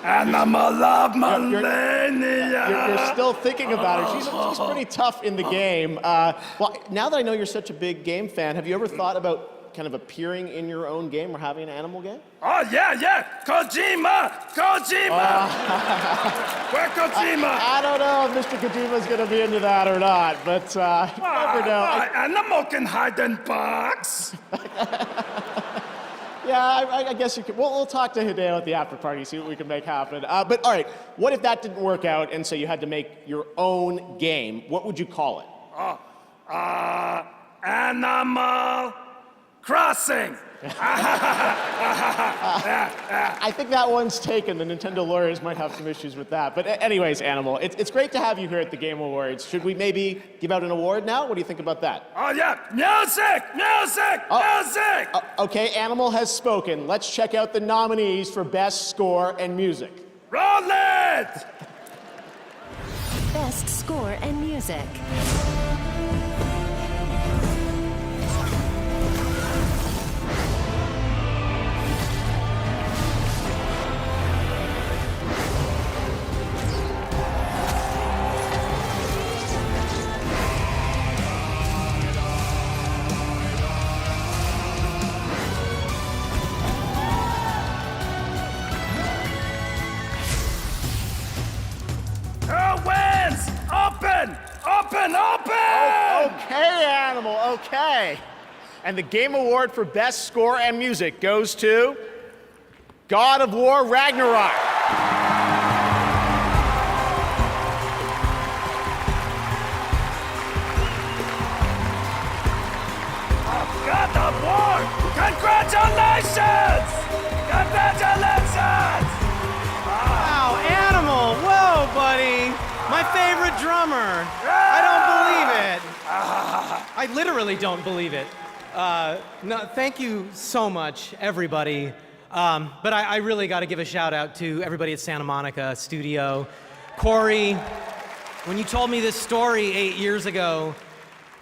Animal love Millennia. You're still thinking about her. She's pretty tough in the game. Well, now that I know you're such a big game fan, have you ever thought about kind of appearing in your own game or having an animal game? Oh, yeah. Kojima! Where's Kojima? I don't know if Mr. Kojima's going to be into that or not, but you never know. Animal can hide in box. Yeah, I guess you could. We'll talk to Hideo at the after party, see what we can make happen. But all right, what if that didn't work out and so you had to make your own game? What would you call it? Animal Crossing. I think that one's taken. The Nintendo lawyers might have some issues with that. But anyways, Animal, it's great to have you here at the Game Awards. Should we maybe give out an award now? What do you think about that? Oh, yeah. Music! Okay, Animal has spoken. Let's check out the nominees for Best Score and Music. Roll it! Best Score and Music. Open! Okay, Animal, okay. And the Game Award for Best Score and Music goes to God of War Ragnarok. God of War! Congratulations! Congratulations! Wow, Animal! Whoa, buddy! My favorite drummer! I don't believe it! I literally don't believe it. No, thank you so much, everybody. But I really got to give a shout out to everybody at Santa Monica Studio. Corey, when you told me this story 8 years ago,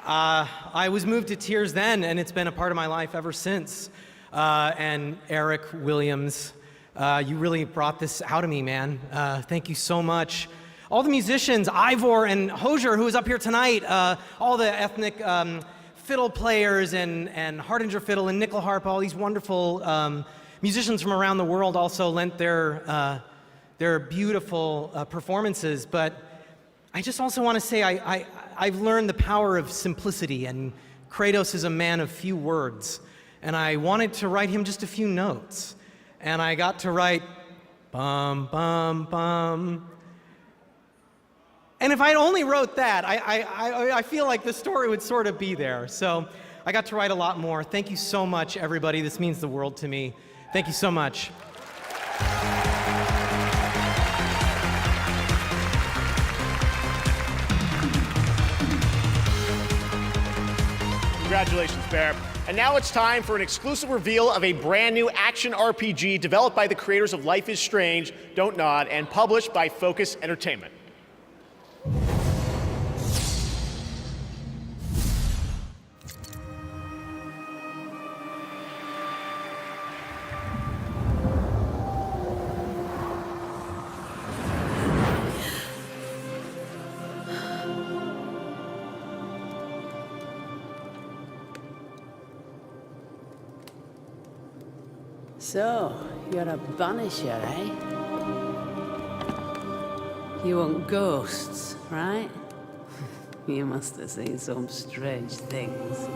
I was moved to tears then, and it's been a part of my life ever since. And Eric Williams, you really brought this out of me, man. Thank you so much. All the musicians, Ivor and Hozier, who is up here tonight, all the ethnic fiddle players and Hardinger fiddle and nickel harp, all these wonderful Musicians from around the world also lent their beautiful performances, but I just also want to say I've learned the power of simplicity, and Kratos is a man of few words, and I wanted to write him just a few notes, and I got to write bum, bum, bum. And if I only wrote that, I feel like the story would sort of be there. So I got to write a lot more. Thank you so much, everybody. This means the world to me. Thank you so much. Congratulations, Bear. And now it's time for an exclusive reveal of a brand new action RPG developed by the creators of Life is Strange, Don't Nod, and published by Focus Entertainment. So, you're a banisher, eh? You want ghosts, right? You must have seen some strange things.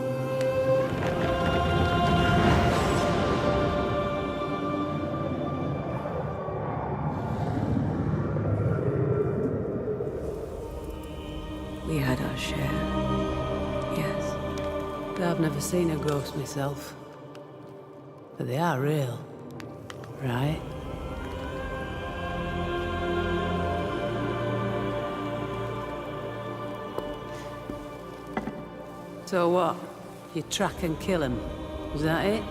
We had our share, yes. But I've never seen a ghost myself. But they are real, right? So what? You track and kill him? Is that it?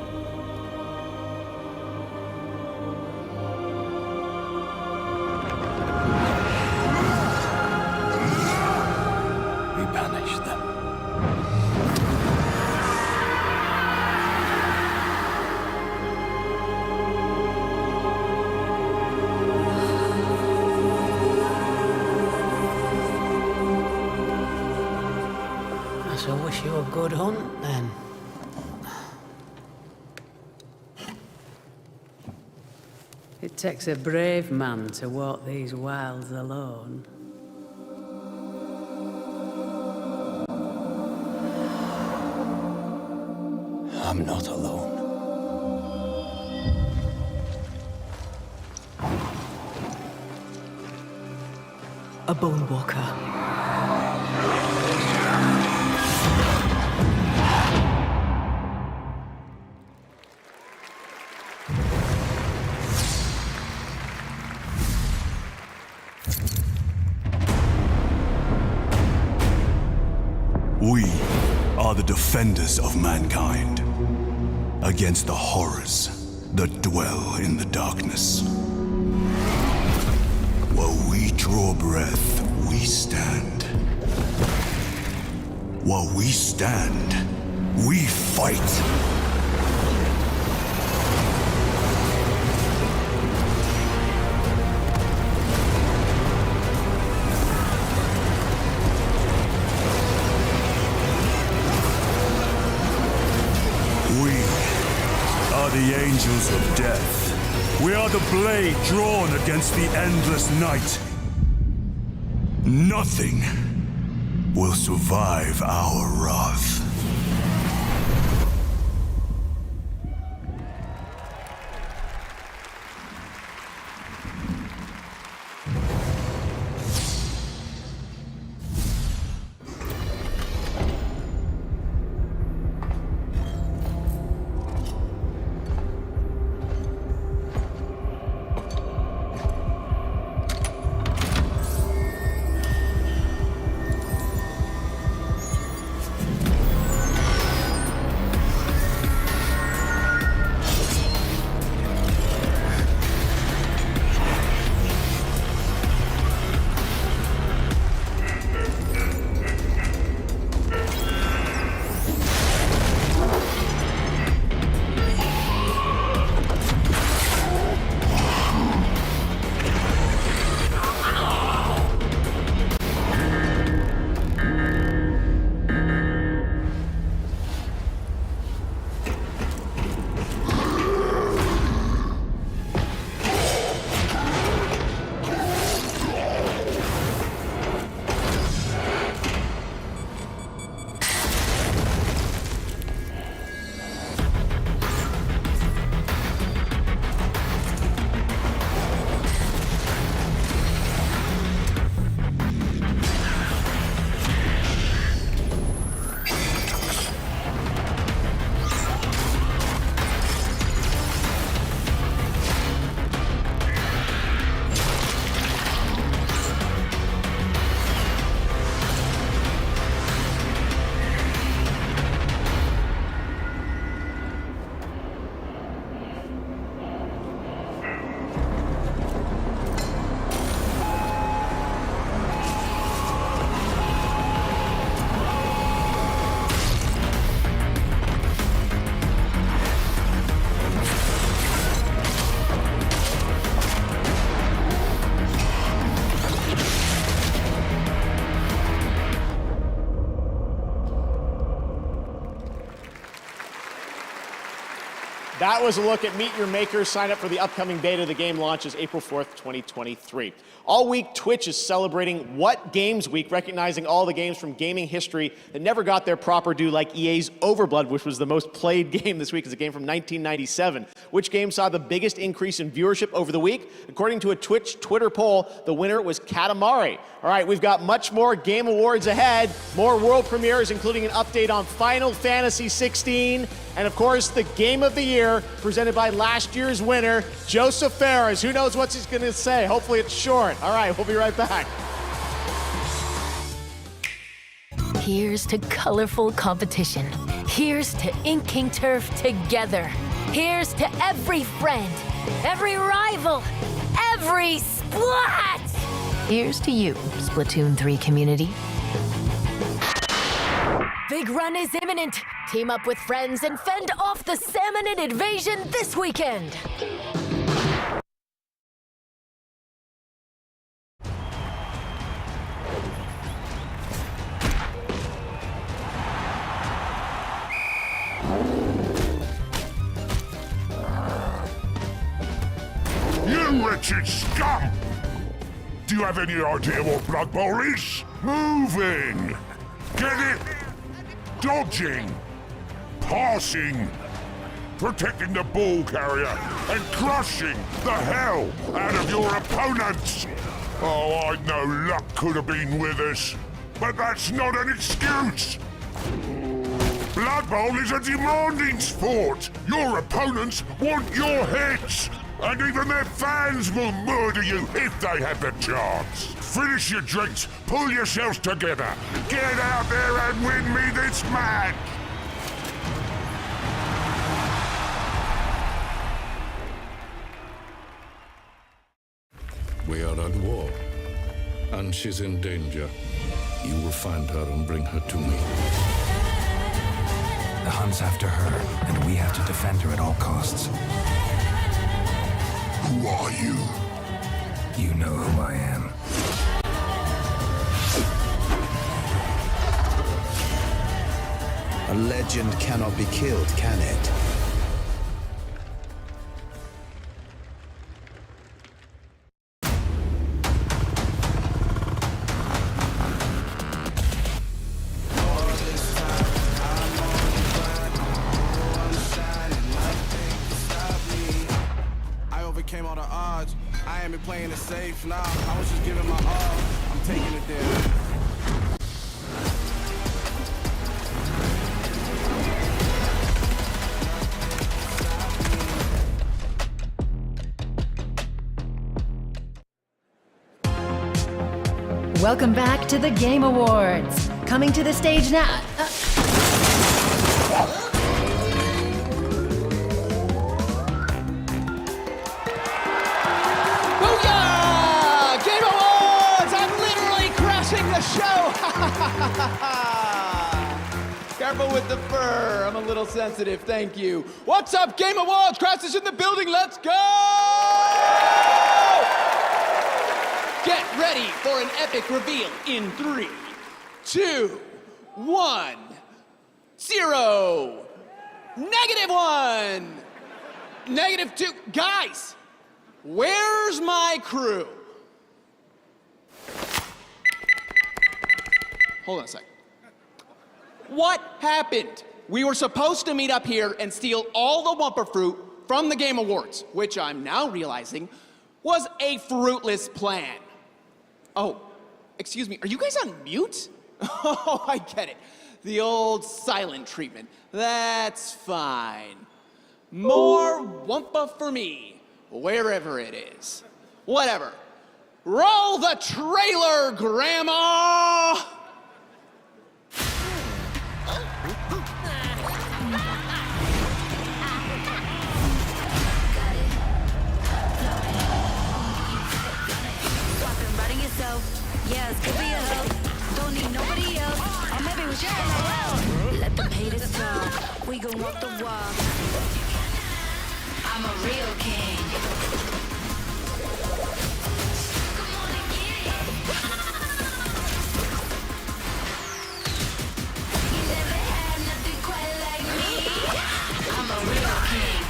We banish them. I wish you a good hunt, then. It takes a brave man to walk these wilds alone. I'm not alone. A bone walker. We are the defenders of mankind against the horrors that dwell in the darkness. While we draw breath, we stand. While we stand, we fight. The angels of death. We are the blade drawn against the endless night. Nothing will survive our wrath. That was a look at Meet Your Makers. Sign up for the upcoming beta. The game launches April 4th, 2023. All week, Twitch is celebrating What Games Week, recognizing all the games from gaming history that never got their proper due, like EA's Overblood, which was the most played game this week. It's a game from 1997. Which game saw the biggest increase in viewership over the week? According to a Twitch Twitter poll, the winner was Katamari. All right, we've got much more Game Awards ahead, more world premieres, including an update on Final Fantasy XVI, and of course, the Game of the Year, presented by last year's winner, Joseph Ferris. Who knows what he's going to say? Hopefully it's short. All right, we'll be right back. Here's to colorful competition. Here's to inking turf together. Here's to every friend, every rival, every splat! Here's to you, Splatoon 3 community. Big run is imminent. Team up with friends and fend off the Salmonid invasion this weekend. You wretched scum! Do you have any idea what Blood Bowl is? Moving! Get it? Dodging! Passing! Protecting the ball carrier and crushing the hell out of your opponents! Oh, I know luck could have been with us, but that's not an excuse! Blood Bowl is a demanding sport! Your opponents want your heads! And even their fans will murder you if they have the chance. Finish your drinks, pull yourselves together. Get out there and win me this match. We are at war, and she's in danger. You will find her and bring her to me. The hunt's after her, and we have to defend her at all costs. Who are you? You know who I am. A legend cannot be killed, can it? Playing it safe now. I was just giving my all. I'm taking it there. Welcome back to the Game Awards. Coming to the stage now. Careful with the fur. I'm a little sensitive, thank you. What's up, Game Awards? Crash is in the building, let's go! Get ready for an epic reveal in 3, 2, 1, 0, -1, -2. Guys, where's my crew? Hold on a sec. What happened? We were supposed to meet up here and steal all the Wumpa fruit from the Game Awards, which I'm now realizing was a fruitless plan. Oh, excuse me, are you guys on mute? Oh, I get it. The old silent treatment. That's fine. More Wumpa for me, wherever it is. Whatever. Roll the trailer, Grandma! Yeah, it's could be a help. Don't need nobody else. Or maybe we share it well. Let them haters talk. We gon' walk the walk. I'm a real king. Come on and get it. You never had nothing quite like me. I'm a real king.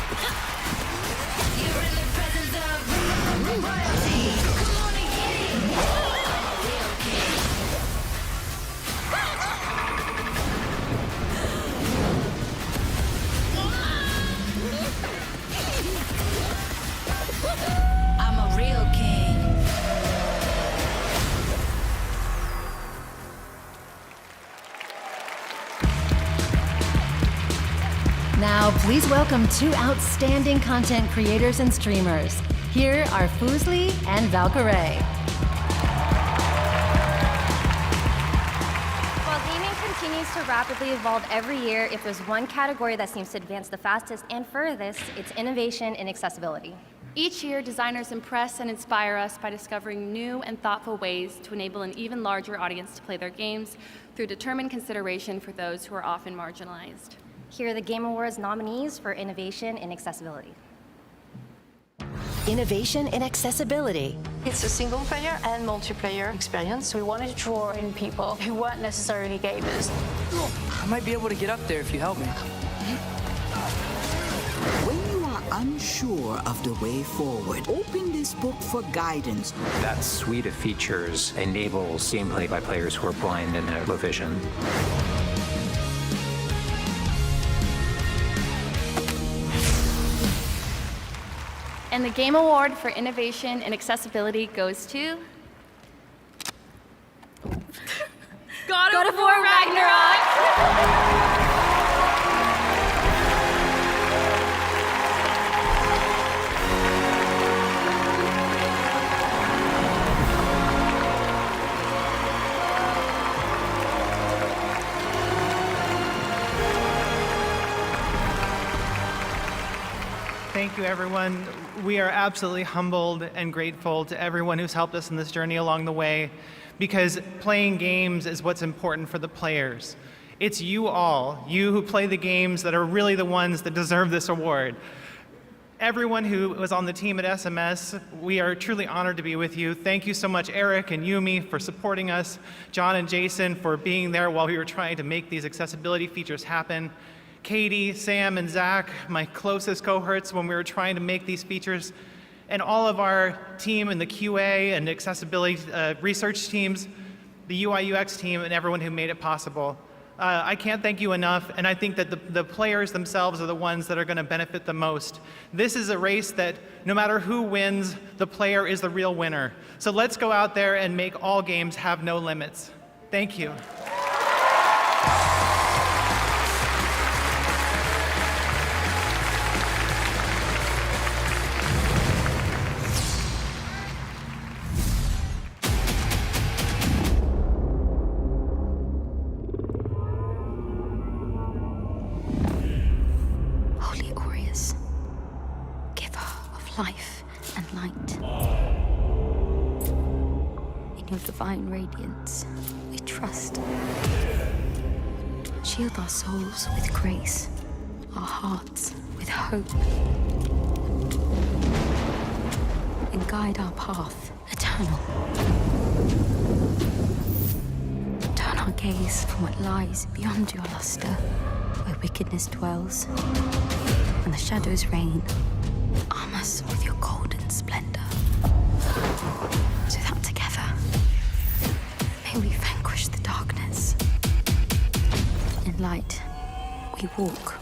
I'm a real king. Now, please welcome two outstanding content creators and streamers. Here are Fuslie and Valkyrie. While gaming continues to rapidly evolve every year, if there's one category that seems to advance the fastest and furthest, it's innovation and accessibility. Each year, designers impress and inspire us by discovering new and thoughtful ways to enable an even larger audience to play their games through determined consideration for those who are often marginalized. Here are the Game Awards nominees for innovation and accessibility. Innovation and accessibility. It's a single player and multiplayer experience. We wanted to draw in people who weren't necessarily gamers. I might be able to get up there if you help me. When you are unsure of the way forward, open this book for guidance. That suite of features enables gameplay by players who are blind and have low vision. And the Game Award for Innovation and Accessibility goes to... God of War Ragnarok! Thank you, everyone. We are absolutely humbled and grateful to everyone who's helped us in this journey along the way, because playing games is what's important for the players. It's you all, you who play the games, that are really the ones that deserve this award. Everyone who was on the team at SMS, we are truly honored to be with you. Thank you so much, Eric and Yumi, for supporting us, John and Jason for being there while we were trying to make these accessibility features happen. Katie, Sam, and Zach, my closest cohorts when we were trying to make these features, and all of our team in the QA and accessibility research teams, the UI UX team, and everyone who made it possible. I can't thank you enough, and I think that the players themselves are the ones that are going to benefit the most. This is a race that no matter who wins, the player is the real winner. So let's go out there and make all games have no limits. Thank you. Life and light. In your divine radiance, we trust. Shield our souls with grace, our hearts with hope, and guide our path eternal. Turn our gaze from what lies beyond your luster, where wickedness dwells and the shadows reign. Arm us with your golden splendor, so that together may we vanquish the darkness. In light, we walk.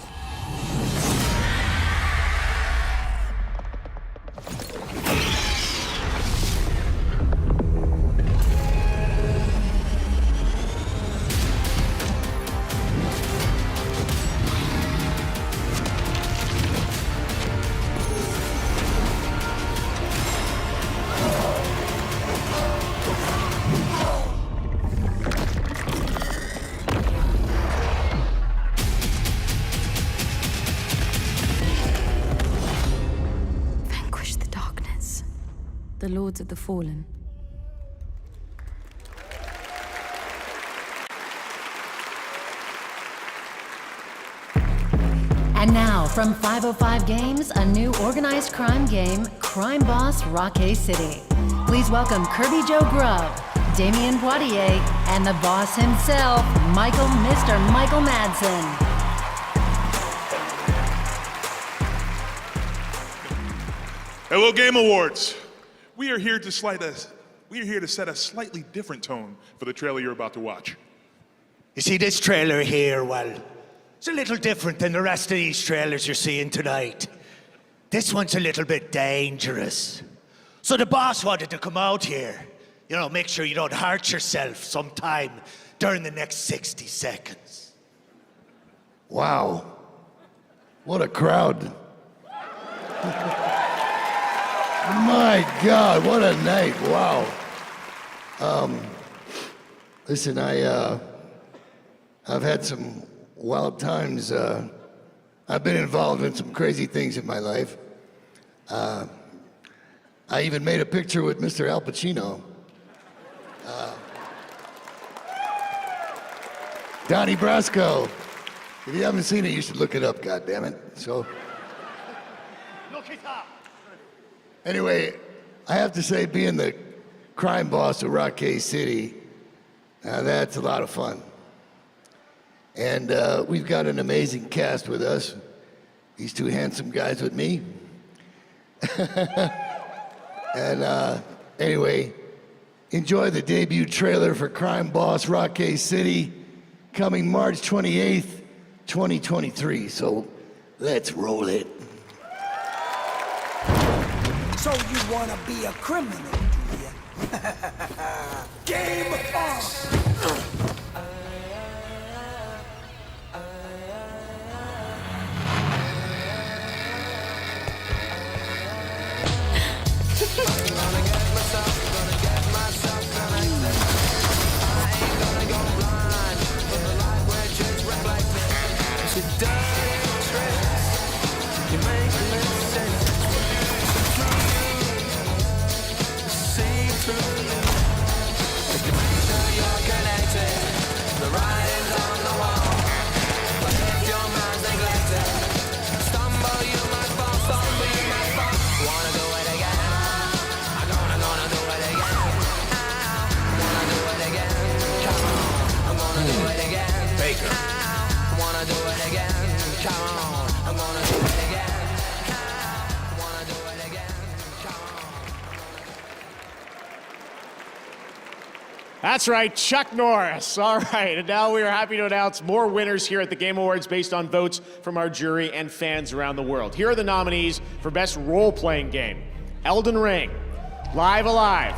The Lords of the Fallen. And now, from 505 Games, a new organized crime game, Crime Boss Rockay City. Please welcome Kirby Joe Grubb, Damien Poitier, and the boss himself, Mr. Michael Madsen. Hello, Game Awards. we are here to set a slightly different tone for the trailer you're about to watch. You see, this trailer here, well, it's a little different than the rest of these trailers you're seeing tonight. This one's a little bit dangerous. So the boss wanted to come out here, make sure you don't hurt yourself sometime during the next 60 seconds. Wow. What a crowd. My God, what a night. Wow. Listen, I've had some wild times. I've been involved in some crazy things in my life. I even made a picture with Mr. Al Pacino. Donnie Brasco. If you haven't seen it, you should look it up, goddammit. So, Look it up. anyway, I have to say, being the crime boss of Rockay City, that's a lot of fun. And we've got an amazing cast with us. These two handsome guys with me. And anyway, enjoy the debut trailer for Crime Boss Rockay City, coming March 28th, 2023. So let's roll it. So you wanna be a criminal, do ya? Game on! That's right, Chuck Norris. All right, and now we are happy to announce more winners here at the Game Awards based on votes from our jury and fans around the world. Here are the nominees for Best Role-Playing Game: Elden Ring, Live Alive,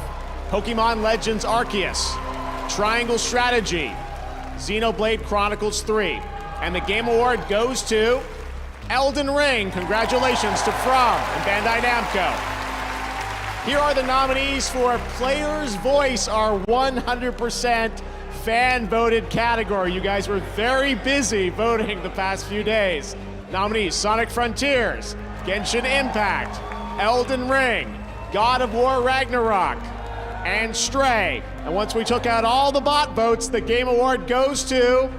Pokemon Legends Arceus, Triangle Strategy, Xenoblade Chronicles 3. And the Game Award goes to Elden Ring. Congratulations to From and Bandai Namco. Here are the nominees for Player's Voice, our 100% fan-voted category. You guys were very busy voting the past few days. Nominees: Sonic Frontiers, Genshin Impact, Elden Ring, God of War Ragnarok, and Stray. And once we took out all the bot votes, the Game Award goes to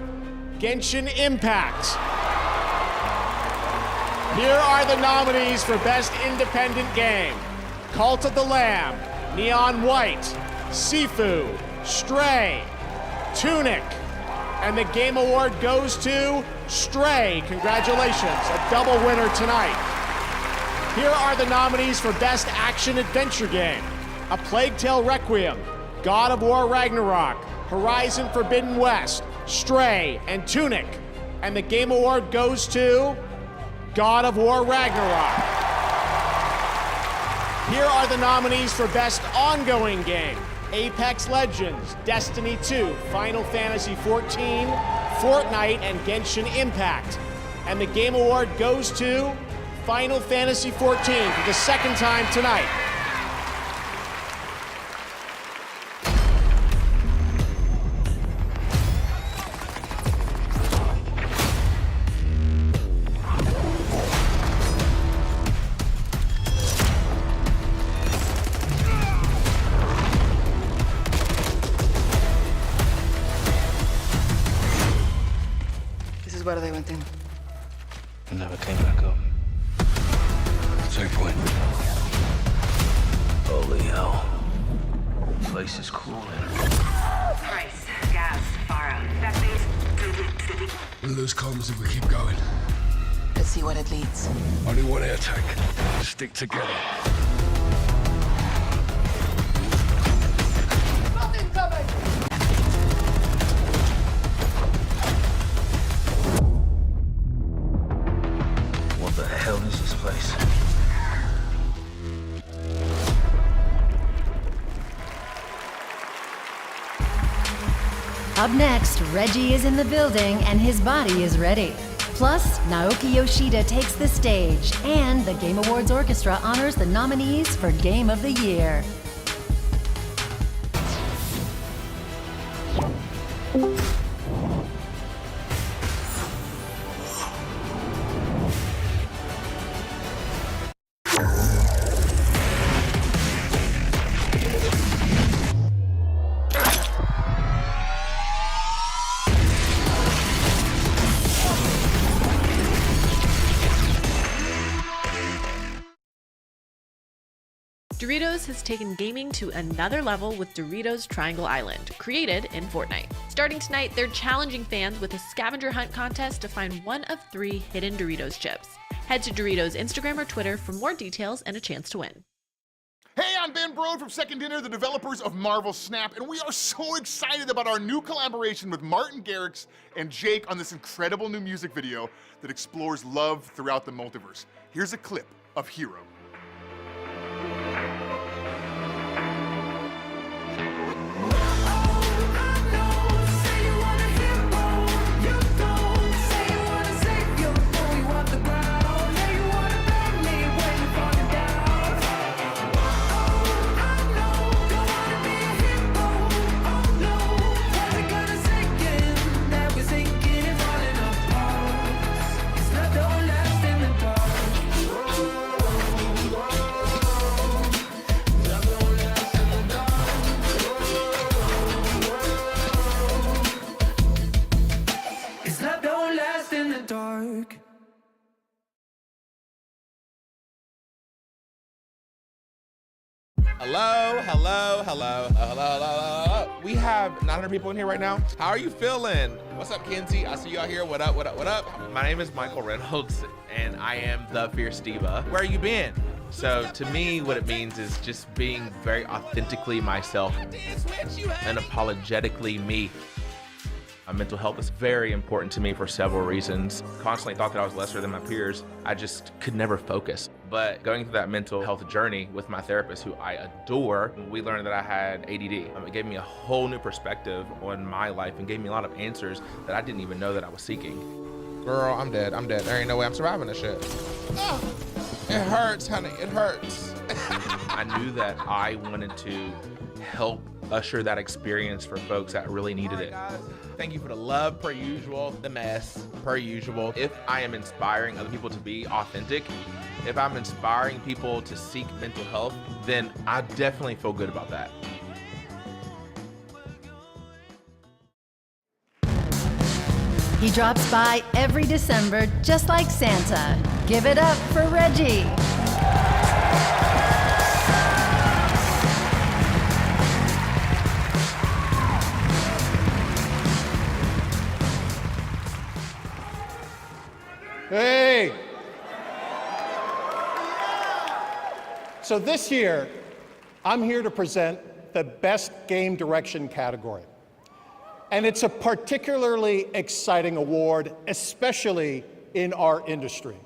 Genshin Impact. Here are the nominees for Best Independent Game: Cult of the Lamb, Neon White, Sifu, Stray, Tunic. And the Game Award goes to Stray. Congratulations, a double winner tonight. Here are the nominees for Best Action Adventure Game: A Plague Tale Requiem, God of War Ragnarok, Horizon Forbidden West, Stray, and Tunic. And the Game Award goes to God of War Ragnarok. Here are the nominees for Best Ongoing Game: Apex Legends, Destiny 2, Final Fantasy XIV, Fortnite, and Genshin Impact. And the Game Award goes to Final Fantasy XIV for the second time tonight. Where they went in. And never came back up. Same point. Holy hell. Place is cooling. Price, gas, far out. That means city. We'll lose comms if we keep going. Let's see what it leads. Only one air tank. Stick together. Up next, Reggie is in the building and his body is ready. Plus, Naoki Yoshida takes the stage, and the Game Awards Orchestra honors the nominees for Game of the Year. Doritos has taken gaming to another level with Doritos Triangle Island, created in Fortnite. Starting tonight, they're challenging fans with a scavenger hunt contest to find one of 3 hidden Doritos chips. Head to Doritos Instagram or Twitter for more details and a chance to win. Hey, I'm Ben Brode from Second Dinner, the developers of Marvel Snap, and we are so excited about our new collaboration with Martin Garrix and Jake on this incredible new music video that explores love throughout the multiverse. Here's a clip of Hero. Hello. We have 900 people in here right now. How are you feeling? What's up, Kenzie? I see you out here. What up? My name is Michael Reynolds, and I am the Fierce Diva. Where you been? So to me, what it means is just being very authentically myself and unapologetically me. Mental health is very important to me for several reasons. Constantly thought that I was lesser than my peers. I just could never focus. But going through that mental health journey with my therapist, who I adore, we learned that I had ADD. It gave me a whole new perspective on my life and gave me a lot of answers that I didn't even know that I was seeking. Girl, I'm dead. There ain't no way I'm surviving this shit. Oh, it hurts, honey, it hurts. I knew that I wanted to help usher that experience for folks that really needed it. Thank you for the love per usual, the mess per usual. If I am inspiring other people to be authentic, if I'm inspiring people to seek mental health, then I definitely feel good about that. He drops by every December just like Santa. Give it up for Reggie. Hey! So this year, I'm here to present the Best Game Direction category. And it's a particularly exciting award, especially in our industry.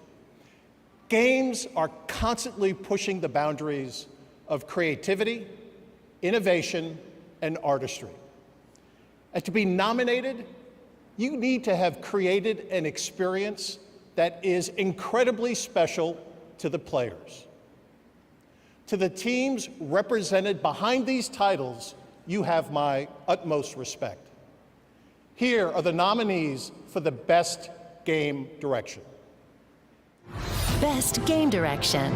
Games are constantly pushing the boundaries of creativity, innovation, and artistry. And to be nominated, you need to have created an experience that is incredibly special to the players. To the teams represented behind these titles, you have my utmost respect. Here are the nominees for the Best Game Direction. Best Game Direction.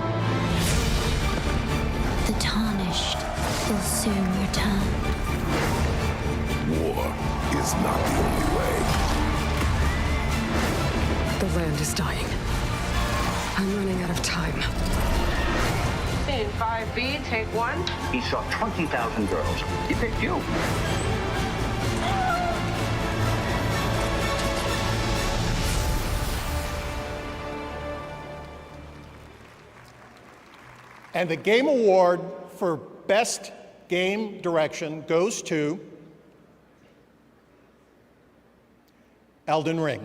The tarnished will soon return. War is not the only way. The land is dying. I'm running out of time. In 5B, take 1. He saw 20,000 girls. He picked you. And the Game Award for Best Game Direction goes to Elden Ring.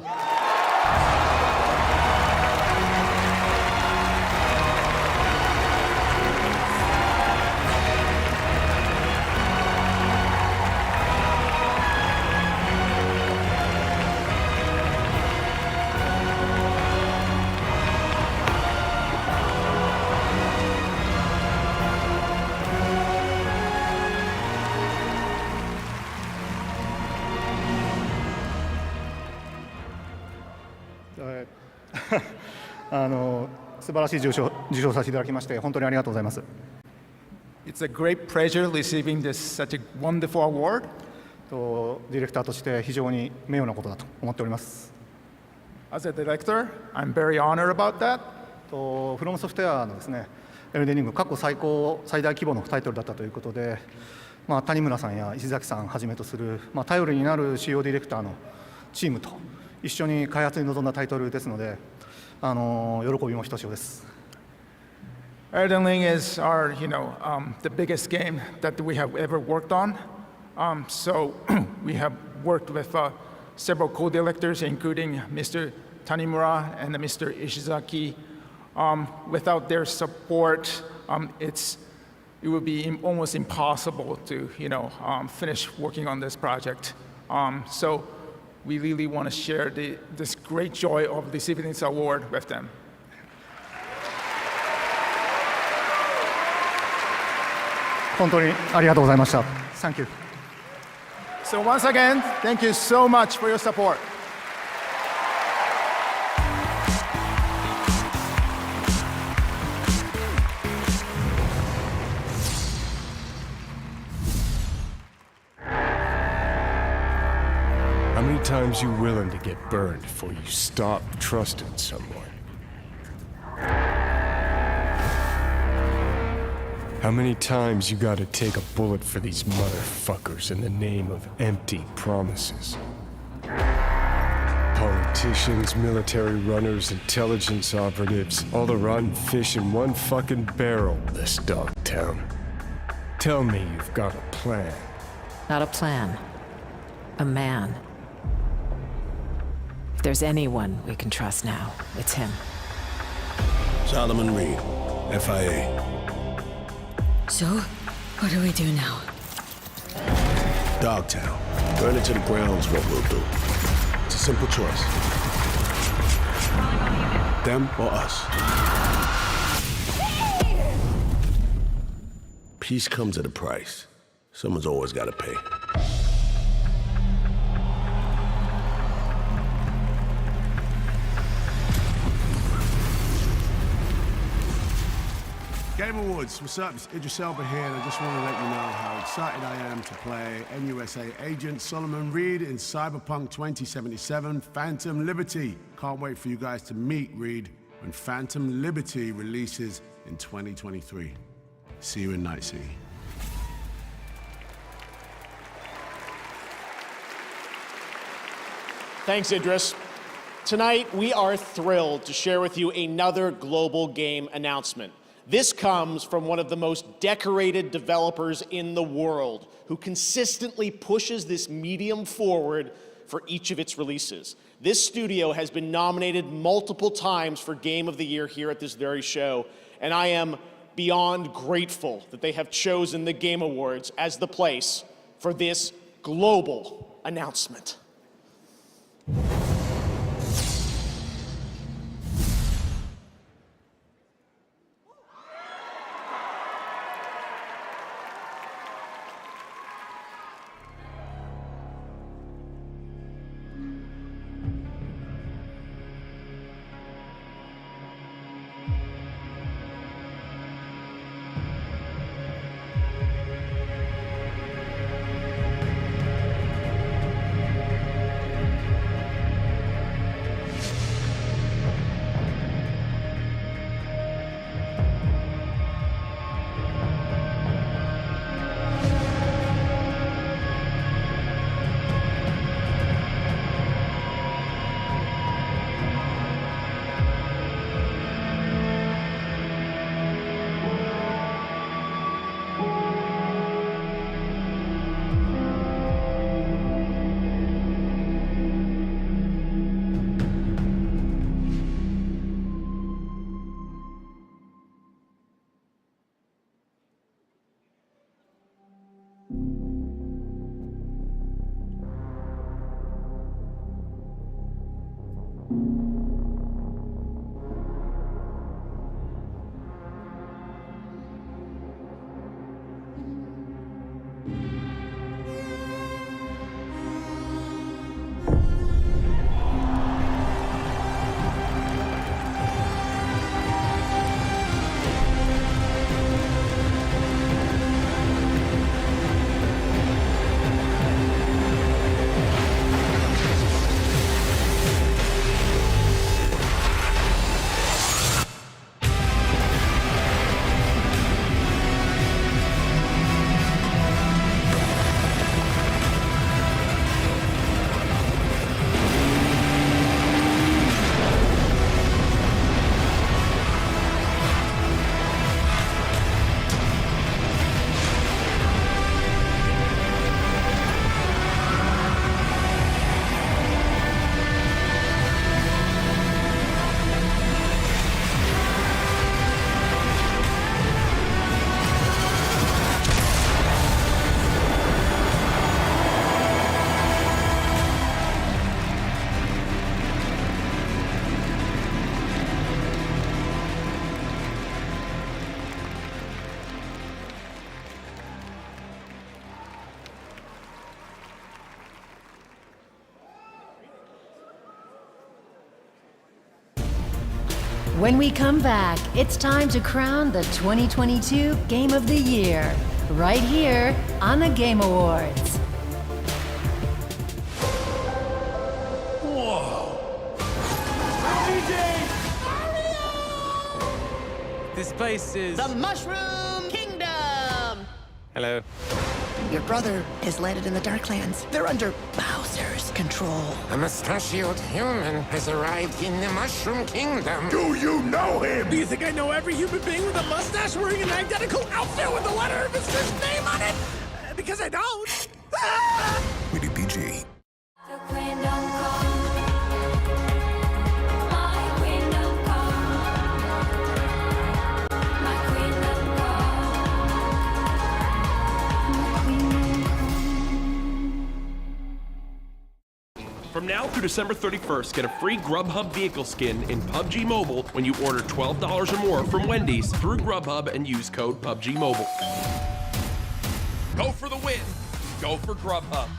素晴らしい受賞させていただきまして本当にありがとうございます。It's a great pleasure receiving this such a wonderful award. ディレクターとして非常に名誉なことだと思っております。As a director, I'm very honored about that. フロムソフトウェアのですね、エルデンリング過去最大規模のタイトルだったということで、谷村さんや石崎さんはじめとする、頼りになる主要ディレクターのチームと一緒に開発に臨んだタイトルですので、喜びもひとしおです。Elden Ring is our, the biggest game that we have ever worked on. So we have worked with several co-directors, including Mr. Tanimura and Mr. Ishizaki. Without their support, it would be almost impossible to, finish working on this project. So we really want to share this great joy of receiving this award with them. 本当にありがとうございました。Thank you. So once again, thank you so much for your support. How many times you willing to get burned before you stop trusting someone? How many times you gotta take a bullet for these motherfuckers in the name of empty promises? Politicians, military runners, intelligence operatives, all the rotten fish in one fucking barrel, this dog town. Tell me you've got a plan. Not a plan. A man. If there's anyone we can trust now, it's him. Solomon Reed, FIA. So, what do we do now? Dogtown. Burn it to the ground is what we'll do. It's a simple choice. Them or us. Peace comes at a price. Someone's always got to pay. Game Awards, what's up? It's Idris Elba here, and I just want to let you know how excited I am to play NUSA agent Solomon Reed in Cyberpunk 2077 Phantom Liberty. Can't wait for you guys to meet Reed when Phantom Liberty releases in 2023. See you in Night City. Thanks, Idris. Tonight, we are thrilled to share with you another global game announcement. This comes from one of the most decorated developers in the world, who consistently pushes this medium forward for each of its releases. This studio has been nominated multiple times for Game of the Year here at this very show, and I am beyond grateful that they have chosen the Game Awards as the place for this global announcement. When we come back, it's time to crown the 2022 Game of the Year, right here on the Game Awards. This place is... The Mushroom Kingdom! Hello. Your brother has landed in the Darklands. They're under Bowser's control. A mustachioed human has arrived in the Mushroom Kingdom. Do you know him? Do you think I know every human being with a mustache wearing an identical outfit with the letter of his first name on it? Because I don't. Rated PG. From now through December 31st, get a free Grubhub vehicle skin in PUBG Mobile when you order $12 or more from Wendy's through Grubhub and use code PUBG Mobile. Go for the win. Go for Grubhub.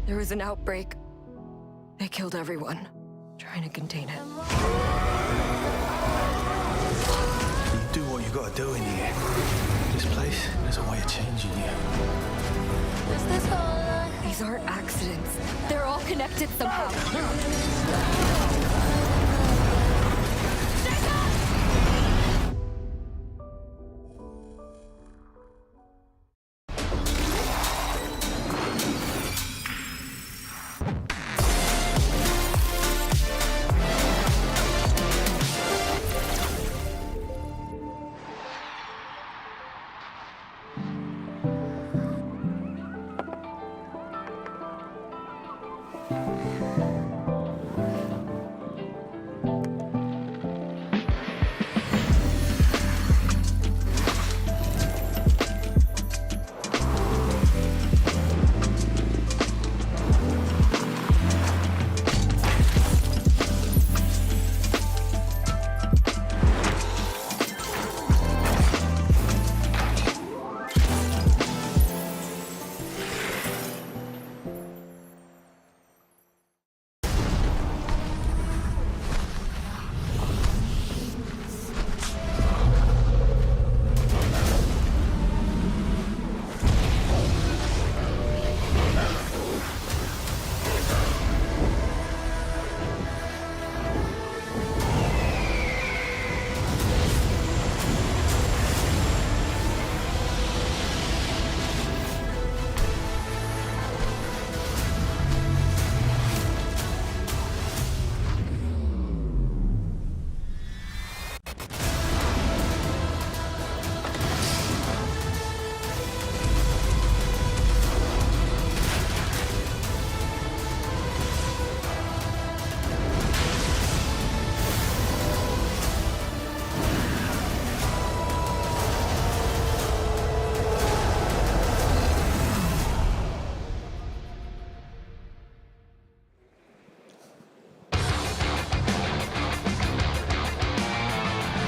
There was an outbreak. They killed everyone, trying to contain it. You do what you gotta do in here. This place has a way of changing you. These aren't accidents. They're all connected somehow.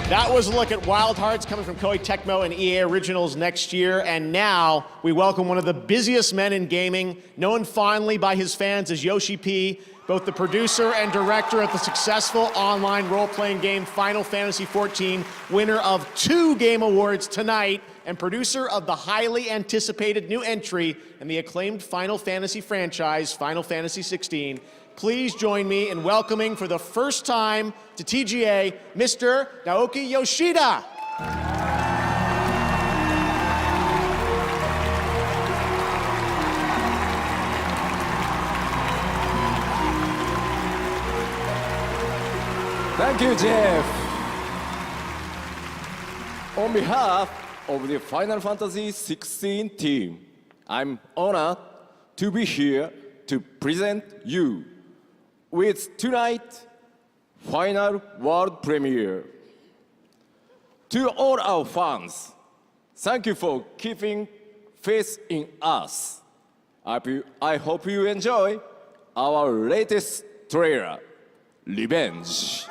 That was a look at Wild Hearts coming from Koei Tecmo and EA Originals next year. And now we welcome one of the busiest men in gaming, known fondly by his fans as Yoshi P, both the producer and director of the successful online role-playing game Final Fantasy XIV, winner of 2 Game Awards tonight, and producer of the highly anticipated new entry in the acclaimed Final Fantasy franchise, Final Fantasy XVI. Please join me in welcoming for the first time to TGA, Mr. Naoki Yoshida. Thank you, Jeff. On behalf of the Final Fantasy XVI team, I'm honored to be here to present you with tonight's final world premiere. To all our fans, thank you for keeping faith in us. I hope you enjoy our latest trailer, Revenge.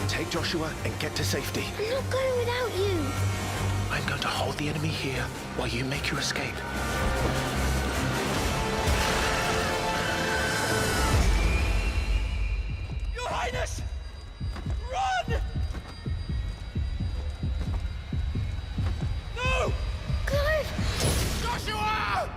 Take Joshua and get to safety. I'm not going without you. I'm going to hold the enemy here while you make your escape. Your Highness! Run! No! Clive! Joshua!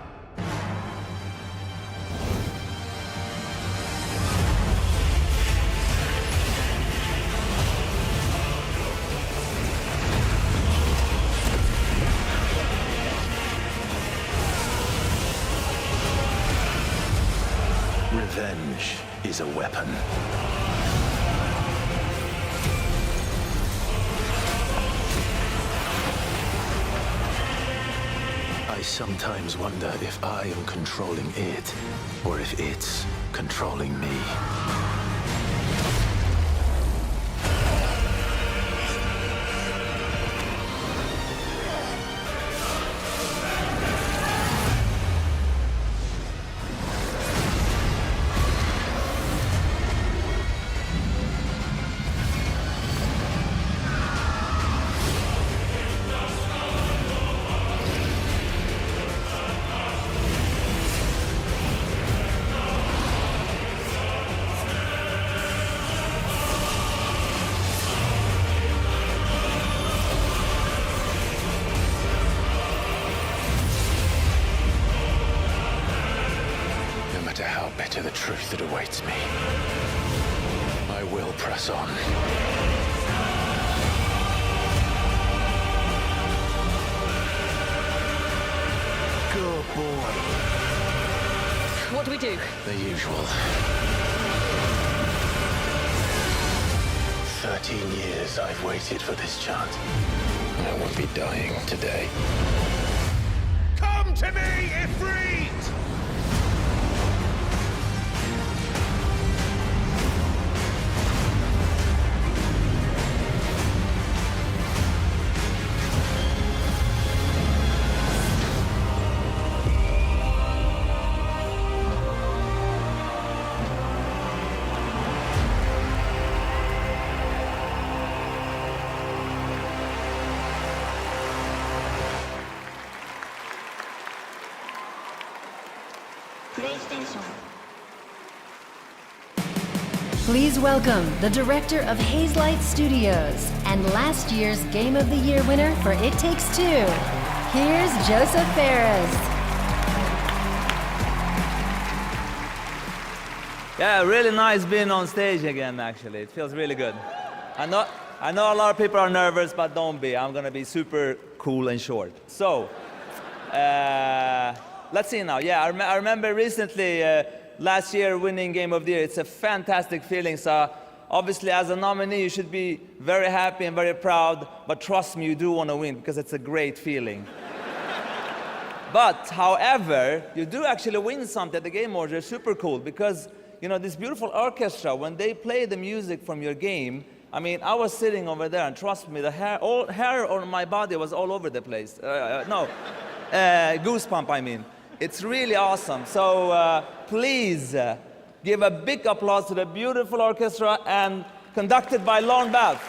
Revenge is a weapon. I sometimes wonder if I am controlling it, or if it's controlling me. To the truth that awaits me, I will press on. Good boy. What do we do? The usual. 13 years I've waited for this chance. I won't be dying today. Come to me, Ifrit! Please welcome the director of Hazelight Studios and last year's Game of the Year winner for It Takes Two. Here's Joseph Ferris. Yeah, really nice being on stage again, actually. It feels really good. I know a lot of people are nervous, but don't be. I'm going to be super cool and short. So, let's see now. Yeah, I remember recently, last year winning Game of the Year. It's a fantastic feeling. So obviously as a nominee, you should be very happy and very proud. But trust me, you do want to win because it's a great feeling. But however, you do actually win something at the Game Awards. They're super cool because, you know, this beautiful orchestra, when they play the music from your game, I mean, I was sitting over there and trust me, the hair on my body was all over the place. Goosebump, I mean. It's really awesome. So please give a big applause to the beautiful orchestra and conducted by Lorne Balfe.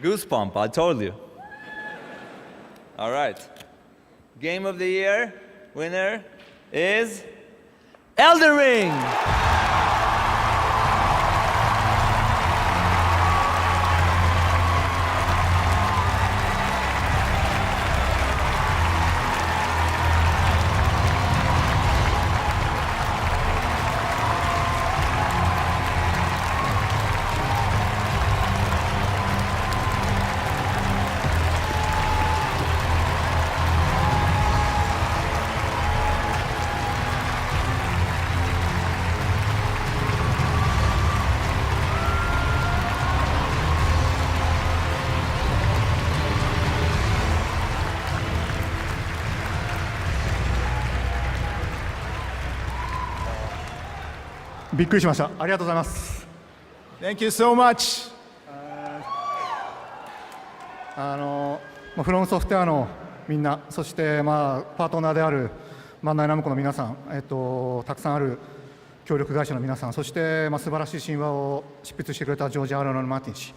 Goosebump, I told you. All right. Game of the Year winner is Elden Ring.びっくりしました。ありがとうございます。Thank you so much. フロムソフトウェアのみんな、そして、パートナーであるバンダイナムコの皆さん、たくさんある協力会社の皆さん、そして、素晴らしい神話を執筆してくれたジョージ・アロン・マーティン氏、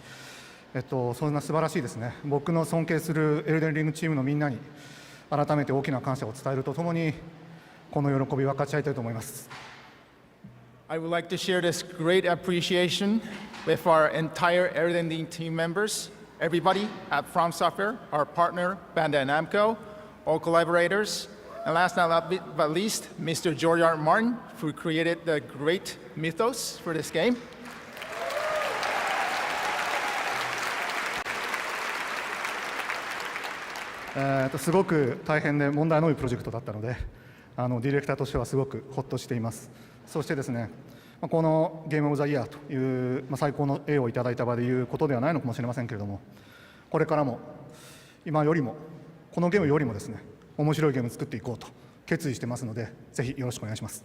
そんな素晴らしいですね、僕の尊敬するエルデンリングチームのみんなに改めて大きな感謝を伝えるとともに、この喜びを分かち合いたいと思います。I would like to share this great appreciation with our entire Elden Ring team members, everybody at From Software, our partner Bandai Namco, all collaborators, and last but least, Mr. George R. R. Martin, who created the great mythos for this game. すごく大変で問題の多いプロジェクトだったので、ディレクターとしてはすごくほっとしています。そしてですね、このゲームオブザイヤーという、最高の栄をいただいた場でいうことではないのかもしれませんけれども、これからも今よりもこのゲームよりもですね、面白いゲームを作っていこうと決意してますので、ぜひよろしくお願いします。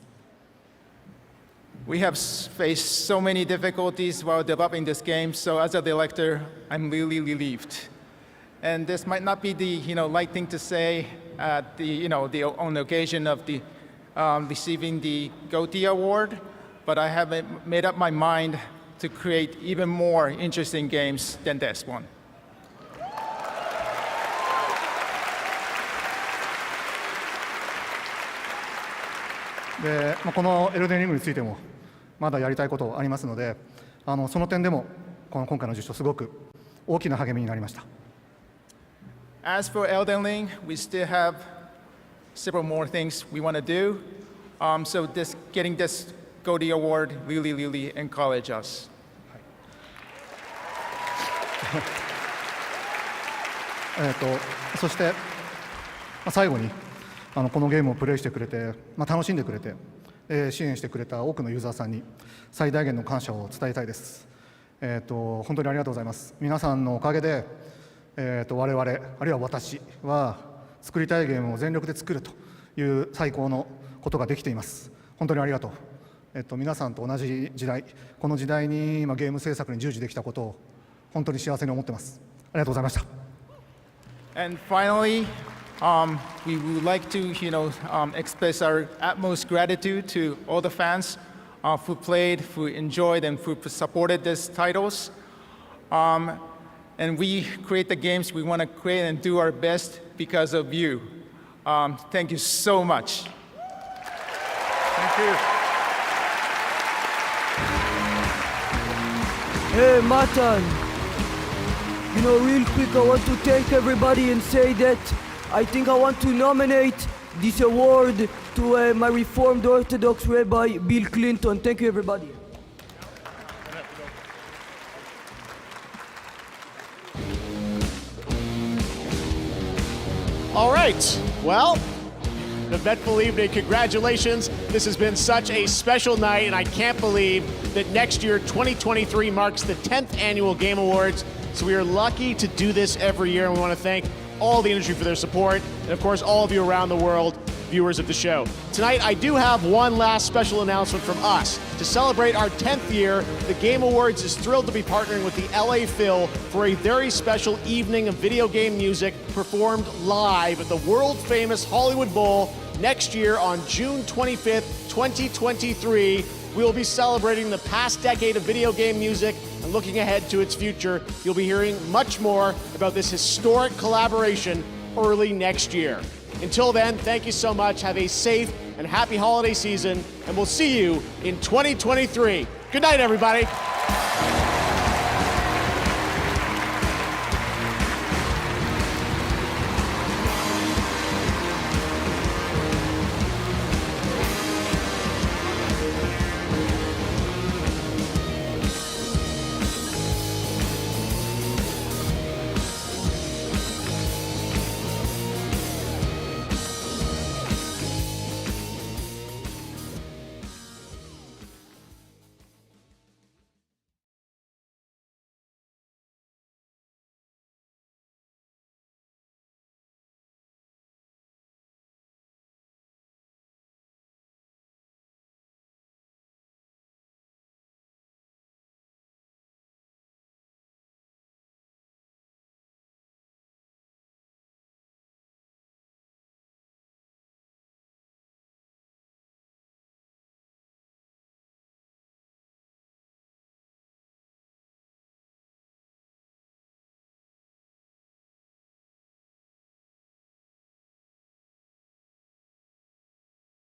We have faced so many difficulties while developing this game, so as a director, I'm really relieved. And this might not be the light thing to say at on the occasion of the receiving the GOTY award, but I have made up my mind to create even more interesting games than this one. で、このエルデンリングについてもまだやりたいことありますので、その点でも今回の受賞すごく大きな励みになりました。As for Elden Ring, we still have several more things we want to do. So getting this GOTY award really encouraged us. そして最後にこのゲームをプレイしてくれて、楽しんでくれて、支援してくれた多くのユーザーさんに最大限の感謝を伝えたいです。本当にありがとうございます。皆さんのおかげで我々、あるいは私は作りたいゲームを全力で作るという最高のことができています。本当にありがとう。皆さんと同じ時代、この時代にゲーム制作に従事できたことを本当に幸せに思っています。ありがとうございました。And finally, we would like to, express our utmost gratitude to all the fans who played, who enjoyed, and who supported these titles. And we create the games we want to create and do our best because of you. Thank you so much. Thank you. Hey, Matan. Real quick, I want to thank everybody and say that I think I want to nominate this award to my Reformed Orthodox Rabbi, Bill Clinton. Thank you, everybody. All right, well, eventful evening, congratulations. This has been such a special night, and I can't believe that next year, 2023, marks the 10th annual Game Awards. So we are lucky to do this every year, and we want to thank all the industry for their support, and of course, all of you around the world, viewers of the show. Tonight, I do have one last special announcement from us. To celebrate our 10th year, the Game Awards is thrilled to be partnering with the LA Phil for a very special evening of video game music performed live at the world-famous Hollywood Bowl next year on June 25th, 2023. we will be celebrating the past decade of video game music and looking ahead to its future. You'll be hearing much more about this historic collaboration early next year. Until then, thank you so much. Have a safe and happy holiday season, and we'll see you in 2023. Good night, everybody.